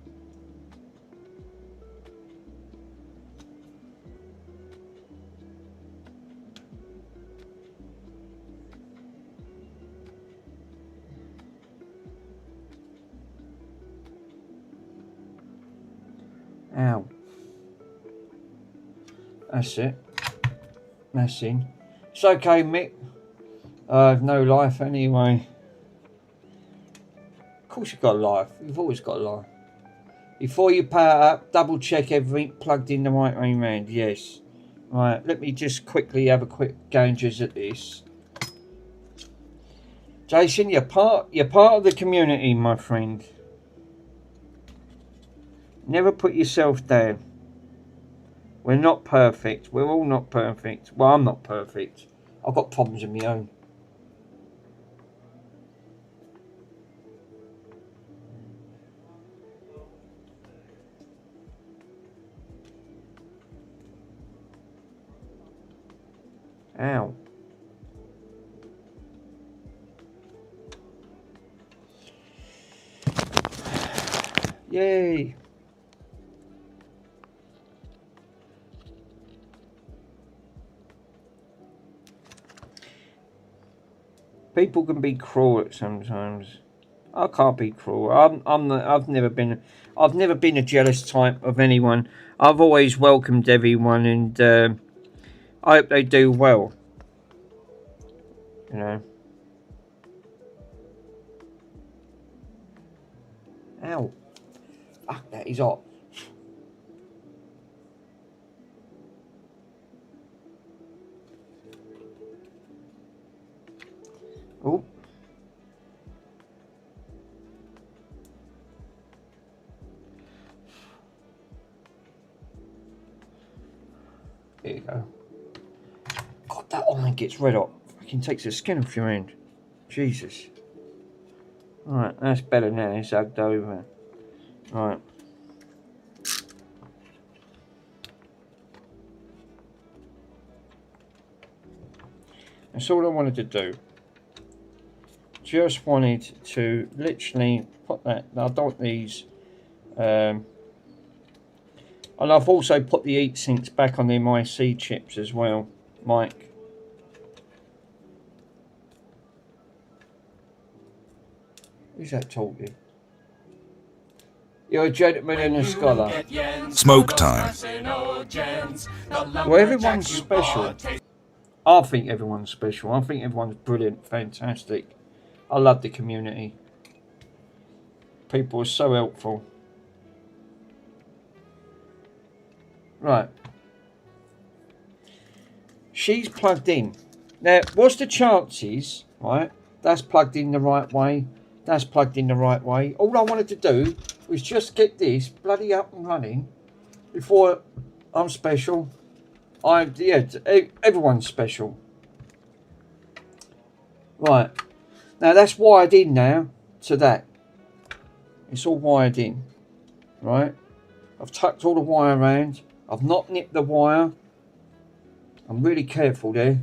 Ow. That's it. That's in. It's okay, Mick. I have no life anyway. Of course you've got a life. You've always got a life. Before you power up, double check everything plugged in the right way round. Yes. Right, let me just quickly have a quick gauges at this. Jason, you're part of the community, my friend. Never put yourself down. We're not perfect. We're all not perfect. Well, I'm not perfect. I've got problems of my own. Ow. Yay. People can be cruel at sometimes. I can't be cruel. I've never been a jealous type of anyone. I've always welcomed everyone, and I hope they do well. You know. Ow. Fuck, that is hot. Oh. There you go. God, that iron gets red hot. Fucking takes the skin off your hand. Jesus. Alright, that's better now. It's hugged over. Right. That's all I wanted to do. Just wanted to literally put that. I don't want these. And I've also put the heat sinks back on the MIC chips as well, Mike. Who's that talking? You're a gentleman and a scholar. Smoke time. Well, everyone's special. I think everyone's special. I think everyone's brilliant, fantastic. I love the community. People are so helpful. Right. She's plugged in. Now, what's the chances, right? That's plugged in the right way. That's plugged in the right way. All I wanted to do was just get this bloody up and running before I'm special. Everyone's special. Right. Now, that's wired in now to that. It's all wired in. Right. I've tucked all the wire around. I've not nipped the wire. I'm really careful there.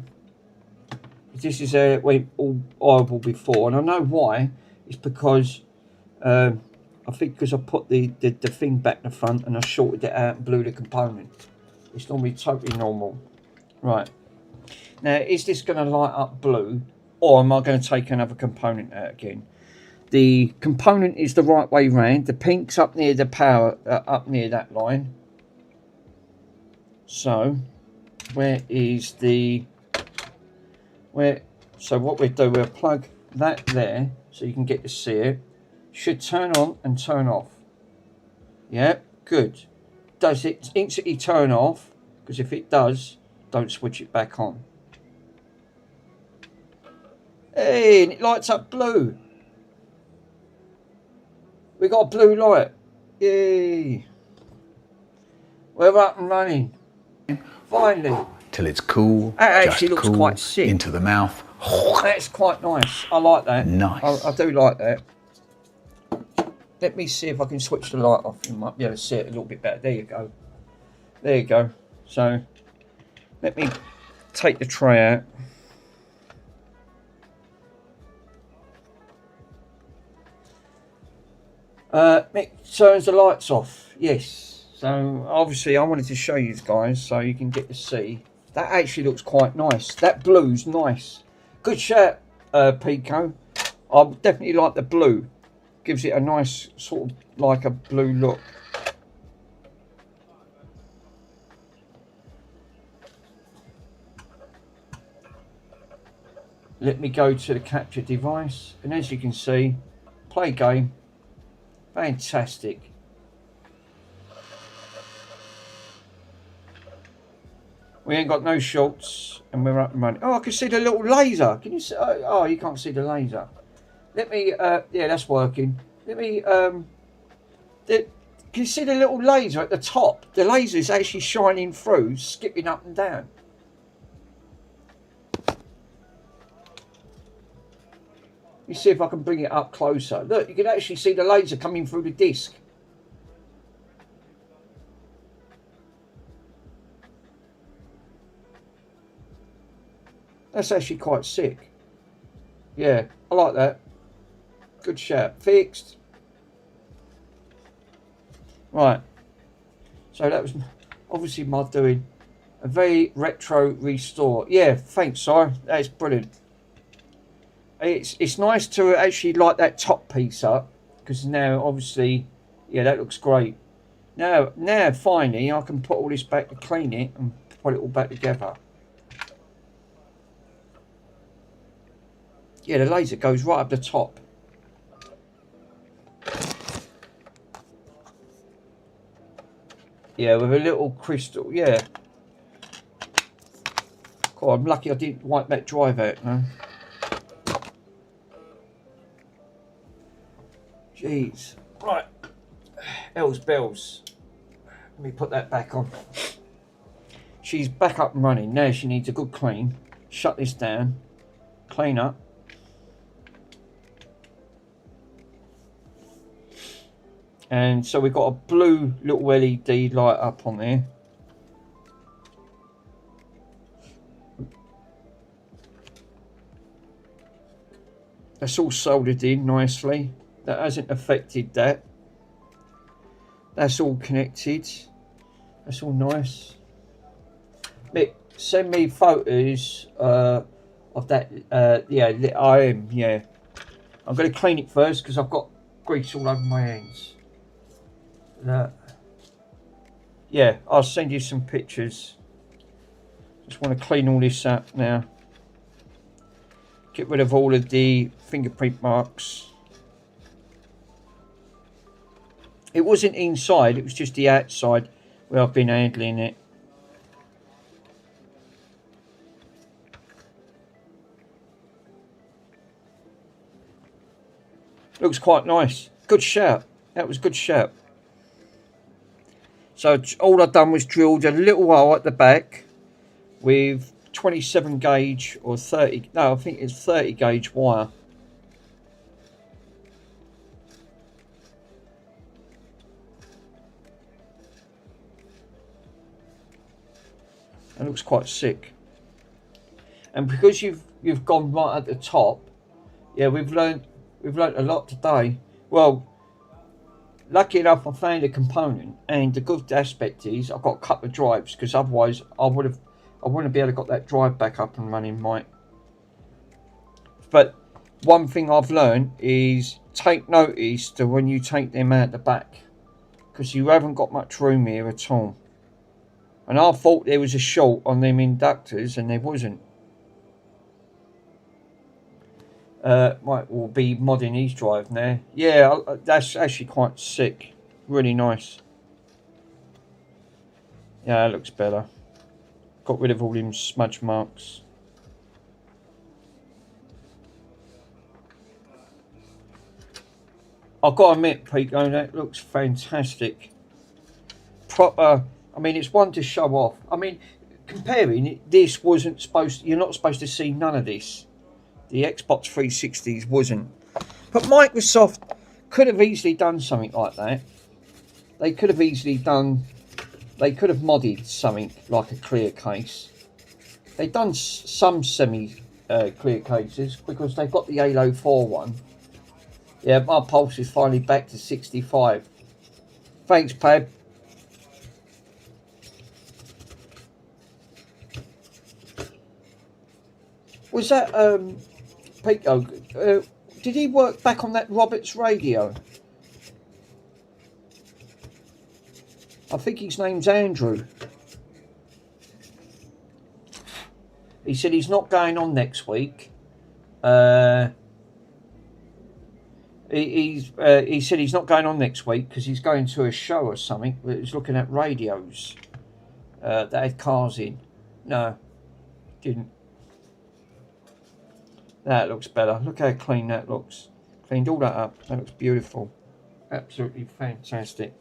This is how it went all horrible before. And I know why. It's because I think because I put the thing back in the front and I shorted it out and blew the component. It's normally totally normal. Right. Now, is this going to light up blue, or am I going to take another component out again? The component is the right way round. The pink's up near the power, up near that line. So, so what we do, we'll plug that there so you can get to see it. Should turn on and turn off. Yeah, good. Does it instantly turn off? because if it does, don't switch it back on. Hey, and it lights up blue. We got a blue light. Yay. We're up and running. Finally. Till it's cool. That actually just looks cool, quite sick. into the mouth. That's quite nice. I like that. Nice. I do like that. Let me see if I can switch the light off. You might be able to see it a little bit better. There you go. There you go. So, let me take the tray out. Mick turns the lights off. Yes. So obviously I wanted to show you guys so you can get to see. That actually looks quite nice. That blue's nice. Good shout, Pico. I definitely like the blue. Gives it a nice sort of like a blue look. Let me go to the capture device, and as you can see, play game. Fantastic. We ain't got no shots, and we're up and running. Oh, I can see the little laser. Can you see? Oh, you can't see the laser. Let me. Yeah, that's working. Let me. Can you see the little laser at the top? The laser is actually shining through, skipping up and down. Let me see if I can bring it up closer. Look, you can actually see the laser coming through the disc. That's actually quite sick. Yeah, I like that. Good shout. Fixed. Right. So that was obviously my doing. A very retro restore. Yeah, thanks, Si. That's brilliant. It's nice to actually light that top piece up, because now obviously, yeah, that looks great. Now finally I can put all this back to clean it and put it all back together. Yeah, the laser goes right up the top. Yeah, with a little crystal, yeah. God, I'm lucky I didn't wipe that drive out, no? Jeez. Right. Ells bells. Let me put that back on. She's back up and running. Now she needs a good clean. Shut this down. Clean up. And so we've got a blue little LED light up on there. That's all soldered in nicely. That hasn't affected that. That's all connected. That's all nice. Mick, send me photos of that. Yeah, I am. Yeah, I'm going to clean it first because I've got grease all over my hands. Yeah, I'll send you some pictures. Just want to clean all this up now. Get rid of all of the fingerprint marks. It wasn't inside, it was just the outside where I've been handling it. Looks quite nice. Good shout. That was a good shout. So all I've done was drilled a little hole at the back with 27 gauge or 30, no, I think it's 30 gauge wire. It looks quite sick. And because you've gone right at the top, yeah, we've learned a lot today. Well, lucky enough I found a component, and the good aspect is I've got a couple of drives, because otherwise I wouldn't be able to got that drive back up and running, Mike. But one thing I've learned is take notice to when you take them out the back, because you haven't got much room here at all. And I thought there was a short on them inductors, and there wasn't. Mike will be modding his drive now. Yeah, that's actually quite sick. Really nice. Yeah, that looks better. Got rid of all them smudge marks. I've got to admit, Pico, that looks fantastic. Proper. I mean, it's one to show off. I mean, comparing it, this wasn't supposed. You're not supposed to see none of this. The Xbox 360s wasn't. But Microsoft could have easily done something like that. They could have easily done. They could have modded something like a clear case. They've done some semi-clear cases because they've got the Halo 4 one. Yeah, my pulse is finally back to 65. Thanks, Pab. Was that Pico? Did he work back on that Roberts radio? I think his name's Andrew. He said he's not going on next week. He said he's not going on next week because he's going to a show or something. He's looking at radios that had cars in. No, didn't. That looks better. Look how clean that looks. Cleaned all that up. That looks beautiful. Absolutely fantastic.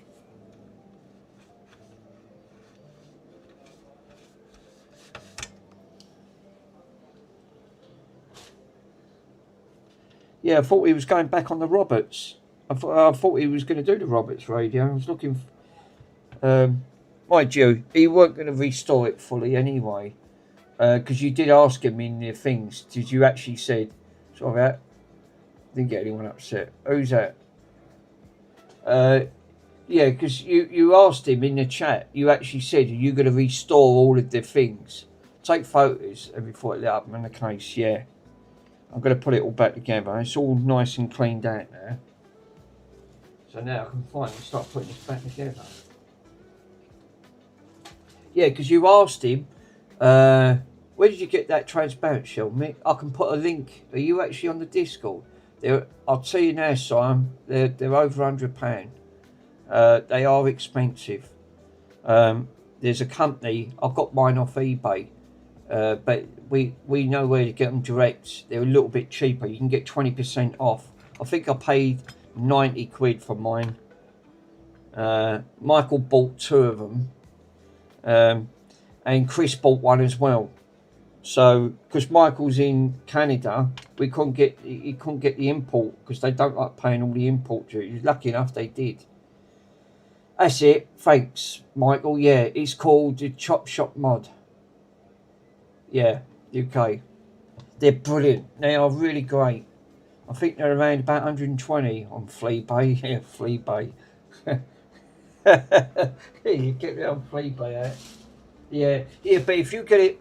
Yeah, I thought he was going back on the Roberts. I thought he was going to do the Roberts radio. I was looking for... mind you, he weren't going to restore it fully anyway. Because you did ask him in the things. Did you actually said... Sorry about that. Didn't get anyone upset. Who's that? Yeah, because you asked him in the chat. You actually said, are you going to restore all of the things? Take photos and before it lit up in the case, yeah. I'm going to put it all back together. It's all nice and cleaned out now. So now I can finally start putting this back together. Yeah, because you asked him, where did you get that transparent shell, Mick? I can put a link. Are you actually on the Discord? I'll tell you now, Simon, they're over £100. They are expensive. There's a company, I've got mine off eBay. But we know where to get them direct. They're a little bit cheaper. You can get 20% off. I think I paid 90 quid for mine. Michael bought 2 of them. And Chris bought one as well. So, because Michael's in Canada, he couldn't get the import because they don't like paying all the import duties. Lucky enough they did. That's it. Thanks, Michael. Yeah, it's called the Chop Shop Mod. Yeah, UK. They're brilliant. They are really great. I think they're around about 120 on Fleabay. Yeah, Fleabay. You get it on Fleabay, eh? Yeah, yeah. But if you get it,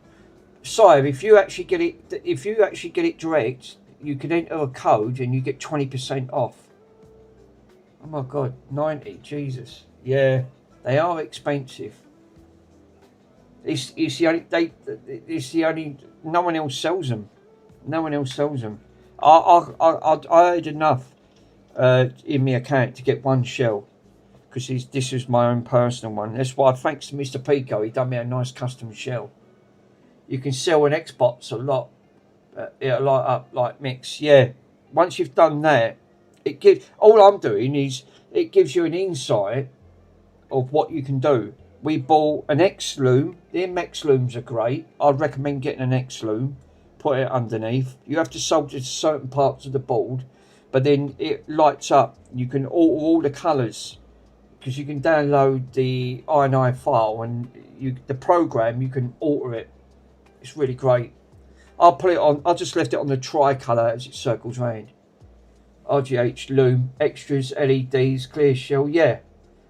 if you actually get it direct, you can enter a code and you get 20% off. Oh my God, 90. Jesus. Yeah, they are expensive. It's the only no one else sells them. No one else sells them. I had enough in my account to get one shell because this is my own personal one. That's why, thanks to Mr. Pico, he done me a nice custom shell. You can sell an Xbox a lot. It'll light up like mix. Yeah. Once you've done that, it gives. All I'm doing is it gives you an insight of what you can do. We bought an X-Loom. The X-Looms are great. I'd recommend getting an X-Loom. Put it underneath. You have to solder to certain parts of the board, but then it lights up. You can alter all the colours because you can download the INI file and the program. You can alter it. It's really great. I'll put it on. I just left it on the tricolour as it circles round. RGH Loom extras, LEDs, clear shell. Yeah.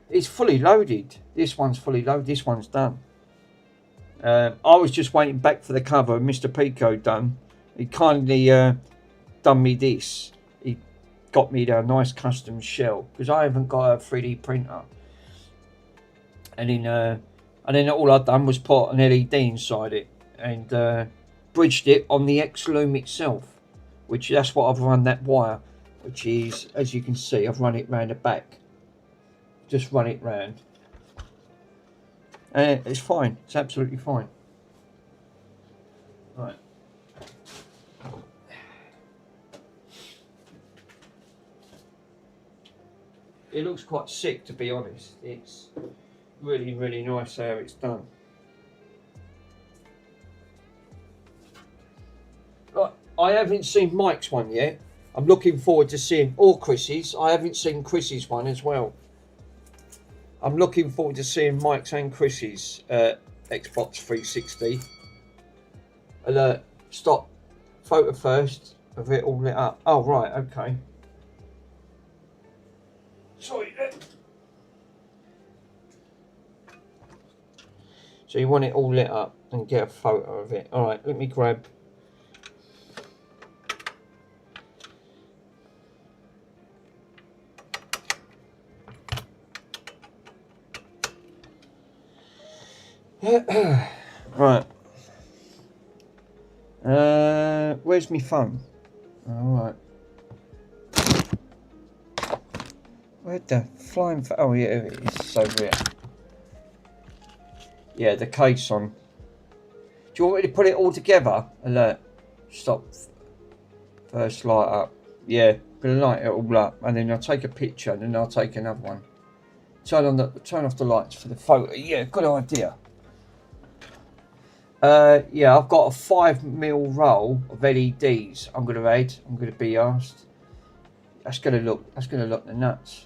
It's fully loaded. This one's fully loaded. This one's done. I was just waiting back for the cover. Mr. Pico done. He kindly done me this. He got me a nice custom shell because I haven't got a 3D printer. And then all I've done was put an LED inside it and bridged it on the X-Loom itself. Which that's what I've run that wire. Which is, as you can see, I've run it round the back. Just run it round. It's fine. It's absolutely fine. It looks quite sick, to be honest. It's really, really nice how it's done. Right, I haven't seen Mike's one yet. I'm looking forward to seeing, or Chris's. I haven't seen Chris's one as well. I'm looking forward to seeing Mike's and Chris's Xbox 360. Alert, stop. Photo first of it all lit up. Oh, right, okay. Sorry. So you want it all lit up and get a photo of it. All right, let me grab. Right. Where's my phone? All right. Where the flying? Oh yeah, it is. So weird. Yeah, the case on. Do you want me to put it all together? Alert. Stop. First light up. Yeah, gonna light it all up, and then I'll take a picture, and then I'll take another one. Turn off the lights for the photo. Yeah, good idea. Yeah, I've got a 5mm roll of LEDs. I'm gonna be asked. That's gonna look the nuts.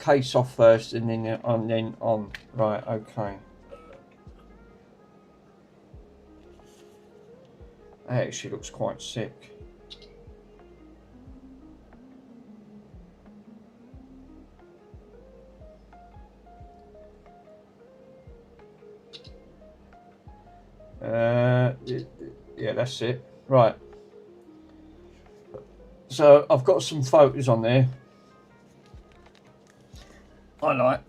Case off first, and then on. Right, okay. That actually looks quite sick. Yeah, that's it. Right. So I've got some photos on there. I like.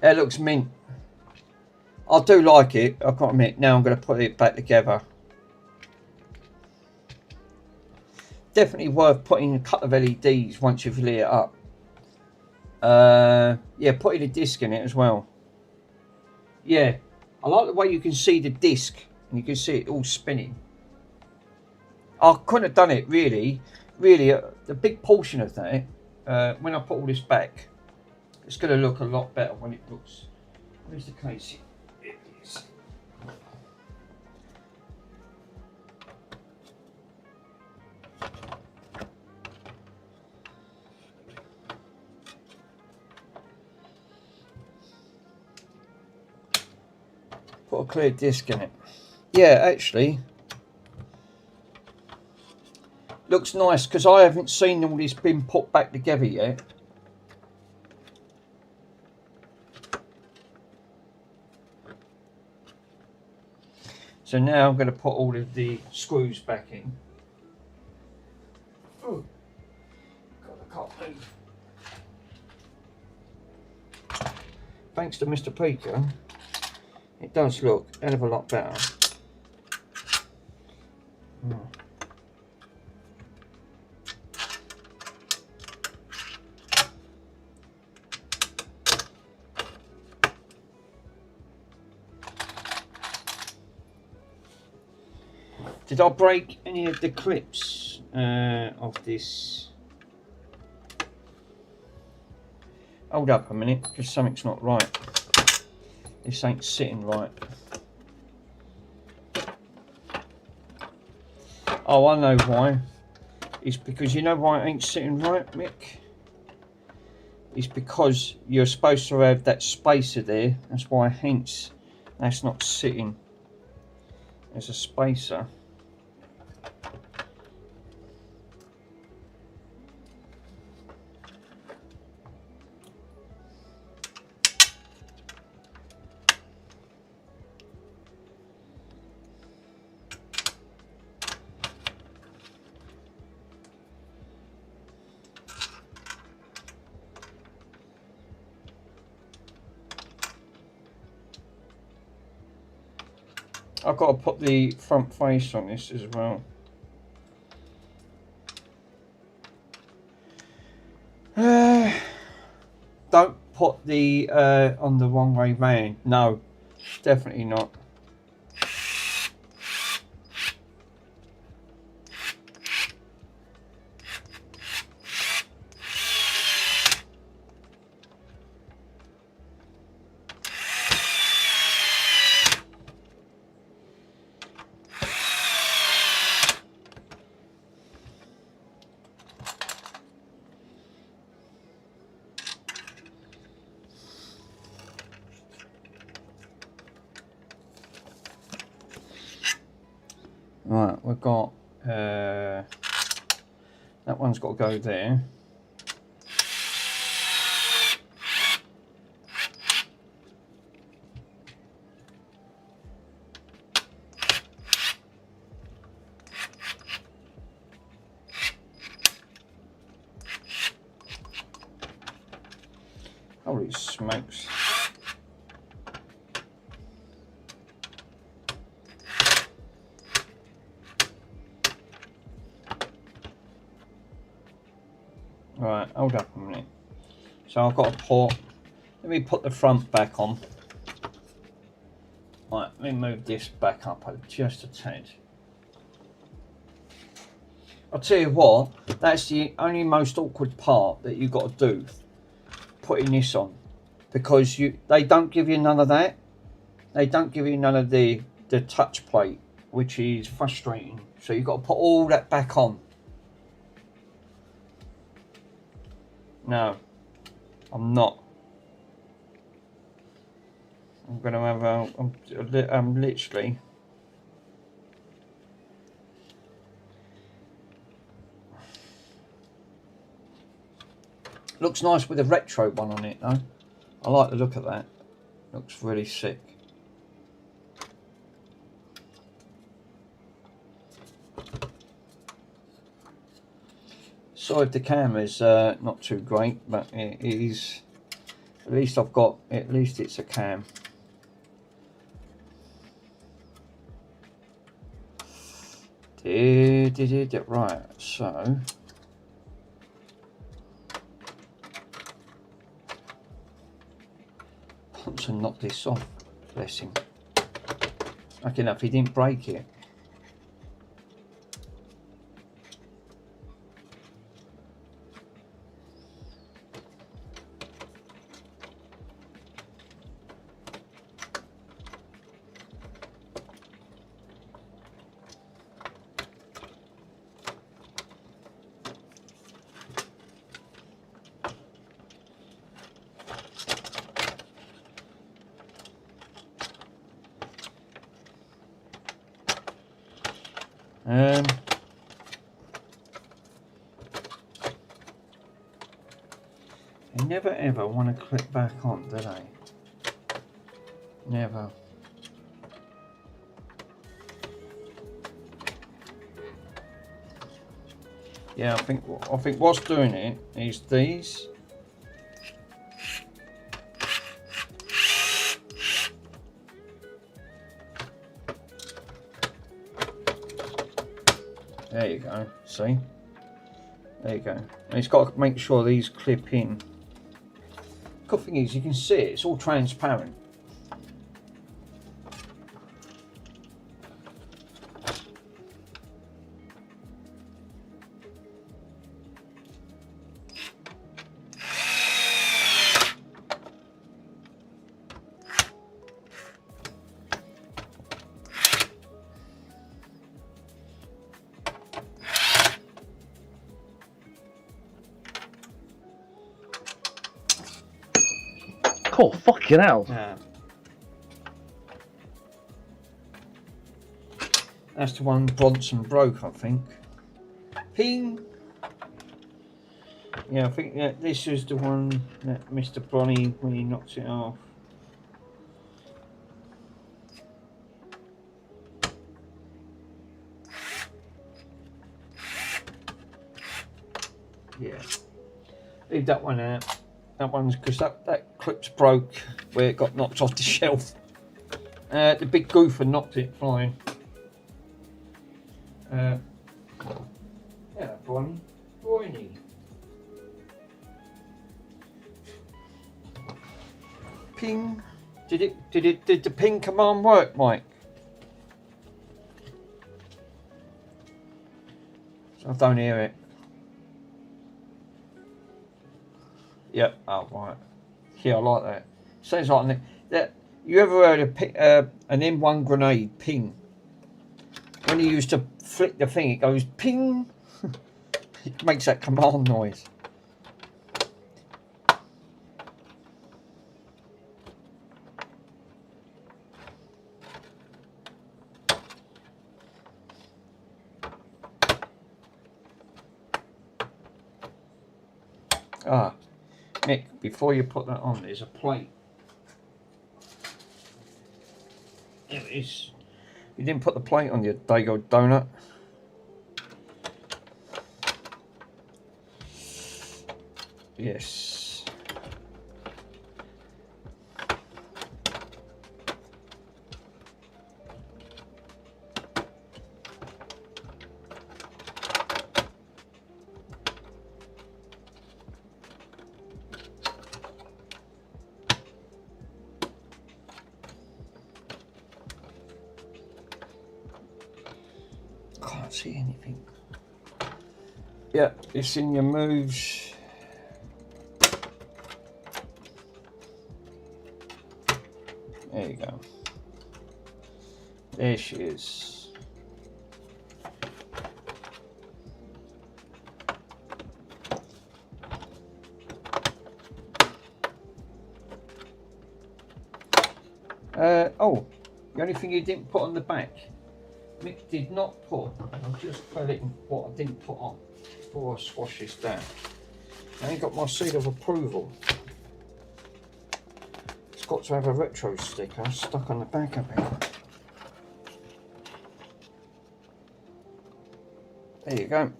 It looks mint. I do like it. I can't admit. Now I'm going to put it back together. Definitely worth putting a couple of LEDs once you've lit it up. Yeah, putting a disc in it as well. Yeah, I like the way you can see the disc and you can see it all spinning. I couldn't have done it really. The big portion of that, when I put all this back, it's going to look a lot better when it looks. Where's the case? It is. Put a clear disc in it. Yeah, actually. Looks nice because I haven't seen all this been put back together yet. So now I'm going to put all of the screws back in. Oh, God, I can't move. Thanks to Mr. Peaker, it does look a hell of a lot better. Did I break any of the clips of this? Hold up a minute, because something's not right. This ain't sitting right. Oh, I know why. It's because, you know why it ain't sitting right, Mick? It's because you're supposed to have that spacer there. That's why, hence, that's not sitting. There's a spacer. I've got to put the front face on this as well. Don't put the on the wrong way round. No, definitely not. we've got that one's got to go there. Holy smokes. Right, hold up a minute. So I've got to let me put the front back on. Right, let me move this back up just a tad. I'll tell you what, that's the only most awkward part that you've got to do, putting this on. Because they don't give you none of that. They don't give you none of the touch plate, which is frustrating. So you've got to put all that back on. No, I'm not. I'm going to have I'm literally. Looks nice with a retro one on it though. I like the look of that. Looks really sick. Sorry if the camera's not too great, but it is. At least I've got. At least it's a cam. Right. So. Thompson knocked this off. Bless him. Lucky enough, he didn't break it. They never ever want to click back on, do they? Never. Yeah, I think what's doing it is these. There you go. See? There you go. And it's got to make sure these clip in. The good thing is you can see it. It's all transparent. Oh, fucking hell. Yeah. That's the one Bronson broke, I think. Ping! Yeah, I think that this is the one that Mr. Bronny, when he knocks it off. Yeah. Leave that one out. That one's because that clip's broke where it got knocked off the shelf. The big goofer knocked it flying. Yeah, Bronny. Ping. Did the ping command work, Mike? So I don't hear it. Yep. Oh right. Yeah, I like that. Sounds like that. You ever heard an M1 grenade ping? When you used to flick the thing, it goes ping. It makes that command noise. Ah, Nick, before you put that on, there's a plate. There it is. You didn't put the plate on your Dago donut. Yes. Can't see anything. Yeah, it's in your moves. There you go. There she is. Oh, the only thing you didn't put on the back, Mick did not put, I'll just put it in what I didn't put on before I swash this down. I ain't got my seal of approval. It's got to have a retro sticker stuck on the back of it. There you go.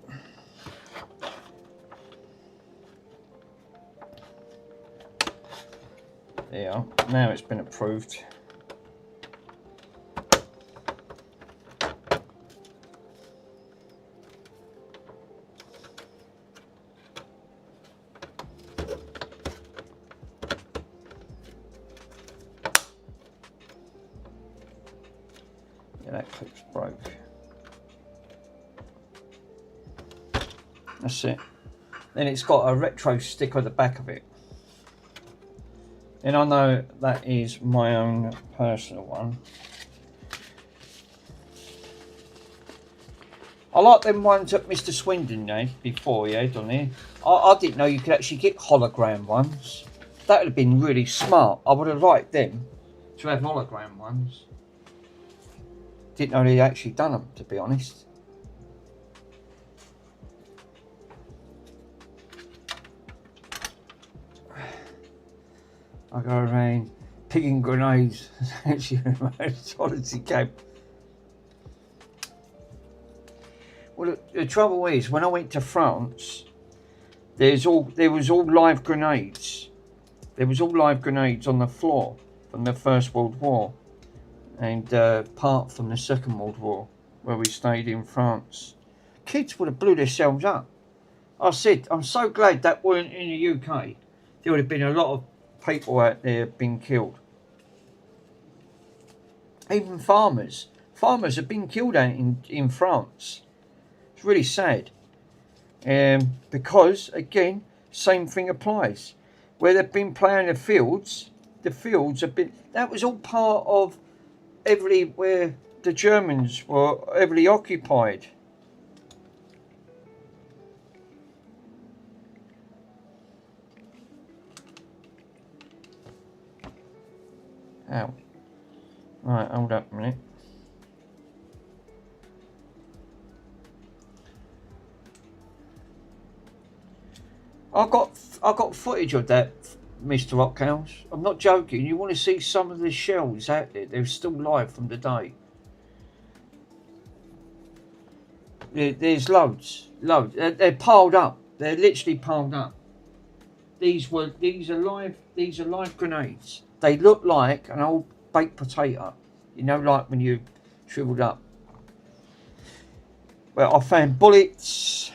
There you are. Now it's been approved. Yeah, that clip's broke. That's it. Then it's got a retro sticker on the back of it. And I know that is my own personal one. I like them ones that Mr. Swindon had before, yeah, done here. I didn't know you could actually get hologram ones. That would have been really smart. I would have liked them to have hologram ones. Didn't know they'd actually done them, to be honest. I go around picking grenades. Actually, honestly, came. Well, the trouble is, when I went to France, there was all live grenades. There was all live grenades on the floor from the First World War, and part from the Second World War, where we stayed in France. Kids would have blew themselves up. I said, I'm so glad that weren't in the UK. There would have been a lot of people out there being killed. Even farmers. Farmers have been killed out in France. It's really sad. Because, again, same thing applies. Where they've been playing the fields have been... That was all part of where the Germans were heavily occupied. Ow. Right, hold up a minute. I got footage of that, Mr. Rockhouse. I'm not joking. You want to see some of the shells out there? They're still live from the day. There's loads. They're piled up. They're literally piled up. These are live grenades. They look like an old baked potato. You know, like when you shriveled up. Well, I found bullets.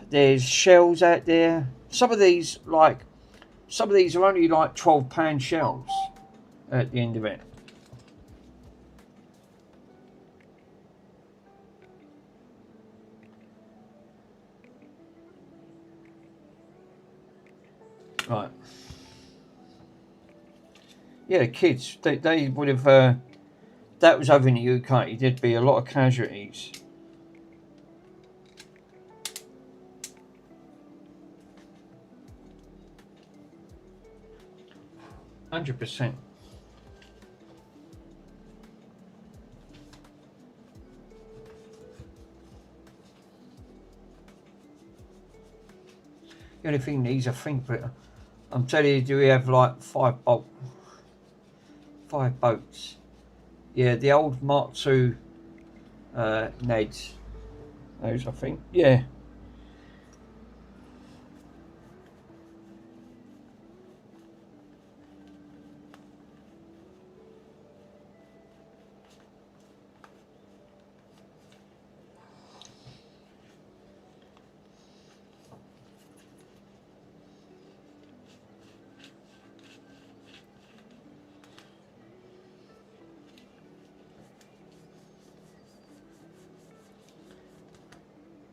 There's shells out there. Some of these are only like 12-pound shells at the end of it. Right. Yeah, kids, they would have, that was over in the UK, there'd be a lot of casualties. %. The only thing needs a fingerprint. I'm telling you, do we have like 5 boats? Yeah, the old Mark II Neds. Those, I think. Yeah.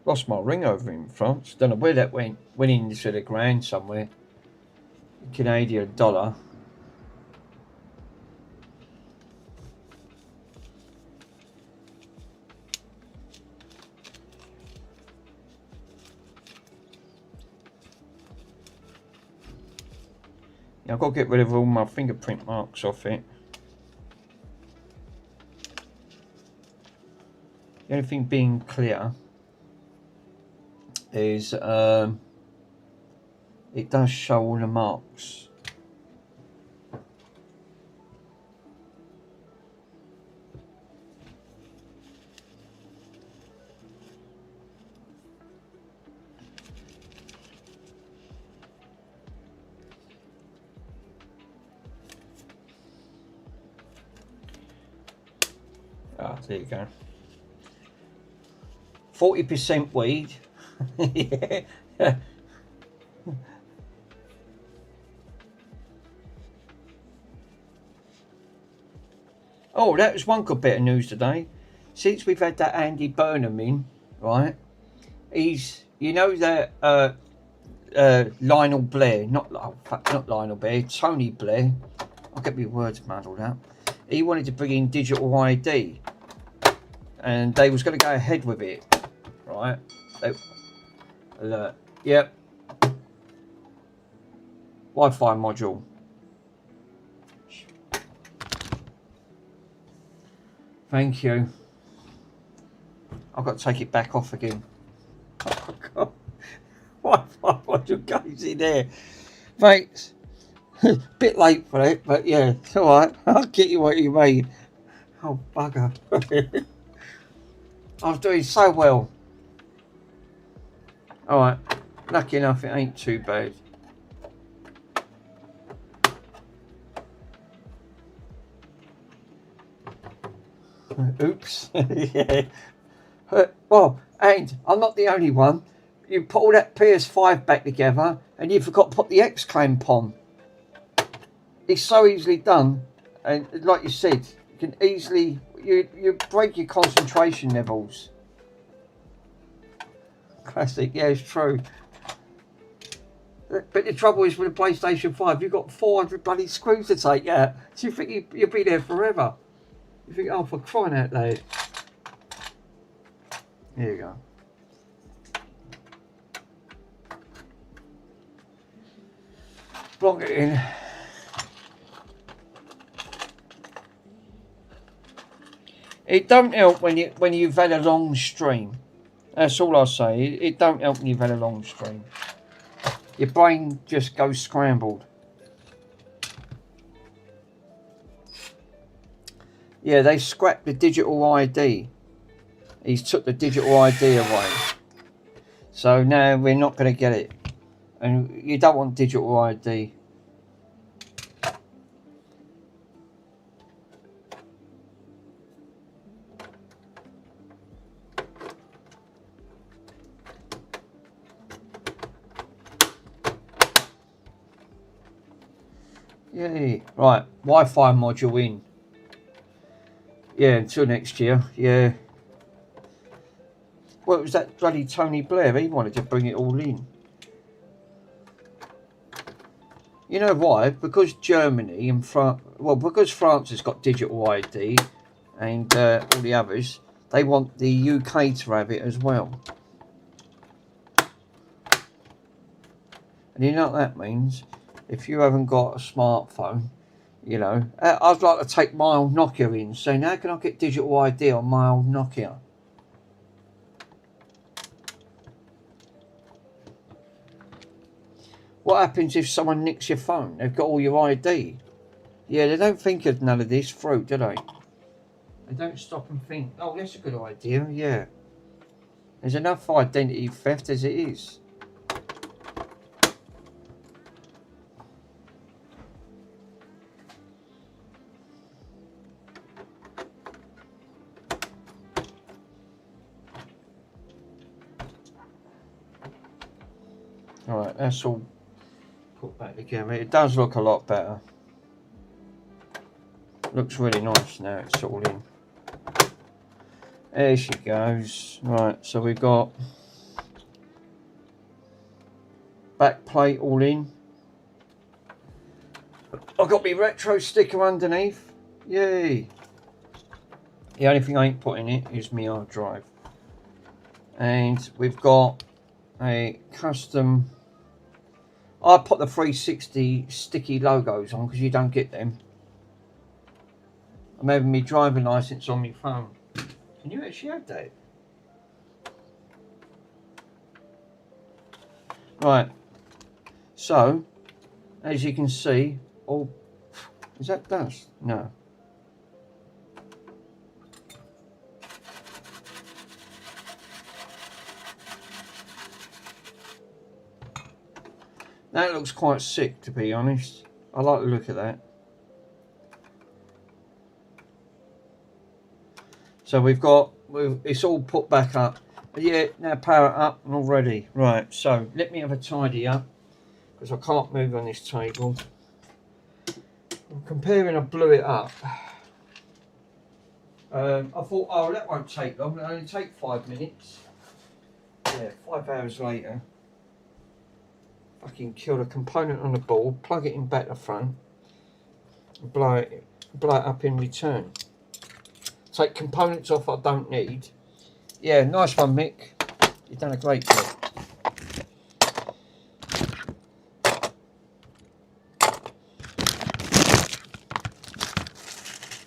Lost my ring over in France. Don't know where that went. Went into the grand somewhere. Canadian dollar. Yeah, I've got to get rid of all my fingerprint marks off it. The only thing being clear is it does show all the marks. Ah, there you go. 40% weed. Yeah. Oh, that was one good bit of news today. Since we've had that Andy Burnham in, right? He's, you know that Lionel Blair, not Lionel Blair, Tony Blair. I'll get my words muddled up. He wanted to bring in digital ID, and they was going to go ahead with it, right? Alert. Yep. Wi-Fi module. Thank you. I've got to take it back off again. Oh, God. Wi-Fi module goes in there. Thanks. Bit late for it, but yeah, it's alright. I'll get you what you made. Oh, bugger. I was doing so well. Alright. Lucky enough, it ain't too bad. Oops. Yeah. Well, and I'm not the only one. You put all that PS5 back together and you forgot to put the X clamp on. It's so easily done, and like you said, you can easily you break your concentration levels. Classic, yeah, it's true. But the trouble is with the PlayStation 5, you've got 400 bloody screws to take out. So you think you'll be there forever. You think, oh, for crying out loud. Here you go. Block it in. It don't help when you've had a long stream. That's all I'll say. It don't help when you've had a long stream. Your brain just goes scrambled. Yeah, they scrapped the digital ID. He's took the digital ID away. So now we're not going to get it. And you don't want digital ID. Yay. Right, Wi-Fi module in. Yeah, until next year. Yeah. Well, it was that bloody Tony Blair. He wanted to bring it all in. You know why? Because Germany and France, well, because France has got digital ID and all the others, they want the UK to have it as well. And you know what that means? If you haven't got a smartphone, you know, I'd like to take my old Nokia in, saying, how can I get digital ID on my old Nokia? What happens if someone nicks your phone? They've got all your ID. Yeah, they don't think of none of this through, do they? They don't stop and think, oh, that's a good idea, yeah. There's enough identity theft as it is. Alright, that's all put back together. It does look a lot better. Looks really nice now it's all in. There she goes. Right, so we've got back plate all in. I've got my retro sticker underneath. Yay! The only thing I ain't put in it is my hard drive. And we've got a custom. I put the 360 sticky logos on because you don't get them. I'm having my driving license on my phone. Can you actually have that? Right. So, as you can see, oh, is that dust? No. That looks quite sick, to be honest. I like the look of that. So it's all put back up. Yeah, now power it up and all ready. Right, so let me have a tidy up because I can't move on this table. I'm comparing, I blew it up. I thought, oh, that won't take long. It'll only take 5 minutes. Yeah, 5 hours later. Fucking kill a component on the board, plug it in back to front, and blow it up in return. Take components off I don't need. Yeah, nice one, Mick. You've done a great job.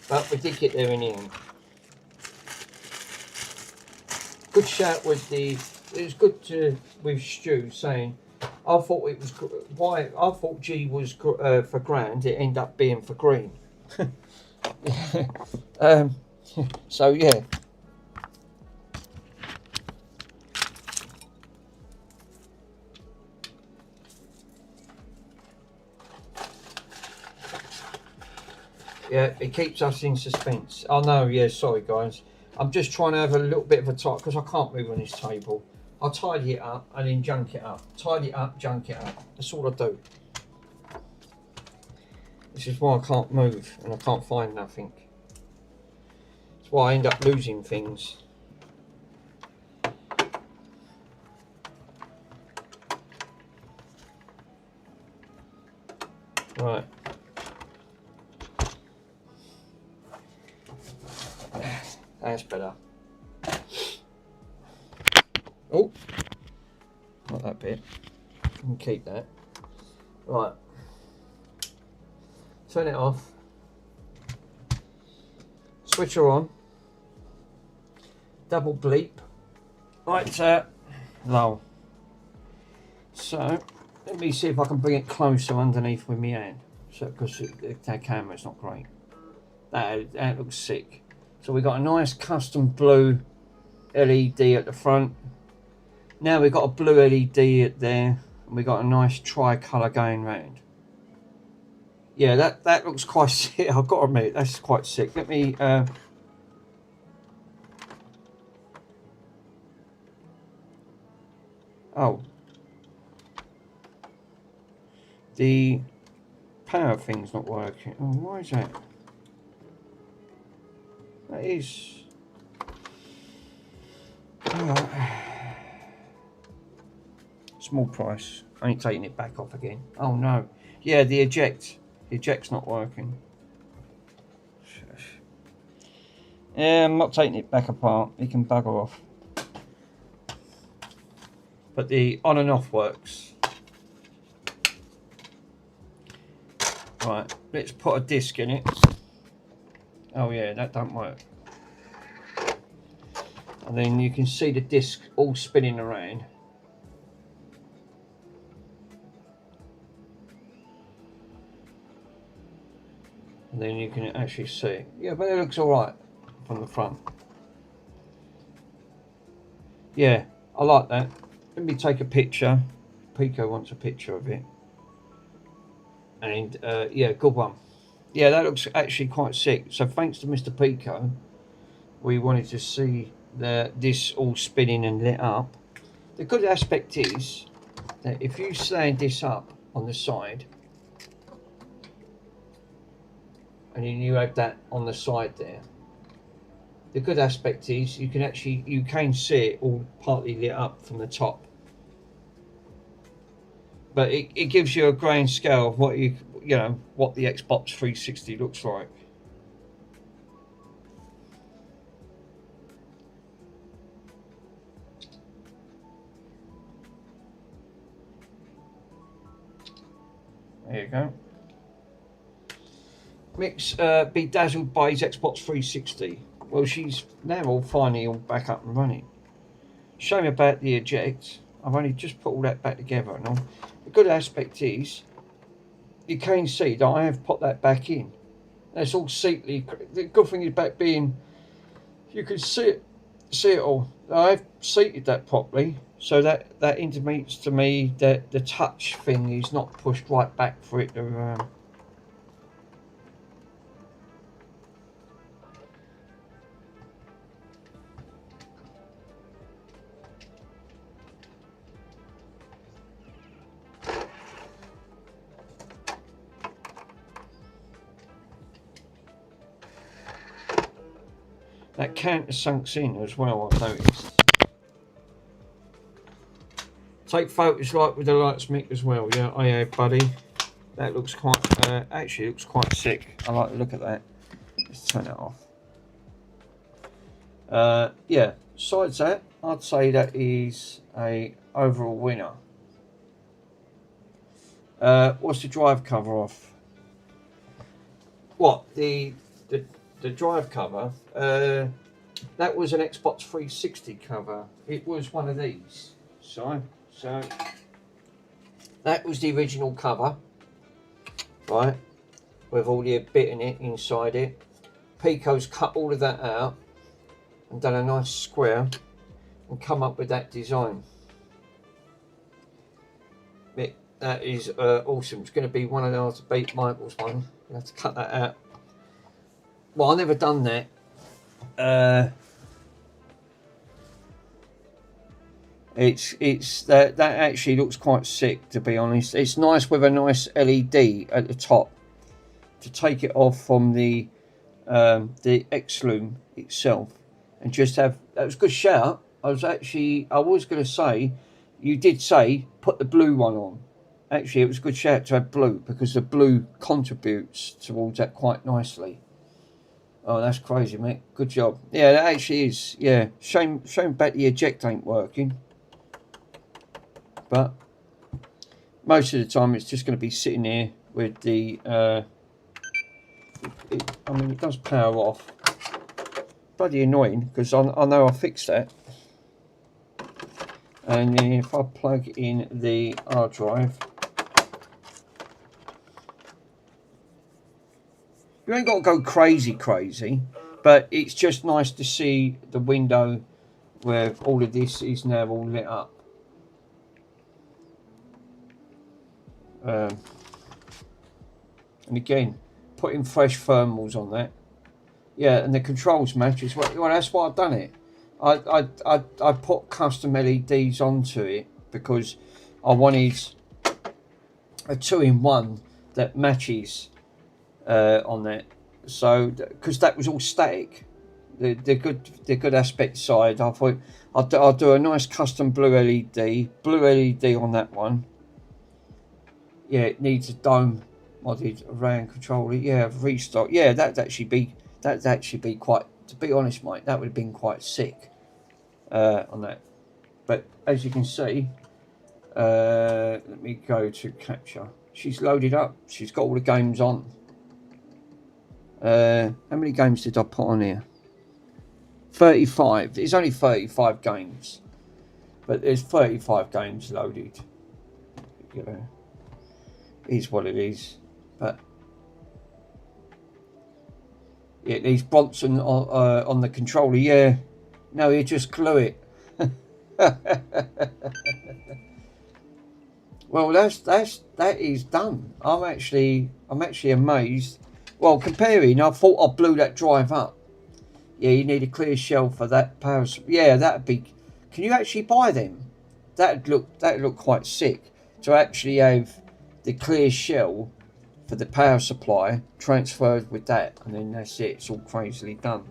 But we did get there in the end. Good shout with it was good with Stu saying, I thought it was why I thought G was for grand. It ended up being for green. So yeah. Yeah, it keeps us in suspense. Oh no, yeah, sorry guys. I'm just trying to have a little bit of a talk because I can't move on this table. I'll tidy it up and then junk it up. Tidy it up, junk it up. That's all I do. This is why I can't move and I can't find nothing. That's why I end up losing things. Right. That's better. Oh, not that bit. You can keep that. Right. Turn it off. Switch her on. Double bleep. Right, low. So, let me see if I can bring it closer underneath with my hand. So, because that camera's not great. That looks sick. So we've got a nice custom blue LED at the front. Now we've got a blue LED at there. And we've got a nice tricolour going round. Yeah, that looks quite sick. I've got to admit, that's quite sick. Let me... Oh. The power thing's not working. Oh, why is that? That is... Small price. I ain't taking it back off again. Oh no. Yeah, the eject. The eject's not working. Yeah, I'm not taking it back apart. It can bugger off. But the on and off works. Right, let's put a disc in it. Oh yeah, that don't work. And then you can see the disc all spinning around. and then you can actually see it. Yeah, but it looks alright from the front. Yeah, I like that. Let me take a picture. Pico wants a picture of it. And yeah, good one. Yeah, that looks actually quite sick. So thanks to Mr. Pico, we wanted to see this all spinning and lit up. The good aspect is that if you stand this up on the side, and then you have that on the side there, the good aspect is you can see it all partly lit up from the top. But it gives you a grand scale of what what the Xbox 360 looks like. There you go. Mick's bedazzled by his Xbox 360. Well, she's now all finally all back up and running. Shame about the eject. I've only just put all that back together and all. The good aspect is you can see that I have put that back in. That's all seatly. The good thing about being, you can see it all. I've seated that properly, so that intimates to me that the touch thing is not pushed right back for it to. That countersunks in as well, I've noticed. Take photos like with the lights, Mick, as well. Yeah, I have, buddy. That looks quite, actually looks quite sick. I like the look at that. Let's turn it off. Yeah, besides that, I'd say that is a overall winner. What's the drive cover off? What, the drive cover? That was an Xbox 360 cover. It was one of these. So that was the original cover, right? With all the bit in it inside it. Pico's cut all of that out and done a nice square and come up with that design. That is awesome. It's going to be one of those to beat Michael's one. You have to cut that out. Well, I've never done that. It's that actually looks quite sick, to be honest. It's nice with a nice LED at the top to take it off from the X-Loom itself, and just have that was a good shout. I was going to say, you did say put the blue one on. Actually, it was a good shout to have blue because the blue contributes towards that quite nicely. Oh, that's crazy, mate. Good job. Yeah, that actually is. Yeah, shame about the eject ain't working. But most of the time, it's just going to be sitting here with the. I mean, it does power off. Bloody annoying because I know I fixed that. And then if I plug in the hard drive, you ain't got to go crazy, but it's just nice to see the window where all of this is now all lit up. And again, putting fresh thermals on that. Yeah, and the controls match as well. Well, that's why I've done it. I put custom LEDs onto it because I wanted a 2-in-1 that matches on that. So because that was all static, the good aspect side, I thought I'll do a nice custom blue LED on that one. Yeah, it needs a dome modded around controller. Yeah, restock. Yeah, that'd actually be quite. To be honest, mate, that would have been quite sick on that. But as you can see, let me go to capture. She's loaded up. She's got all the games on. How many games did I put on here? 35. There's only 35 games, but there's 35 games loaded. You know, is what it is. But Yeah, it needs Bronson on the controller. Yeah, no, you just glue it. Well, that is done. I'm actually amazed. Well, comparing, I thought I blew that drive up. Yeah, you need a clear shell for that power. Yeah, that'd be. Can you actually buy them? That'd look quite sick to actually have the clear shell for the power supply transferred with that, and then that's it. It's all crazily done.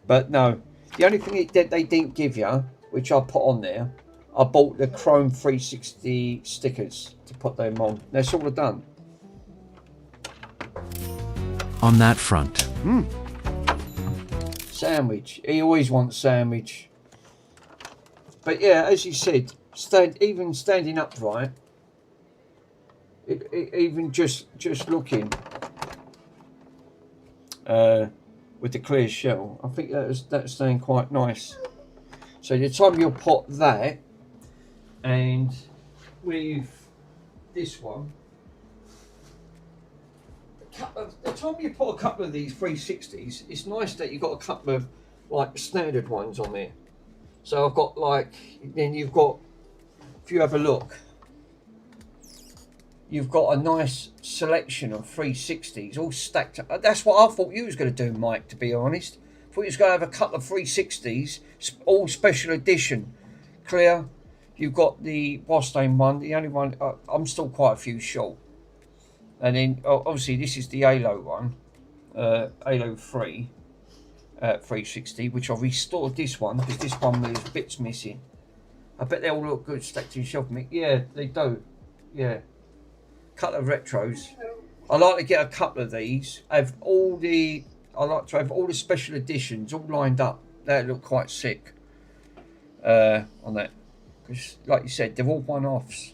But no, the only thing that they didn't give you, which I put on there, I bought the Chrome 360 stickers to put them on. That's all I've done. On that front. Sandwich. He always wants sandwich. But yeah, as you said, even standing upright, even just looking with the clear shell, I think that's staying quite nice. So the time you'll put that, and with this one, the time you put a couple of these 360s, it's nice that you've got a couple of like standard ones on there. So I've got then you've got, if you have a look, you've got a nice selection of 360s all stacked up. That's what I thought you was going to do, Mike, to be honest. I thought you was going to have a couple of 360s, all special edition. Clear. You've got the Boston one, the only one, I'm still quite a few short. And then, obviously, this is the Halo one, Halo 3, 360, which I restored this one, because this one there's bits missing. I bet they all look good stacked to your shelf, Mick. Yeah, they do. Yeah. Couple of retros. I like to get a couple of these. I like to have all the special editions all lined up. That look quite sick on that. Because, like you said, they're all one-offs.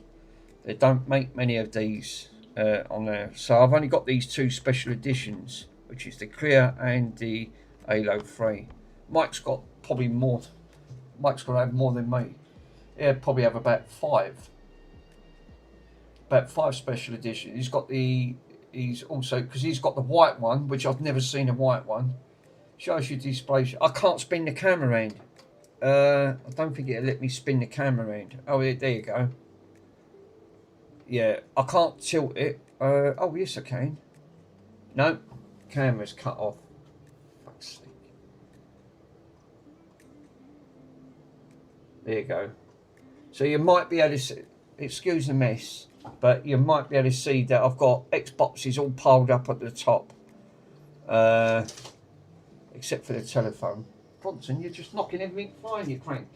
They don't make many of these on there. So I've only got these two special editions, which is the Clear and the Halo 3. Mike's got probably more. Mike's got to have more than me. Yeah, probably have about five special editions. He's also, because he's got the white one, which I've never seen a white one. Shows you display. I can't spin the camera around. I don't think it'll let me spin the camera around. Oh, yeah, there you go. Yeah, I can't tilt it. Oh, yes, I can. No, camera's cut off. Fuck's sake. There you go. So you might be able to see, excuse the mess, but you might be able to see that I've got Xboxes all piled up at the top. Except for the telephone. Bronson, you're just knocking everything flying, you crank.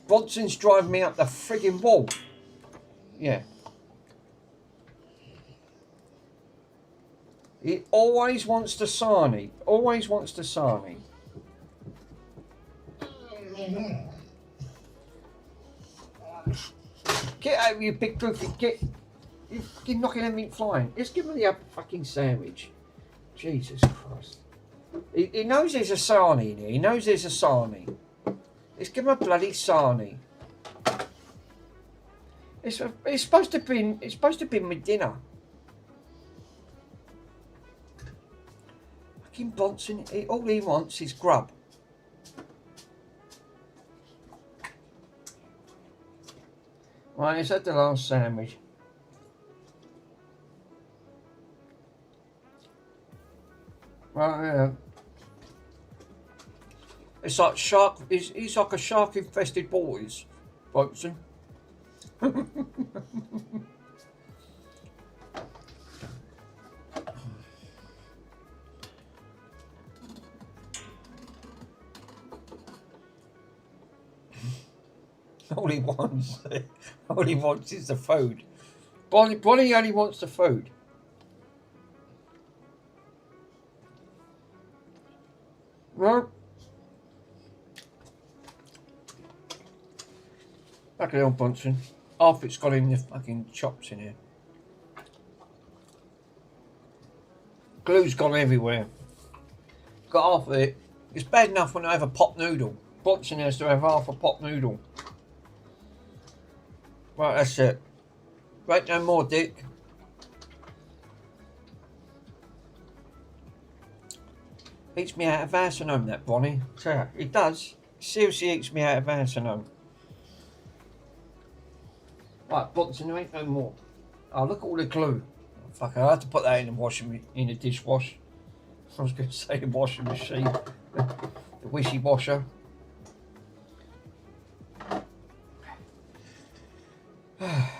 Bronson's driving me up the frigging wall. Yeah. He always wants the sarnie. Always wants the sarnie. Get out of your big goofy. You're fucking knocking everything flying. Just give me a fucking sandwich. Jesus Christ. He knows there's a sarnie in here. He knows there's a sarnie. Let's give him a bloody sarnie. It's supposed to have been with dinner. Fucking Bronson, all he wants is grub. Right, is that the last sandwich? Right, yeah. It's like shark. He's like a shark-infested boys, Bronson. All he wants is the food. Bonnie only wants the food. Right. Back it on, Bronson. Half it's got in the fucking chops in here. Glue's gone everywhere. Got half of it. It's bad enough when I have a pot noodle. Bronson has to have half a pot noodle. Right, that's it. Right, no more, Dick. Eats me out of house and home, that Bonnie. So it does. Seriously eats me out of house and home. Right, Bonson, there ain't no more. Oh, look at all the glue. Oh, fuck, I had to put that in the in the dishwash. I was going to say the washing machine. The wishy washer.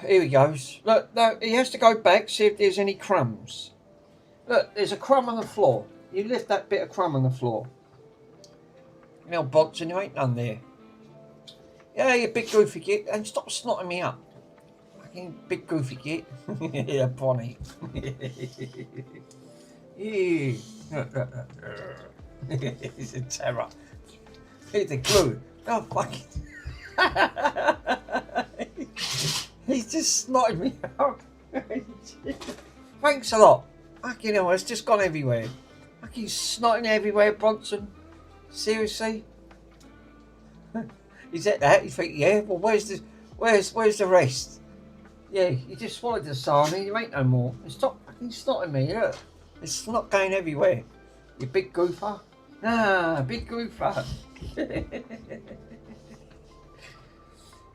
Here he goes. Look, no, he has to go back, see if there's any crumbs. Look, there's a crumb on the floor. You lift that bit of crumb on the floor. Now, Bonson, there ain't none there. Yeah, you big goofy git, and stop snotting me up. Fucking big goofy git. Yeah, Bonnie. Yeah. It's a terror. Here's the glue. Oh, fucking. He's just snotted me up. Thanks a lot. Fucking hell, it's just gone everywhere. Fucking snotting everywhere, Bronson. Seriously? Is that? You think, yeah? Well, where's the rest? Yeah, you just swallowed the sarnie, you ain't no more. Stop fucking snotting me, look. It's not going everywhere. You big goofer. Ah, big goofer.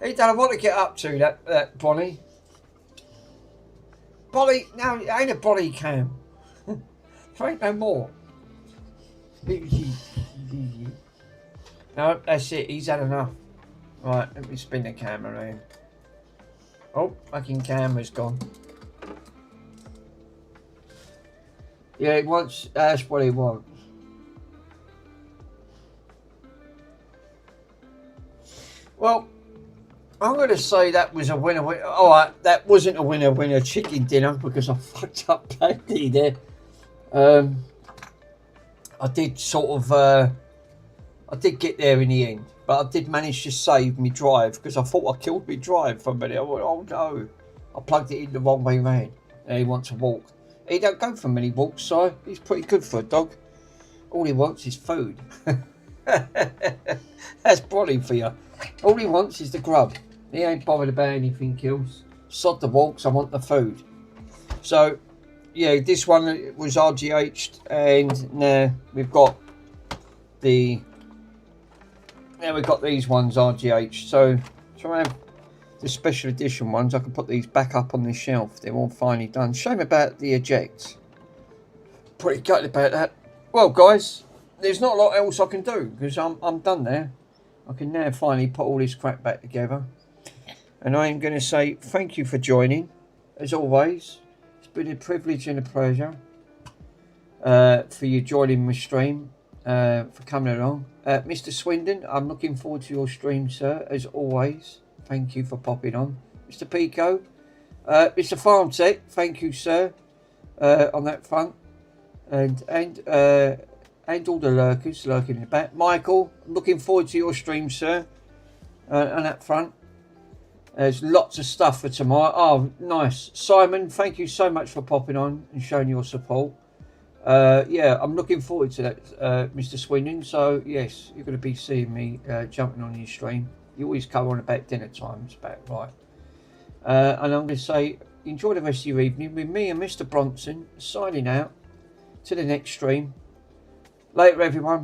Hey, Dad, I want to get up to that Bonnie. Bonnie, no, it ain't a body cam. There ain't no more. No, that's it, he's had enough. Right, let me spin the camera around. Oh, fucking camera's gone. Yeah, it wants, that's what he wants. Well, I'm going to say that was a winner. Alright, that wasn't a winner chicken dinner because I fucked up badly there. I did sort of, I did get there in the end, but I did manage to save me drive because I thought I killed me drive for a minute. I went, oh no, I plugged it in the wrong way round. And he wants to walk. He don't go for many walks, so he's pretty good for a dog. All he wants is food. That's Bronny for you. All he wants is the grub. He ain't bothered about anything else. Sod the walks, I want the food. So, yeah, this one was RGH'd, and now we've got the. Now we've got these ones RGH. So, try and have the special edition ones. I can put these back up on the shelf. They're all finely done. Shame about the eject. Pretty gutted about that. Well, guys, there's not a lot else I can do because I'm done there. I can now finally put all this crap back together. And I am going to say thank you for joining. As always, it's been a privilege and a pleasure for you joining my stream, for coming along. Mr. Swindon, I'm looking forward to your stream, sir, as always. Thank you for popping on. Mr. Pico, Mr. Farmtech, thank you, sir, on that front. And all the lurkers lurking in the back. Michael, looking forward to your stream, sir, on that front. There's lots of stuff for tomorrow. Oh, nice. Simon, thank you so much for popping on and showing your support. Yeah, I'm looking forward to that, Mr. Swindon. So, yes, you're going to be seeing me jumping on your stream. You always come on about dinner time. It's about right. And I'm going to say, enjoy the rest of your evening with me and Mr. Bronson signing out to the next stream. Later, everyone.